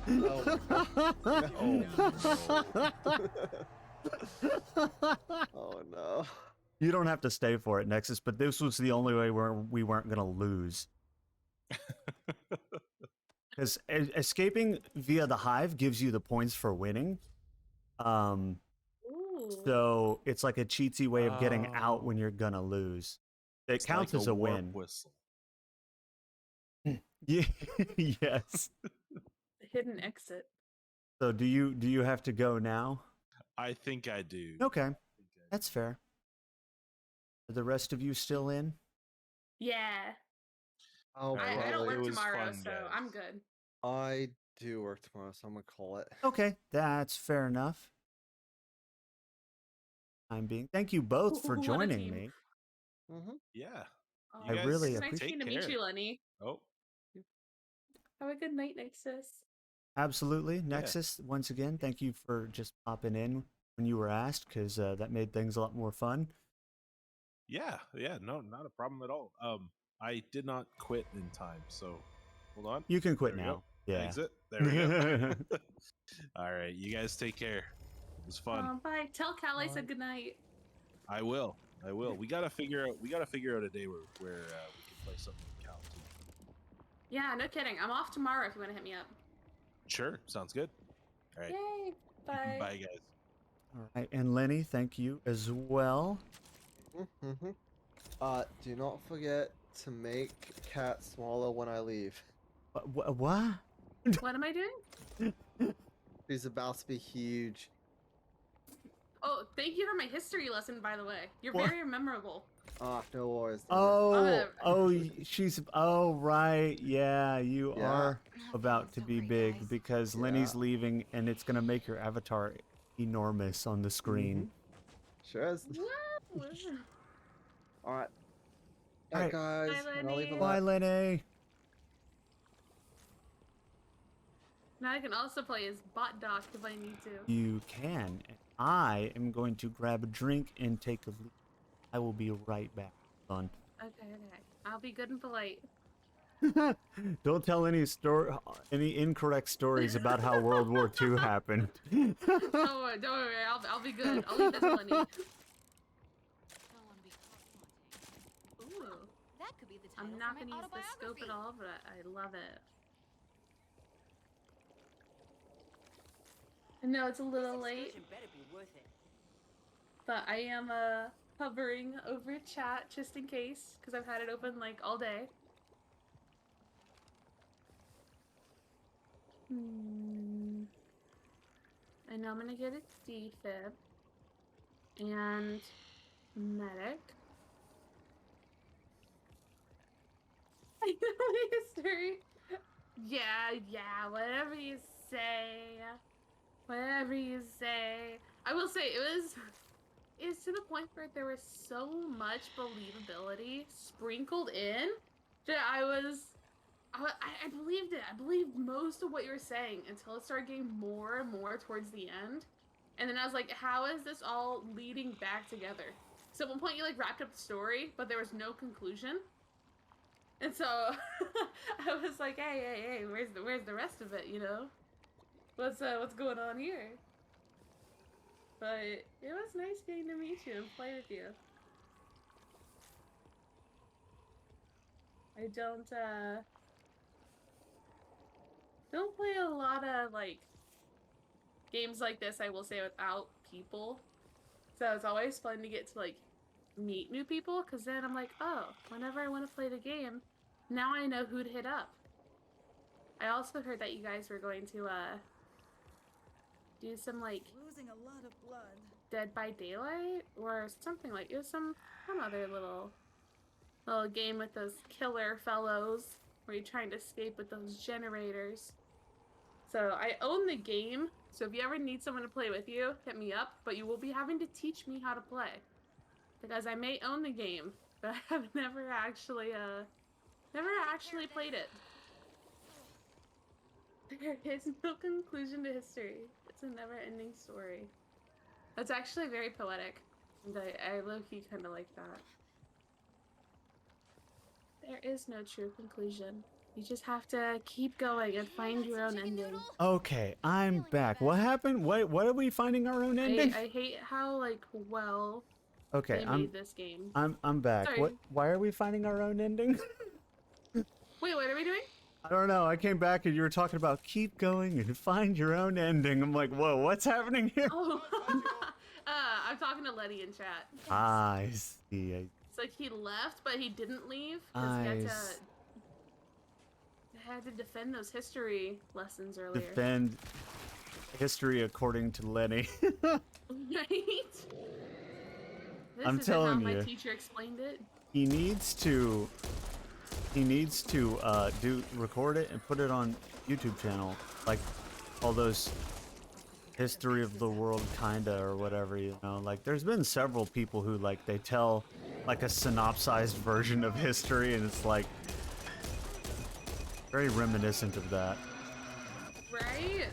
Oh, oh no. You don't have to stay for it, Nexus, but this was the only way we weren't going to lose. Because escaping via the hive gives you the points for winning. Ooh. So it's like a cheatsy way of getting out when you're gonna lose. It It's counts like as a warp win. whistle. Yeah. Yes. Hidden exit. So do you have to go now? I think I do. Okay, that's fair. Are the rest of you still in? Yeah. Oh, I don't It work was tomorrow, fun, so guys. I'm good. I do work tomorrow, so I'm gonna call it. Okay, that's fair enough. Time being. Thank you both for What a joining team. me. Yeah. Oh, I really it's nice appreciate. getting to meet you, Lenny. Oh, Have a good night, Nexus. Absolutely. Nexus, once again, thank you for just popping in when you were asked, because that made things a lot more fun. yeah, no, not a problem at all. I did not quit in time, so hold on. You can quit There we go. now. Yeah. Exit. There we go. All right, you guys take care. It was fun. Bye. Tell Cal I said good night. I will. We gotta figure out a day where we can play something with Cal too. Yeah, no kidding. I'm off tomorrow if you want to hit me up. Sure, sounds good. All right. Yay. Bye. Bye, guys. All right, and Lenny, thank you as well. Do not forget to make Cat swallow when I leave. What? What am I doing? She's about to be huge. Oh, thank you for my history lesson, by the way. You're What? very memorable. No worries. She's. Oh, right. Yeah, you are about to be big because Lenny's leaving, and it's gonna make your avatar enormous on the screen. Sure is. All right. All right, guys. Bye, I'll leave a Bye, lot. Lenny. Now I can also play as bot doc if I need to. You can. I am going to grab a drink and take a leak. I will be right back. Son. Okay. I'll be good and polite. Don't tell any incorrect stories about how World War II happened. Don't worry. I'll be good. I'll leave this to Lenny. Ooh. That could be the I'm title not for gonna my use the scope at all, but I love it. I know it's a little late, Better be worth it. but I am hovering over chat just in case, because I've had it open like all day. I know I'm gonna get a defib and medic. I know history. Yeah, whatever you say. Whatever you say. I will say it was to the point where there was so much believability sprinkled in that I believed it. I believed most of what you were saying until it started getting more and more towards the end. And then I was like, how is this all leading back together? So at one point you like wrapped up the story, but there was no conclusion. And so I was like, hey, where's the rest of it, you know? What's going on here? But it was nice getting to meet you and play with you. I don't play a lot of like games like this, I will say, without people. So it's always fun to get to like meet new people, because then I'm like, oh, whenever I want to play the game, now I know who to hit up. I also heard that you guys were going to do some like Losing a lot of blood. Dead by Daylight or something, like it was some other little game with those killer fellows where you're trying to escape with those generators. So I own the game, so if you ever need someone to play with you, hit me up, but you will be having to teach me how to play. Because I may own the game, but I have never actually played it. There is no conclusion to history. It's a never-ending story. That's actually very poetic, and I low-key kind of like that. There is no true conclusion. You just have to keep going and find your own ending. Okay, I'm back. What happened? What are we finding our own ending? I hate how like well Okay, they made this game. I'm back. Sorry. Why are we finding our own ending? Wait, what are we doing? I don't know. I came back and you were talking about keep going and find your own ending. I'm like, whoa, what's happening here? Oh, I'm talking to Letty in chat. I see. It's like he left, but he didn't leave because he had to defend those history lessons earlier. Defend history according to Lenny. Right? I'm telling how you. my teacher explained it. He needs to record it and put it on YouTube channel, like all those history of the world kinda or whatever, you know. Like there's been several people who like they tell like a synopsized version of history, and it's like very reminiscent of that. Right?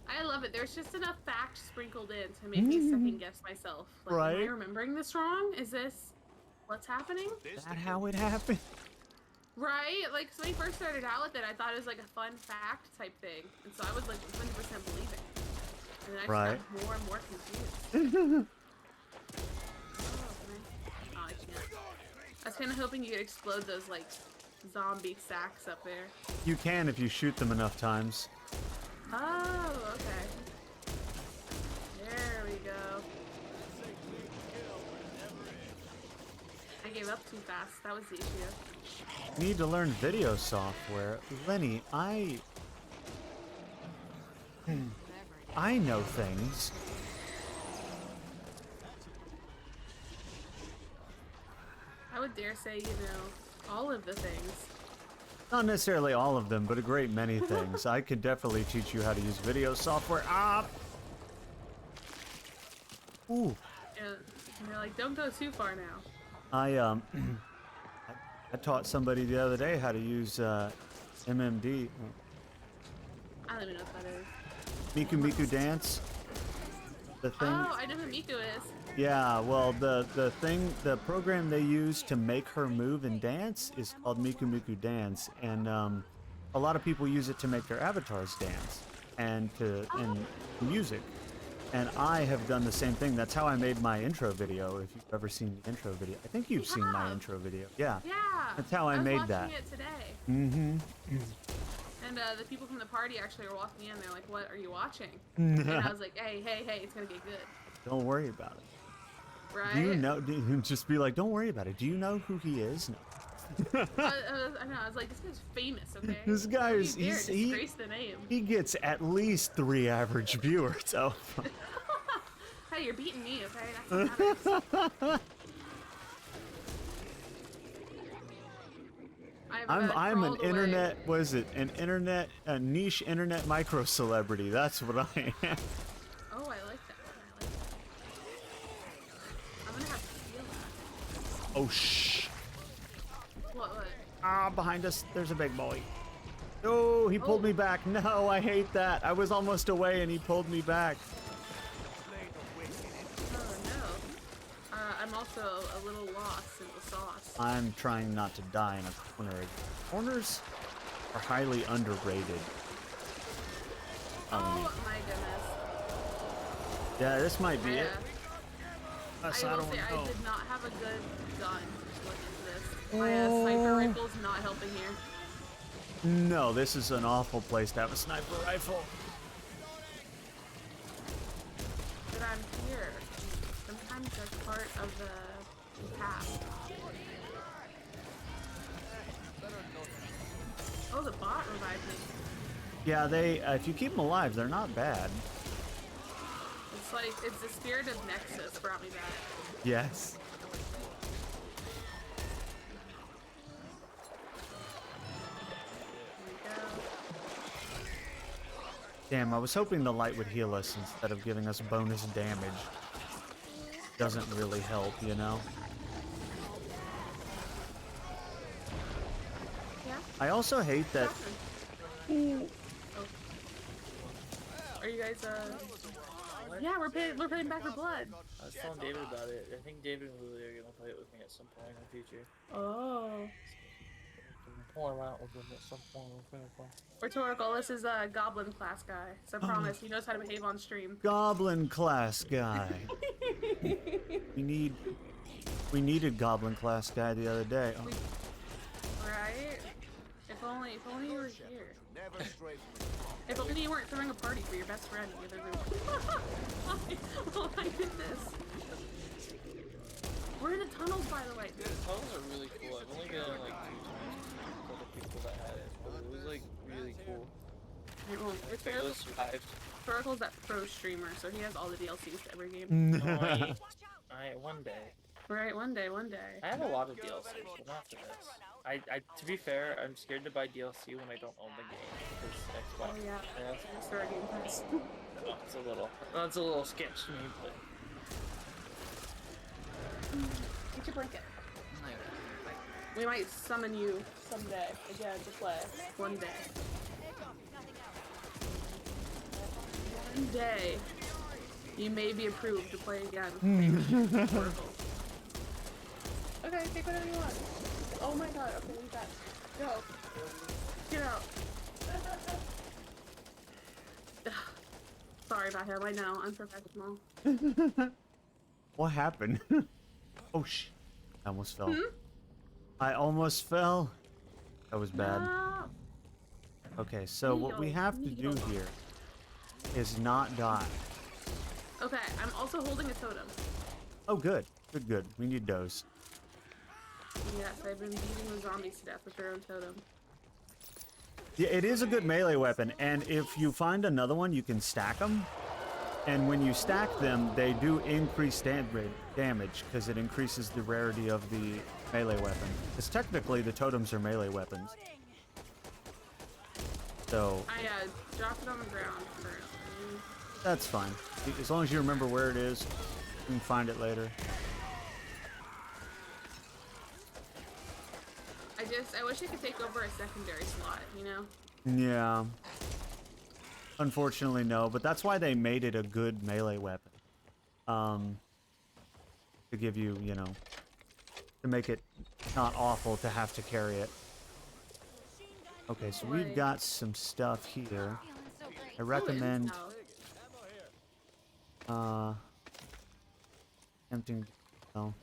I love it. There's just enough facts sprinkled in to make me second guess myself. Like, Right? Am I remembering this wrong? Is this what's happening? Is that how it happened? Right? Like, so when we first started out with it, I thought it was like a fun fact type thing. And so I was like 100% believing. And then I just got more and more confused. Oh, I can't. I was kind of hoping you could explode those like zombie sacks up there. You can if you shoot them enough times. Oh, okay. There we go. I gave up too fast. That was the issue. Need to learn video software. Lenny, I know things. I would dare say, you know, all of the things. Not necessarily all of them, but a great many things. I could definitely teach you how to use video software. Ah! Ooh. And they're like, don't go too far now. I taught somebody the other day how to use MMD. I don't even know what that is. Miku Miku Dance. The thing. Oh, I know who Miku is. Yeah, well, the program they use to make her move and dance is called Miku Miku Dance, and a lot of people use it to make their avatars dance and in music. And I have done the same thing. That's how I made my intro video. If you've ever seen the intro video, I think you've seen my intro video. Yeah. Yeah. That's how I made that. I was watching it today. Mm-hmm. And the people from the party actually were walking in. They're like, "What are you watching?" And I was like, "Hey, it's gonna get good." Don't worry about it. Right? Do you know? Just be like, don't worry about it. Do you know who he is? No. I know. I was like, "This guy's famous, okay?" This guy is disgrace the name. He gets at least 3 average viewers. So. Hey, you're beating me, okay? That's what matters. I'm an internet. What is it? A niche internet micro celebrity. That's what I am. Oh, I like that one. I'm gonna have to steal that. Oh shh. What? Ah, behind us, there's a big boy. Oh, he pulled me back. No, I hate that. I was almost away and he pulled me back. Oh no. I'm also a little lost in the sauce. I'm trying not to die in a corner. Corners are highly underrated. Oh my goodness. Yeah, this might be it. I will say I did not have a good gun looking into this. My sniper rifle's not helping here. No, this is an awful place to have a sniper rifle. But I'm here. Sometimes that's part of the task. Oh, the bot revived me. Yeah, they. If you keep them alive, they're not bad. It's like it's the spirit of Nexus brought me back. Yes. Damn, I was hoping the light would heal us instead of giving us bonus damage. Doesn't really help, you know? Yeah? I also hate that... Oh. Are you guys, Yeah, we're paying back for blood. I was telling David about it. I think David and Lily are gonna play it with me at some point in the future. Oh. Pull around with them at some point. Rhetorical, this is a goblin class guy. So I promise he knows how to behave on stream. Goblin class guy. We needed goblin class guy the other day. Oh. Right? If only you were here. If only you weren't throwing a party for your best friend in the other room. Oh my goodness. We're in the tunnels, by the way. The tunnels are really cool. I've only been in like 2 times with other people that had it, but it was like really cool. Well, I survived. Thoracle's that pro streamer, so he has all the DLCs to every game. One day. Right, one day. I have a lot of DLCs, but not for this. To be fair, I'm scared to buy DLC when I don't own the game because Xbox. Oh yeah, has Store Game Pass. That's a little sketch to me, but. Get your blanket. We might summon you someday again to play. One day. One day, you may be approved to play again. Okay, take whatever you want. Oh my god, okay, leave that. Go. Get out. Sorry about him, I know, unprofessional. What happened? Oh I almost fell. I almost fell. That was bad. No. Okay, so what we have to do here is not die. Okay, I'm also holding a totem. Oh, good. Good. We need those. Yes, I've been beating the zombies to death with their own totem. Yeah, it is a good melee weapon, and if you find another one, you can stack them. And when you stack them, they do increase damage because it increases the rarity of the melee weapon. Because technically, the totems are melee weapons. So I dropped it on the ground currently. that's fine. As long as you remember where it is, you can find it later. I wish I could take over a secondary slot, you know? Yeah. Unfortunately, no, but that's why they made it a good melee weapon. To give you, you know, to make it not awful to have to carry it. Okay, so we've got some stuff here. I recommend emptying, well,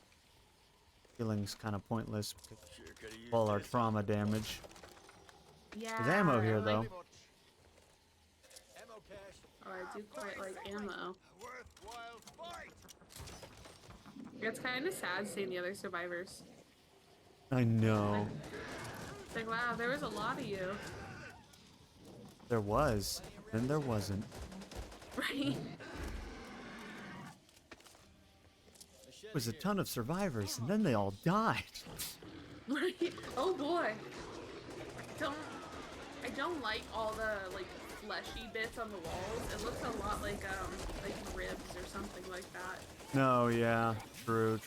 healing's kind of pointless because of all our trauma damage. Yeah. There's ammo here though. Oh, I do quite like ammo. It's kind of sad seeing the other survivors. I know. It's like, wow, there was a lot of you. There was, then there wasn't. Right? There was a ton of survivors, and then they all died. Right? Oh boy. I don't like all the like fleshy bits on the walls. It looks a lot like ribs or something like that. No, yeah, true.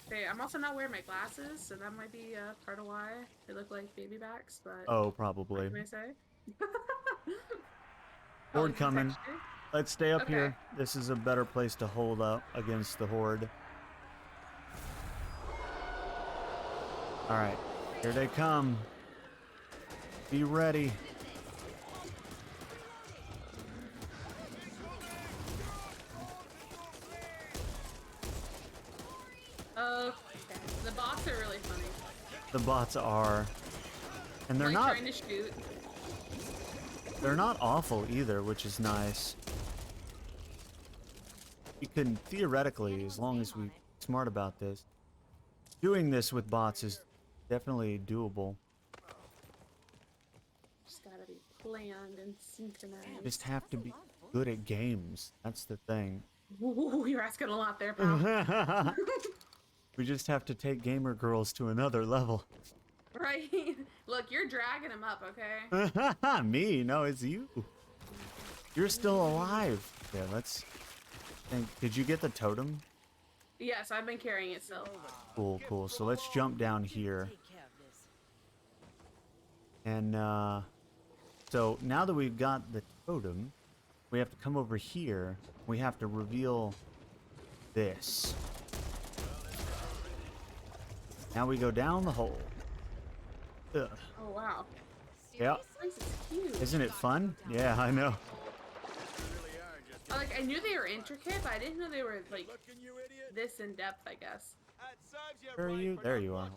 Okay, I'm also not wearing my glasses, so that might be part of why they look like baby backs, but Oh, probably. what can I say? Horde coming. Texture? Let's stay up Okay. here. This is a better place to hold up against the horde. Alright, here they come. Be ready. Okay. The bots are really funny. The bots are. And they're like not trying to shoot. they're not awful either, which is nice. You can theoretically, as long as we're smart about this, doing this with bots is definitely doable. Just gotta be planned and synchronized. Just have to be good at games. That's the thing. Ooh, you're asking a lot there, pal. We just have to take gamer girls to another level. Right? Look, you're dragging him up, okay? Me? No, it's you. You're still alive. Yeah, let's think. Did you get the totem? Yes, I've been carrying it still. Cool. So let's jump down here. And, so now that we've got the totem, we have to come over here. We have to reveal this. Now we go down the hole. Ugh. Oh, wow. Yep. This is cute. Isn't it fun? Yeah, I know. Like, I knew they were intricate, but I didn't know they were, like, this in depth, I guess. Where are you? There you are.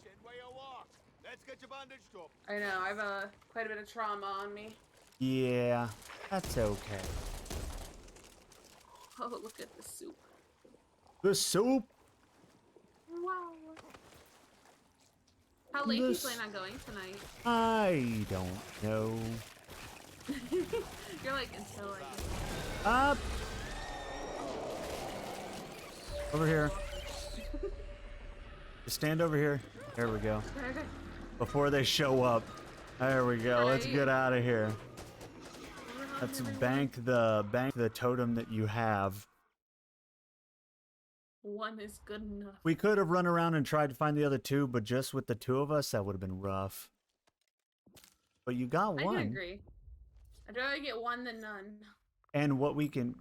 Let's get you bandaged up. I know, I have quite a bit of trauma on me. Yeah, that's okay. Oh, look at the soup. The soup. Wow. How late do you This- plan on going tonight? I don't know. You're like, until I get Up. Over here. Just stand over here. There we go. Okay. Before they show up. There we go. Let's Right. get out of here. Run, Let's everyone. bank the totem that you have. One is good enough. We could have run around and tried to find the other two, but just with the two of us, that would have been rough. But you got I one. can agree. I'd rather get one than none. And what we can,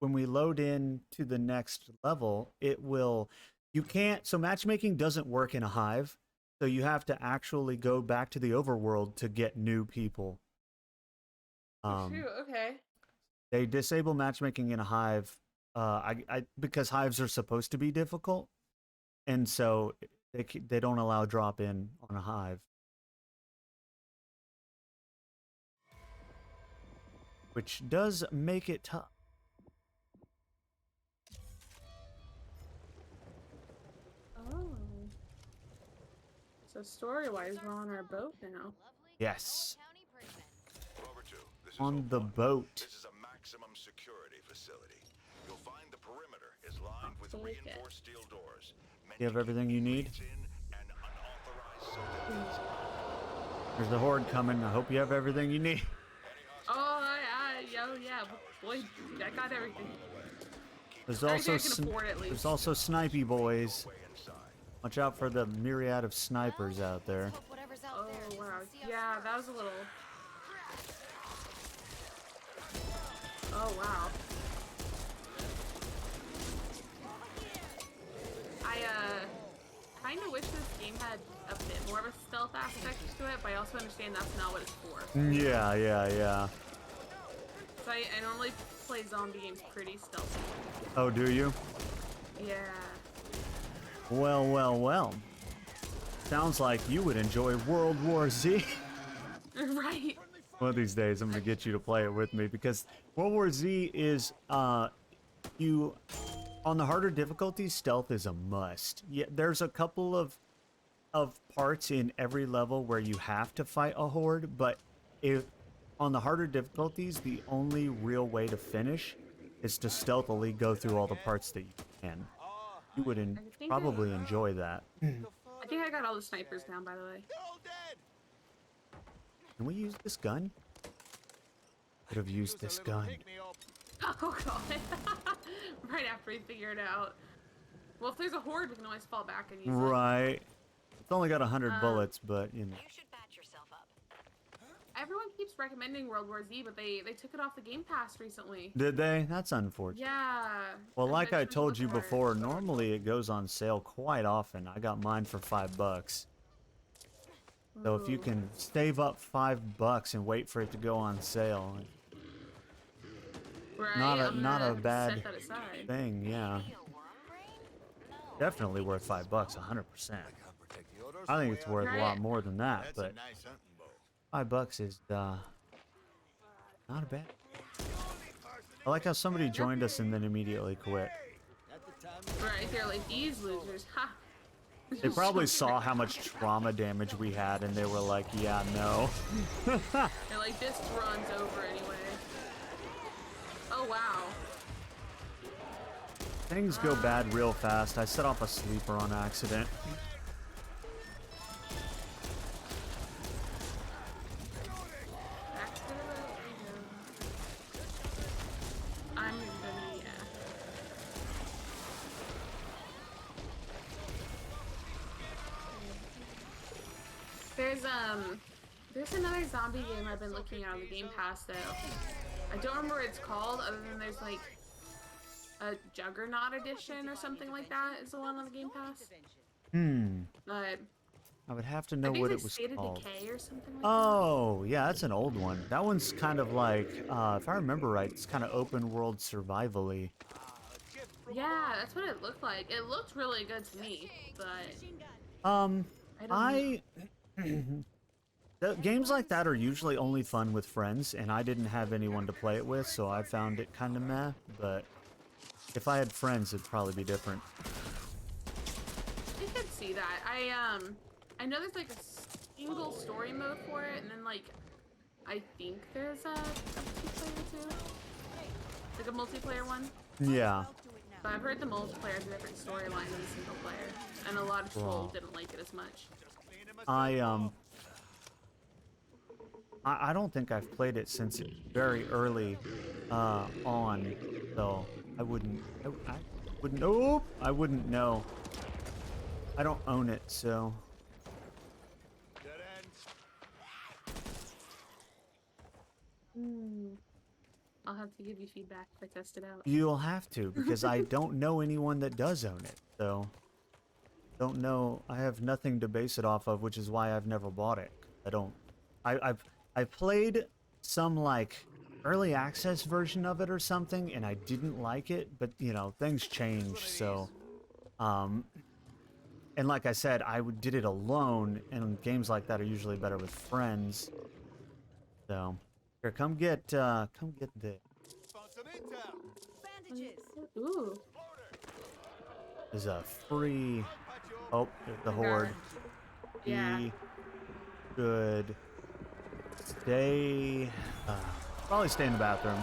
when we load in to the next level, it will, you can't, so matchmaking doesn't work in a hive. So you have to actually go back to the overworld to get new people. Shoot, okay. They disable matchmaking in a hive, because hives are supposed to be difficult, and so they don't allow drop in on a hive. Which does make it tough. Oh. So story-wise, we're on our boat now. Yes. Rover 2, this is On the Hope. boat. This is a maximum security facility. You'll find the perimeter is lined with Okay. reinforced steel doors. You have everything you need? Gates in and unauthorized subjects. There's the horde coming. I hope you have everything you need. Oh, yeah. Boy, I got everything. There's Everything also I can afford, at least. there's also snipey boys. Watch out for the myriad of snipers out there. Oh, wow. Yeah, that was a little... Oh, wow. I, kind of wish this game had a bit more of a stealth aspect to it, but I also understand that's not what it's for. Yeah. So I normally play zombie games pretty stealthy. Oh, do you? Yeah. Well. Sounds like you would enjoy World War Z. Right. One of these days, I'm gonna get you to play it with me because World War Z is you on the harder difficulties. Stealth is a must. Yeah, there's a couple of parts in every level where you have to fight a horde, but if on the harder difficulties, the only real way to finish is to stealthily go through all the parts that you can. You would probably enjoy that. I think I got all the snipers down, by the way. Can we use this gun? Could have used this gun. Oh, God. Right after we figure it out. Well, if there's a horde, we can always fall back and use it. Right. It's only got 100 bullets, but you know. Everyone keeps recommending World War Z, but they took it off the Game Pass recently. Did they? That's unfortunate. Yeah. Well, like I just told you looked hard. before, normally it goes on sale quite often. I got mine for $5. So if you Ooh. can save up $5 and wait for it to go on sale, Right, not I'm a gonna bad set that aside. thing, yeah. Definitely worth $5, 100%. I think it's worth a lot more than that, but $5 is not a bad. I like how somebody joined us and then immediately quit. Right, they're like, these losers, ha! They probably saw how much trauma damage we had and they were like, yeah, no. They're like, this runs over anyway. Oh, wow. Things go bad real fast. I set off a sleeper on accident. I'm gonna, yeah. There's another zombie game I've been looking at on the Game Pass though. I don't remember what it's called, other than there's like a Juggernaut edition or something like that is the one on the Game Pass. But I would have to I know think what it's it was State of called. Decay or something like Oh, yeah, that's an old one. That one's kind of like, if I remember right, it's kind of open world survival-y. that. Yeah, that's what it looked like. It looked really good to me, but I Games like that are usually only fun with friends, and I didn't have anyone to play it with, so I found it kind of meh. But if I had friends, it'd probably be different. I could see that. I know there's like a single story mode for it, and then like I think there's a multiplayer too, like a multiplayer one. Yeah. But I've heard the multiplayer is a different storyline than the single player, and a lot of people didn't like it as much. I don't think I've played it since very early on, so I wouldn't know. I don't own it, so. I'll have to give you feedback if I test it out. You'll have to, because I don't know anyone that does own it, so. Don't know. I have nothing to base it off of, which is why I've never bought it. I played some like early access version of it or something, and I didn't like it, but you know, things change, so and like I said, did it alone, and games like that are usually better with friends. So here, come get this. Ooh. There's a free. Oh, there's the horde. Yeah. Be good. Stay. Probably stay in the bathroom.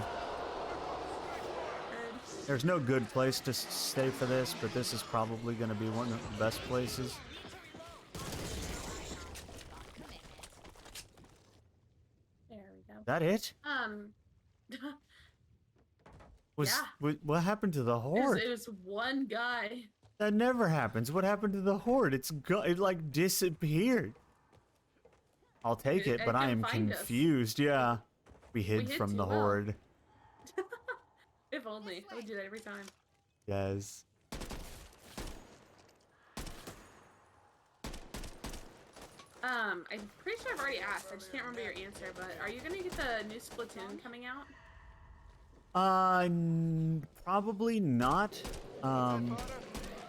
There's no good place to stay for this, but this is probably going to be one of the best places. There we go. That it? What happened to the horde? It was one guy. That never happens. What happened to the horde? It like disappeared. I'll take it, but I am confused. Yeah. We hid from the horde. If only. I would do that every time. Yes. I'm pretty sure I've already asked. I just can't remember your answer, but are you gonna get the new Splatoon coming out? Probably not.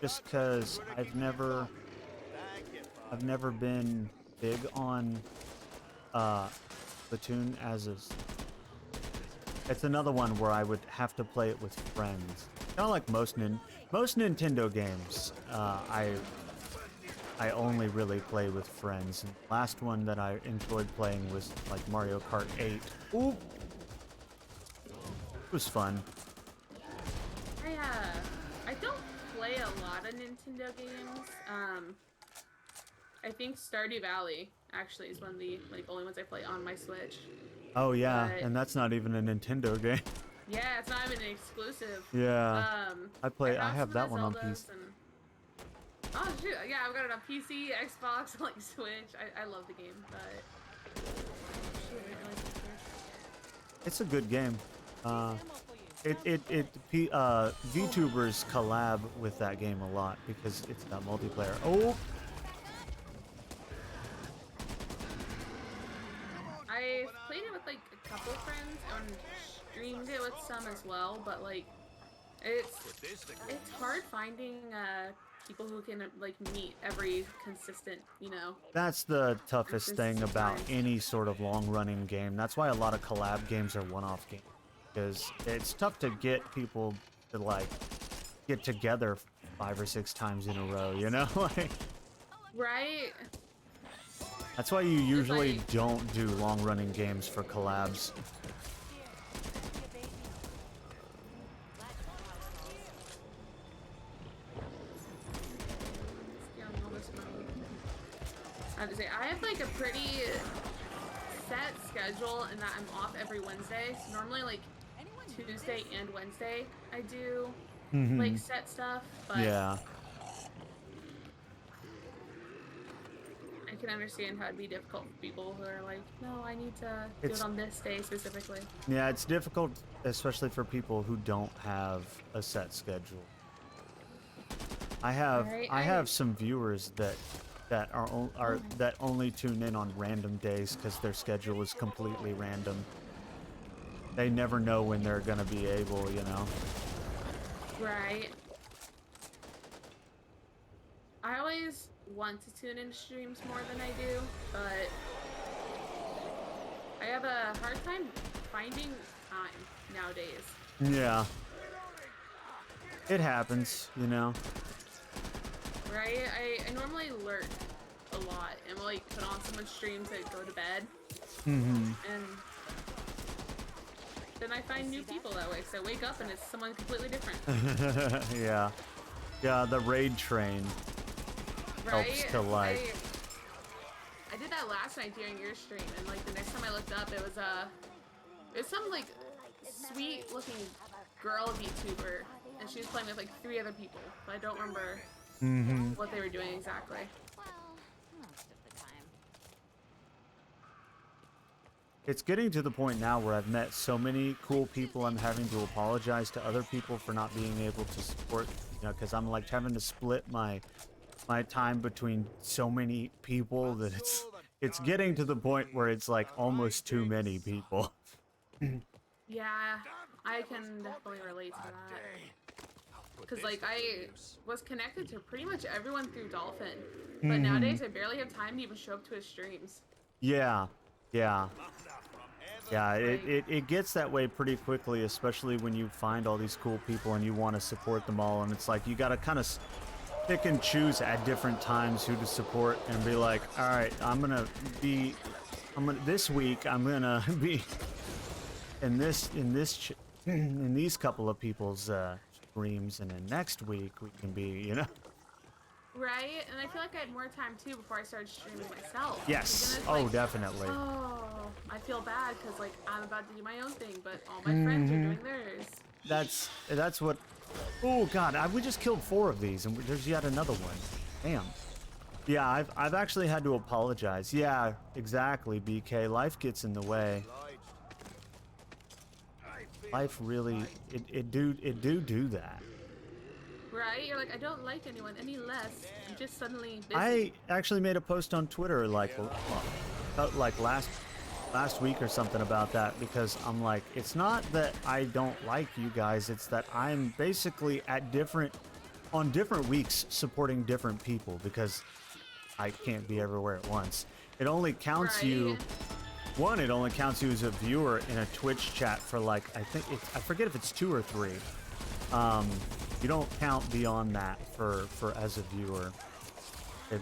Just because I've never been big on Splatoon as a. It's another one where I would have to play it with friends. Kind of like most Nintendo games. I only really play with friends. And the last one that I enjoyed playing was like Mario Kart 8. Ooh. It was fun. I don't play a lot of Nintendo games. I think Stardew Valley actually is one of the only ones I play on my Switch. Oh yeah, and that's not even a Nintendo game. Yeah, it's not even an exclusive. Yeah. I have that one on PC. Oh shoot, yeah, I've got it on PC, Xbox, like Switch. I love the game, but it's a good game. VTubers collab with that game a lot because it's got multiplayer. Oh. I played it with like a couple friends and streamed it with some as well, but like it's hard finding people who can like meet every consistent, you know. That's the toughest thing about any sort of long-running game. That's why a lot of collab games are one-off games, because it's tough to get people to like get together 5 or 6 times in a row, you know? Like, right. That's why you usually don't do long-running games for collabs. I have to say, I have like a pretty set schedule in that I'm off every Wednesday. So normally like Tuesday and Wednesday I do like set stuff, but yeah. I can understand how it'd be difficult for people who are like, no, I need to do it on this day specifically. Yeah, it's difficult, especially for people who don't have a set schedule. I have some viewers that only tune in on random days because their schedule is completely random. They never know when they're gonna be able, you know. Right. I always want to tune in streams more than I do, but I have a hard time finding time nowadays. Yeah. It happens, you know. Right? I normally lurk a lot and will like put on someone's streams and go to bed. Mm-hmm. And then I find new people that way. So I wake up and it's someone completely different. Yeah. Yeah, the raid train helps to like. I did that last night during your stream, and like the next time I looked up, it was some like sweet looking girl VTuber, and she was playing with like 3 other people, but I don't remember what they were doing exactly. It's getting to the point now where I've met so many cool people, I'm having to apologize to other people for not being able to support, you know, because I'm like having to split my time between so many people that it's getting to the point where it's like almost too many people. Yeah, I can definitely relate to that. Because like I was connected to pretty much everyone through Dolphin, but nowadays I barely have time to even show up to his streams. Yeah, it gets that way pretty quickly, especially when you find all these cool people and you want to support them all, and it's like you gotta kind of pick and choose at different times who to support and be like, all right, this week I'm gonna be in these couple of people's streams, and then next week we can be, you know. Right, and I feel like I had more time too before I started streaming myself. Yes. Oh, like, definitely. Oh, I feel bad because like I'm about to do my own thing, but all my friends are doing theirs. That's what. Oh God, we just killed 4 of these, and there's yet another one. Damn. Yeah, I've actually had to apologize. Yeah, exactly, BK. Life gets in the way. Life really, it do that. Right? You're like, I don't like anyone any less. I'm just suddenly busy. I actually made a post on Twitter like last week or something about that, because I'm like, it's not that I don't like you guys, it's that I'm basically on different weeks supporting different people because I can't be everywhere at once. It only counts you. One, it only counts you as a viewer in a Twitch chat for like, I forget if it's 2 or 3. You don't count beyond that for as a viewer.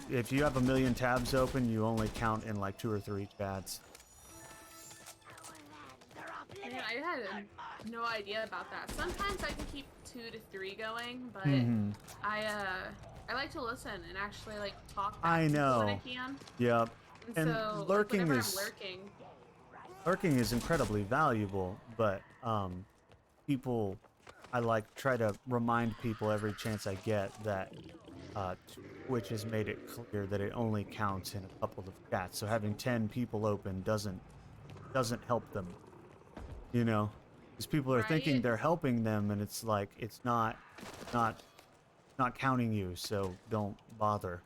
If you have a million tabs open, you only count in like 2 or 3 chats. Man, I had no idea about that. Sometimes I can keep 2 to 3 going, but I like to listen and actually like talk back to people when I can. Yep. And so, lurking like, is I'm lurking incredibly valuable, but people, I like try to remind people every chance I get that Twitch has made it clear that it only counts in a couple of chats. So having 10 people open doesn't help them, you know, because people are thinking they're helping them, and it's like it's not counting you. So don't bother.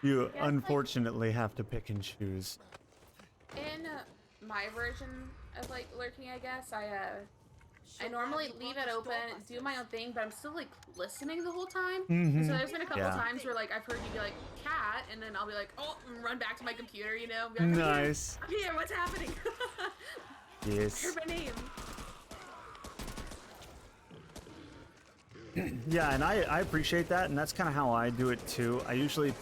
You unfortunately have to pick and choose. In my version of like lurking, I guess I normally leave it open, do my own thing, but I'm still like listening the whole time. And so there's been a couple times where like I've heard you be like cat, and then I'll be like, oh, and run back to my computer, you know. Be like, nice. I'm here. What's happening? Yes. I heard my name. Yeah, and I appreciate that, and that's kind of how I do it too. I usually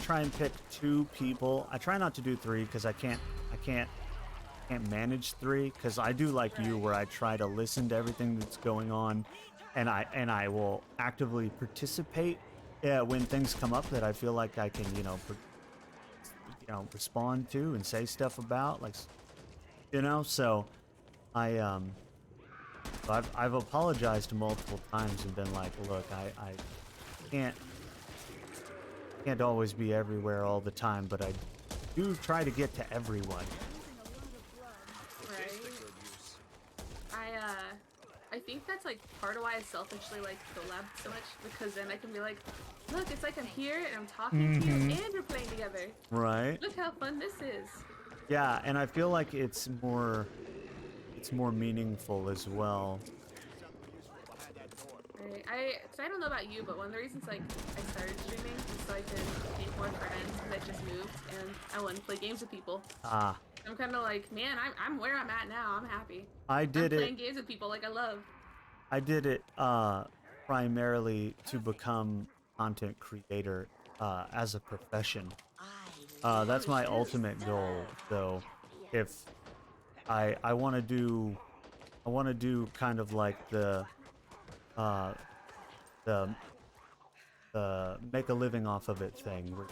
try and pick 2 people. I try not to do 3 because I can't manage 3, because I do like you, where I try to listen to everything that's going on, and I will actively participate when things come up that I feel like I can, respond to and say stuff about, like, you know. So I've apologized multiple times and been like, look, I can't always be everywhere all the time, but I do try to get to everyone. I think that's like part of why I selfishly like collab so much, because then I can be like, look, it's like I'm here and I'm talking to you and we're playing together. Right. Look how fun this is. Yeah, and I feel like it's more meaningful as well. Right. Cause I don't know about you, but one of the reasons like I started streaming is so I could make more friends. Cause I just moved and I wanted to play games with people. Ah. I'm kind of like, man, I'm where I'm at now. I'm happy. I did I'm it. playing games with people like I love. I did it primarily to become content creator as a profession. That's my ultimate goal. So if I want to do kind of like the make a living off of it thing, where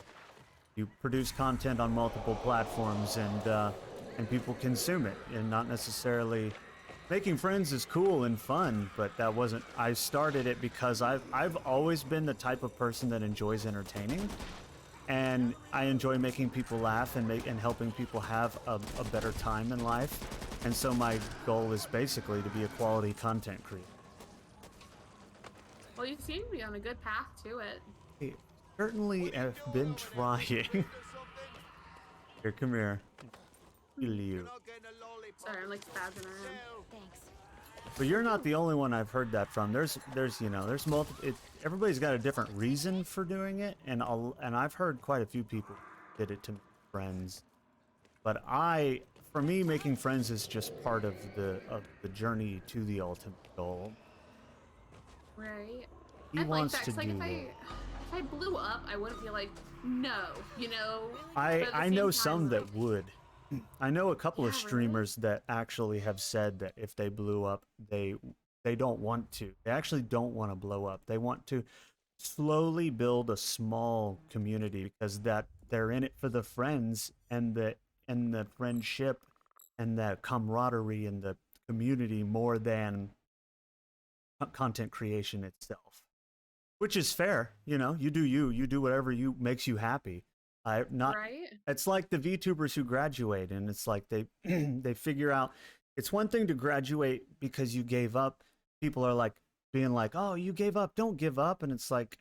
you produce content on multiple platforms and people consume it, and not necessarily making friends is cool and fun, but that wasn't. I started it because I've always been the type of person that enjoys entertaining, and I enjoy making people laugh and helping people have a better time in life, and so my goal is basically to be a quality content creator. Well, you seem to be on a good path to it. I certainly have been trying. Here, come here. You. Sorry, I'm like spazzing around. Thanks. But you're not the only one I've heard that from. There's multiple. Everybody's got a different reason for doing it, and I've heard quite a few people did it to make friends. But for me, making friends is just part of the journey to the ultimate goal. Right. He wants to like do. if I blew up, I wouldn't be like, no, you know. I know some that would. I know a couple of Yeah, streamers that actually have said that if they blew up, they don't want to. They actually don't want to blow up. They want to slowly build a small community because that they're in it for the friends and the friendship and the camaraderie and the community more than content creation itself. Which is fair, you know. You do whatever makes you happy. Right? It's like the VTubers who graduate, and it's like they they figure out it's one thing to graduate because you gave up. People are like being like, "Oh, you gave up, don't give up." And it's like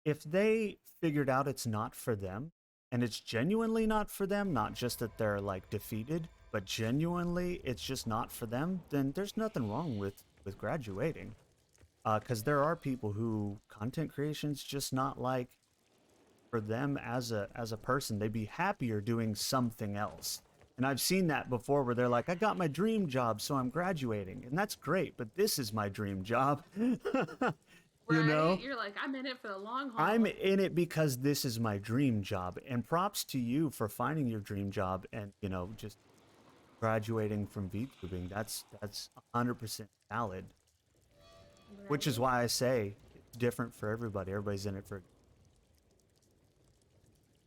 if they figured out it's not for them and it's genuinely not for them, not just that they're like defeated, but genuinely it's just not for them, then there's nothing wrong with graduating. Because there are people who content creation's just not like for them as a person. They'd be happier doing something else. And I've seen that before where they're like, I got my dream job, so I'm graduating. And that's great, but this is my dream job. You know? You're like, I'm in it for the long haul. I'm in it because this is my dream job. And props to you for finding your dream job and, you know, just graduating from VTubing. That's 100% valid. Right. Which is why I say it's different for everybody. Everybody's in it for.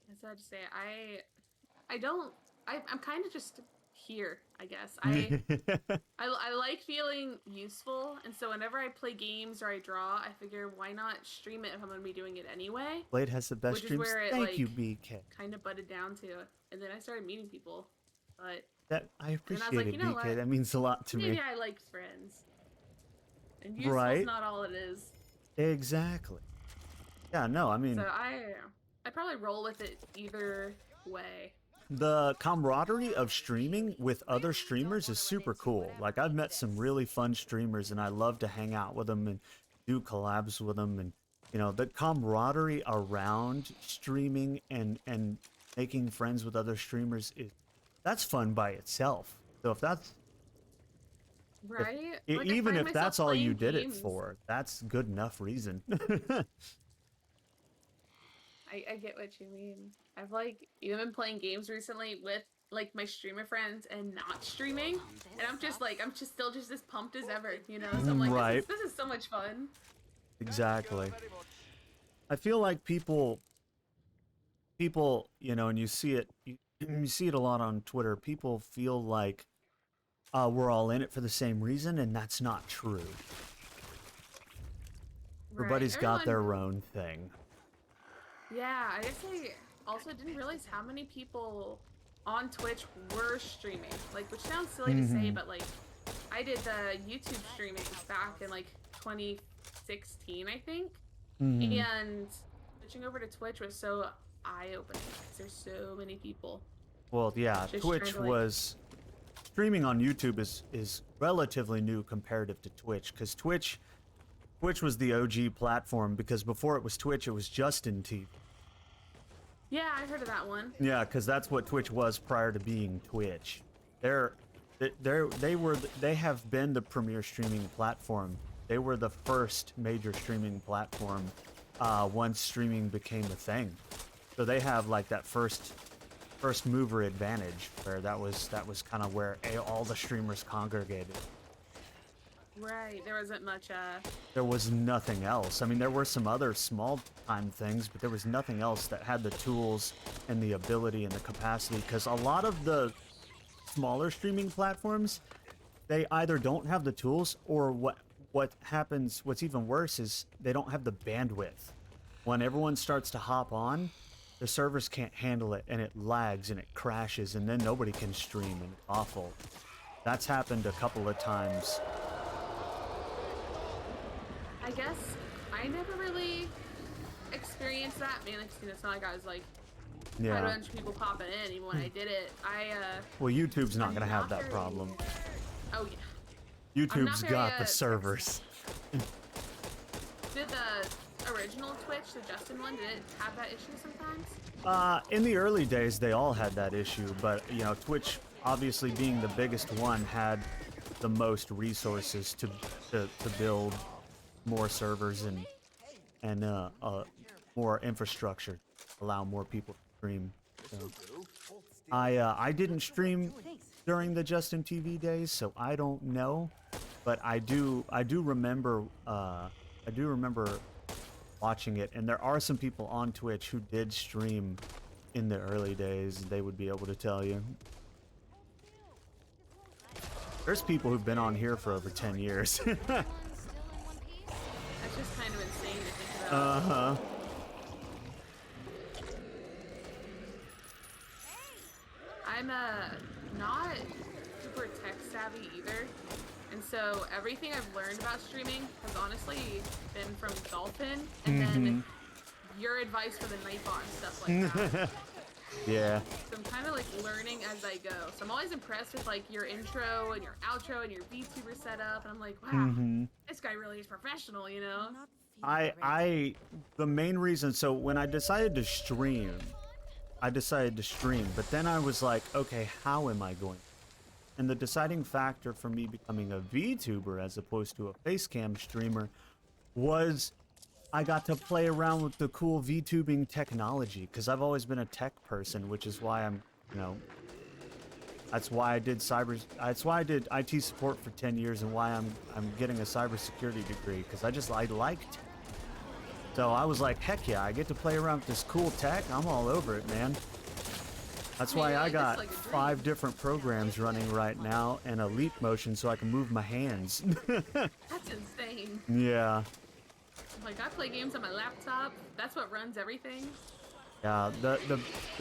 As I just say, I'm kind of just here, I guess. I like feeling useful, and so whenever I play games or I draw, I figure why not stream it if I'm gonna be doing it anyway. Blade has the best which streams. Is where it, Thank like, you, BK. Kind of butted down to, and then I started meeting people. But that I appreciate like, it, you know BK. what? That means a lot to me. Maybe I like friends. And useful's Right? not all it is. Exactly. Yeah, no, I mean... So I probably roll with it either way. The camaraderie of streaming with other streamers is super cool. Like, I've met some really fun streamers, and I love to hang out with them and do collabs with them. And, you know, the camaraderie around streaming and making friends with other streamers, that's fun by itself. So if that's... Right? Even if that's all you did it for, that's good enough reason. I get what you mean. I've like even been playing games recently with like my streamer friends and not streaming, and I'm still just as pumped as ever, you know. So I'm like, right. this is so much fun. Exactly. I feel like people, you know, and you see it a lot on Twitter. People feel like we're all in it for the same reason, and that's not true. Everybody's got their own thing. Yeah, I guess I also didn't realize how many people on Twitch were streaming. Like, which sounds silly to say, but like, I did the YouTube streaming back in like 2016, I think. And switching over to Twitch was so eye-opening because there's so many people. Well, yeah, Twitch was... Streaming on YouTube is relatively new comparative to Twitch, because Twitch Twitch was the OG platform because before it was Twitch, it was Justin TV. Yeah, I heard of that one. Yeah, because that's what Twitch was prior to being Twitch. They have been the premier streaming platform. They were the first major streaming platform once streaming became a thing. So they have like that first mover advantage, where that was kind of where all the streamers congregated. Right, there wasn't much. There was nothing else. I mean, there were some other small time things, but there was nothing else that had the tools and the ability and the capacity. Because a lot of the smaller streaming platforms, they either don't have the tools, or what's even worse is they don't have the bandwidth. When everyone starts to hop on, the servers can't handle it, and it lags and it crashes, and then nobody can stream, and it's awful. That's happened a couple of times. I guess I never really experienced that. Man, it's not like I was like, Yeah. had a bunch of people popping in. Even when I did it, Well, YouTube's not gonna have that problem. Oh yeah. YouTube's got the servers. Did the original Twitch, the Justin one, did it have that issue sometimes? In the early days, they all had that issue, but you know, Twitch, obviously being the biggest one, had the most resources to build more servers and more infrastructure, allow more people to stream. So, I didn't stream during the Justin TV days, so I don't know, but I do remember watching it, and there are some people on Twitch who did stream in the early days. They would be able to tell you. There's people who've been on here for over 10 years. That's just kind of insane to think about. Uh-huh. I'm not super tech savvy either, and so everything I've learned about streaming has honestly been from Dolphin, and then your advice for the Nightbot and stuff like that. Yeah. So I'm kind of like learning as I go. So I'm always impressed with like your intro and your outro and your VTuber setup, and I'm like, wow, this guy really is professional, you know? The main reason, so when I decided to stream, but then I was like, okay, how am I going? And the deciding factor for me becoming a VTuber as opposed to a facecam streamer was I got to play around with the cool VTubing technology, because I've always been a tech person, which is why I'm, you know, that's why I did IT support for 10 years, and why I'm getting a cybersecurity degree, because I liked it. So I was like, heck yeah, I get to play around with this cool tech. I'm all over it, man. That's why I got 5 different programs running right now, and a leap motion so I can move my hands. That's insane. Yeah. Like, I play games on my laptop. That's what runs everything. Yeah, the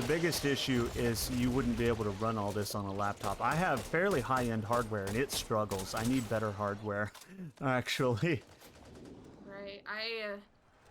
biggest issue is you wouldn't be able to run all this on a laptop. I have fairly high-end hardware, and it struggles. I need better hardware, actually. Right.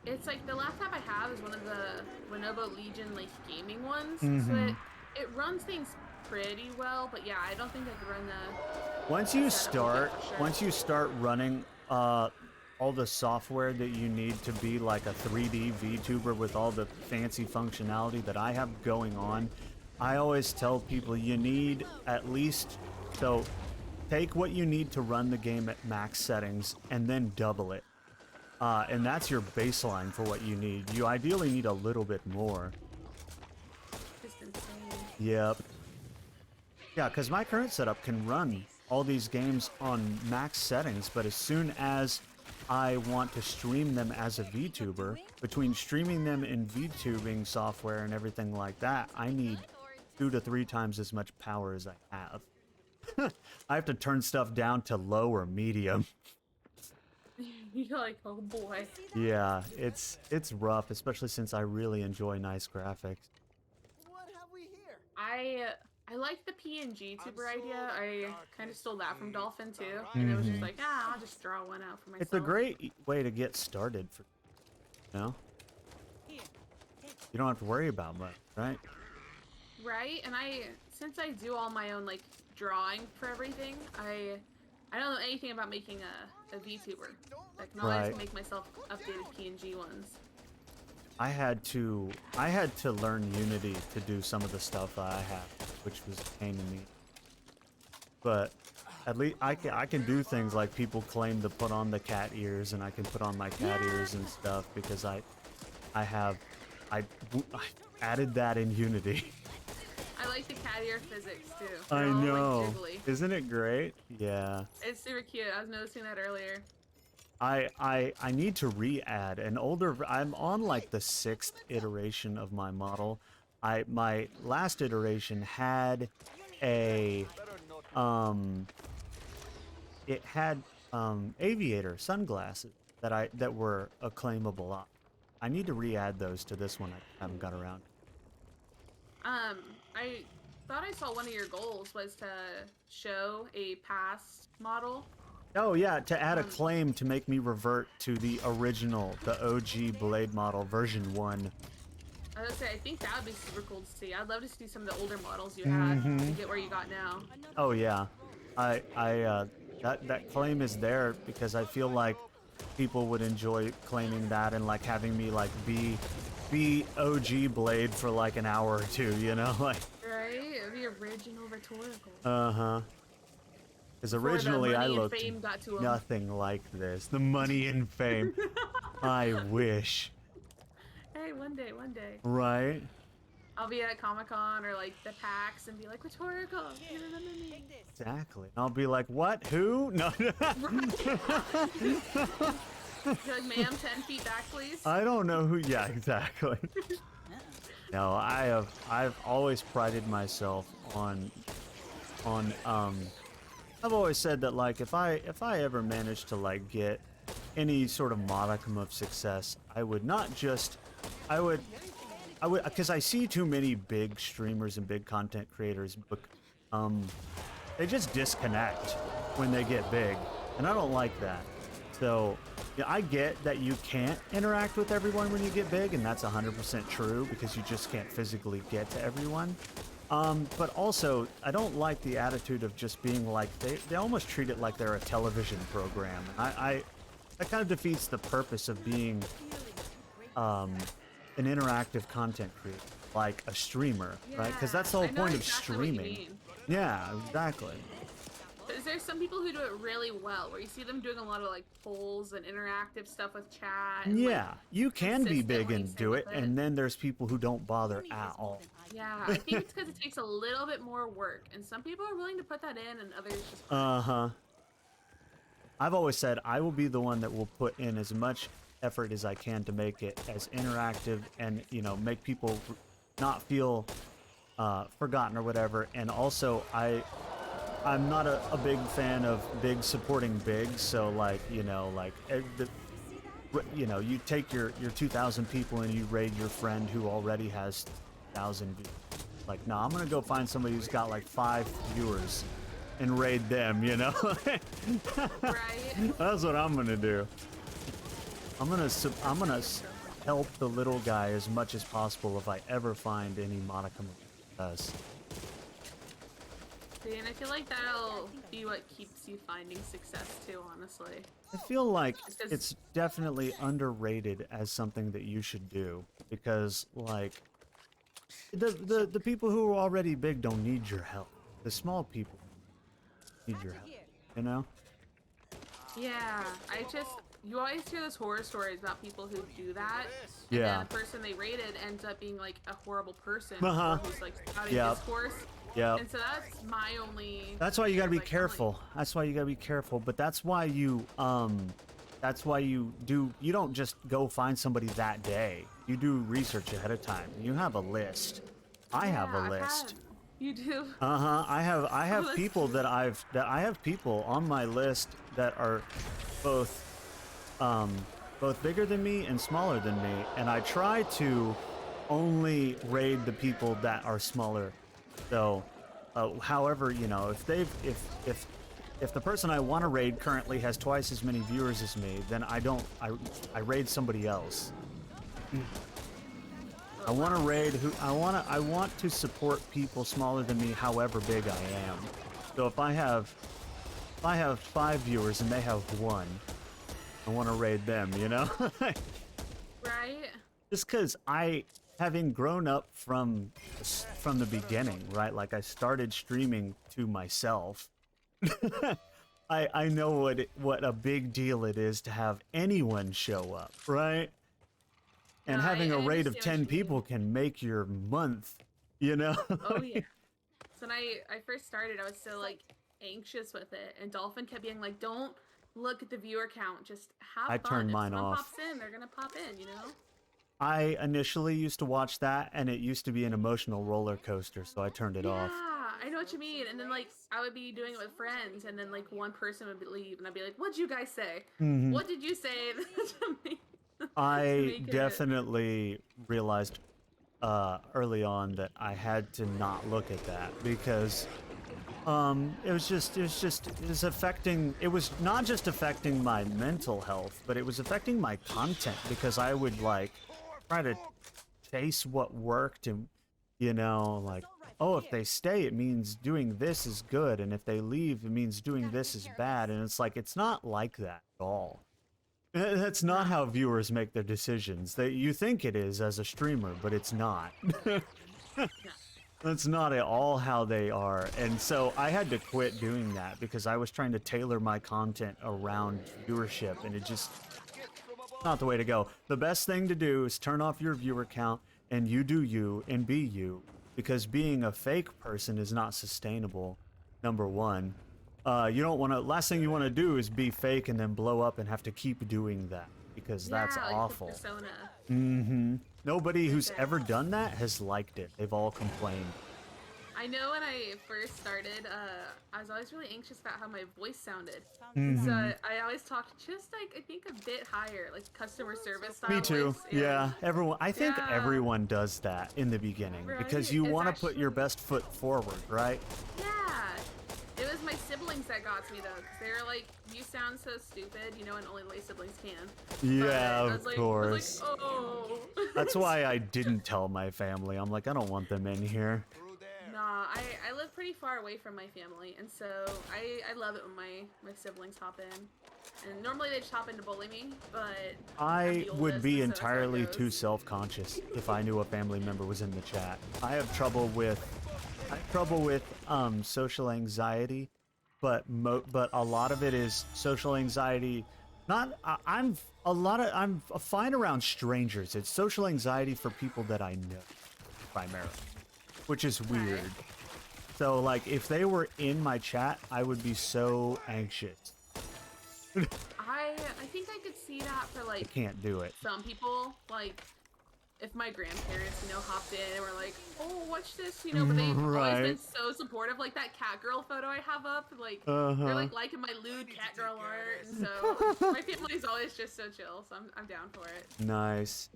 It's like the laptop I have is one of the Lenovo Legion like gaming ones, so it runs things pretty well. But yeah, I don't think I could run the. Once you start running all the software that you need to be like a 3D VTuber with all the fancy functionality that I have going on, I always tell people you need at least, so take what you need to run the game at max settings and then double it. And that's your baseline for what you need. You ideally need a little bit more. Just insane. Yep. Yeah, because my current setup can run all these games on max settings, but as soon as I want to stream them as a VTuber, between streaming them in VTubing software and everything like that, I need 2 to 3 times as much power as I have. I have to turn stuff down to low or medium. You're like, oh boy. Yeah, it's rough, especially since I really enjoy nice graphics. What have we here? I like the PNG tuber idea. I kind of stole that from Dolphin too, and it was just like, I'll just draw one out for myself. It's a great way to get started, for, you know? You don't have to worry about much, right? Right, and since I do all my own like drawing for everything, I I don't know anything about making a VTuber. Like, no, I Right. just make myself updated PNG ones. I had to learn Unity to do some of the stuff that I have, which was a pain in the. But at least I can do things like people claim to put on the cat ears, and I can put on my cat ears and stuff because I added that in Unity. I like the cat ear physics too. I They're all, know. Like, jiggly. Isn't it great? Yeah. It's super cute. I was noticing that earlier. I need to re-add an older. I'm on like the 6th iteration of my model. My last iteration had a it had aviator sunglasses that were a claimable op. I need to re-add those to this one. I haven't got around. I thought I saw one of your goals was to show a past model. Oh yeah, to add a claim to make me revert to the original, the OG Blade model version 1. I was gonna say, I think that would be super cool to see. I'd love to see some of the older models you had to get where you got now. Oh yeah, that claim is there because I feel like people would enjoy claiming that and like having me like be OG Blade for like an hour or two, you know, like. Right, the original rhetorical. Because originally I looked fame got to 'em. nothing like this. The money and fame. I wish. Hey, one day. Right? I'll be at Comic-Con or like the PAX and be like, rhetorical, you remember me? Exactly. I'll be like, what? Who? No. You're like, ma'am, 10 feet back, please. I don't know who. Yeah, exactly. No, I've always prided myself on I've always said that like if I ever managed to like get any sort of modicum of success, I would not just I would because I see too many big streamers and big content creators they just disconnect when they get big, and I don't like that. So yeah, I get that you can't interact with everyone when you get big, and that's 100% true because you just can't physically get to everyone. But also, I don't like the attitude of just being like, they almost treat it like they're a television program. And that kind of defeats the purpose of being an interactive content creator, like a streamer, right? Because that's the whole point of streaming. Yeah, exactly. Is there some people who do it really well, where you see them doing a lot of like polls and interactive stuff with chat? And, Yeah, like, you can be big consistently and stay do with it, and then there's people who don't bother at all. Yeah, I think it's because it takes a little bit more work, and some people are willing to put that in, and others just. I've always said I will be the one that will put in as much effort as I can to make it as interactive and, you know, make people not feel forgotten or whatever. And also, I'm not a big fan of big supporting big, so like, you know, like you take your 2,000 people and you raid your friend who already has 1,000 views. Like, no, I'm gonna go find somebody who's got like 5 viewers and raid them, you know? Right. That's what I'm gonna do. I'm gonna help the little guy as much as possible if I ever find any modicum of success. See, and I feel like that'll be what keeps you finding success too, honestly. I feel like it's definitely underrated as something that you should do because, like, the people who are already big don't need your help. The small people need your help, you know? Yeah, you always hear those horror stories about people who do that, and Yeah. then the person they rated ends up being like a horrible person who's like spouting Yep. discourse. Yep. And so that's my only. That's why you gotta be like, careful. That's why you gotta be careful. But that's why you you don't just go find somebody that day. You do research ahead of time. You have a list. I have a list. You do. I have that's people that I have people on my list that are both bigger than me and smaller than me, and I try to only raid the people that are smaller. So, however, you know, if the person I want to raid currently has twice as many viewers as me, then I raid somebody else. I want to raid I want to support people smaller than me, however big I am. So if I have if I have 5 viewers and they have 1, I want to raid them, you know? Right? Just because having grown up from the beginning, right? Like I started streaming to myself. I know what a big deal it is to have anyone show up, right? And No, having I a raid of understand what 10 you mean. people can make your month, you know? Oh yeah. So when I first started, I was so like anxious with it, and Dolphin kept being like, "Don't look at the viewer count. Just have I fun. turned If mine someone off. pops in, they're gonna pop in. You know." I initially used to watch that, and it used to be an emotional roller coaster, so I turned it Yeah, off. I know what you mean. And then like I would be doing it with friends, and then like one person would leave, and I'd be like, "What'd you guys say? Mhm. What did you say?" to I make it- definitely realized early on that I had to not look at that because it was affecting. It was not just affecting my mental health, but it was affecting my content because I would like try to chase what worked and you know like oh if they stay it means doing this is good and if they leave it means doing this is bad and it's like it's not like that at all. That's not how viewers make their decisions. You think it is as a streamer, but it's not. That's not at all how they are. And so I had to quit doing that because I was trying to tailor my content around viewership and it just not the way to go. The best thing to do is turn off your viewer count and you do you and be you because being a fake person is not sustainable. Number one. You don't want to. Last thing you want to do is be fake and then blow up and have to keep doing that because that's like the awful. persona. Mm-hmm. Nobody who's ever done that has liked it. They've all complained. I know when I first started, I was always really anxious about how my voice sounded. Mhm. So I always talked just like I think a bit higher, like customer service style. Me too. voice. Yeah, everyone. I think Yeah. everyone does that in the beginning because Right, you it's want to put your best foot forward, right? Yeah. It was my siblings that got to me though, because they were like, "You sound so stupid," you know, and only the way siblings can. Yeah, But I of was like, course. oh. That's why I didn't tell my family. I'm like, I don't want them in here. Nah, I live pretty far away from my family, and so I love it when my siblings hop in. And normally they just hop in to bully me, but I'm I the would oldest, be so that's how it entirely goes. too self-conscious if I knew a family member was in the chat. I have trouble with social anxiety, but a lot of it is social anxiety. I'm fine around strangers. It's social anxiety for people that I know primarily, which is weird. So like if they were in my chat, I would be so anxious. I think I could see that for I like can't do it. some people, like if my grandparents, you know, hopped in and were like, "Oh, watch this," you know, but they've always been Right. so supportive. Like that cat girl photo I have up, like Uh-huh. they're like liking my lewd cat girl art, and so my family's always just so chill. So I'm down for it. Nice.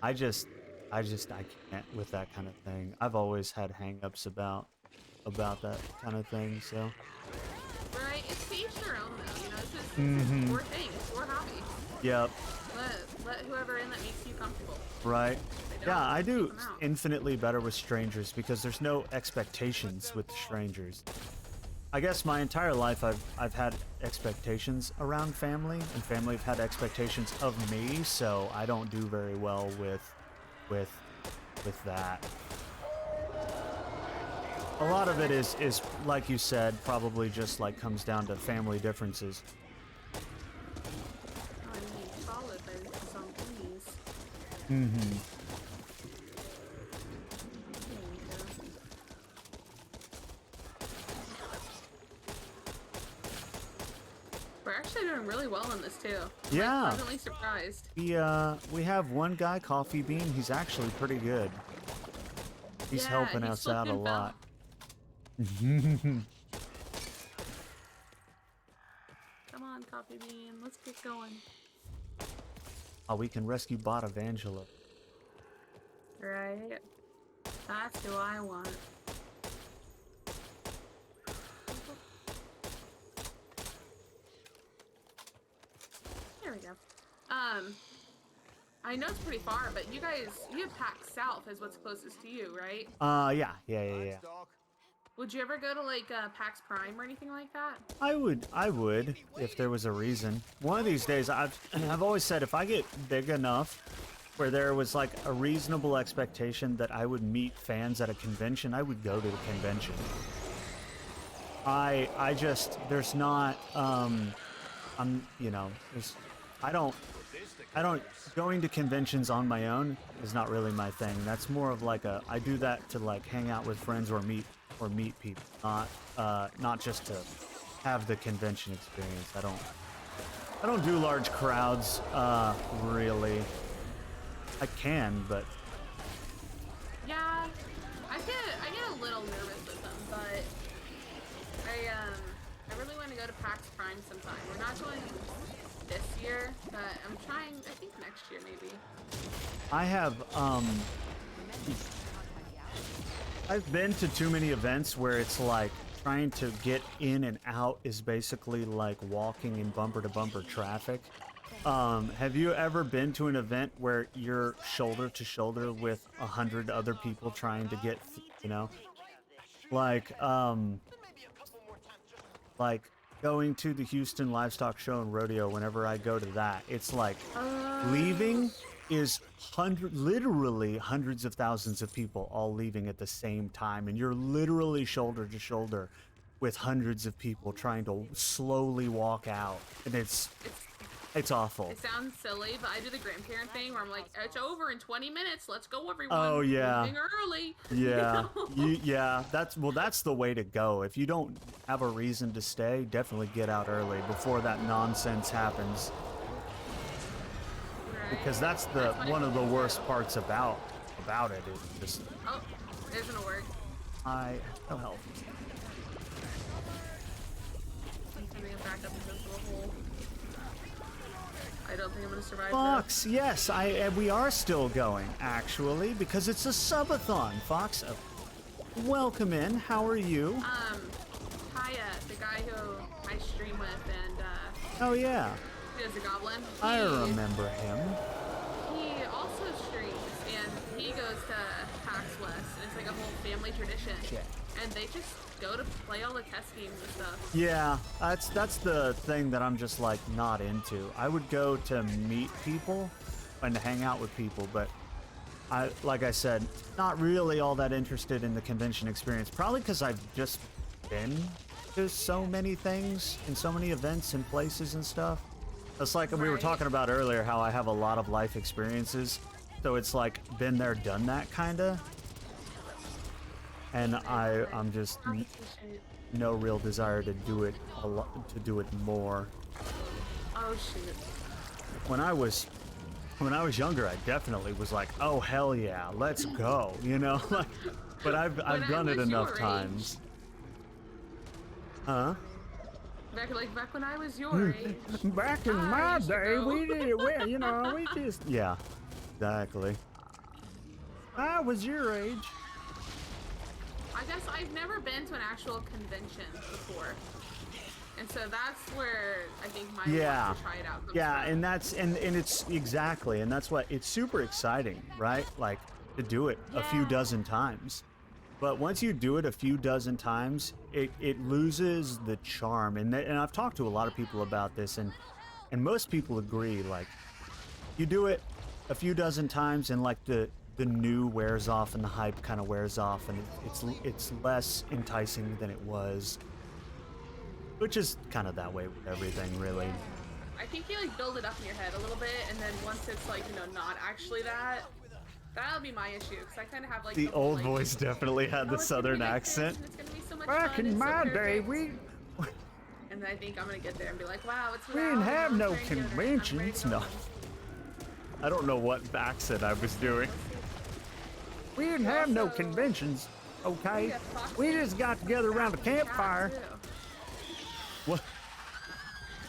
I can't with that kind of thing. I've always had hang-ups about that kind of thing, so. Right? It's to each their own, though. You know, this is Mhm. your thing. It's your hobby. Yep. Let whoever in that makes you comfortable. Right. Yeah, I do keep 'em out. infinitely better with strangers because there's no expectations with strangers. I guess my entire life I've had expectations around family, and family have had expectations of me, so I don't do very well with that. A lot of it is like you said, probably just like comes down to family differences. Oh, I need followed by zombies. Mm-hmm. We're actually doing really well in this too. I'm, Yeah. like, pleasantly surprised. We have one guy, Coffee Bean. He's actually pretty good. He's Yeah, helping he's us out a flipping lot. Come on, Coffee Bean. Let's get going. Oh, we can rescue Bot Evangelo. Right? That's who I want. There we go. I know it's pretty far, but you have Pack South is what's closest to you, right? Yeah. Would you ever go to like PAX Prime or anything like that? I would, if there was a reason. One of these days, I've always said if I get big enough where there was like a reasonable expectation that I would meet fans at a convention, I would go to the convention. I just, there's not, you know, I don't, going to conventions on my own is not really my thing. That's more of like I do that to like hang out with friends or meet people, not just to have the convention experience. I don't do large crowds, really. I can, but yeah, I get a little nervous with them, but I really want to go to PAX Prime sometime. We're not going this year, but I'm trying. I think next year maybe. I have I've been to too many events where it's like trying to get in and out is basically like walking in bumper to bumper traffic. Have you ever been to an event where you're shoulder to shoulder with 100 other people trying to get, you know, like going to the Houston Livestock Show and Rodeo? Whenever I go to that, it's like leaving is literally hundreds of thousands of people all leaving at the same time, and you're literally shoulder to shoulder with hundreds of people trying to slowly walk out, and it's awful. It sounds silly, but I do the grandparent thing where I'm like, it's over in 20 minutes. Let's go, everyone. Oh yeah. Moving early. Yeah. You know? Yeah. That's the way to go. If you don't have a reason to stay, definitely get out early before that nonsense happens. Right. Because that's one of the worst parts about it is just. Oh, it isn't a work. No help. I'm sending it back up into the hole. I don't think I'm gonna survive. Fox, yes, we are still going actually because it's a subathon. Fox, welcome in. How are you? Kaya, the guy who I stream with, and oh yeah, he is a goblin. I remember him. He also streams, and he goes to PAX West, and it's like a whole family tradition. Yeah. And they just go to play all the test games and stuff. Yeah, that's the thing that I'm just like not into. I would go to meet people and to hang out with people, but like I said, not really all that interested in the convention experience. Probably because I've just been to so many things and so many events and places and stuff. It's like we were talking about earlier, how I have a lot of life experiences, so it's like been there, done that kinda. And I'm just no real desire to do it more. Oh shoot. When I was younger, I definitely was like, oh hell yeah, let's go, you know. But I've done it enough times. Huh? Back when I was your age. Back in my day, we did it. You know, we just yeah, exactly. I was your age. I guess I've never been to an actual convention before, and so that's where I think my want to try it out comes from. And that's and it's exactly, and that's what it's super exciting, right? Like to do it a few dozen times, but once you do it a few dozen times, it loses the charm. And I've talked to a lot of people about this, and most people agree. Like you do it a few dozen times, and like the new wears off and the hype kind of wears off, and it's less enticing than it was, which is kind of that way with everything, really. I think you like build it up in your head a little bit, and then once it's like, you know, not actually that'll be my issue, because I kind of have like the old like, voice definitely had the southern accent. It's gonna be so much Back fun, in it's so my day, perfect. And I think I'm gonna get there and be like, wow, it's we didn't have no conventions. No, I don't know what accent I was doing. We didn't have no conventions, okay? We just got together around a campfire. What?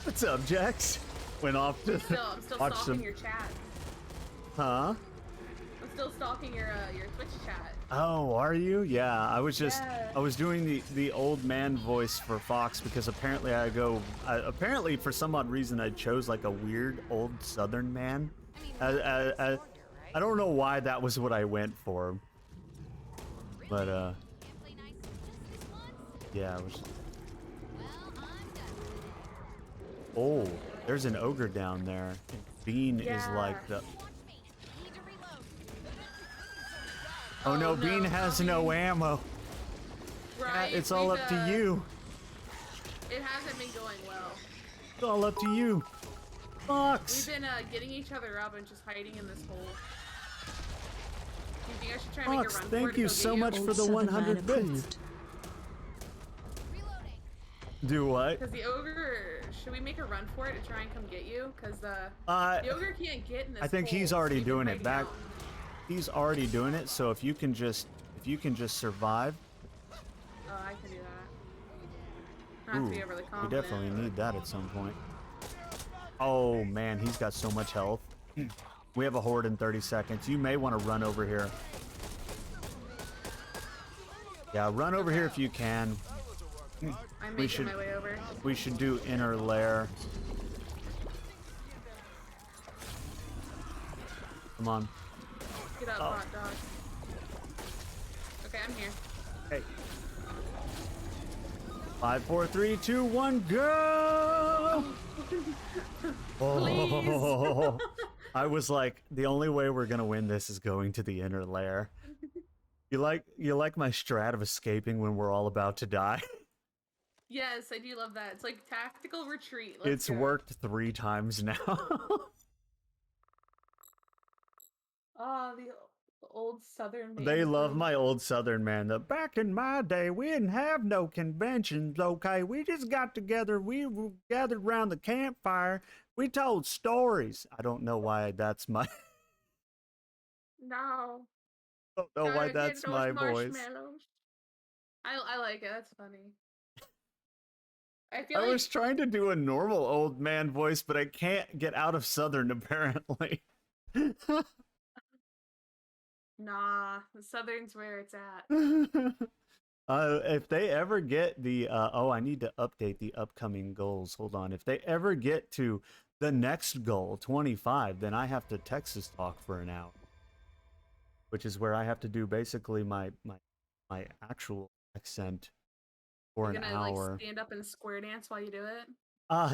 What's up, Jax? Went off to I'm still watch stalking some. your chat. Huh? I'm still stalking your Twitch chat. Oh, are you? Yeah, I was just I was doing the old man voice for Fox because apparently apparently for some odd reason I chose like a weird old Southern man. I don't know why that was what I went for, but Yeah, it was. Oh, there's an ogre down there. And Bean is like the. Oh no, Bean has no ammo. Right? It's all up to you. It hasn't been going well. It's all up to you. Fox. We've been getting each other up and just hiding in this hole. Do you think I should try and make a Fox, run for thank it you to go so get much you? for the 100 bits. Do what? Because the ogre, should we make a run for it to try and come get you? Because the ogre can't get in this I think hole, he's so already we've been doing it hiding back. out. He's already doing it. So if you can just survive. Oh, I can do that. Not Ooh, to be overly we confident. definitely need that at some point. Oh man, he's got so much health. We have a horde in 30 seconds. You may want to run over here. Yeah, run over here if you can. I'm making my way over. We should do inner lair. Come on. Get up, hot dog. Okay, I'm here. Hey. 5, 4, 3, 2, 1, go! Oh, I was like, the only way we're gonna win this is going to the inner lair. You like my strat of escaping when we're all about to die? Yes, I do love that. It's like tactical retreat. It's worked 3 times now. Oh, the old Southern man. They love my old Southern man. Back in my day, we didn't have no conventions, okay? We just got together. We gathered around the campfire. We told stories. I don't know why that's my... No. I don't know why that's my voice. I like it. That's funny. I was trying to do a normal old man voice, but I can't get out of Southern, apparently. Nah, the Southern's where it's at. If they ever get the oh, I need to update the upcoming goals. Hold on. If they ever get to the next goal, 25, then I have to Texas talk for an hour, which is where I have to do basically my actual accent for You're an gonna hour. like stand up and square dance while you do it?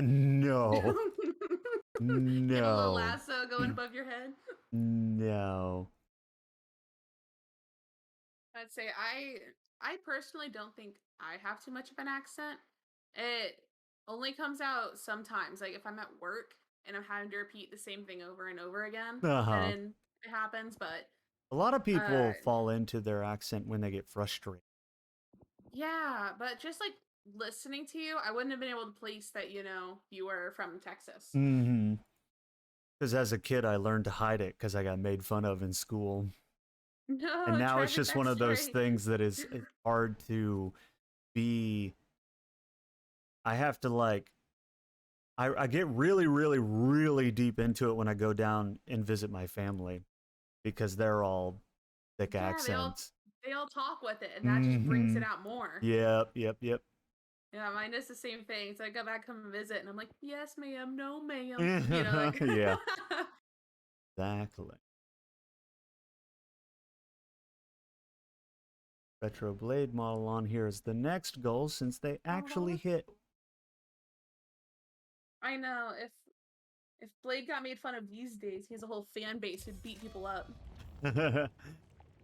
No. Get a little No. lasso going above your head. No. I'd say I personally don't think I have too much of an accent. It only comes out sometimes. Like if I'm at work and I'm having to repeat the same thing over and over again, then it happens. But A lot of people fall into their accent when they get frustrated. yeah, but just like listening to you, I wouldn't have been able to place that, you were from Texas. Mm-hmm. Because as a kid, I learned to hide it because I got made fun of in school. No, And now try it's the just one of those backstory. things that is it's hard to be. I have to like. I get really, really, really deep into it when I go down and visit my family because they're all thick Yeah, accents. they all talk with it, and that just brings it out more. Yep. Yeah, mine does the same thing. So I go back, come visit, and I'm like, yes, ma'am, no, ma'am. Like... Yeah. Exactly. Retro Blade model on here is the next goal since they actually hit. I know. If Blade got made fun of these days, he has a whole fan base who'd beat people up.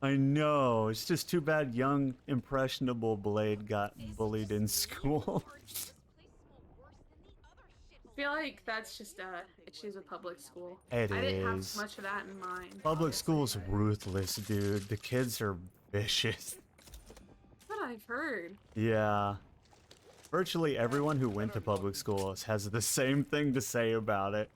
I know. It's just too bad young, impressionable Blade got bullied in school. I feel like that's just issues with public school. It I didn't have is. much of that in mind. Public school's ruthless, dude. The kids are vicious. That's what I've heard. Yeah. Virtually everyone who went to public school has the same thing to say about it.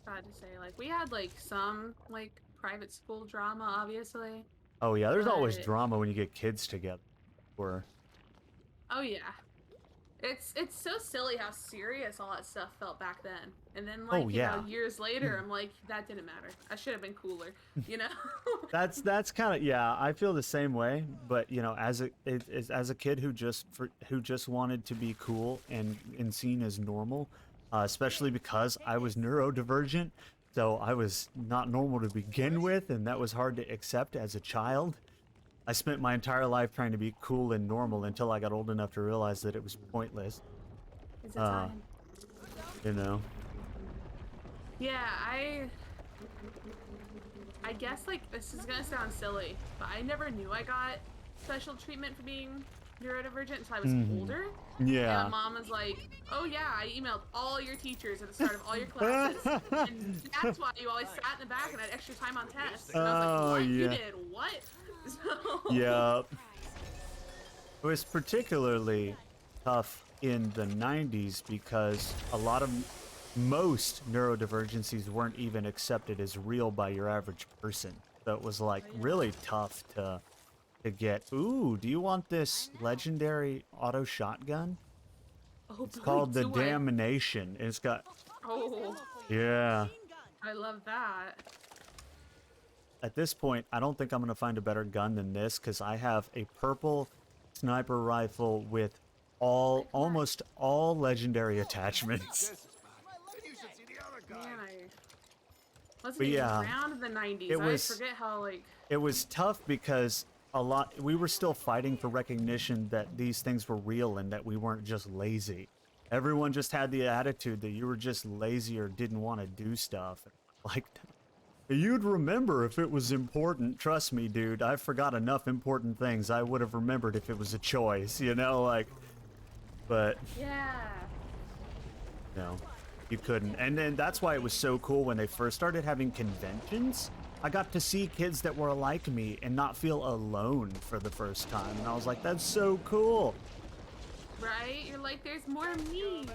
Sad to say, like we had like some like private school drama, obviously. Oh yeah, there's always But- drama when you get kids together. Or Oh yeah. It's so silly how serious all that stuff felt back then. And then like Oh, yeah. years later I'm like, that didn't matter. I should have been cooler, that's kind of, yeah, I feel the same way. But you know, as a kid who just wanted to be cool and seen as normal, especially because I was neurodivergent, So I was not normal to begin with, and that was hard to accept as a child. I spent my entire life trying to be cool and normal until I got old enough to realize that it was pointless. It's a time. You know. Yeah, I guess, like, this is gonna sound silly, but I never knew I got special treatment for being neurodivergent until I was older. Yeah. And my mom was like, oh yeah, I emailed all your teachers at the start of all your classes. And that's why you always sat in the back and had extra time on tests. And I was like, what? You did what? So... Yeah. It was particularly tough in the 90s because most neurodivergencies weren't even accepted as real by your average person. So it was like really tough to get. Ooh, do you want this legendary auto shotgun? Oh, it's called the Damnation. It's got. Oh. Yeah. I love that. At this point, I don't think I'm gonna find a better gun than this because I have a purple sniper rifle with almost all legendary attachments. Man, I wasn't even around in the 90s. I forget how, like... It was tough because we were still fighting for recognition that these things were real and that we weren't just lazy. Everyone just had the attitude that you were just lazy or didn't want to do stuff. Like, you'd remember if it was important. Trust me, dude, I forgot enough important things I would have remembered if it was a choice, you know, like, but... Yeah. No. You couldn't. And then that's why it was so cool when they first started having conventions. I got to see kids that were like me and not feel alone for the first time. And I was like, that's so cool. Right? You're like, there's more me.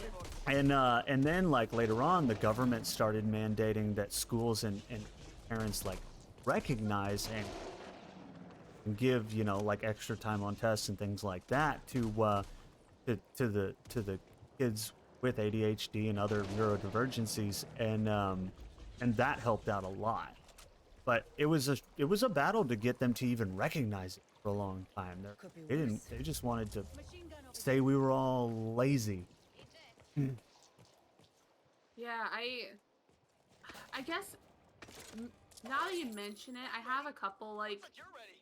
And then like later on, the government started mandating that schools and parents like recognize and give, you know, like extra time on tests and things like that to the kids with ADHD and other neurodivergencies, and that helped out a lot. But it was a battle to get them to even recognize it for a long time. They just wanted to say we were all lazy. Yeah, I guess now that you mention it, I have a couple like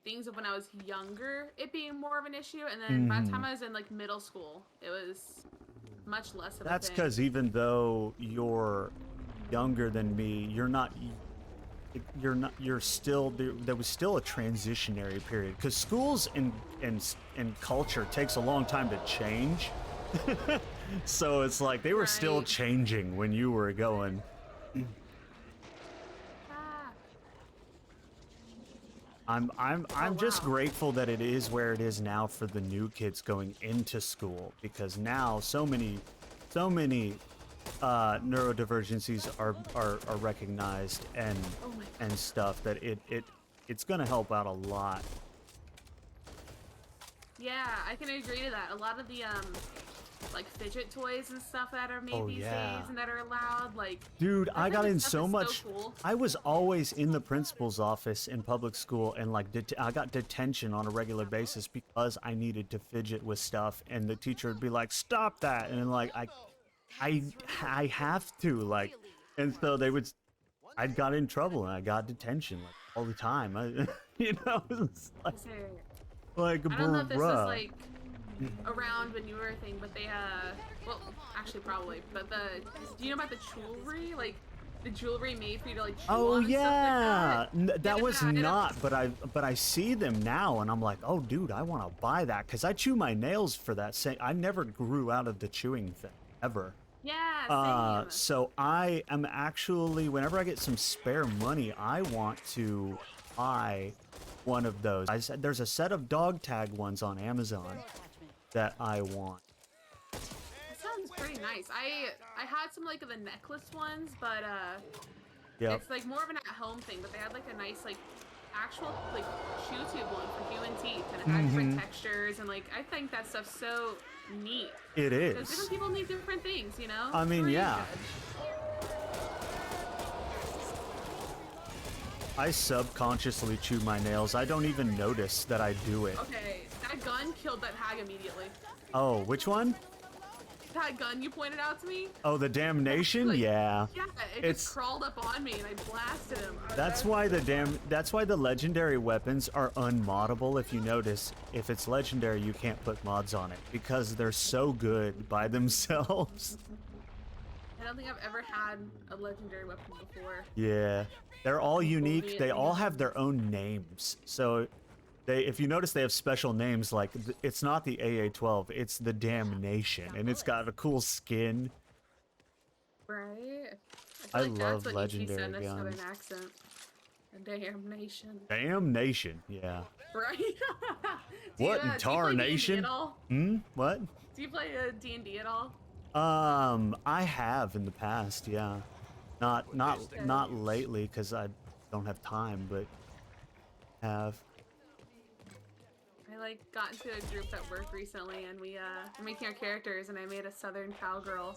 things of when I was younger, it being more of an issue, and then by the time I was in like middle school, it was much less of a thing. That's because even though you're younger than me, you're still there was still a transitionary period because schools and culture takes a long time to change. So it's like they were still changing when you were going. I'm just grateful that it is where it is now for the new kids going into school, because now so many neurodivergencies are recognized and stuff that it's gonna help out a lot. Yeah, I can agree to that. A lot of the like fidget toys and stuff that are made these days and that are allowed, like, dude, I got in so much. So cool. I was always in the principal's office in public school, and like I got detention on a regular basis because I needed to fidget with stuff, and the teacher would be like, stop that, and like I have to, like, and so I got in trouble and I got detention like all the time. You know, it's like I don't know if this was like around when you were a thing, but they well, actually probably, but do you know about the jewelry, like the jewelry made for you to like chew on yeah, stuff like that? That was not, but I see them now and I'm like, oh dude, I want to buy that because I chew my nails for that. I never grew out of the chewing thing ever. Yeah, same. So I am actually, whenever I get some spare money, I want to buy one of those. There's a set of dog tag ones on Amazon that I want. That sounds pretty nice. I had some like of the necklace ones, but it's like more of an at-home thing. But they had like a nice like actual like chew tube one for human teeth, and it had different textures, and like I think that stuff's so neat. It is. Because different people need different things, you know? I mean, yeah. I subconsciously chew my nails. I don't even notice that I do it. Okay, that gun killed that hag immediately. Oh, which one? that gun you pointed out to me? Oh, the damnation? Like, yeah. Yeah, it It's- just crawled up on me and I blasted him. That's why that's why the legendary weapons are unmoddable. If you notice, if it's legendary, you can't put mods on it because they're so good by themselves. I don't think I've ever had a legendary weapon before. Yeah, they're all unique. They all have their own names. So, if you notice, they have special names. Like it's not the AA-12, it's the Damnation, and it's got a cool skin. Right? I feel like love that's what needs to be said legendary in a southern guns. accent. Damnation. Damnation, yeah. Right? What in do you play D&D tarnation? at all? What? Do you play D&D at all? I have in the past, yeah. Not lately because I don't have time, but have. I like got into a group at work recently, and we're making our characters, and I made a Southern cowgirl,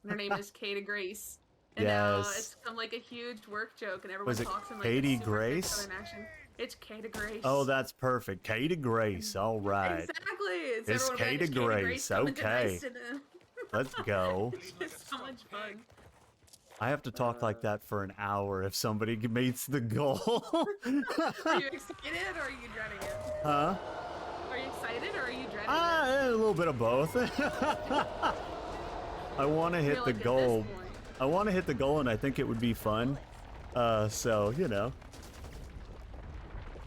and her name is Katie Grace. And now Yes. it's become like a huge work joke, and everyone Was it talks in like Katie a super thick Grace? Southern accent. It's Katie Grace. Oh, that's perfect. Katie Grace. All right. Exactly. It's everyone like, Katie "It's Grace. coming to Okay. Nice and, Let's go. It's so much fun. I have to talk like that for an hour if somebody meets the goal. Are you excited or are you dreading it? Huh? Are you excited or are you dreading it? A little bit of both. I want to hit feel the like at goal. this point- I want to hit the goal, and I think it would be fun. So, you know.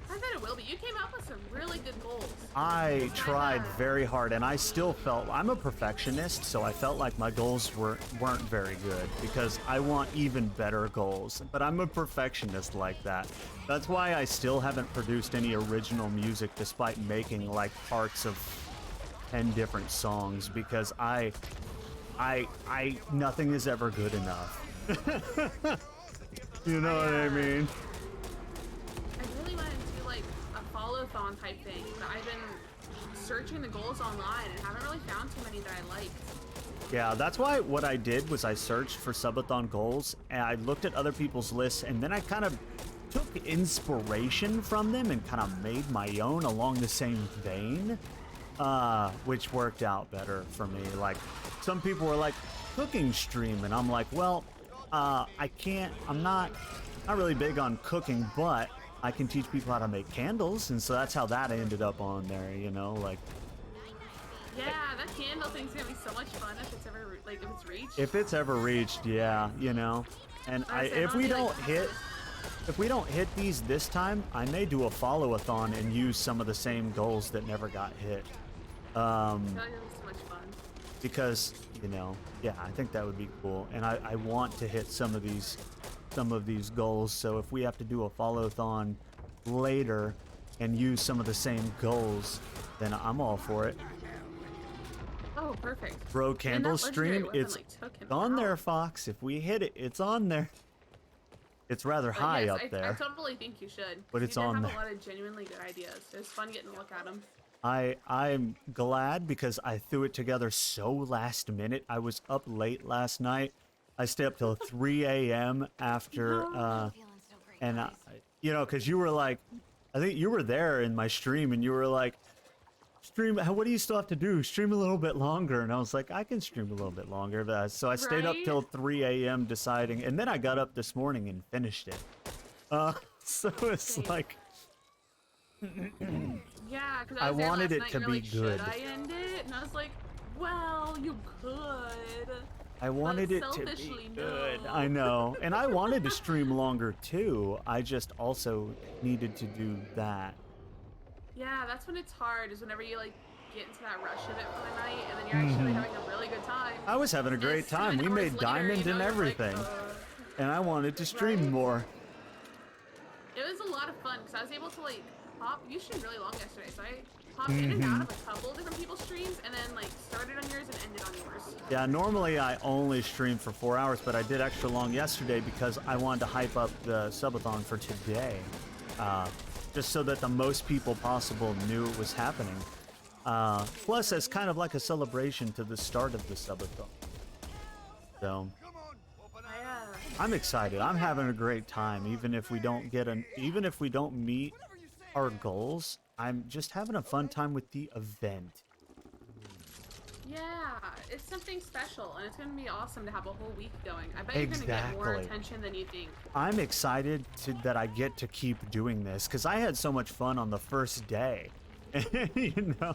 I bet it will be. You came up with some really good goals. I tried very hard, and I still felt I'm a perfectionist, so I felt like my goals weren't very good because I want even better goals. But I'm a perfectionist like that. That's why I still haven't produced any original music, despite making like parts of 10 different songs, because nothing is ever good enough. You know what I mean? I really want to do like a follow-thon type thing, but I've been searching the goals online and haven't really found too many that I liked. Yeah, that's why what I did was I searched for Subathon goals, and I looked at other people's lists, and then I kind of took inspiration from them and kind of made my own along the same vein, which worked out better for me. Like, some people were like, cooking stream, and I'm like, well, I'm not really big on cooking, but I can teach people how to make candles, and so that's how that ended up on there, you know, like. Yeah, that candle thing's gonna be so much fun if it's ever if it's reached. If it's ever reached, yeah, you know. And if we don't hit these this time, I may do a follow-a-thon and use some of the same goals that never got hit. I feel like it'll be so much fun. Because, you know, yeah, I think that would be cool. And I want to hit some of these goals. So if we have to do a follow-a-thon later and use some of the same goals, then I'm all for it. Oh, perfect. Bro, And candle that legendary stream, weapon, it's like, took him on there, out. Fox. If we hit it, it's on there. It's rather But high yes, up I there. totally think you should. But it's you on have there. a lot of genuinely good ideas. It was fun getting to look at them. I'm glad because I threw it together so last minute. I was up late last night. I stayed up till 3 a.m. after, and you know, because you were like, I think you were there in my stream, and you were like, stream. What do you still have to do? Stream a little bit longer. And I was like, I can stream a little bit longer. So I stayed up till 3 a.m. deciding, and then I got up this morning and finished it. So it's like. Yeah, because I was there wanted last it night, to you were be like, good. Should I end it? And I was like, well, you could. I wanted it to be selfishly, good. no. I know. And I wanted to stream longer too. I just also needed to do that. Yeah, that's when it's hard, is whenever you like get into that rush of it for the night, and then you're actually having a really good time. I was having a And great 7 time. We hours made later, diamond you know, and you're like, everything. And I wanted to stream more. It was a lot of fun because I was able to like hop. You streamed really long yesterday, so I hopped in and out of a couple different people's streams, and then like started on yours and ended on yours. Yeah, normally I only stream for 4 hours, but I did extra long yesterday because I wanted to hype up the subathon for today. Just so that the most people possible knew it was happening. Plus, as kind of like a celebration to the start of the subathon. So, I'm excited. I'm having a great time, even if we don't meet our goals. I'm just having a fun time with the event. Yeah, it's something special, and it's gonna be awesome to have a whole week going. I bet you're gonna get more Exactly. attention than you think. I'm excited that I get to keep doing this because I had so much fun on the first day. You know?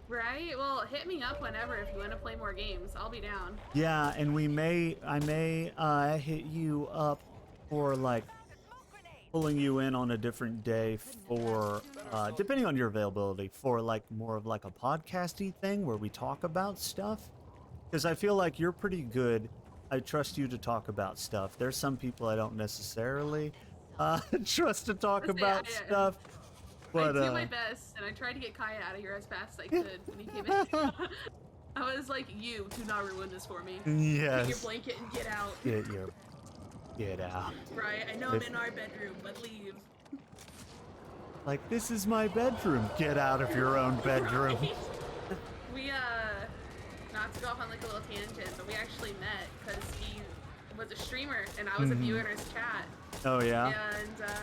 Right? Well, hit me up whenever if you want to play more games. I'll be down. Yeah, and I may hit you up for like pulling you in on a different day for depending on your availability for like more of like a podcasty thing where we talk about stuff. Because I feel like you're pretty good. I trust you to talk about stuff. There's some people I don't necessarily trust to talk about stuff. But I do my best, and I tried to get Kaya out of here as fast as I could when he came in. I was like, you do not ruin this for me. Yes. Take your blanket and get out. Get out. Right, I know I'm in our bedroom, but leave. Like, this is my bedroom. Get out of your own bedroom. Right? We, not to go off on like a little tangent, but we actually met because he was a streamer and I was a viewer in his chat. Oh, yeah? And, yeah.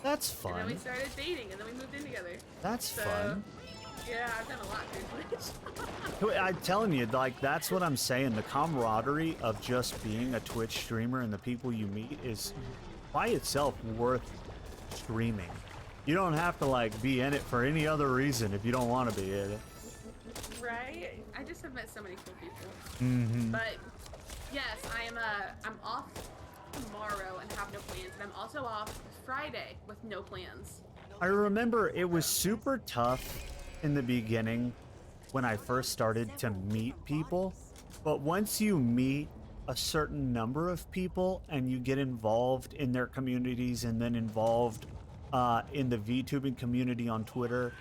That's fun. And then we started dating and then we moved in together. That's fun. Yeah, I've done a lot through Twitch. I'm telling you, like, that's what I'm saying. The camaraderie of just being a Twitch streamer and the people you meet is by itself worth streaming. You don't have to, like, be in it for any other reason if you don't want to be in it. Right? I just have met so many cool people. Mm-hmm. But yes, I'm off tomorrow and have no plans, and I'm also off Friday with no plans. I remember it was super tough in the beginning when I first started to meet people, but once you meet a certain number of people and you get involved in their communities and then involved in the VTubing community on Twitter,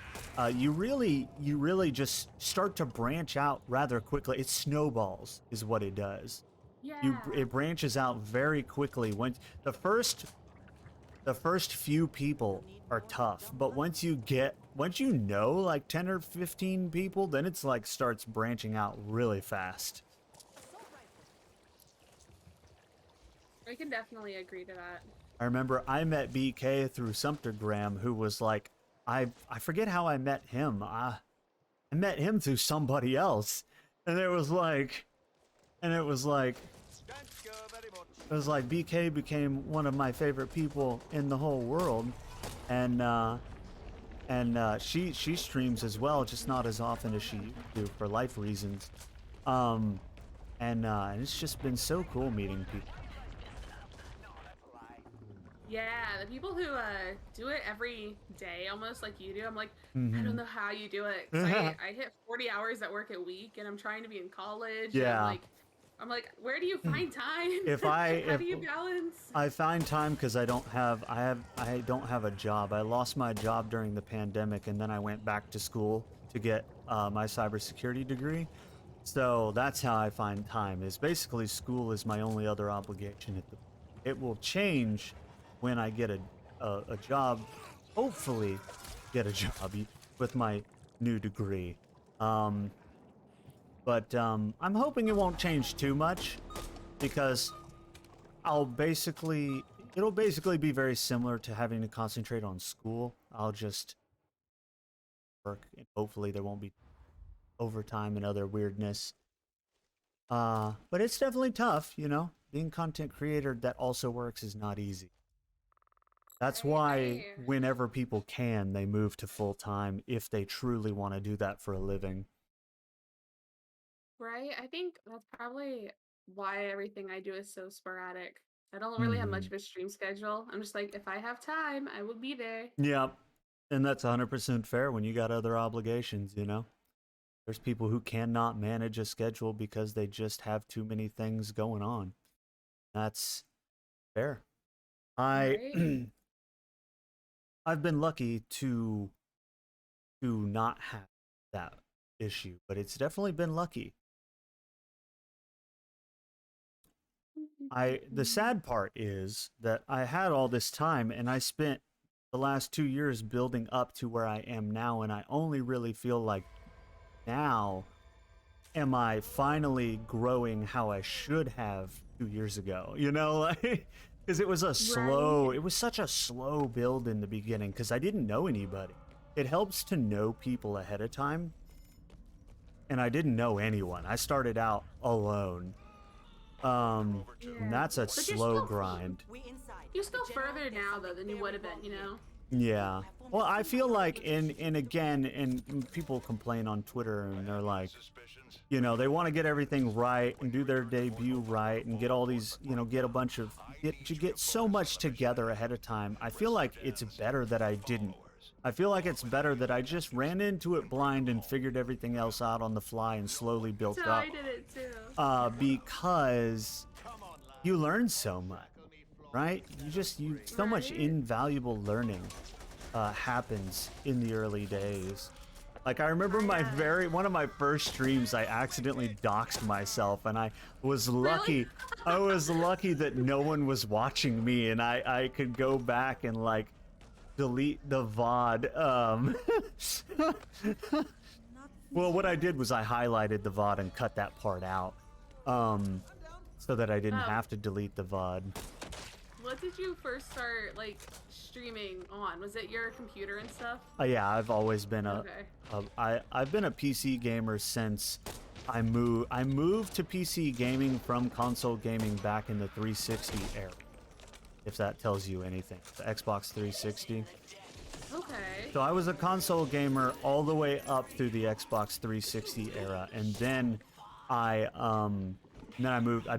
you really just start to branch out rather quickly. It snowballs is what it does. Yeah. It branches out very quickly. When the first few people are tough, but once you know like 10 or 15 people, then it's like starts branching out really fast. I can definitely agree to that. I remember I met BK through Sumptergram, who was like, I forget how I met him. I met him through somebody else, and it was like BK became one of my favorite people in the whole world, and she streams as well, just not as often as she used to for life reasons. And it's just been so cool meeting people. Yeah, the people who do it every day, almost like you do, I'm like, I don't know how you do it. 'Cause I hit 40 hours at work a week, and I'm trying to be in college. Yeah. And I'm like, where do you find time? How do you balance? I find time because I don't have a job. I lost my job during the pandemic, and then I went back to school to get my cybersecurity degree. So that's how I find time. Is basically school is my only other obligation. It will change when I get a job, hopefully get a job with my new degree. But I'm hoping it won't change too much because it'll basically be very similar to having to concentrate on school. I'll just work and hopefully there won't be overtime and other weirdness. But it's definitely tough, you know? Being a content creator that also works is not easy. That's why whenever people can, they move to full-time if they truly want to do that for a living. Right? I think that's probably why everything I do is so sporadic. I don't really have much of a stream schedule. I'm just like, if I have time, I will be there. Yeah, and that's 100% fair when you got other obligations, you know? There's people who cannot manage a schedule because they just have too many things going on. That's fair. Right? I've been lucky to not have that issue, but it's definitely been lucky. The sad part is that I had all this time and I spent the last 2 years building up to where I am now, and I only really feel like now am I finally growing how I should have 2 years ago, you know, like, because it was it was such a slow build in the beginning because I didn't know anybody. It helps to know people ahead of time and I didn't know anyone. I started out alone. And that's a But you're slow still- grind. You're still further now though than you would have been, you know. Yeah. Well, I feel like and people complain on Twitter and they're like, you know, they want to get everything right and do their debut right and get all these, you know, get a bunch of get so much together ahead of time. I feel like it's better that I didn't. I feel like it's better that I just ran into it blind and figured everything else out on the fly and slowly built So up. I did it too. Because you learn so much, right? So much invaluable learning happens in the early days. Like I remember one of my first streams, I accidentally doxed myself, and I was lucky. I was lucky that no one was watching me, and I could go back and like delete the VOD. Well, what I did was I highlighted the VOD and cut that part out, so that I didn't have to delete the VOD. What did you first start like streaming on? Was it your computer and stuff? Yeah, I've always been Okay. I've been a PC gamer since I moved to PC gaming from console gaming back in the 360 era. If that tells you anything, the Xbox 360. Okay. So I was a console gamer all the way up through the Xbox 360 era, and then I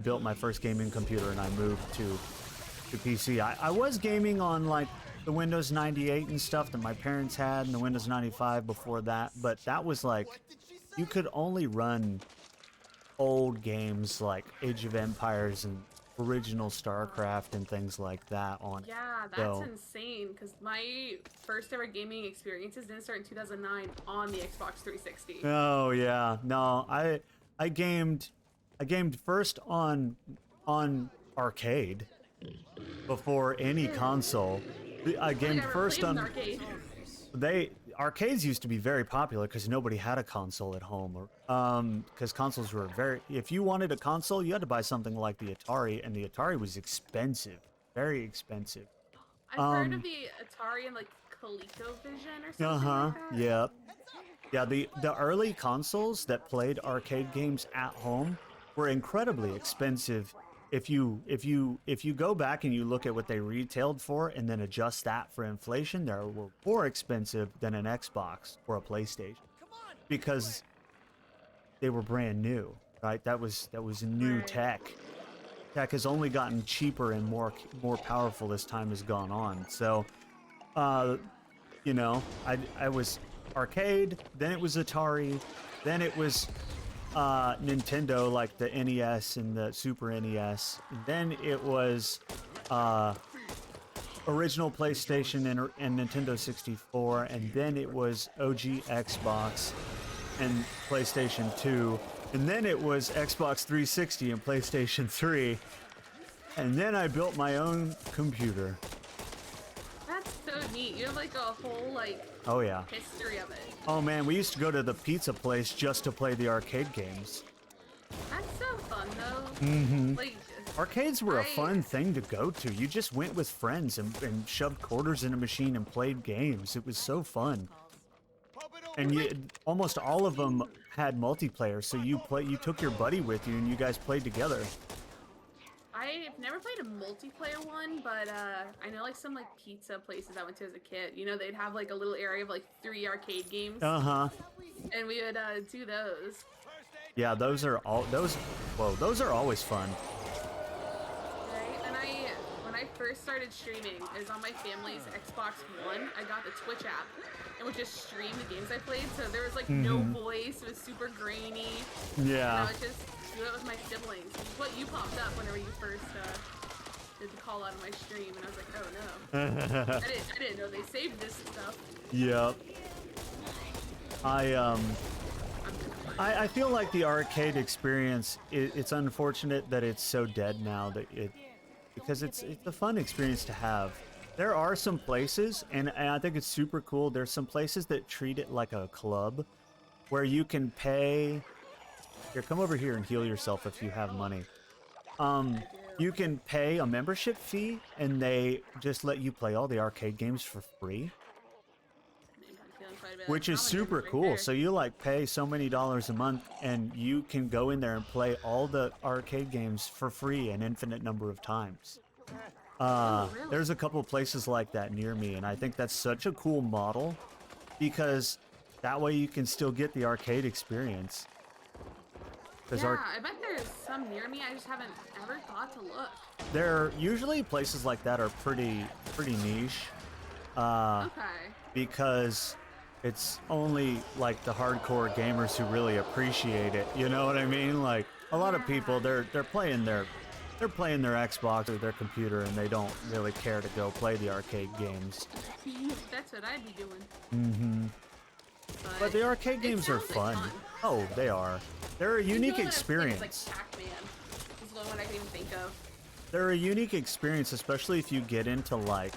built my first gaming computer and I moved to PC. I was gaming on like the Windows 98 and stuff that my parents had and the Windows 95 before that, but that was like you could only run old games like Age of Empires and original StarCraft and things like that on. Yeah, that's insane because my first ever gaming experiences didn't start in 2009 on the Xbox 360. Oh yeah, no, I gamed first on arcade before any console. I gamed first on arcades used to be very popular because nobody had a console at home, or because consoles were if you wanted a console you had to buy something like the Atari, and the Atari was expensive, very expensive. I've heard of the Atari and like ColecoVision or something like that. Yeah, the early consoles that played arcade games at home were incredibly expensive. If you go back and you look at what they retailed for and then adjust that for inflation, they were more expensive than an Xbox or a PlayStation because they were brand new, right? That was new tech. Tech has only gotten cheaper and more powerful as time has gone on. So, you know, I was arcade, then it was Atari, then it was Nintendo, like the NES and the Super NES. Then it was original PlayStation and Nintendo 64, and then it was OG Xbox and PlayStation 2, and then it was Xbox 360 and PlayStation 3, and then I built my own computer. That's so neat. You have like a whole like Oh yeah. history of it. Oh man, we used to go to the pizza place just to play the arcade games. That's so fun though. Mm-hmm. Like arcades were a fun thing to go to. You just went with friends and shoved quarters in a machine and played games. It was so fun. And almost all of them had multiplayer, so you took your buddy with you and you guys played together. I've never played a multiplayer one, but I know like some like pizza places I went to as a kid. You know, they'd have like a little area of like 3 arcade games. Uh-huh. And we would do those. Yeah, those are always fun. Right? And when I first started streaming, it was on my family's Xbox One. I got the Twitch app and would just stream the games I played. So there was like no voice. It was super grainy. Yeah. And I would just do it with my siblings. What you popped up whenever you first did the call out of my stream, and I was like, oh no. I didn't know they saved this stuff. Yep. I feel like the arcade experience, it's unfortunate that it's so dead now because it's a fun experience to have. There are some places, and I think it's super cool, there's some places that treat it like a club where you can pay. Here, come over here and heal yourself if you have money. You can pay a membership fee and they just let you play all the arcade games for free. quite a bit. which is Trauma super damage right cool. there. So you like pay so many dollars a month and you can go in there and play all the arcade games for free an infinite number of times. Really? There's a couple places like that near me, and I think that's such a cool model because that way you can still get the arcade experience. Yeah, I bet there's some near me. I just haven't ever thought to look. There usually places like that are pretty niche. Okay. Because it's only like the hardcore gamers who really appreciate it. You know what I mean? Like a lot of people, they're playing their Xbox or their computer, and they don't really care to go play the arcade games. That's what I'd be doing. Mm-hmm. But the arcade games are fun. Oh, they are. They're a unique experience. Like Pac-Man is the one I can even think of. They're a unique experience, especially if you get into like.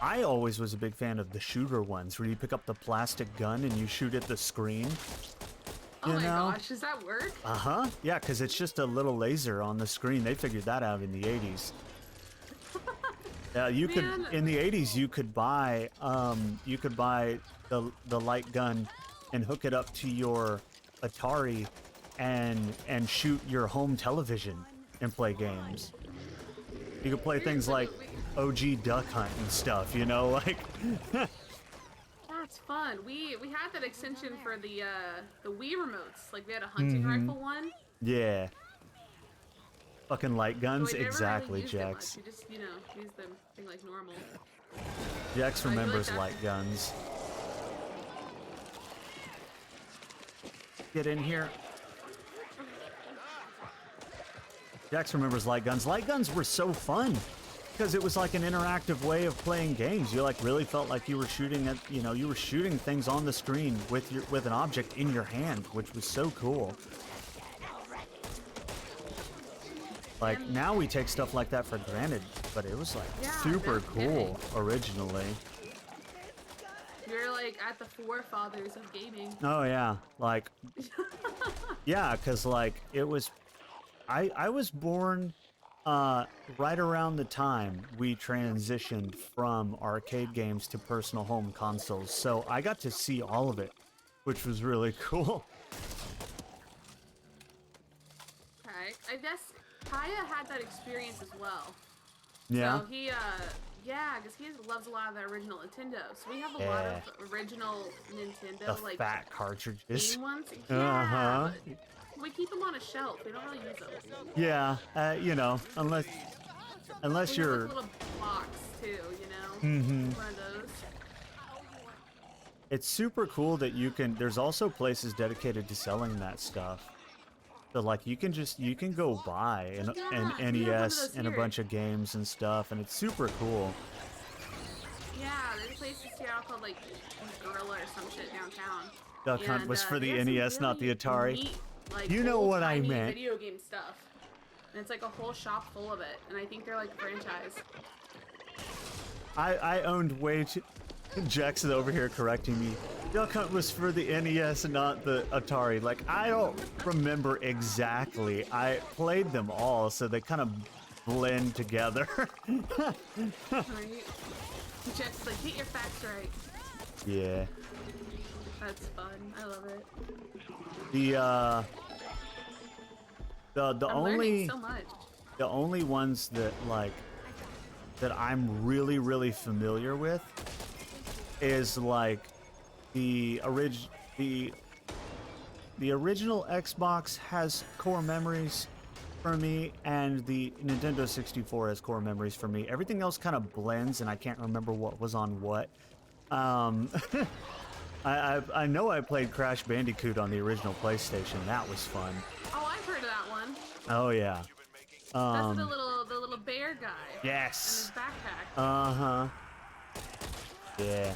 I always was a big fan of the shooter ones, where you pick up the plastic gun and you shoot at the screen. Oh my gosh, does that work? Uh-huh. Yeah, because it's just a little laser on the screen. They figured that out in the 80s. You could in the 80s you could buy the light gun and hook it up to your Atari and shoot your home television and play games. You could play things like OG Duck Hunt and stuff, you know, like. That's fun. We had that extension for the Wii remotes. Like we had a hunting rifle one. Yeah. Fucking light guns, So we never exactly, really used it Jax. much. You just, use them thing like normal. Jax I feel like remembers that's- light guns. Get in here. Jax remembers light guns. Light guns were so fun because it was like an interactive way of playing games. You like really felt like you were shooting at, you were shooting things on the screen with an object in your hand, which was so cool. Like now we take stuff like that for granted, but it was like super cool originally. You're like at the forefathers of gaming. Oh yeah, like yeah, because like it was. I was born right around the time we transitioned from arcade games to personal home consoles, so I got to see all of it, which was really cool. Okay, I guess Kaya had that experience as well. Yeah. So he, because he loves a lot of the original Nintendo. So we have a lot of original Nintendo, The like fat cartridges. game ones. Uh-huh. But we keep them on a shelf. We don't really use them. Yeah, unless We have, like, you're. a little box too, Mhm. One of those. It's super cool that you can. There's also places dedicated to selling that stuff. So like you can go buy an NES and a bunch of games and stuff, and it's super cool. Yeah, there's a place in Seattle called like Gorilla or some shit downtown. Duck Hunt was for the they have some NES, not the really Atari. neat, like, You know what I old-timey meant. Video game stuff, and it's like a whole shop full of it, and I think they're like a franchise. I owned way too. Jackson over here correcting me. Duck Hunt was for the NES and not the Atari. Like, I don't remember exactly. I played them all, so they kind of blend together. Right? Just like get your facts right. Yeah. That's fun. I love it. The I'm only learning so much. the only ones that like that I'm really familiar with is like the original Xbox has core memories for me, and the Nintendo 64 has core memories for me. Everything else kind of blends, and I can't remember what was on what. I know I played Crash Bandicoot on the original PlayStation. That was fun. Oh, I've heard of that one. Oh yeah. That's the little bear guy. Yes. And his backpack. Uh-huh. Yeah.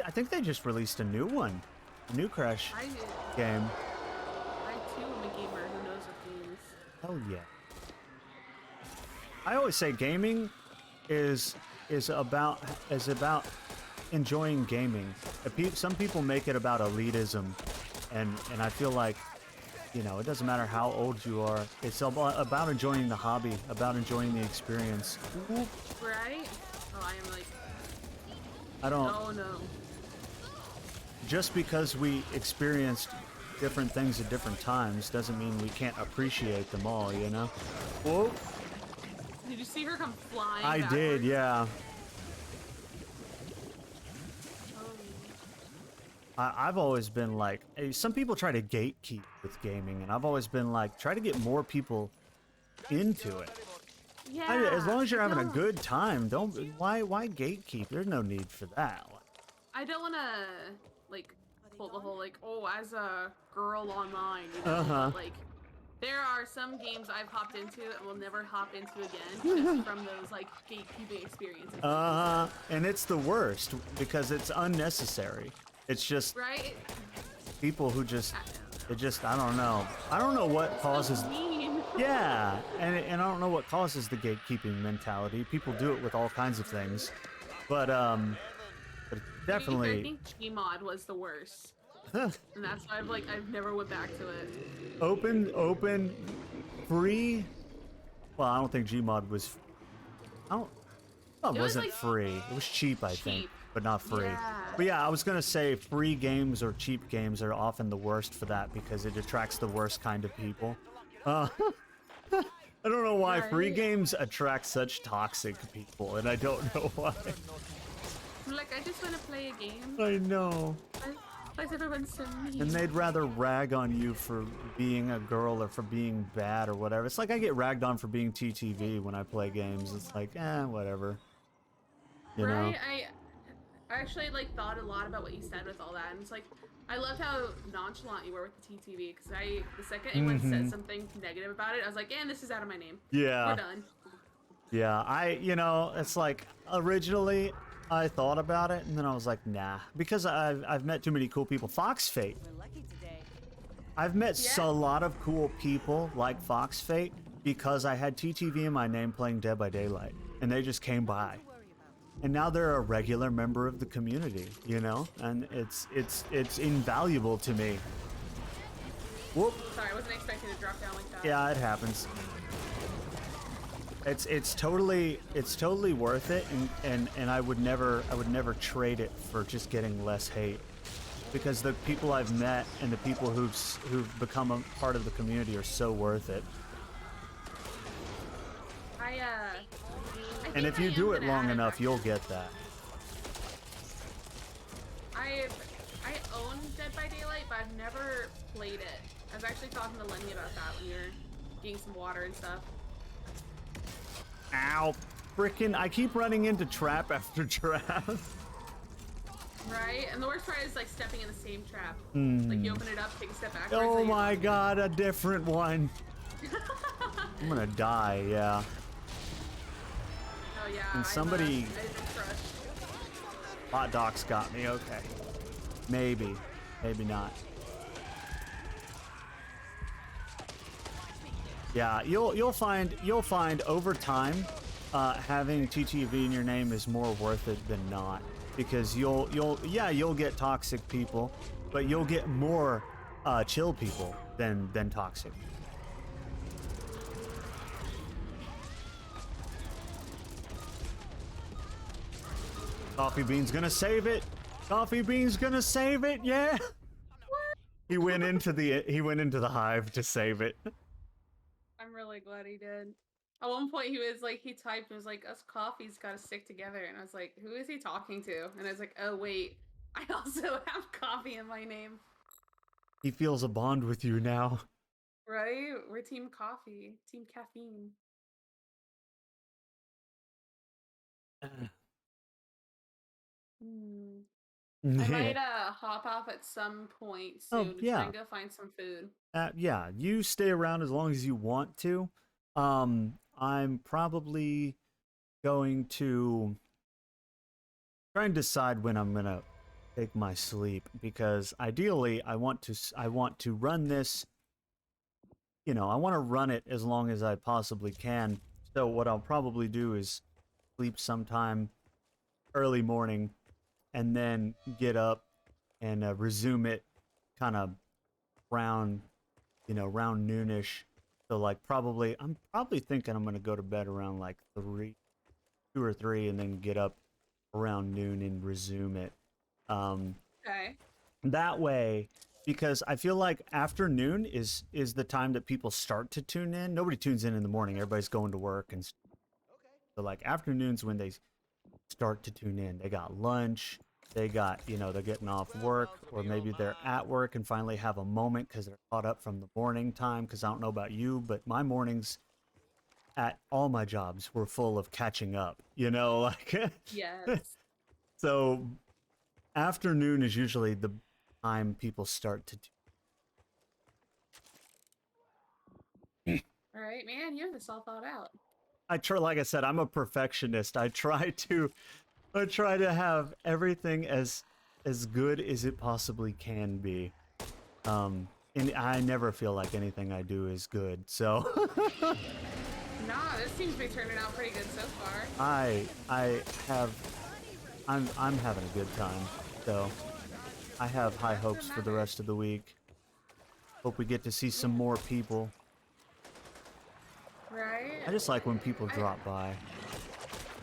I think they just released a new one. A new Crash game. I too am a gamer who knows of games. Hell yeah. I always say gaming is about enjoying gaming. Some people make it about elitism, and I feel like, it doesn't matter how old you are. It's about enjoying the hobby, about enjoying the experience. Right? Oh, I am like. I don't. Oh no. just because we experienced different things at different times doesn't mean we can't appreciate them all, you know? Whoa. Did you see her come flying I backwards? did, yeah. I've always been like, some people try to gatekeep with gaming, and I've always been like, try to get more people into it. Yeah. As long as you're having a good time, why gatekeep? There's no need for that. I don't want to like pull the whole like, oh, as a girl online, you know, but, like there are some games I've hopped into and will never hop into again just from those like gatekeeping experiences. And it's the worst because it's unnecessary. It's just people who just I don't know. I don't know what causes. Yeah, and I don't know what causes the gatekeeping mentality. People do it with all kinds of things, but definitely. I think Gmod was the worst, and that's why I've never went back to it. Open, free. Well, I don't think Gmod was. It wasn't free. It was cheap, I think, but not free. Yeah. But yeah, I was gonna say free games or cheap games are often the worst for that because it attracts the worst kind of people. I don't know why free games attract such toxic people, and I don't know why. Like, I just want to play a game. I know. Why is everyone so mean? And they'd rather rag on you for being a girl or for being bad or whatever. It's like I get ragged on for being TTV when I play games. It's like, whatever. You know? I actually like thought a lot about what you said with all that, and it's like I loved how nonchalant you were with the TTV because the second anyone said something negative about it, I was like, this is out of my name. Yeah. We're done. Yeah, it's like originally I thought about it and then I was like, nah, because I've met too many cool people. Fox Fate. I've met a lot of cool people like Fox Fate because I had TTV in my name playing Dead by Daylight, and they just came by. And now they're a regular member of the community, you know? And it's invaluable to me. Whoop. Sorry, I wasn't expecting to drop down like that. Yeah, it happens. It's totally worth it, and I would never trade it for just getting less hate, because the people I've met and the people who've become a part of the community are so worth it. And if you do it long enough, you'll get that. I own Dead by Daylight, but I've never played it. I was actually talking to Lenny about that when we were getting some water and stuff. Ow. Frickin', I keep running into trap after trap. Right? And the worst part is like stepping in the same trap. Like you open it up, take a step backwards. Oh my god, a different one. I'm gonna die, yeah. Oh yeah. And somebody... Hot Docs got me, okay. Maybe. Maybe not. Yeah, you'll find over time, having TTV in your name is more worth it than not, because you'll get toxic people, but you'll get more chill people than toxic. Coffee Bean's gonna save it. Coffee Bean's gonna save it. Yeah. He went into the hive to save it. I'm really glad he did. At one point he typed and was like, us coffees gotta stick together, and I was like, who is he talking to? And I was like, oh wait, I also have coffee in my name. He feels a bond with you now. Right? We're team coffee. Team caffeine. I might hop off at some point soon. Try and go find some food. Yeah, you stay around as long as you want to. I'm probably going to try and decide when I'm gonna take my sleep, because ideally I want to run this. You know, I want to run it as long as I possibly can. So what I'll probably do is sleep sometime early morning, and then get up and resume it kind of around noonish. So like I'm probably thinking I'm going to go to bed around like 2 or 3, and then get up around noon and resume it. Okay. That way, because I feel like afternoon is the time that people start to tune in. Nobody tunes in the morning. Everybody's going to work, and so like afternoons when they start to tune in. They got lunch. They got, you know, they're getting off work, or maybe they're at work and finally have a moment because they're caught up from the morning time. Because I don't know about you, but my mornings at all my jobs were full of catching up, you know, like. Yes. So afternoon is usually the time people start to All right, man, you have this all thought out. I try, like I said, I'm a perfectionist. I try to have everything as good as it possibly can be. And I never feel like anything I do is good. So Nah, this seems to be turning out pretty good so far. I'm having a good time. So I have high hopes for the rest of the week. Hope we get to see some more people. Right? I just like when people drop by.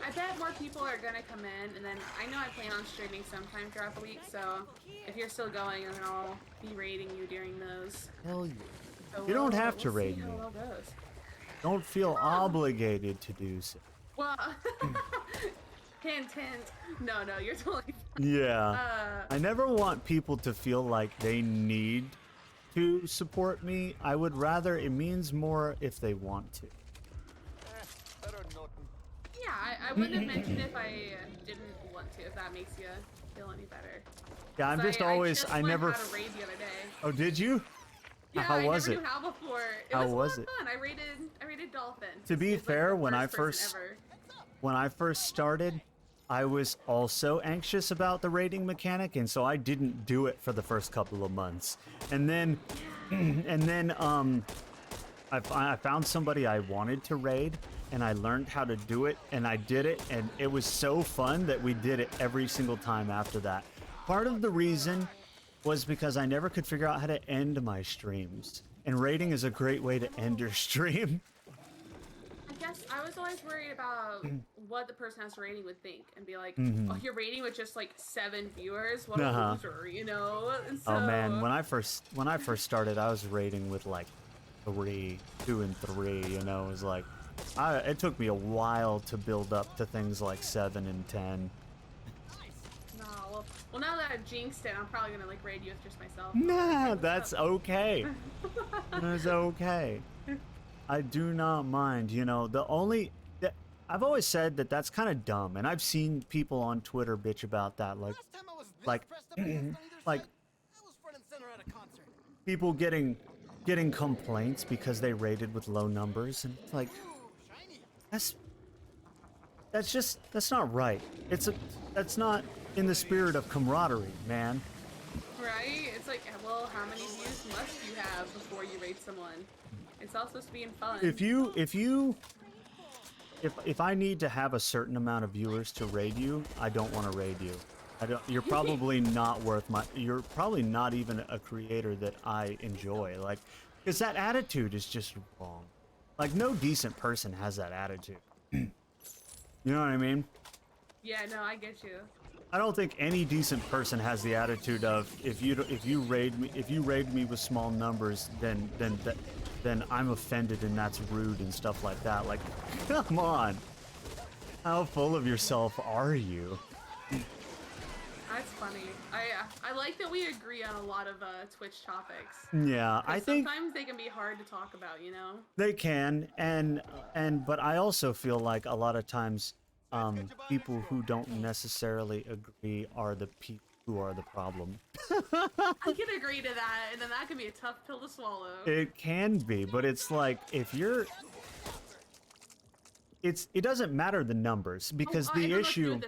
I bet more people are gonna come in, and then I know I plan on streaming sometime throughout the week, so if you're still going, then I'll be raiding you during those. Hell yeah. So You don't have we'll to see raid how me. it all goes. Don't feel obligated to do so. Well, hint, hint. No, you're totally fine. Yeah. I never want people to feel like they need to support me. I would rather, it means more if they want to. Yeah, I wouldn't have mentioned if I didn't want to, if that makes you feel any better. Yeah, I'm just always, I never. How to raid the other day. Oh, did you? Yeah, How was I it? never knew how before. It How was was a lot it? of fun. I raided Dolphin. To be He's, like, fair, the when I person first started, I was also anxious about the raiding mechanic, and so I didn't do it for the first couple of months. And then, I found somebody I wanted to raid, and I learned how to do it, and I did it, and it was so fun that we did it every single time after that. Part of the reason was because I never could figure out how to end my streams, and raiding is a great way to end your stream. I guess I was always worried about what the person has rating would think, and be like, Mhm. oh, you're rating with just like 7 viewers? What Uh-huh. a loser, you know? And so, Oh man, when I first started, I was raiding with like 2 and 3. You know, it was like, it took me a while to build up to things like 7 and 10. No, well, now that I've jinxed it, I'm probably gonna like raid you with just myself. Nah, that's okay. That's okay. I do not mind. You know, I've always said that that's kind of dumb, and I've seen people on Twitter bitch about that, like people getting complaints because they raided with low numbers, and it's like, that's not right. That's not in the spirit of camaraderie, man. Right? It's like, well, how many views must you have before you raid someone? It's all supposed to be in fun. If I need to have a certain amount of viewers to raid you, I don't want to raid you. You're probably not worth you're probably not even a creator that I enjoy. Like, because that attitude is just wrong. Like, no decent person has that attitude. You know what I mean? Yeah, no, I get you. I don't think any decent person has the attitude of, if you raid me with small numbers, then I'm offended and that's rude and stuff like that. Like, come on. How full of yourself are you? That's funny. I like that we agree on a lot of Twitch topics. Yeah, I think sometimes they can be hard to talk about, you know? they can, but I also feel like a lot of times people who don't necessarily agree are the people who are the problem. I can agree to that, and then that can be a tough pill to swallow. It can be, but it's like, if you're... It doesn't matter the numbers, because the issue...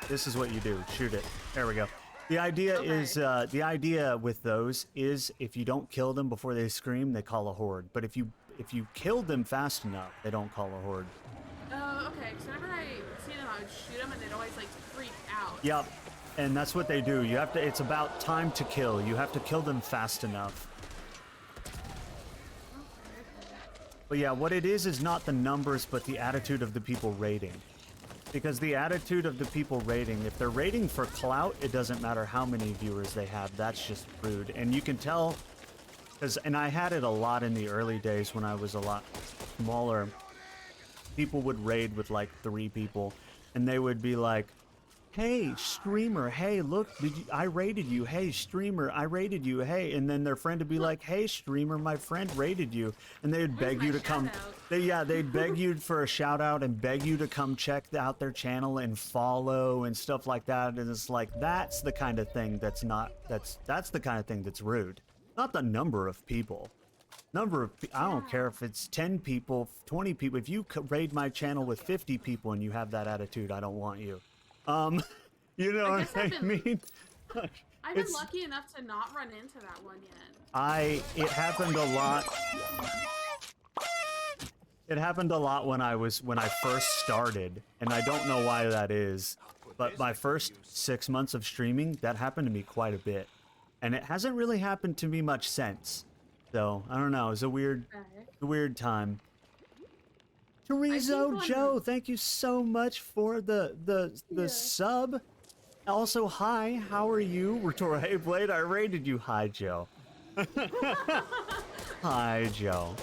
This is what you do. Shoot it. There we go. The idea is, the idea with those is, if you don't kill them before they scream, they call a horde. But if you kill them fast enough, they don't call a horde. Oh, okay. So whenever I see them, I would shoot them, and they'd always like freak out. Yep. And that's what they do. You have to. It's about time to kill. You have to kill them fast enough. But yeah, what it is not the numbers, but the attitude of the people raiding. Because the attitude of the people rating, if they're rating for clout, it doesn't matter how many viewers they have. That's just rude. And you can tell, and I had it a lot in the early days when I was a lot smaller. People would raid with like 3 people, and they would be like, hey, streamer, hey, look, I rated you. Hey, streamer, I rated you. Hey, and then their friend would be like, hey, streamer, my friend rated you. And they would beg you to come. They'd beg you for a shout out and beg you to come check out their channel and follow and stuff like that. And it's like, that's the kind of thing that's the kind of thing that's rude. Not the number of people. I don't care if it's 10 people, 20 people. If you raid my channel with 50 people and you have that attitude, I don't want you. You know what I mean? I've been lucky enough to not run into that one yet. It happened a lot. It happened a lot when I first started, and I don't know why that is, but my first 6 months of streaming, that happened to me quite a bit. And it hasn't really happened to me much since. So, I don't know, it was a weird time. Terizo Joe, thank you so much for the sub. Also, hi, how are you? Retora, hey Blade, I rated you. Hi, Joe. Hi, Joe.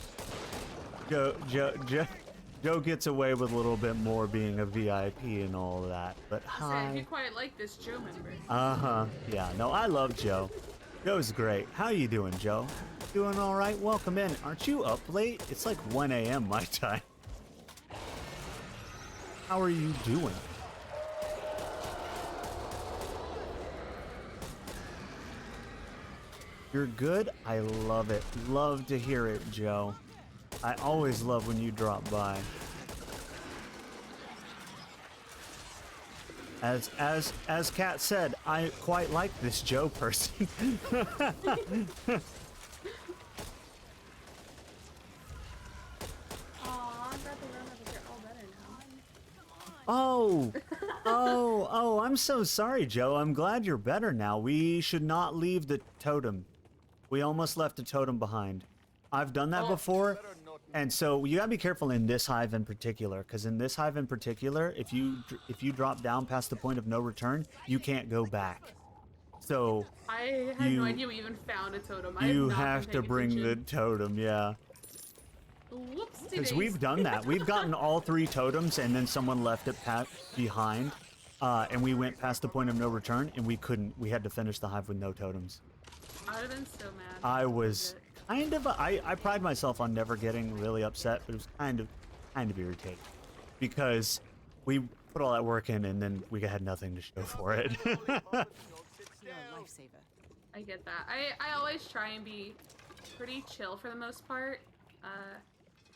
Joe gets away with a little bit more being a VIP and all that, but hi. I you quite like this Joe member. Uh-huh, yeah, no, I love Joe. Joe's great. How you doing, Joe? Doing all right? Welcome in. Aren't you up late? It's like 1 a.m. my time. How are you doing? You're good? I love it. Love to hear it, Joe. I always love when you drop by. As Kat said, I quite like this Joe person. Oh, I'm so sorry, Joe. I'm glad you're better now. We should not leave the totem. We almost left the totem behind. I've done that before, and so you gotta be careful in this hive in particular, because in this hive in particular, if you drop down past the point of no return, you can't go back. So I had no idea we even found a totem. You have to bring the totem, yeah. Because we've done that. We've gotten all 3 totems, and then someone left it behind, and we went past the point of no return, and we couldn't. We had to finish the hive with no totems. I would have been so mad. I was kind of. I pride myself on never getting really upset, but it was kind of irritating because we put all that work in, and then we had nothing to show for it. I get that. I always try and be pretty chill for the most part.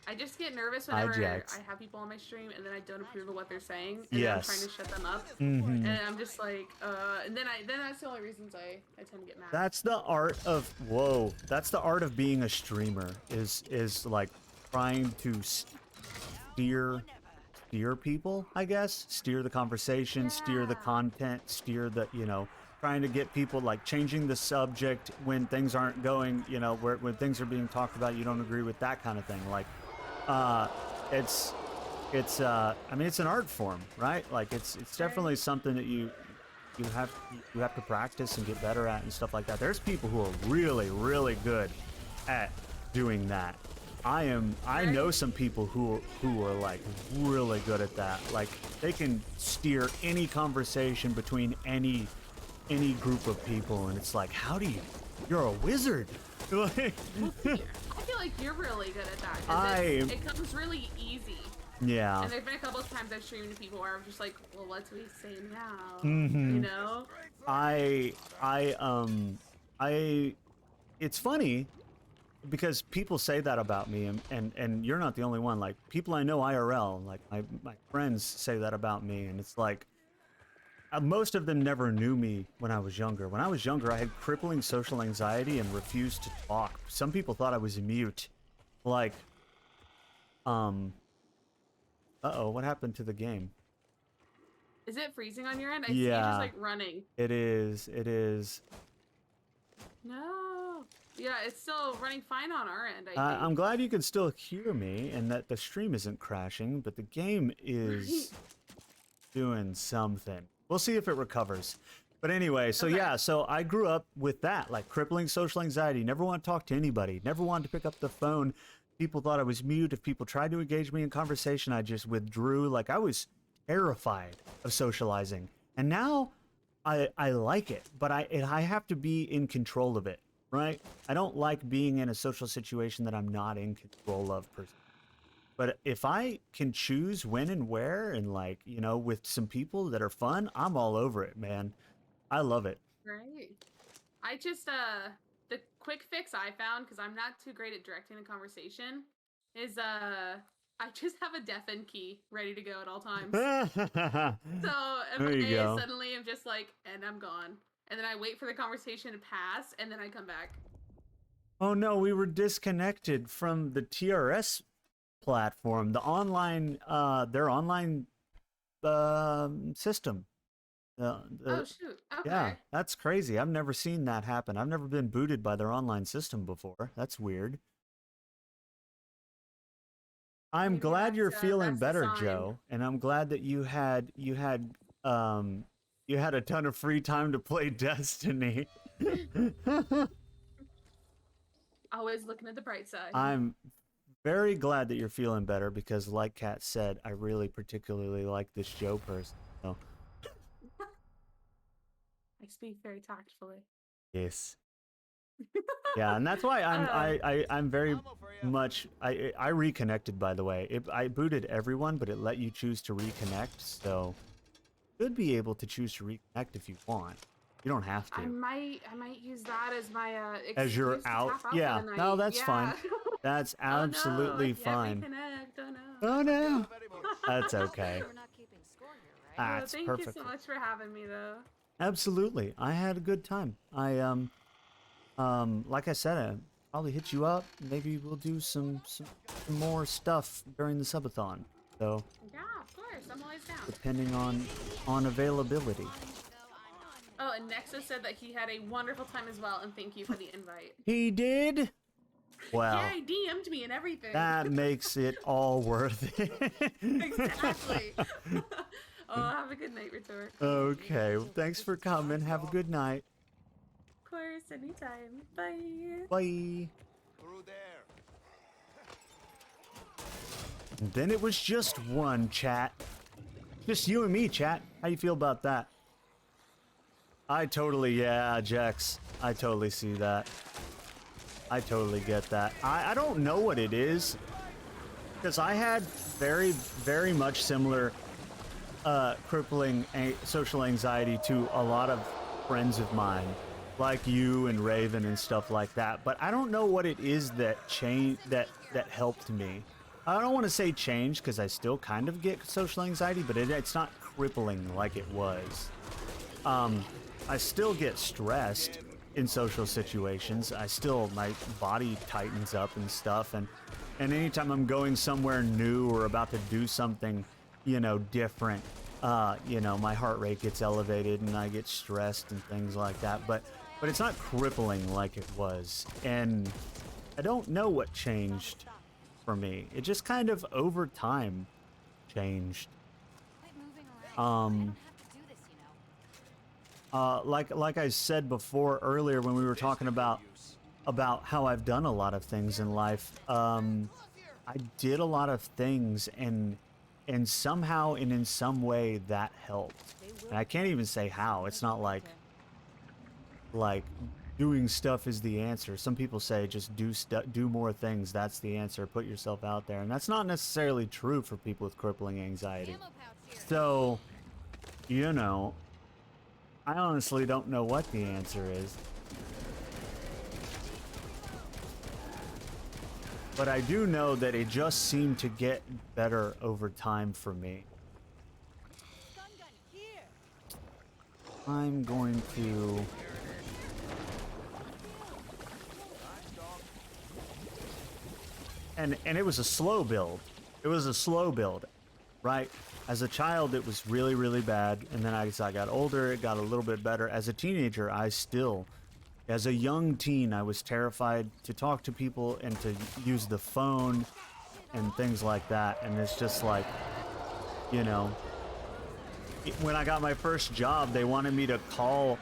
I just get nervous whenever I have people on my stream and then I don't approve of what they're saying and then I'm trying to shut them up. And I'm just like, and then that's the only reasons I tend to get mad. That's the art of that's the art of being a streamer is like trying to steer people, I guess, steer the conversation, steer the content, steer the, trying to get people, like, changing the subject when things aren't going, when things are being talked about, you don't agree with that kind of thing. Like, it's I mean, it's an art form, right? Like, it's definitely something that you have to practice and get better at and stuff like that. There's people who are really, really good at doing that. I know some people who are like really good at that. Like, they can steer any conversation between any group of people, and it's like, you're a wizard. I feel like you're really good at that. 'Cause it comes really easy. Yeah. And there's been a couple of times I've streamed to people where I'm just like, well, what do we say now? It's funny because people say that about me, and you're not the only one. Like, people I know IRL, like my friends say that about me, and it's like, most of them never knew me when I was younger. When I was younger, I had crippling social anxiety and refused to talk. Some people thought I was mute. Like, uh-oh, what happened to the game? Is it freezing on your end? I see you just, like, running. It is. No. Yeah, it's still running fine on our end, I think. I'm glad you can still hear me and that the stream isn't crashing, but the game is doing something. We'll see if it recovers. But anyway, so yeah, so I grew up with that, like crippling social anxiety. Never want to talk to anybody. Never wanted to pick up the phone. People thought I was mute. If people tried to engage me in conversation, I just withdrew. Like I was terrified of socializing. And now I like it, but I have to be in control of it, right? I don't like being in a social situation that I'm not in control of per se. But if I can choose when and where and like, you know, with some people that are fun, I'm all over it, man. I love it. Right. I just the quick fix I found, because I'm not too great at directing a conversation, is I just have a deafen key ready to go at all times. So if There you go. suddenly I'm just like, and I'm gone. And then I wait for the conversation to pass, and then I come back. Oh no, we were disconnected from the TRS platform, the online, their online system. Oh shoot. Okay. Yeah, that's crazy. I've never seen that happen. I've never been booted by their online system before. That's weird. I'm Maybe glad you're that's feeling the better, sign. Joe, and I'm glad that you had a ton of free time to play Destiny. Always looking at the bright side. I'm very glad that you're feeling better because, like Kat said, I really particularly like this Joe person. So. I speak very tactfully. Yes. Yeah, and that's why I'm very much I reconnected, by the way. I booted everyone, but it let you choose to reconnect, so you should be able to choose to reconnect if you want. You don't have to. I might use that as my As you're excuse to out. tap out Yeah, for the no, night. that's fine. That's absolutely fine. Oh no. That's okay. That's Thank perfect. you so much for having me, though. Absolutely. I had a good time. Like I said, I'll probably hit you up. Maybe we'll do some more stuff during the subathon. So Yeah, of course. I'm always down. depending on availability. Oh, and Nexus said that he had a wonderful time as well, and thank you for the invite. He did? Well, Yeah, he DM'd me and everything. that makes it all worth it. Exactly. Oh, have a good night, Retort. Okay, well, thanks for coming. Have a good night. Of course, anytime. Bye. Bye. Through there. And then it was just one, chat. Just you and me, chat. How you feel about that? Yeah, Jax. I totally see that. I totally get that. I don't know what it is, because I had very, very much similar crippling social anxiety to a lot of friends of mine, like you and Raven and stuff like that. But I don't know what it is that that helped me. I don't want to say change, because I still kind of get social anxiety, but it's not crippling like it was. I still get stressed in social situations. My body tightens up and stuff, and anytime I'm going somewhere new or about to do something, you know, different, you know, my heart rate gets elevated and I get stressed and things like that. But it's not crippling like it was, and I don't know what changed for me. It just kind of over time changed. Like I said before earlier when we were talking about how I've done a lot of things in life, I did a lot of things and somehow and in some way that helped. And I can't even say how. It's not like doing stuff is the answer. Some people say just do more things. That's the answer. Put yourself out there. And that's not necessarily true for people with crippling anxiety. So, you know, I honestly don't know what the answer is. But I do know that it just seemed to get better over time for me. I'm going to... And it was a slow build. It was a slow build, right? As a child, it was really, really bad. And then as I got older, it got a little bit better. As a teenager, as a young teen, I was terrified to talk to people and to use the phone and things like that. And it's just like, you know, when I got my first job, they wanted me to call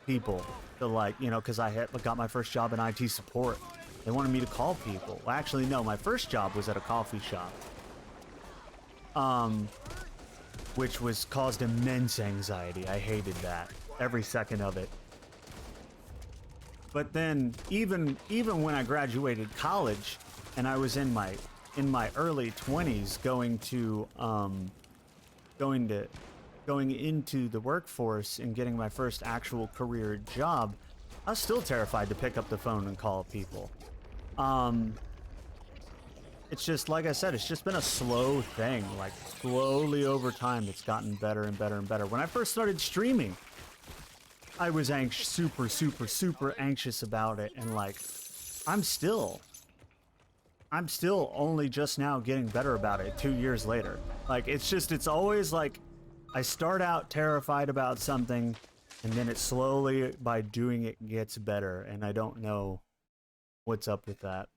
people to, like, you know, because I had got my first job in IT support. They wanted me to call people. Well, actually, no, my first job was at a coffee shop. Which caused immense anxiety. I hated that. Every second of it. But then even when I graduated college and I was in my early 20s going into the workforce and getting my first actual career job, I was still terrified to pick up the phone and call people. It's just, like I said, it's just been a slow thing. Like, slowly over time, it's gotten better and better and better. When I first started streaming, I was super, super, super anxious about it. And, like, I'm still only just now getting better about it 2 years later. Like, it's always like, I start out terrified about something, and then it slowly, by doing it, gets better. And I don't know what's up with that.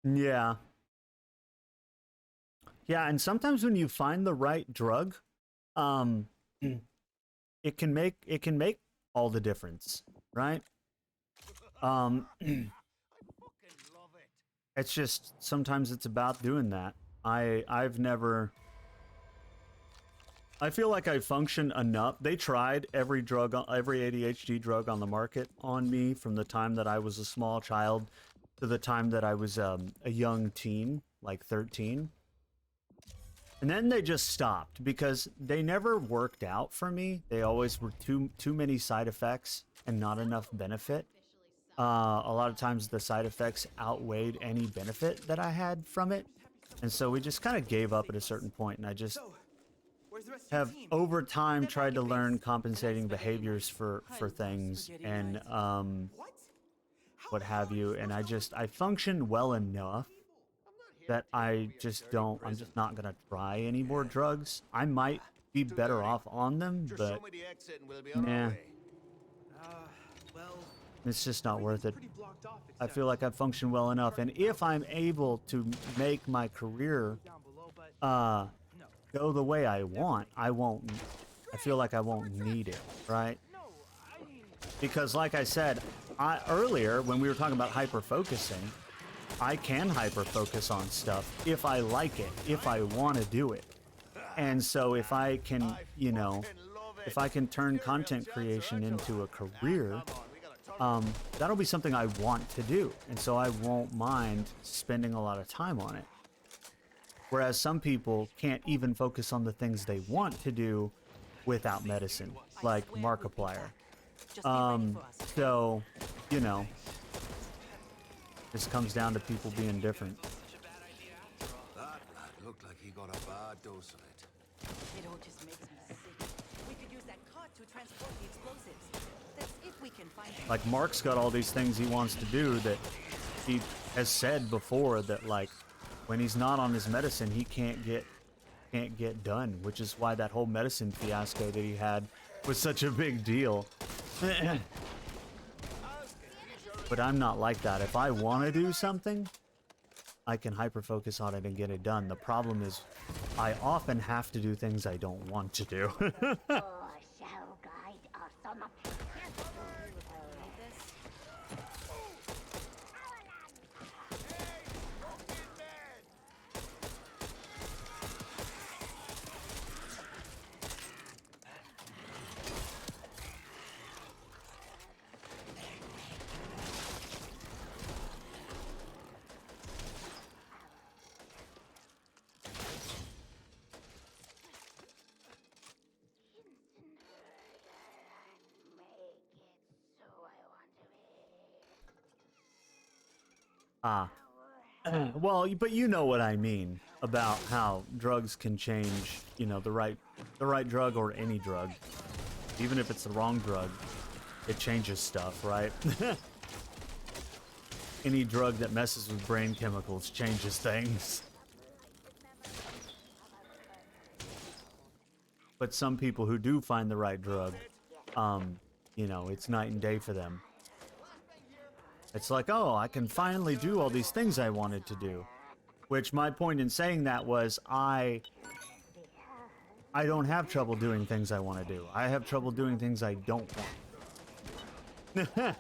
Yeah. Yeah, and sometimes when you find the right drug, it can make all the difference, right? It's just sometimes it's about doing that. I feel like I function enough. They tried every ADHD drug on the market on me from the time that I was a small child to the time that I was a young teen, like 13. And then they just stopped because they never worked out for me. They always were too many side effects and not enough benefit. A lot of times the side effects outweighed any benefit that I had from it. And so we just kind of gave up at a certain point, and I just have over time tried to learn compensating behaviors for things and what have you. And I function well enough that I'm just not gonna try any more drugs. I might be better off on them, but nah, it's just not worth it. I feel like I function well enough, and if I'm able to make my career go the way I want, I feel like I won't need it, right? Because like I said earlier when we were talking about hyper focusing, I can hyper-focus on stuff if I like it, if I want to do it. And so if I can, you know, if I can turn content creation into a career, that'll be something I want to do. And so I won't mind spending a lot of time on it. Whereas some people can't even focus on the things they want to do without medicine, like Markiplier. So, you know, this comes down to people being different. That lad looked like he got a bad dose of it. It all just makes me sick. We could use that cart to transport the explosives. That's if we can find them. Like, Mark's got all these things he wants to do that he has said before that, like, when he's not on his medicine, he can't get done, which is why that whole medicine fiasco that he had was such a big deal. But I'm not like that. If I want to do something, I can hyper-focus on it and get it done. The problem is, I often have to do things I don't want to do. Well, but you know what I mean about how drugs can change, you know, the right drug or any drug. Even if it's the wrong drug, it changes stuff, right? any drug that messes with brain chemicals changes things. But some people who do find the right drug, you know, it's night and day for them. It's like, oh, I can finally do all these things I wanted to do. Which my point in saying that was I don't have trouble doing things I want to do. I have trouble doing things I don't want.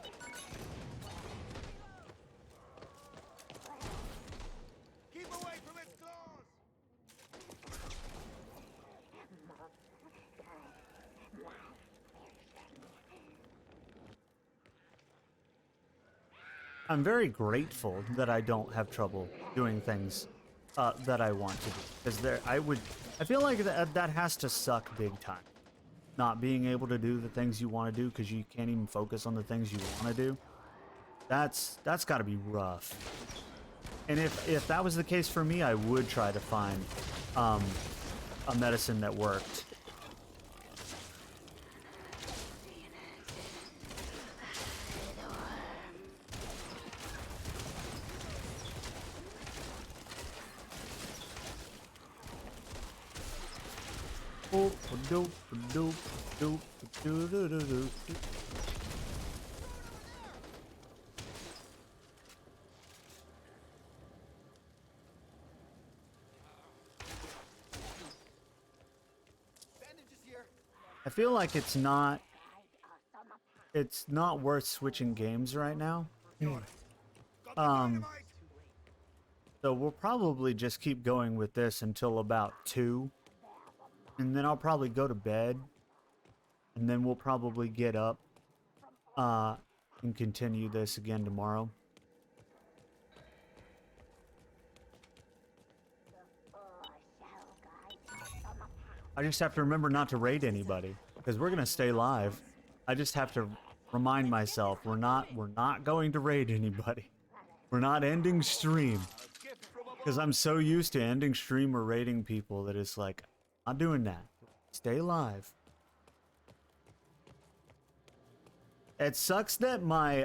I'm very grateful that I don't have trouble doing things that I want to do, because I feel like that has to suck big time. Not being able to do the things you want to do because you can't even focus on the things you want to do. That's got to be rough. And if that was the case for me, I would try to find a medicine that worked. I feel like it's not worth switching games right now. So we'll probably just keep going with this until about 2. And then I'll probably go to bed. And then we'll probably get up and continue this again tomorrow. I just have to remember not to raid anybody, because we're gonna stay live. I just have to remind myself we're not going to raid anybody. We're not ending stream, because I'm so used to ending stream or raiding people that it's like, I'm not doing that. Stay live. It sucks that my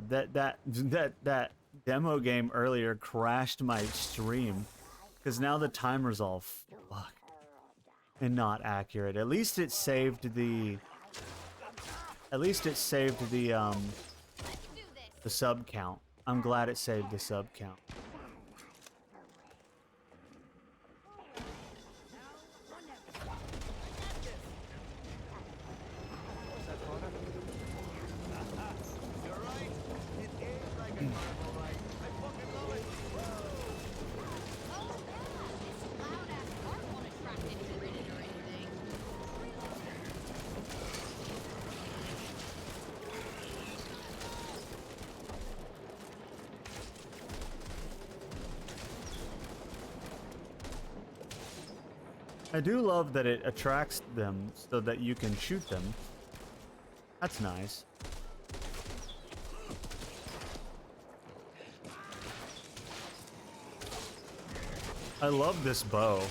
that demo game earlier crashed my stream, because now the timer's all fucked and not accurate. At least it saved the sub count. I'm glad it saved the sub count. I do love that it attracts them so that you can shoot them. That's nice. I love this bow.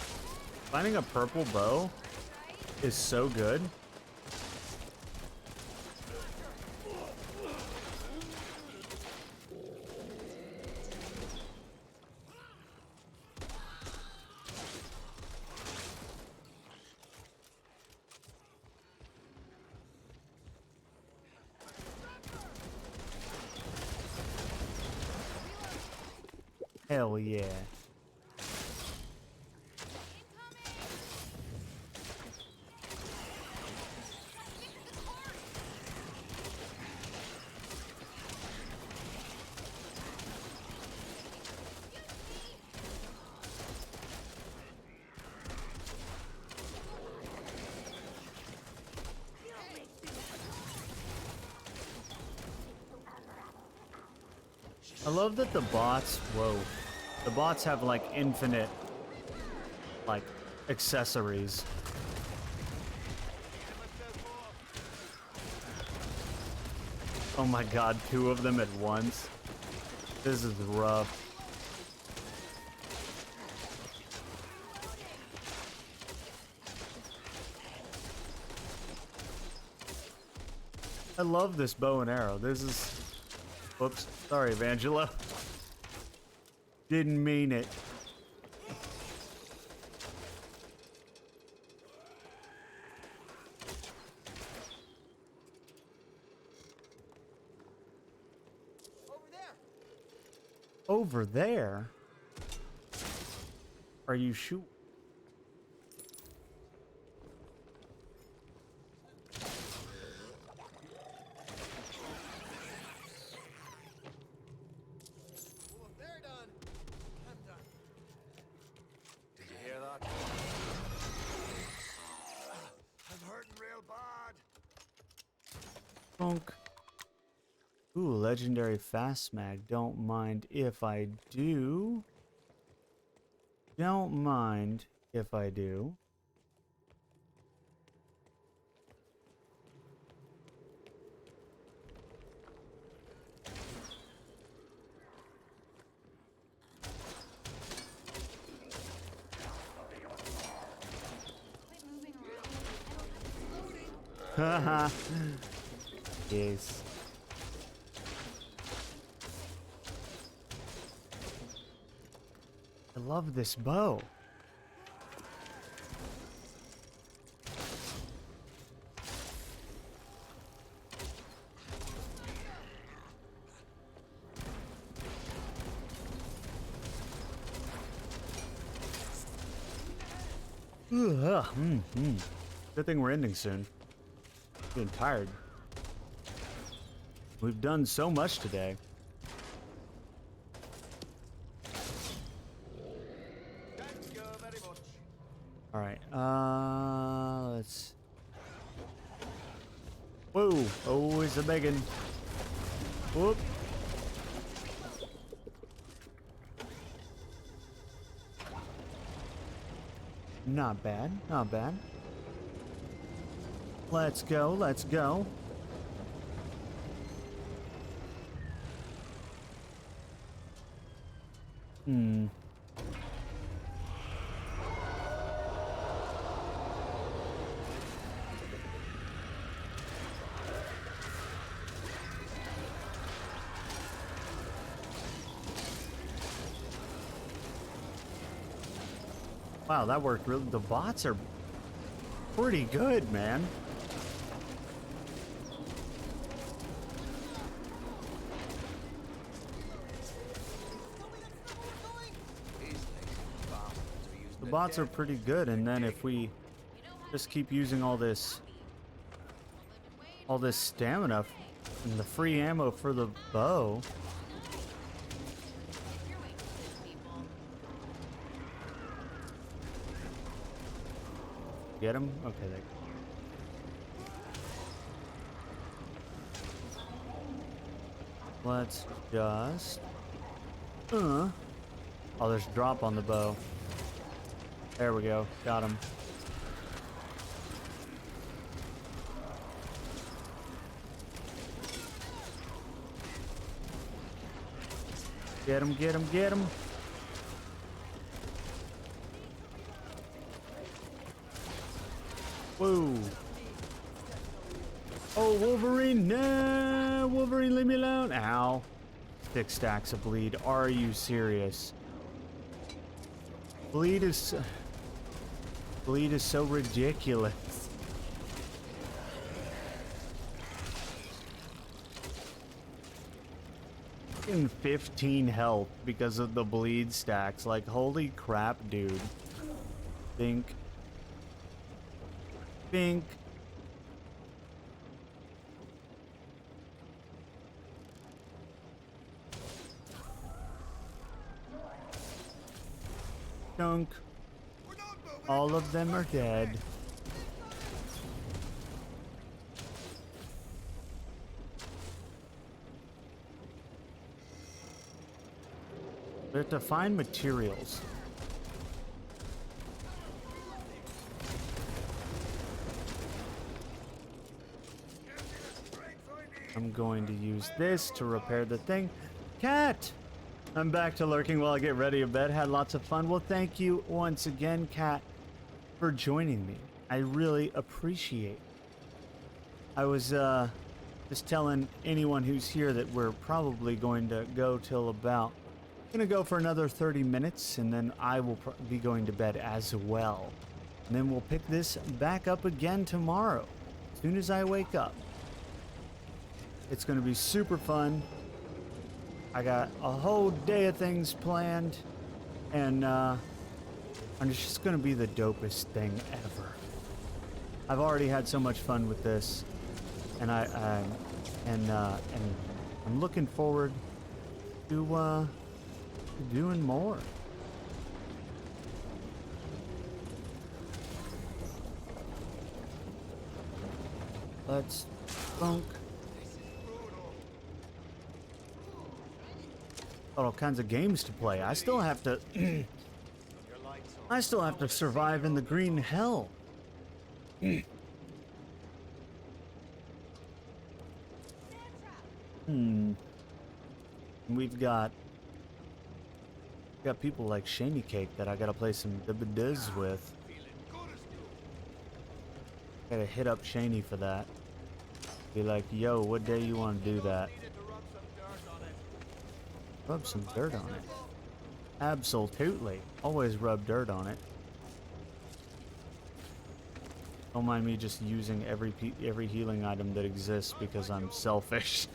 Finding a purple bow is so good. Hell yeah. I love that the bots, the bots have like infinite, like, accessories. Oh my god, 2 of them at once. This is rough. I love this bow and arrow. This is... Whoops. Sorry, Evangelo. Didn't mean it. Over there? Are you sure? Did you hear that? I'm hurting real bad. Bonk. Ooh, legendary fast mag. Don't mind if I do. Don't mind if I do. Haha. Yes. I love this bow. Good thing we're ending soon. Getting tired. We've done so much today. All right. Let's. Whoa! Oh, it's a big one. Whoop. Not bad. Not bad. Let's go. Let's go. Hmm. Wow, that worked really. The bots are pretty good, man. The bots are pretty good, and then if we just keep using all this stamina and the free ammo for the bow. Get him? Okay, there. Let's just... Oh, there's a drop on the bow. There we go. Got him. Get him, get him, get him. Whoa. Oh, Wolverine. No, Wolverine, leave me alone. Ow. 6 stacks of bleed. Are you serious? Bleed is so ridiculous. In 15 health because of the bleed stacks. Like, holy crap, dude. Think. Dunk. All of them are dead. We have to find materials. I'm going to use this to repair the thing. Cat! I'm back to lurking while I get ready to bed. Had lots of fun. Well, thank you once again, Cat, for joining me. I really appreciate it. I was just Just telling anyone who's here that we're probably going to go till about... Gonna go for another 30 minutes, and then I will be going to bed as well. And then we'll pick this back up again tomorrow, as soon as I wake up. It's gonna be super fun. I got a whole day of things planned, and it's just gonna be the dopest thing ever. I've already had so much fun with this, and and I'm looking forward to doing more. Let's funk. Got all kinds of games to play. I still have to I still have to survive in the green hell. We've got people like Shaney Cake that I gotta play some diz with. Gotta hit up Shaney for that. Be like, yo, what day you want to do that? Rub some dirt on it. Absolutely. Always rub dirt on it. Don't mind me just using every healing item that exists because I'm selfish.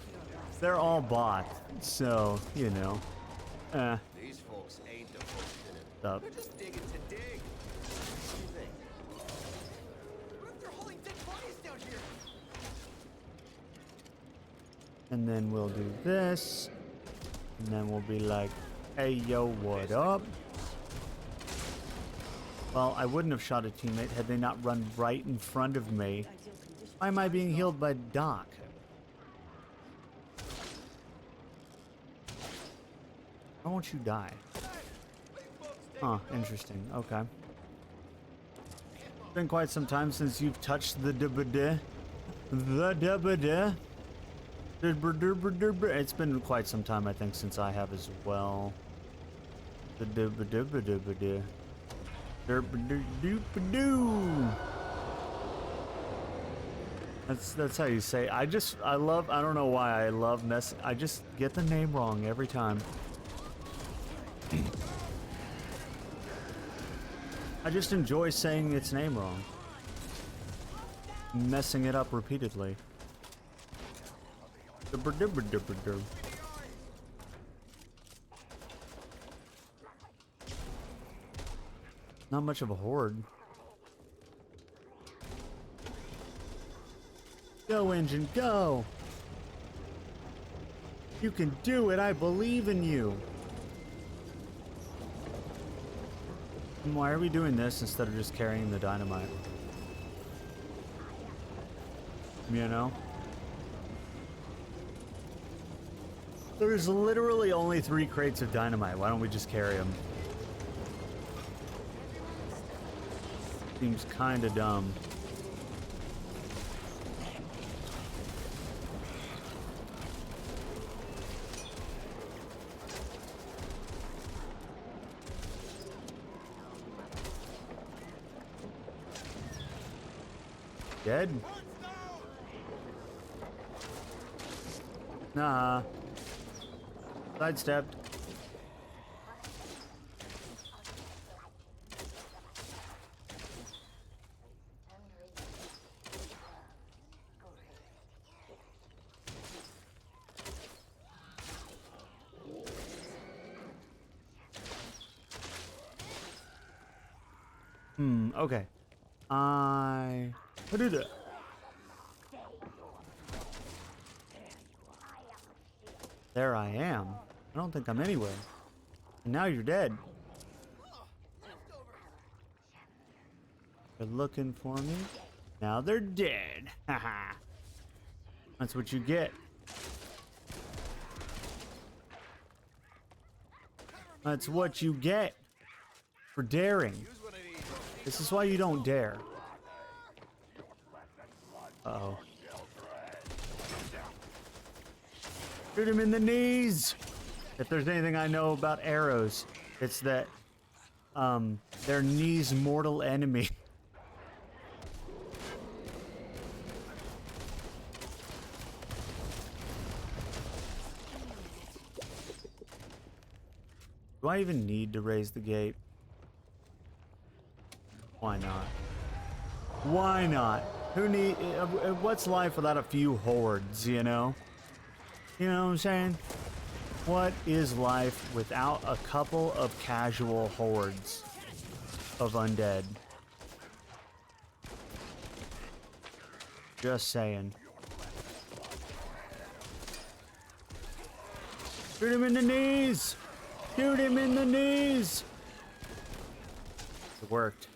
They're all bought, so, you know. These folks ain't the folks in it. Up. They're just digging to dig. What do you think? What if they're holding dead bodies down here? And then we'll do this. And then we'll be like, hey, yo, what up? Well, I wouldn't have shot a teammate had they not run right in front of me. Why am I being healed by Doc? Why won't you die? Huh, interesting. Okay. It's been quite some time since you've touched the dubba-da. The dubba-da. It's been quite some time, I think, since I have as well. The dubba-dubba-dubba-da. Derp-a-doo-doop-a-doo. That's how you say. I don't know why I love messing. I just get the name wrong every time. I just enjoy saying its name wrong. Messing it up repeatedly. Dubba-dubba-dubba-doo. Not much of a horde. Go, engine, go! You can do it, I believe in you! And why are we doing this instead of just carrying the dynamite? You know? There's literally only 3 crates of dynamite. Why don't we just carry them? Seems kinda dumb. Dead? Nah. Sidestepped. Okay. What did it? There I am. I don't think I'm anywhere. And now you're dead. They're looking for me. Now they're dead. Haha. That's what you get. That's what you get for daring. This is why you don't dare. Uh-oh. Shoot him in the knees! If there's anything I know about arrows, it's that, they're knees mortal enemy. I even need to raise the gate? Why not? Why not? Who need? What's life without a few hordes, you know? You know what I'm saying? What is life without a couple of casual hordes of undead? Just saying. Shoot him in the knees! Shoot him in the knees! It worked.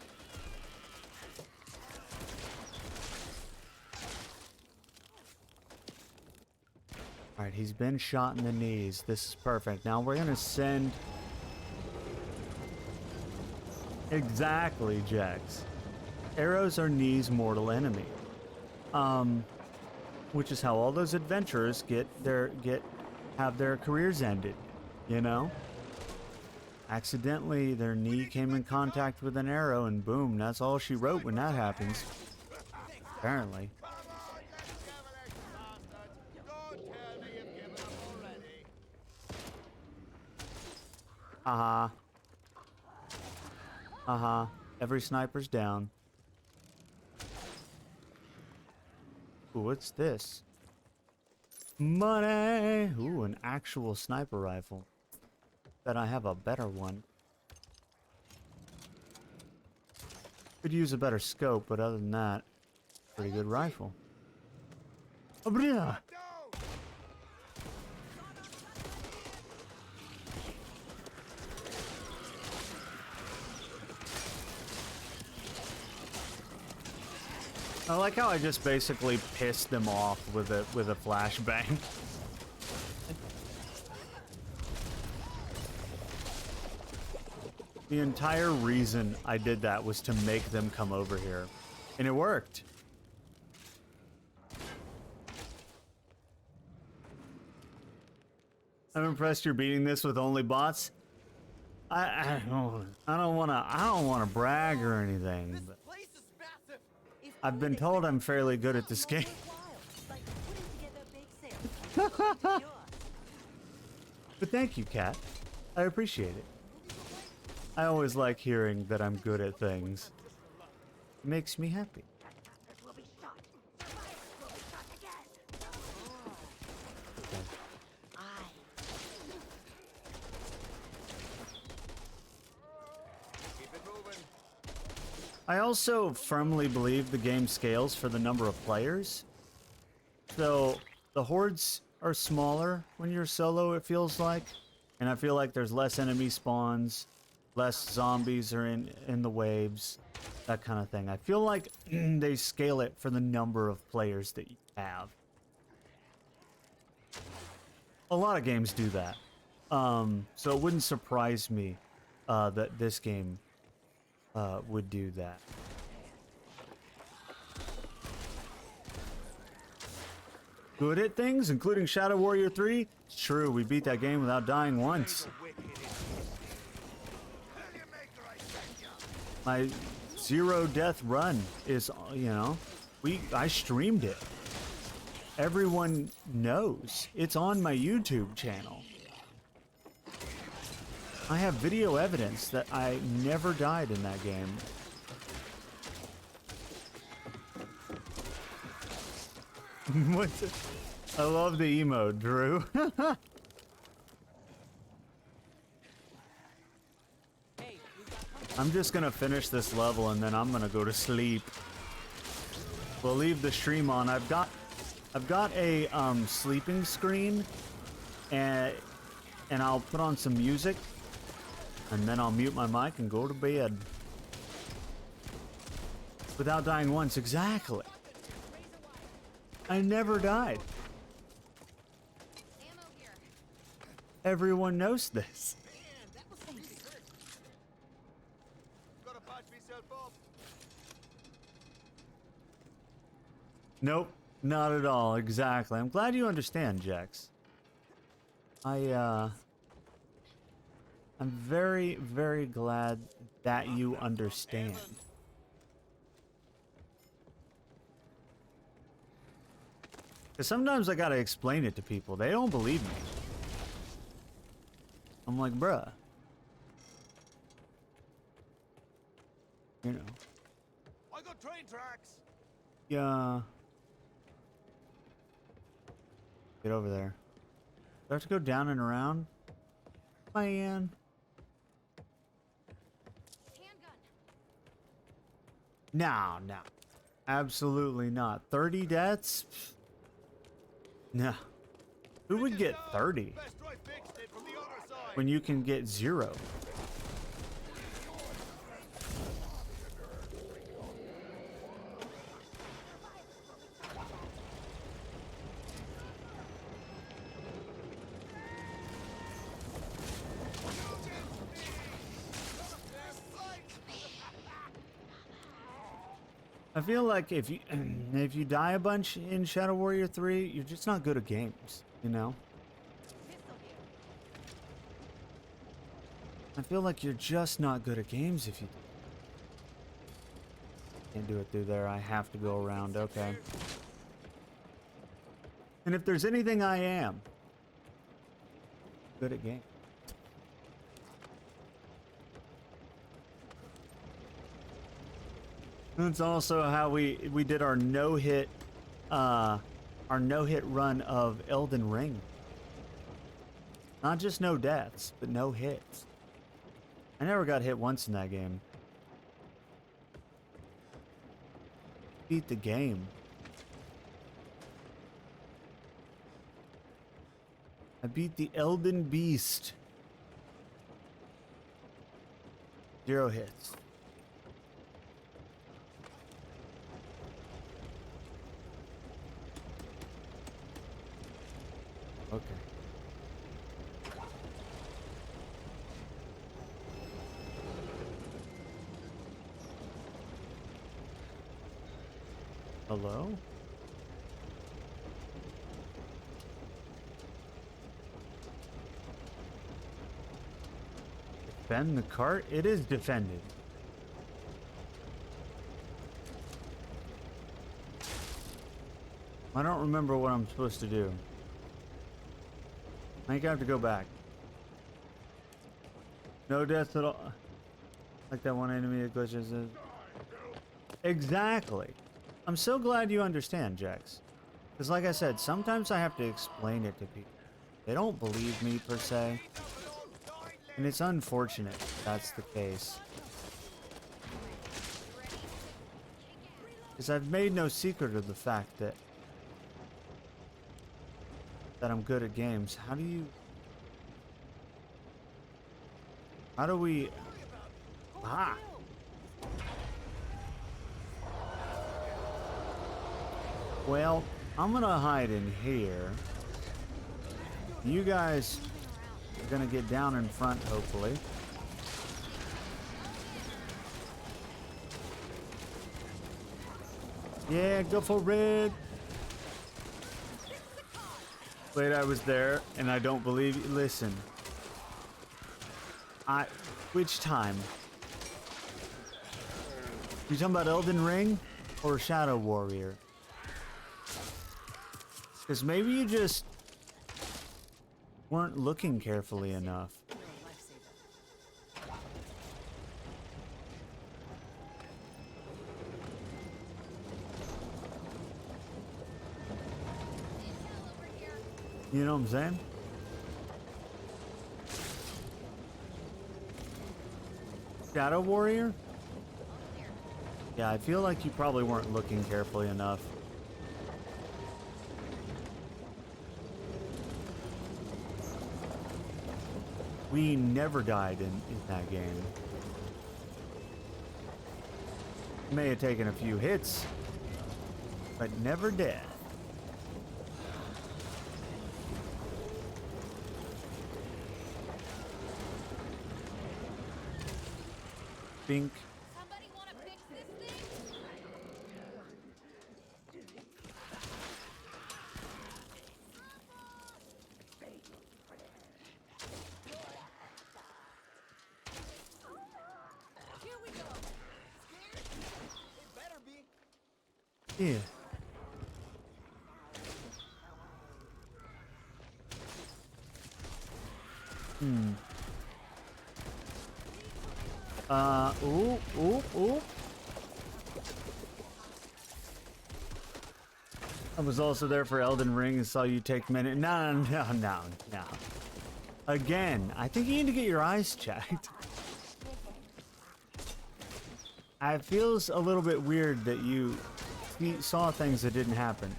Alright, he's been shot in the knees. This is perfect. Now we're gonna send... Exactly, Jax. Arrows are knees mortal enemy. Which is how all those adventurers have their careers ended, you know? Accidentally, their knee came in contact with an arrow, and boom, that's all she wrote when that happens. Apparently. Haha. Haha. Every sniper's down. Ooh, what's this? Money! Ooh, an actual sniper rifle. Bet I have a better one. Could use a better scope, but other than that, pretty good rifle. Oh, yeah. I like how I just basically pissed them off with a flashbang. The entire reason I did that was to make them come over here. And it worked. I'm impressed you're beating this with only bots. I don't wanna brag or anything, but I've been told I'm fairly good at this game. But thank you, Kat. I appreciate it. I always like hearing that I'm good at things. It makes me happy. I also firmly believe the game scales for the number of players. So the hordes are smaller when you're solo, it feels like. And I feel like there's less enemy spawns, less zombies are in the waves, that kind of thing. I feel like they scale it for the number of players that you have. A lot of games do that. So it wouldn't surprise me that this game would do that. Good at things, including Shadow Warrior 3? It's true, we beat that game without dying once. My 0 death run is, you know, I streamed it. Everyone knows. It's on my YouTube channel. I have video evidence that I never died in that game. What's it? I love the emote, Drew. I'm just gonna finish this level and then I'm gonna go to sleep. We'll leave the stream on. I've got a sleeping screen, and I'll put on some music, and then I'll mute my mic and go to bed. Without dying once, exactly. I never died. Everyone knows this. Nope, not at all. Exactly. I'm glad you understand, Jax. I'm very, very glad that you understand. Because sometimes I gotta explain it to people. They don't believe me. I'm like, bruh, you know. I got train tracks. Yeah. Get over there. Do I have to go down and around? Man. No, no. Absolutely not. 30 deaths? Nah. Who would get 30 when you can get 0? I feel like if you if you die a bunch in Shadow Warrior 3, you're just not good at games, you know? I feel like you're just not good at games if you can't do it through there. I have to go around. Okay. And if there's anything I am, good at games. That's also how we did our no-hit run of Elden Ring. Not just no deaths, but no hits. I never got hit once in that game. Beat the game. I beat the Elden Beast. 0 hits. Okay. Hello? Defend the cart? It is defended. I don't remember what I'm supposed to do. I think I have to go back. No deaths at all. Like that one enemy that glitches. Exactly. I'm so glad you understand, Jax. Because like I said, sometimes I have to explain it to people. They don't believe me, per se. And it's unfortunate that's the case. Because I've made no secret of the fact that I'm good at games. How do we... Ah! Well, I'm gonna hide in here. You guys are gonna get down in front, hopefully. Yeah, go for it! Wait, I was there, and I don't believe you. Listen. Which time? You talking about Elden Ring or Shadow Warrior? Because maybe you just weren't looking carefully enough. You know what I'm saying? Shadow Warrior? Yeah, I feel like you probably weren't looking carefully enough. We never died in that game. May have taken a few hits, but never dead. Bink. Somebody want to fix this thing? Here we go. It better be. Yeah. Ooh, ooh, ooh. I was also there for Elden Ring and saw you take minute. No, no, no, no. Again, I think you need to get your eyes checked. It feels a little bit weird that you saw things that didn't happen.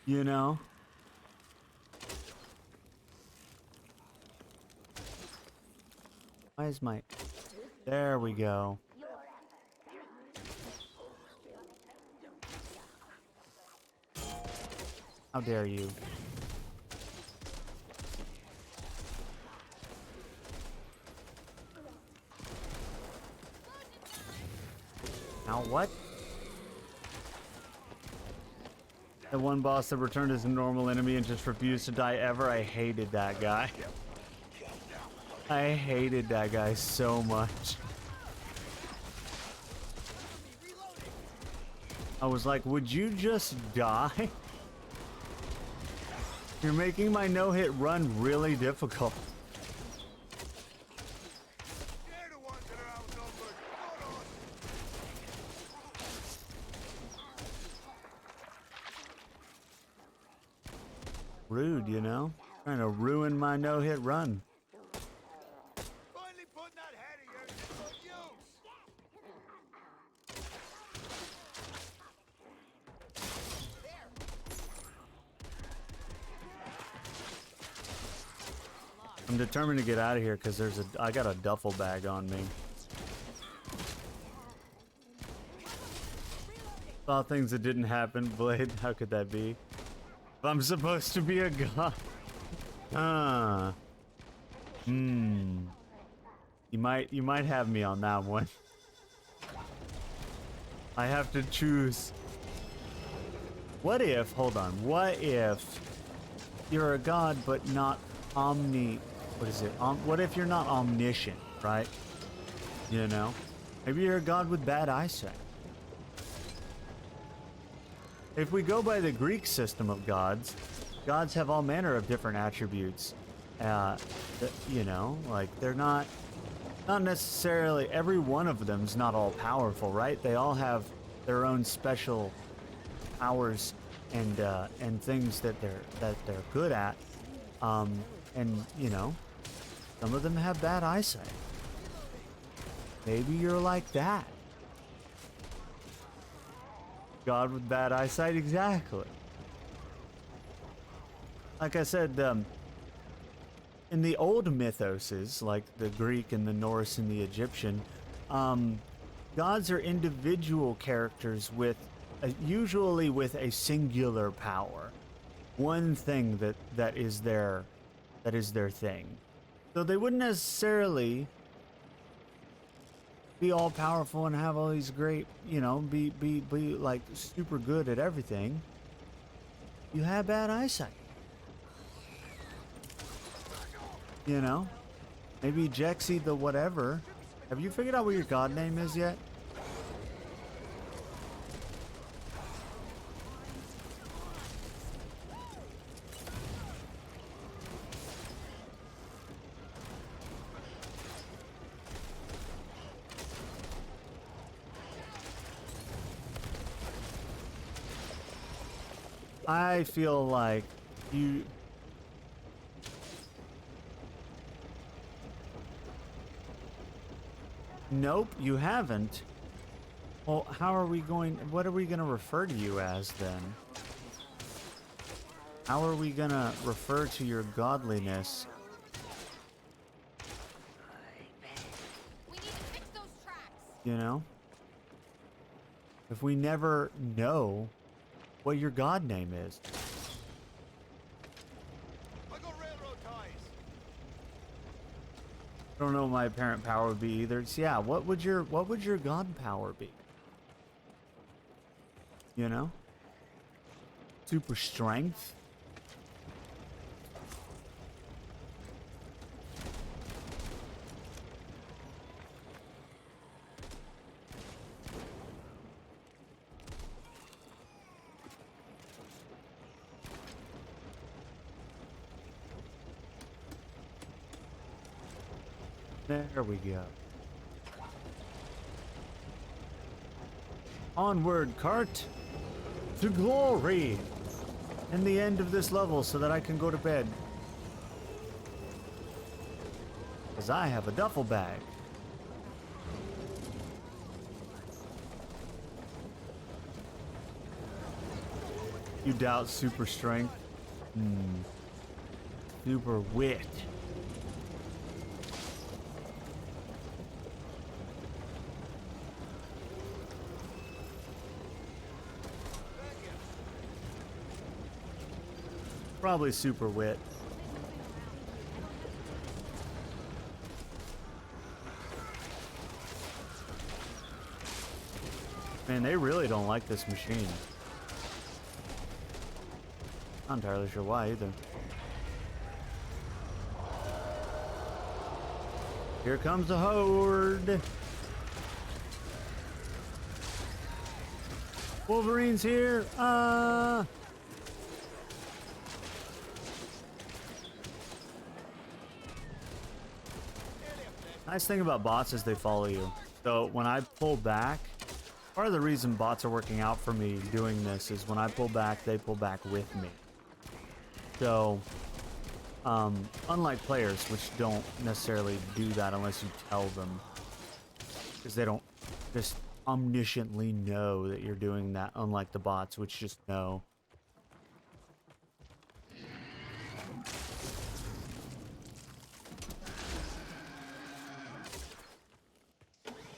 You know? Why is my... There we go. How dare you? Now what? The one boss that returned as a normal enemy and just refused to die ever. I hated that guy. I hated that guy so much. I was like, would you just die? You're making my no-hit run really difficult. Rude, you know? Trying to ruin my no-hit run. Finally putting that head of yours to good use. I'm determined to get out of here because I got a duffel bag on me. Saw things that didn't happen, Blade. How could that be? If I'm supposed to be a god. Ah. Hmm. You might have me on that one. I have to choose. What if, hold on, what if you're a god but not what is it? What if you're not omniscient, right? You know? Maybe you're a god with bad eyesight. If we go by the Greek system of gods, gods have all manner of different attributes. You know, like they're not necessarily, every one of them's not all powerful, right? They all have their own special powers and things that they're good at. And you know, some of them have bad eyesight. Maybe you're like that. God with bad eyesight, exactly. Like I said, in the old mythoses, like the Greek and the Norse and the Egyptian, gods are individual characters with, usually with a singular power. One thing that is their thing. So they wouldn't necessarily be all powerful and have all these great, you know, be like super good at everything. You have bad eyesight. You know? Maybe Jexy the whatever. Have you figured out what your god name is yet? I feel like you... Nope, you haven't. Well, how are we going... What are we going to refer to you as, then? How are we going to refer to your godliness? We need to fix those tracks. You know? If we never know what your god name is. I got railroad ties. I don't know what my apparent power would be either. So yeah, what would your god power be? You know? Super strength? There we go. Onward, cart, to glory! And the end of this level so that I can go to bed. Because I have a duffel bag. You doubt super strength? Super wit. Probably super wit. Man, they really don't like this machine. Not entirely sure why either. Here comes the horde. Wolverine's here. Nice thing about bots is they follow you. So when I pull back, part of the reason bots are working out for me doing this is when I pull back, they pull back with me. So, unlike players, which don't necessarily do that unless you tell them, because they don't just omnisciently know that you're doing that, unlike the bots, which just know.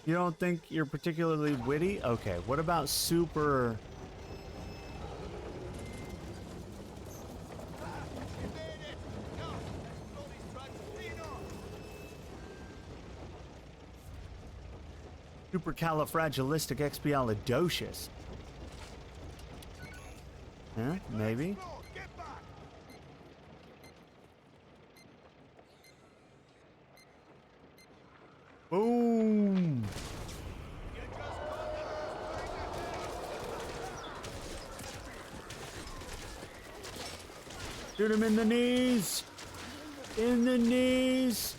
You don't think you're particularly witty? Okay, what about super... Supercalifragilisticexpialidocious. Huh? Maybe? Boom! Shoot him in the knees! In the knees!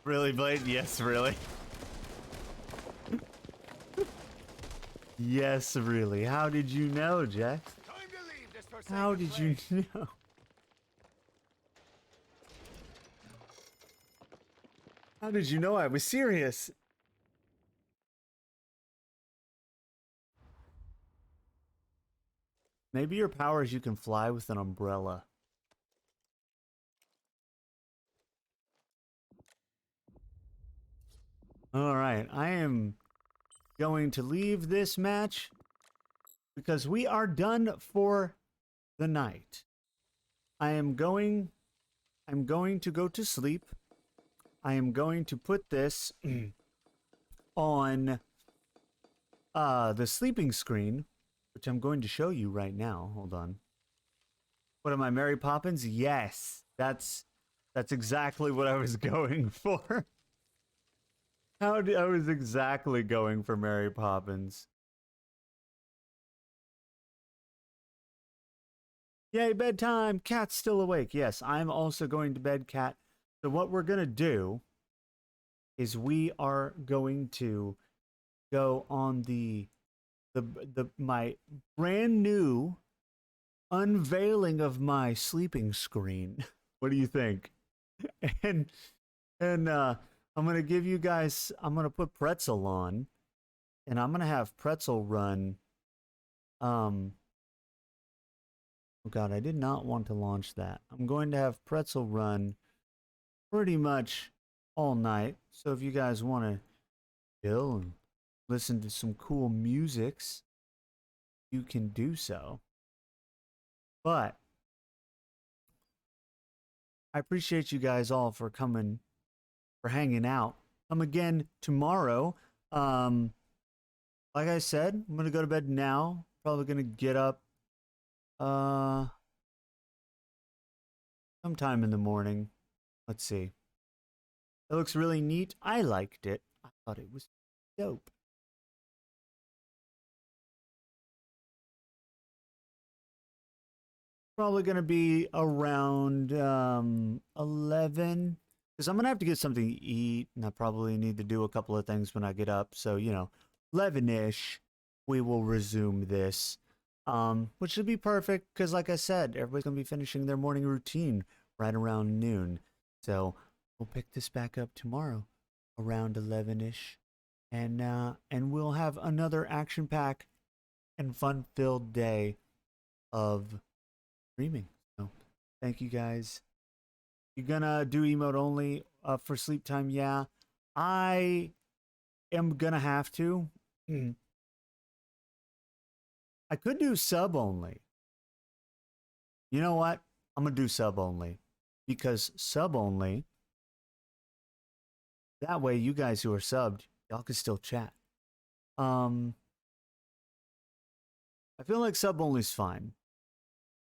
Really, Blade? Yes, really. Yes, really. How did you know, Jax? How did you know? How did you know I was serious? Maybe your power is you can fly with an umbrella. Alright, I am going to leave this match because we are done for the night. I'm going to go to sleep. I am going to put this on the sleeping screen, which I'm going to show you right now. Hold on. What am I, Mary Poppins? Yes, that's exactly what I was going for. I was exactly going for Mary Poppins. Yay, bedtime! Cat's still awake. Yes, I'm also going to bed, Cat. So what we're gonna do is we are going to go on my brand new unveiling of my sleeping screen. What do you think? And I'm gonna give you guys. I'm gonna put Pretzel on, and I'm gonna have Pretzel run. Oh God, I did not want to launch that. I'm going to have Pretzel run pretty much all night. So if you guys want to chill and listen to some cool musics, you can do so. But I appreciate you guys all for coming, for hanging out. Come again tomorrow. Like I said, I'm gonna go to bed now. Probably gonna get up sometime in the morning. Let's see. It looks really neat. I liked it. I thought it was dope. Probably going to be around 11. Because I'm going to have to get something to eat. And I probably need to do a couple of things when I get up. So, 11-ish, we will resume this. Which should be perfect. Because like I said, everybody's going to be finishing their morning routine right around noon. So we'll pick this back up tomorrow around 11-ish. And we'll have another action-packed and fun-filled day of streaming. So thank you guys. You're gonna do emote only for sleep time? Yeah. I am gonna have to. I could do sub only. You know what? I'm gonna do sub only. Because sub only, that way you guys who are subbed, y'all can still chat. I feel like sub only is fine.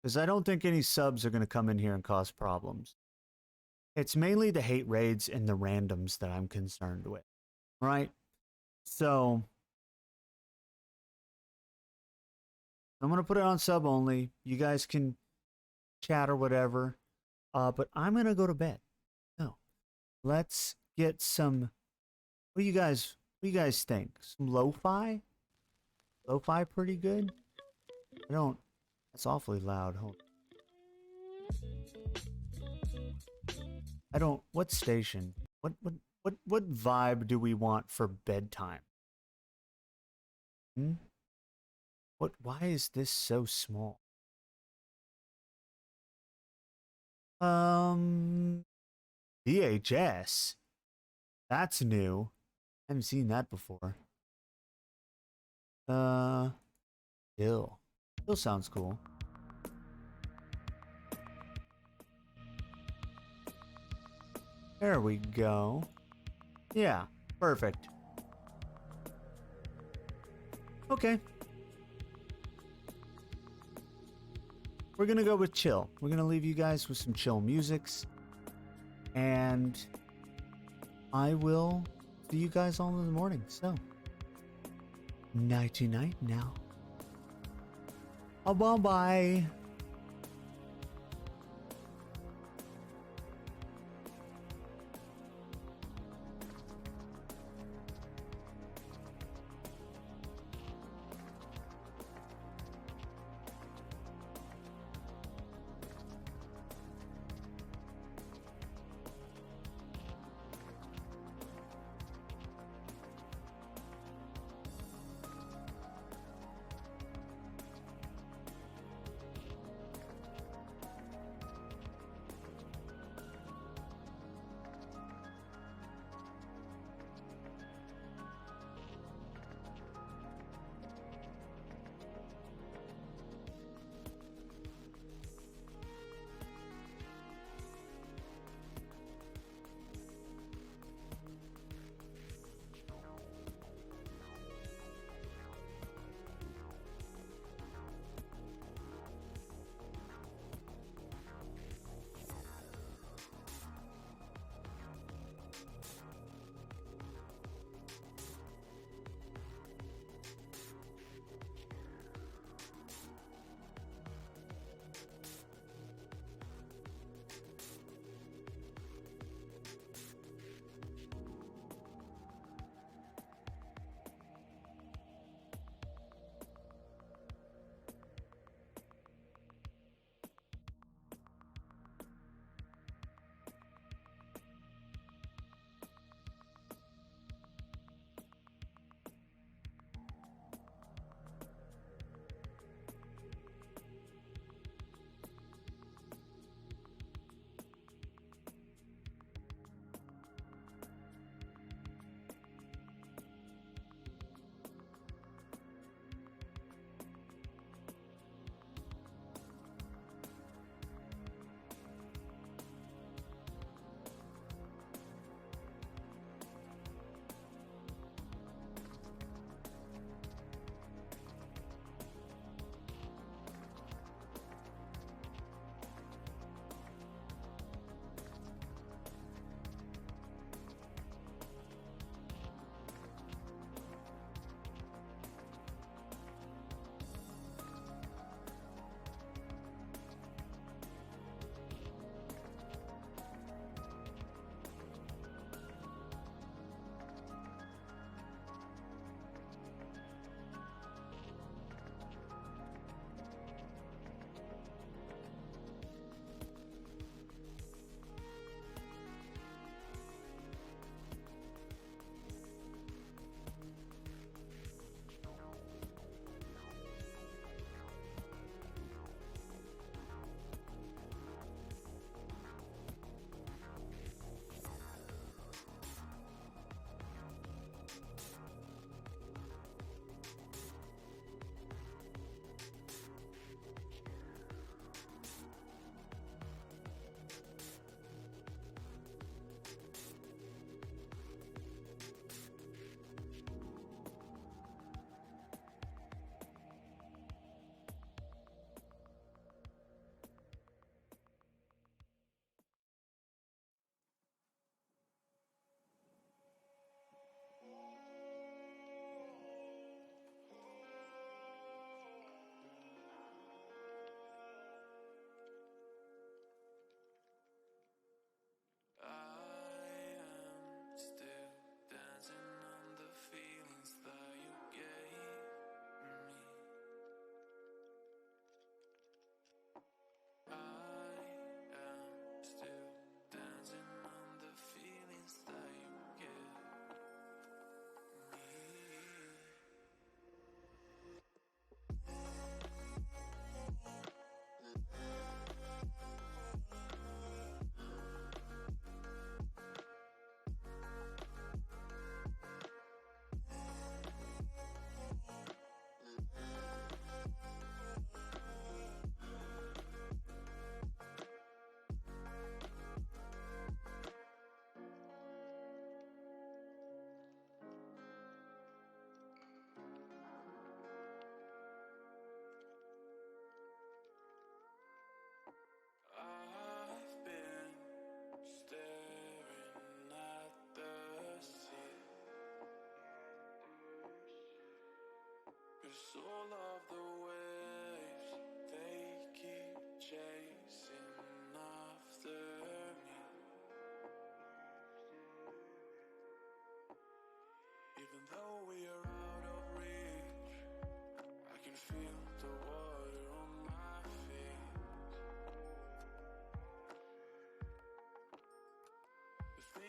Because I don't think any subs are going to come in here and cause problems. It's mainly the hate raids and the randoms that I'm concerned with. Right? So, I'm going to put it on sub only. You guys can chat or whatever. But I'm going to go to bed. So, let's get some... What do you guys think? Some lo-fi? Lo-fi pretty good? I don't... That's awfully loud. Hold on. What station? What vibe do we want for bedtime? Why is this so small? VHS. That's new. I haven't seen that before. Hill. Hill sounds cool. There we go. Yeah, perfect. Okay. We're gonna go with chill. We're gonna leave you guys with some chill musics. And I will see you guys all in the morning. So, nighty night now. Oh, bye-bye.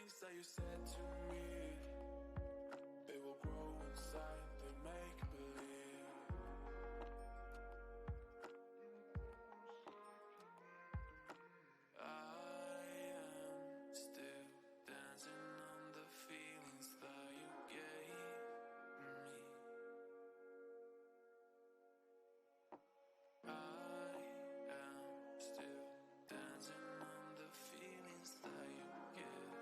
things that you said to me, they will grow inside, they make believe. I am still dancing on the feelings that you gave me. I am still dancing on the feelings that you give me.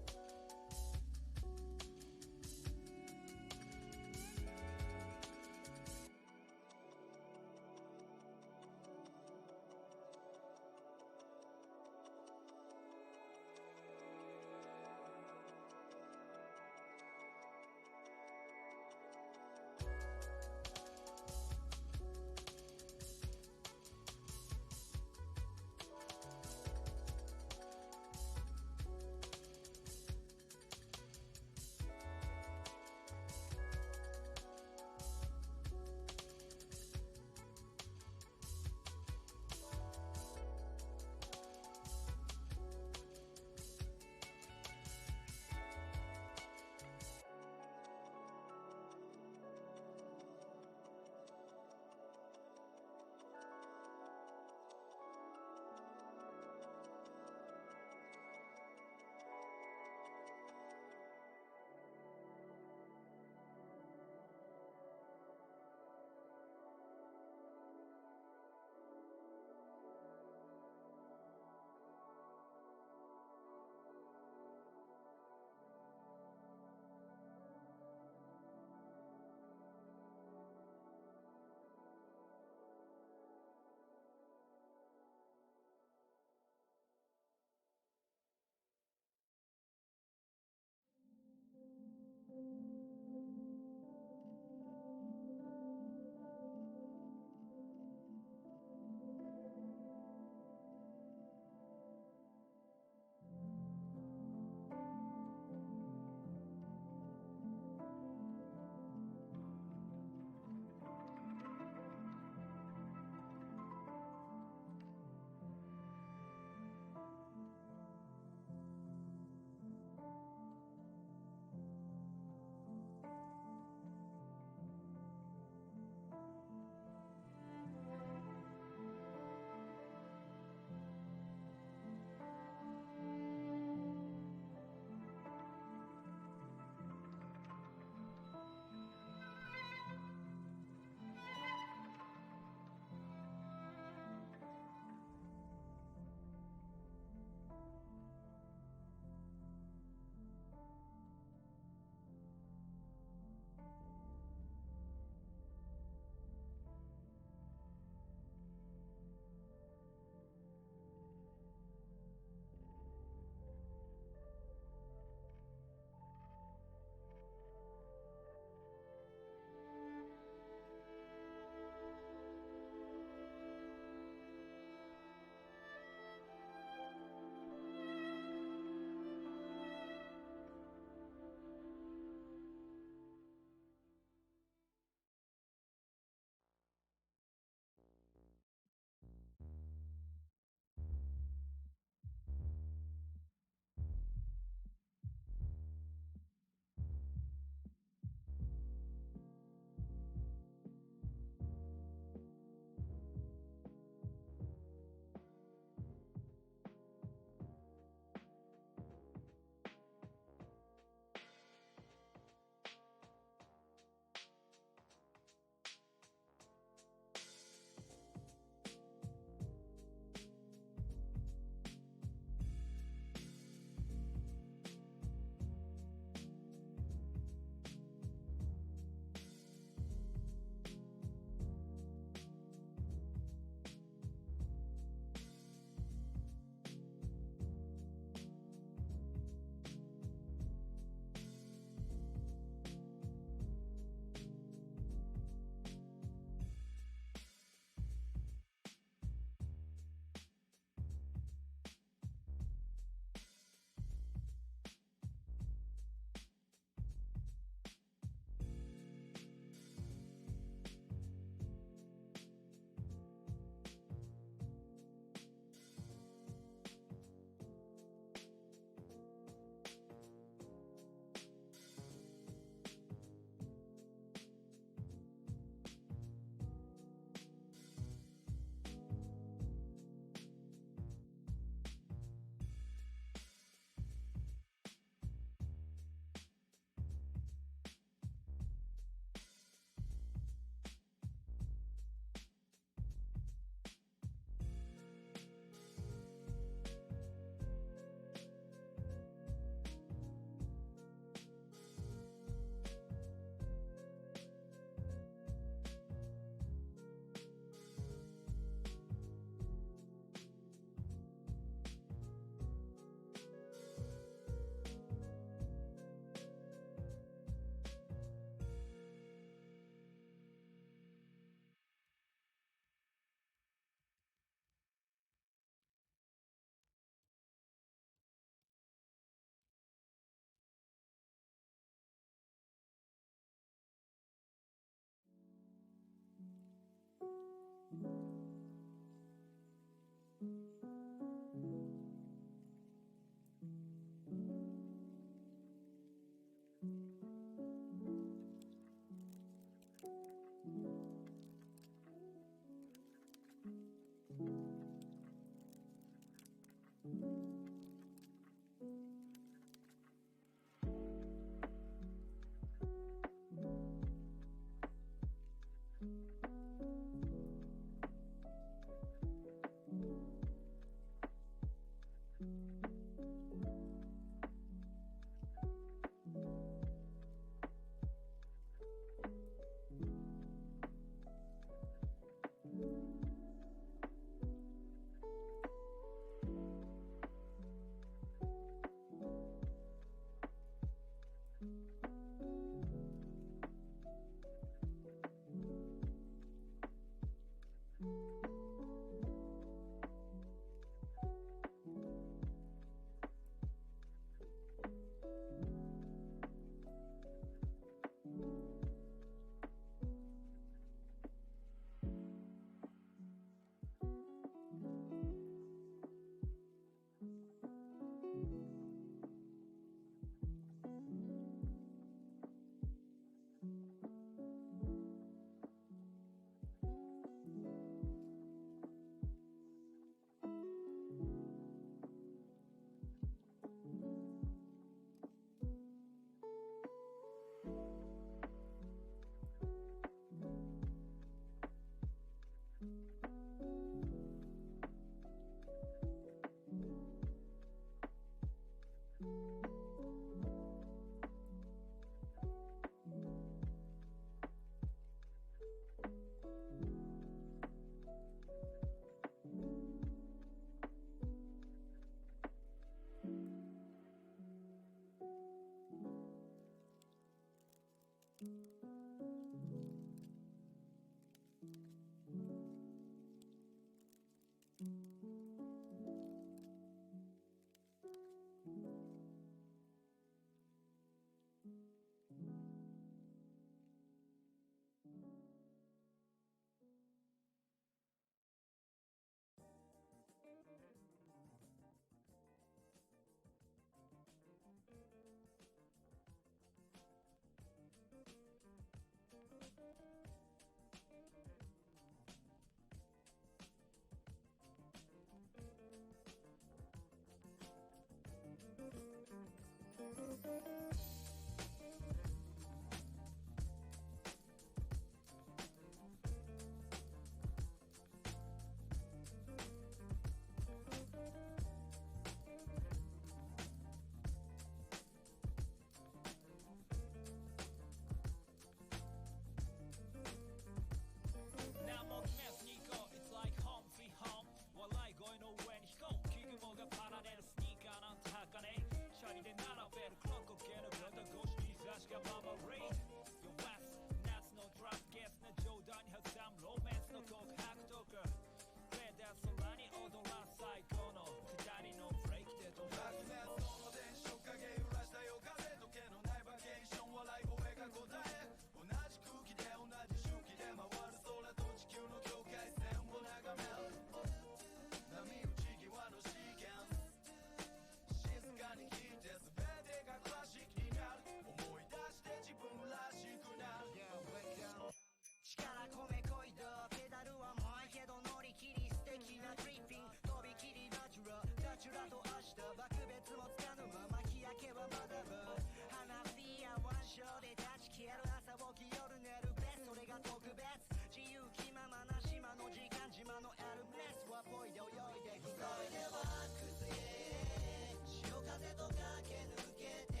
と駆け抜けて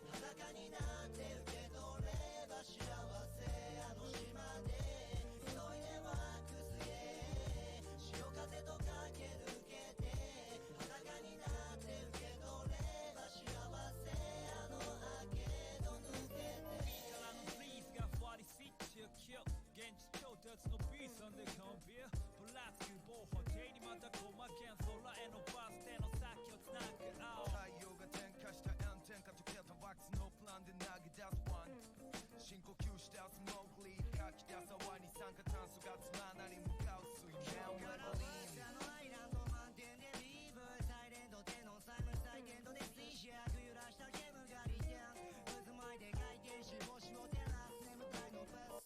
裸になって受け取れば幸せあの島で急いでワックスへ潮風と駆け抜けて裸になって受け取れば幸せあの明けと抜けてからのブリーズがファリスイッチをキル現地調達のビーズでコンビぶらつく防波堤にまた細けん空へのバス停の先をつなぐ青太陽が点火した炎天下溶けたワックスのプランで投げ出すワン深呼吸したスモークリードかき出す泡に酸化炭素がつまなに向かう水面をからわずあのアイランド満点でリーブサイレントでのサイムサイテントで水車揺らした煙が利点渦巻いて回転し星を照らす眠たいのフェス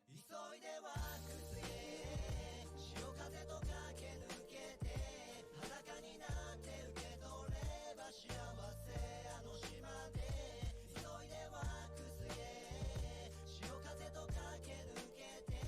急いでワックスへ潮風と駆け抜けて裸になって受け取れば幸せあの島で急いでワックスへ潮風と駆け抜けて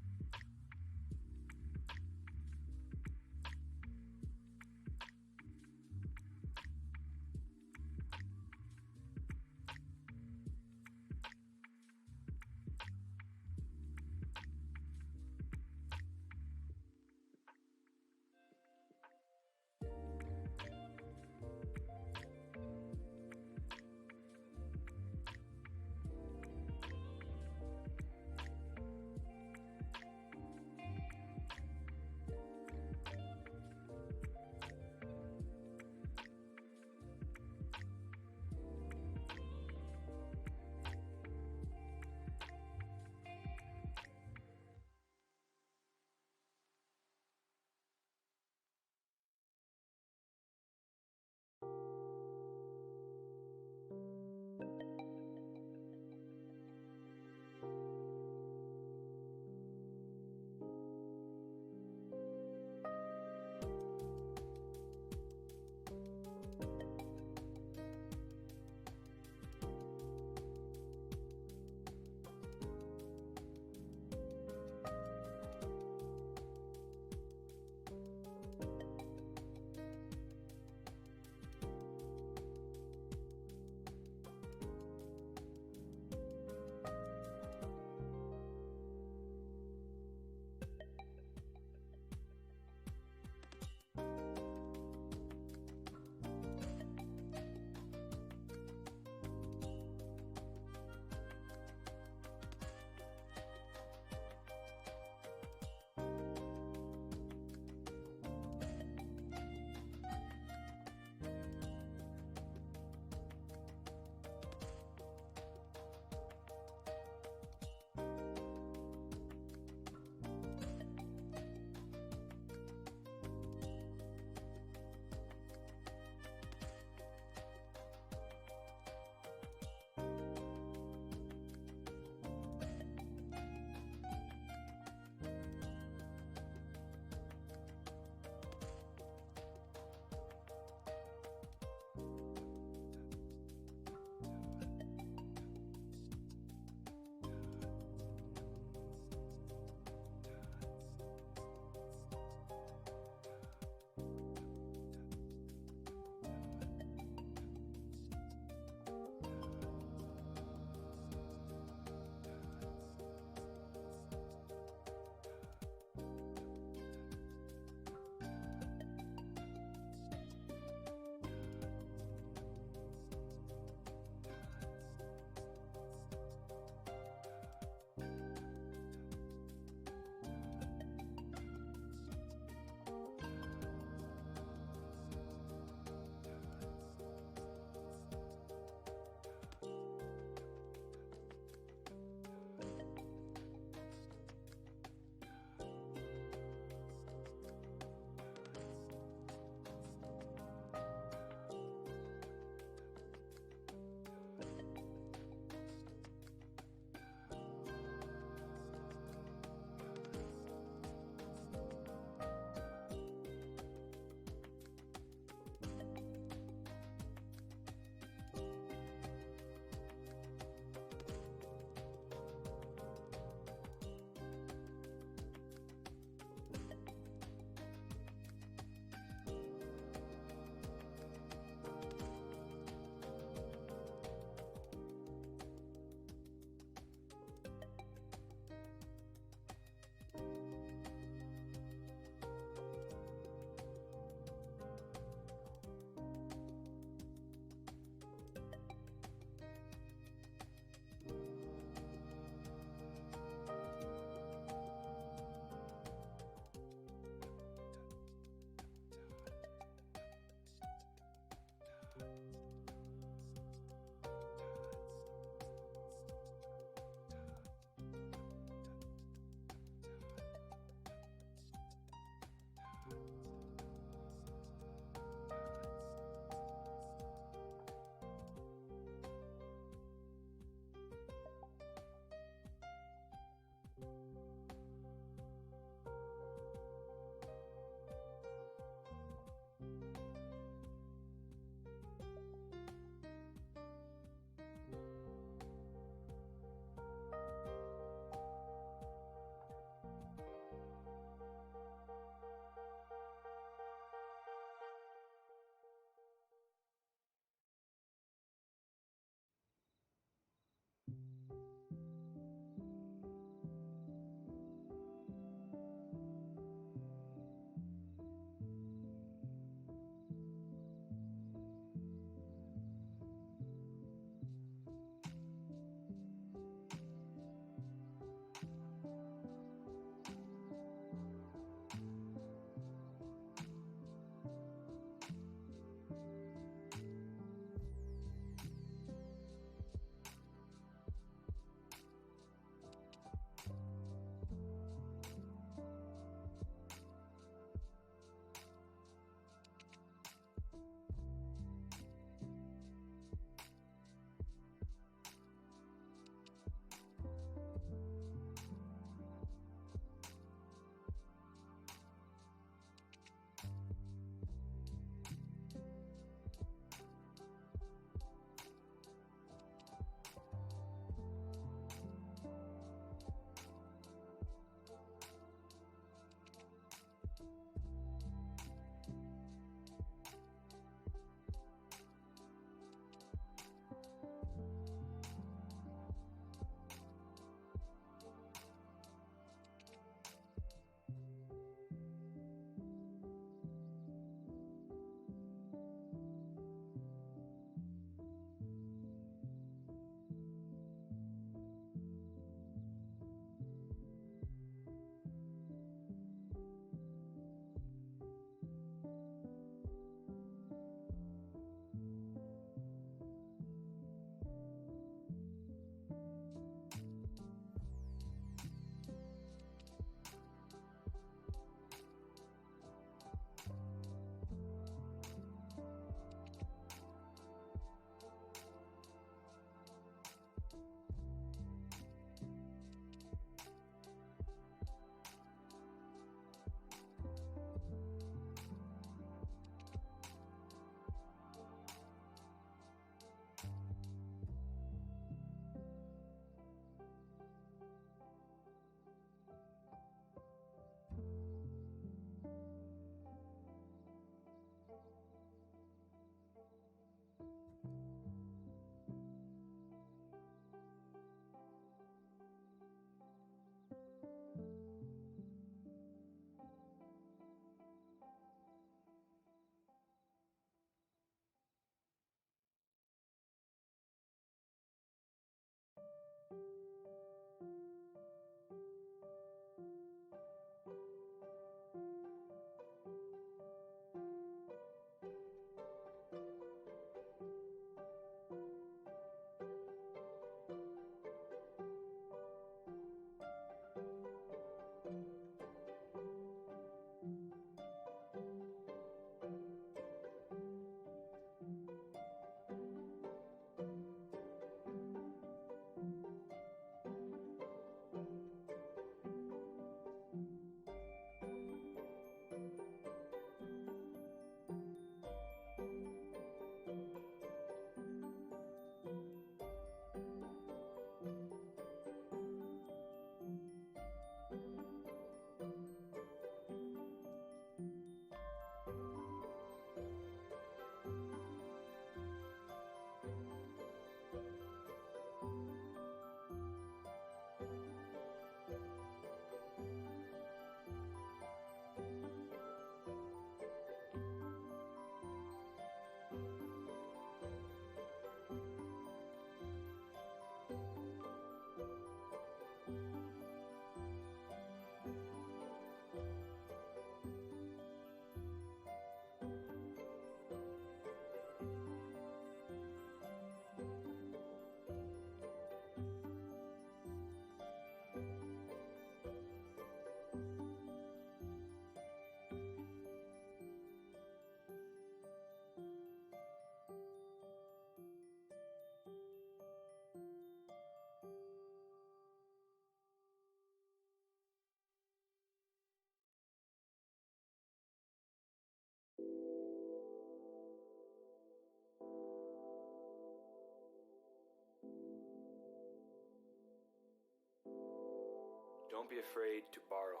Don't be afraid to borrow.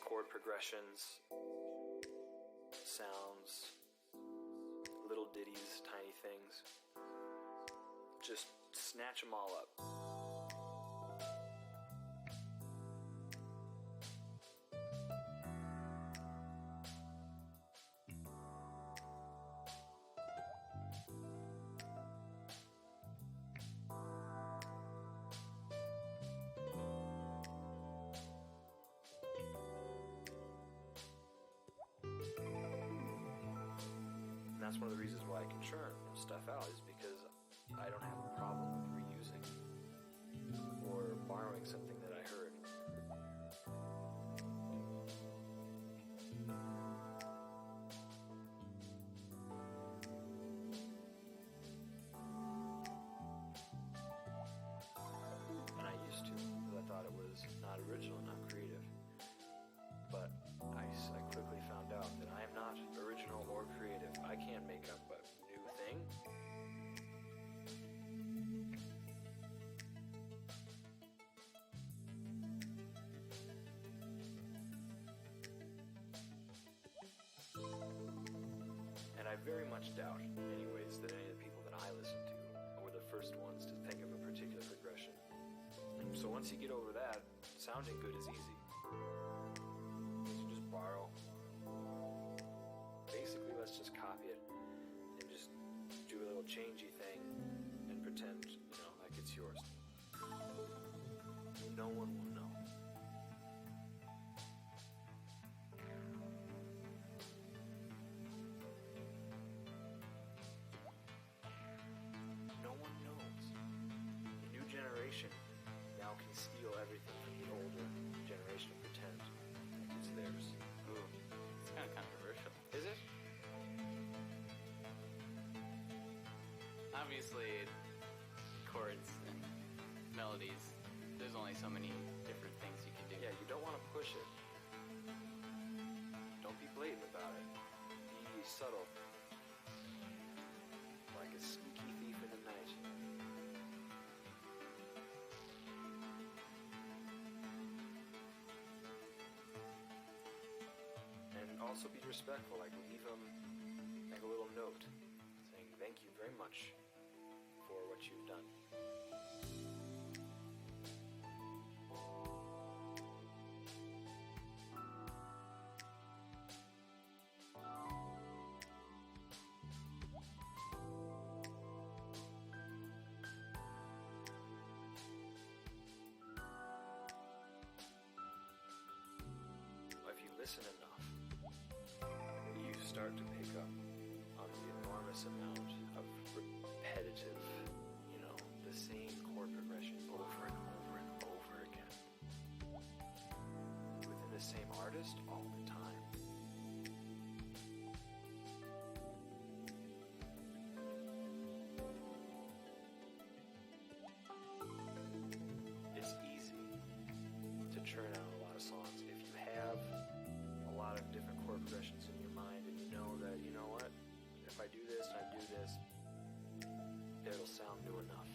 Chord progressions, sounds, little ditties, tiny things. Just snatch them all up. And that's one of the reasons why I can churn stuff out, is because I don't have a problem with reusing or borrowing something that I heard. And I used to, because I thought it was not original, not creative. But I quickly found out that I am not original or creative. I can't make up a new thing. And I very much doubt, anyways, that any of the people that I listen to were the first ones to think of a particular progression. And so once you get over that, sounding good is easy. You just borrow. Basically, let's just copy it and just do a little changey thing and pretend, like it's yours. No one will know. No one knows. The new generation now can steal everything from the older generation and pretend like it's theirs. Ooh, it's kind of controversial. Is it? Obviously, chords and melodies, there's only so many different things you can do. Yeah, you don't want to push it. Don't be blatant about it. Be subtle. Like a sneaky thief in the night. And also be respectful, like leave them like a little note saying thank you very much for what you've done. If you listen enough, you start to pick up on the enormous amount of repetitive, the same chord progression over and over and over again. Within the same artist all the time. It's easy to churn out a lot of songs if you have a lot of different chord progressions in your mind and you know that, you know what, if I do this and I do this, it'll sound new enough.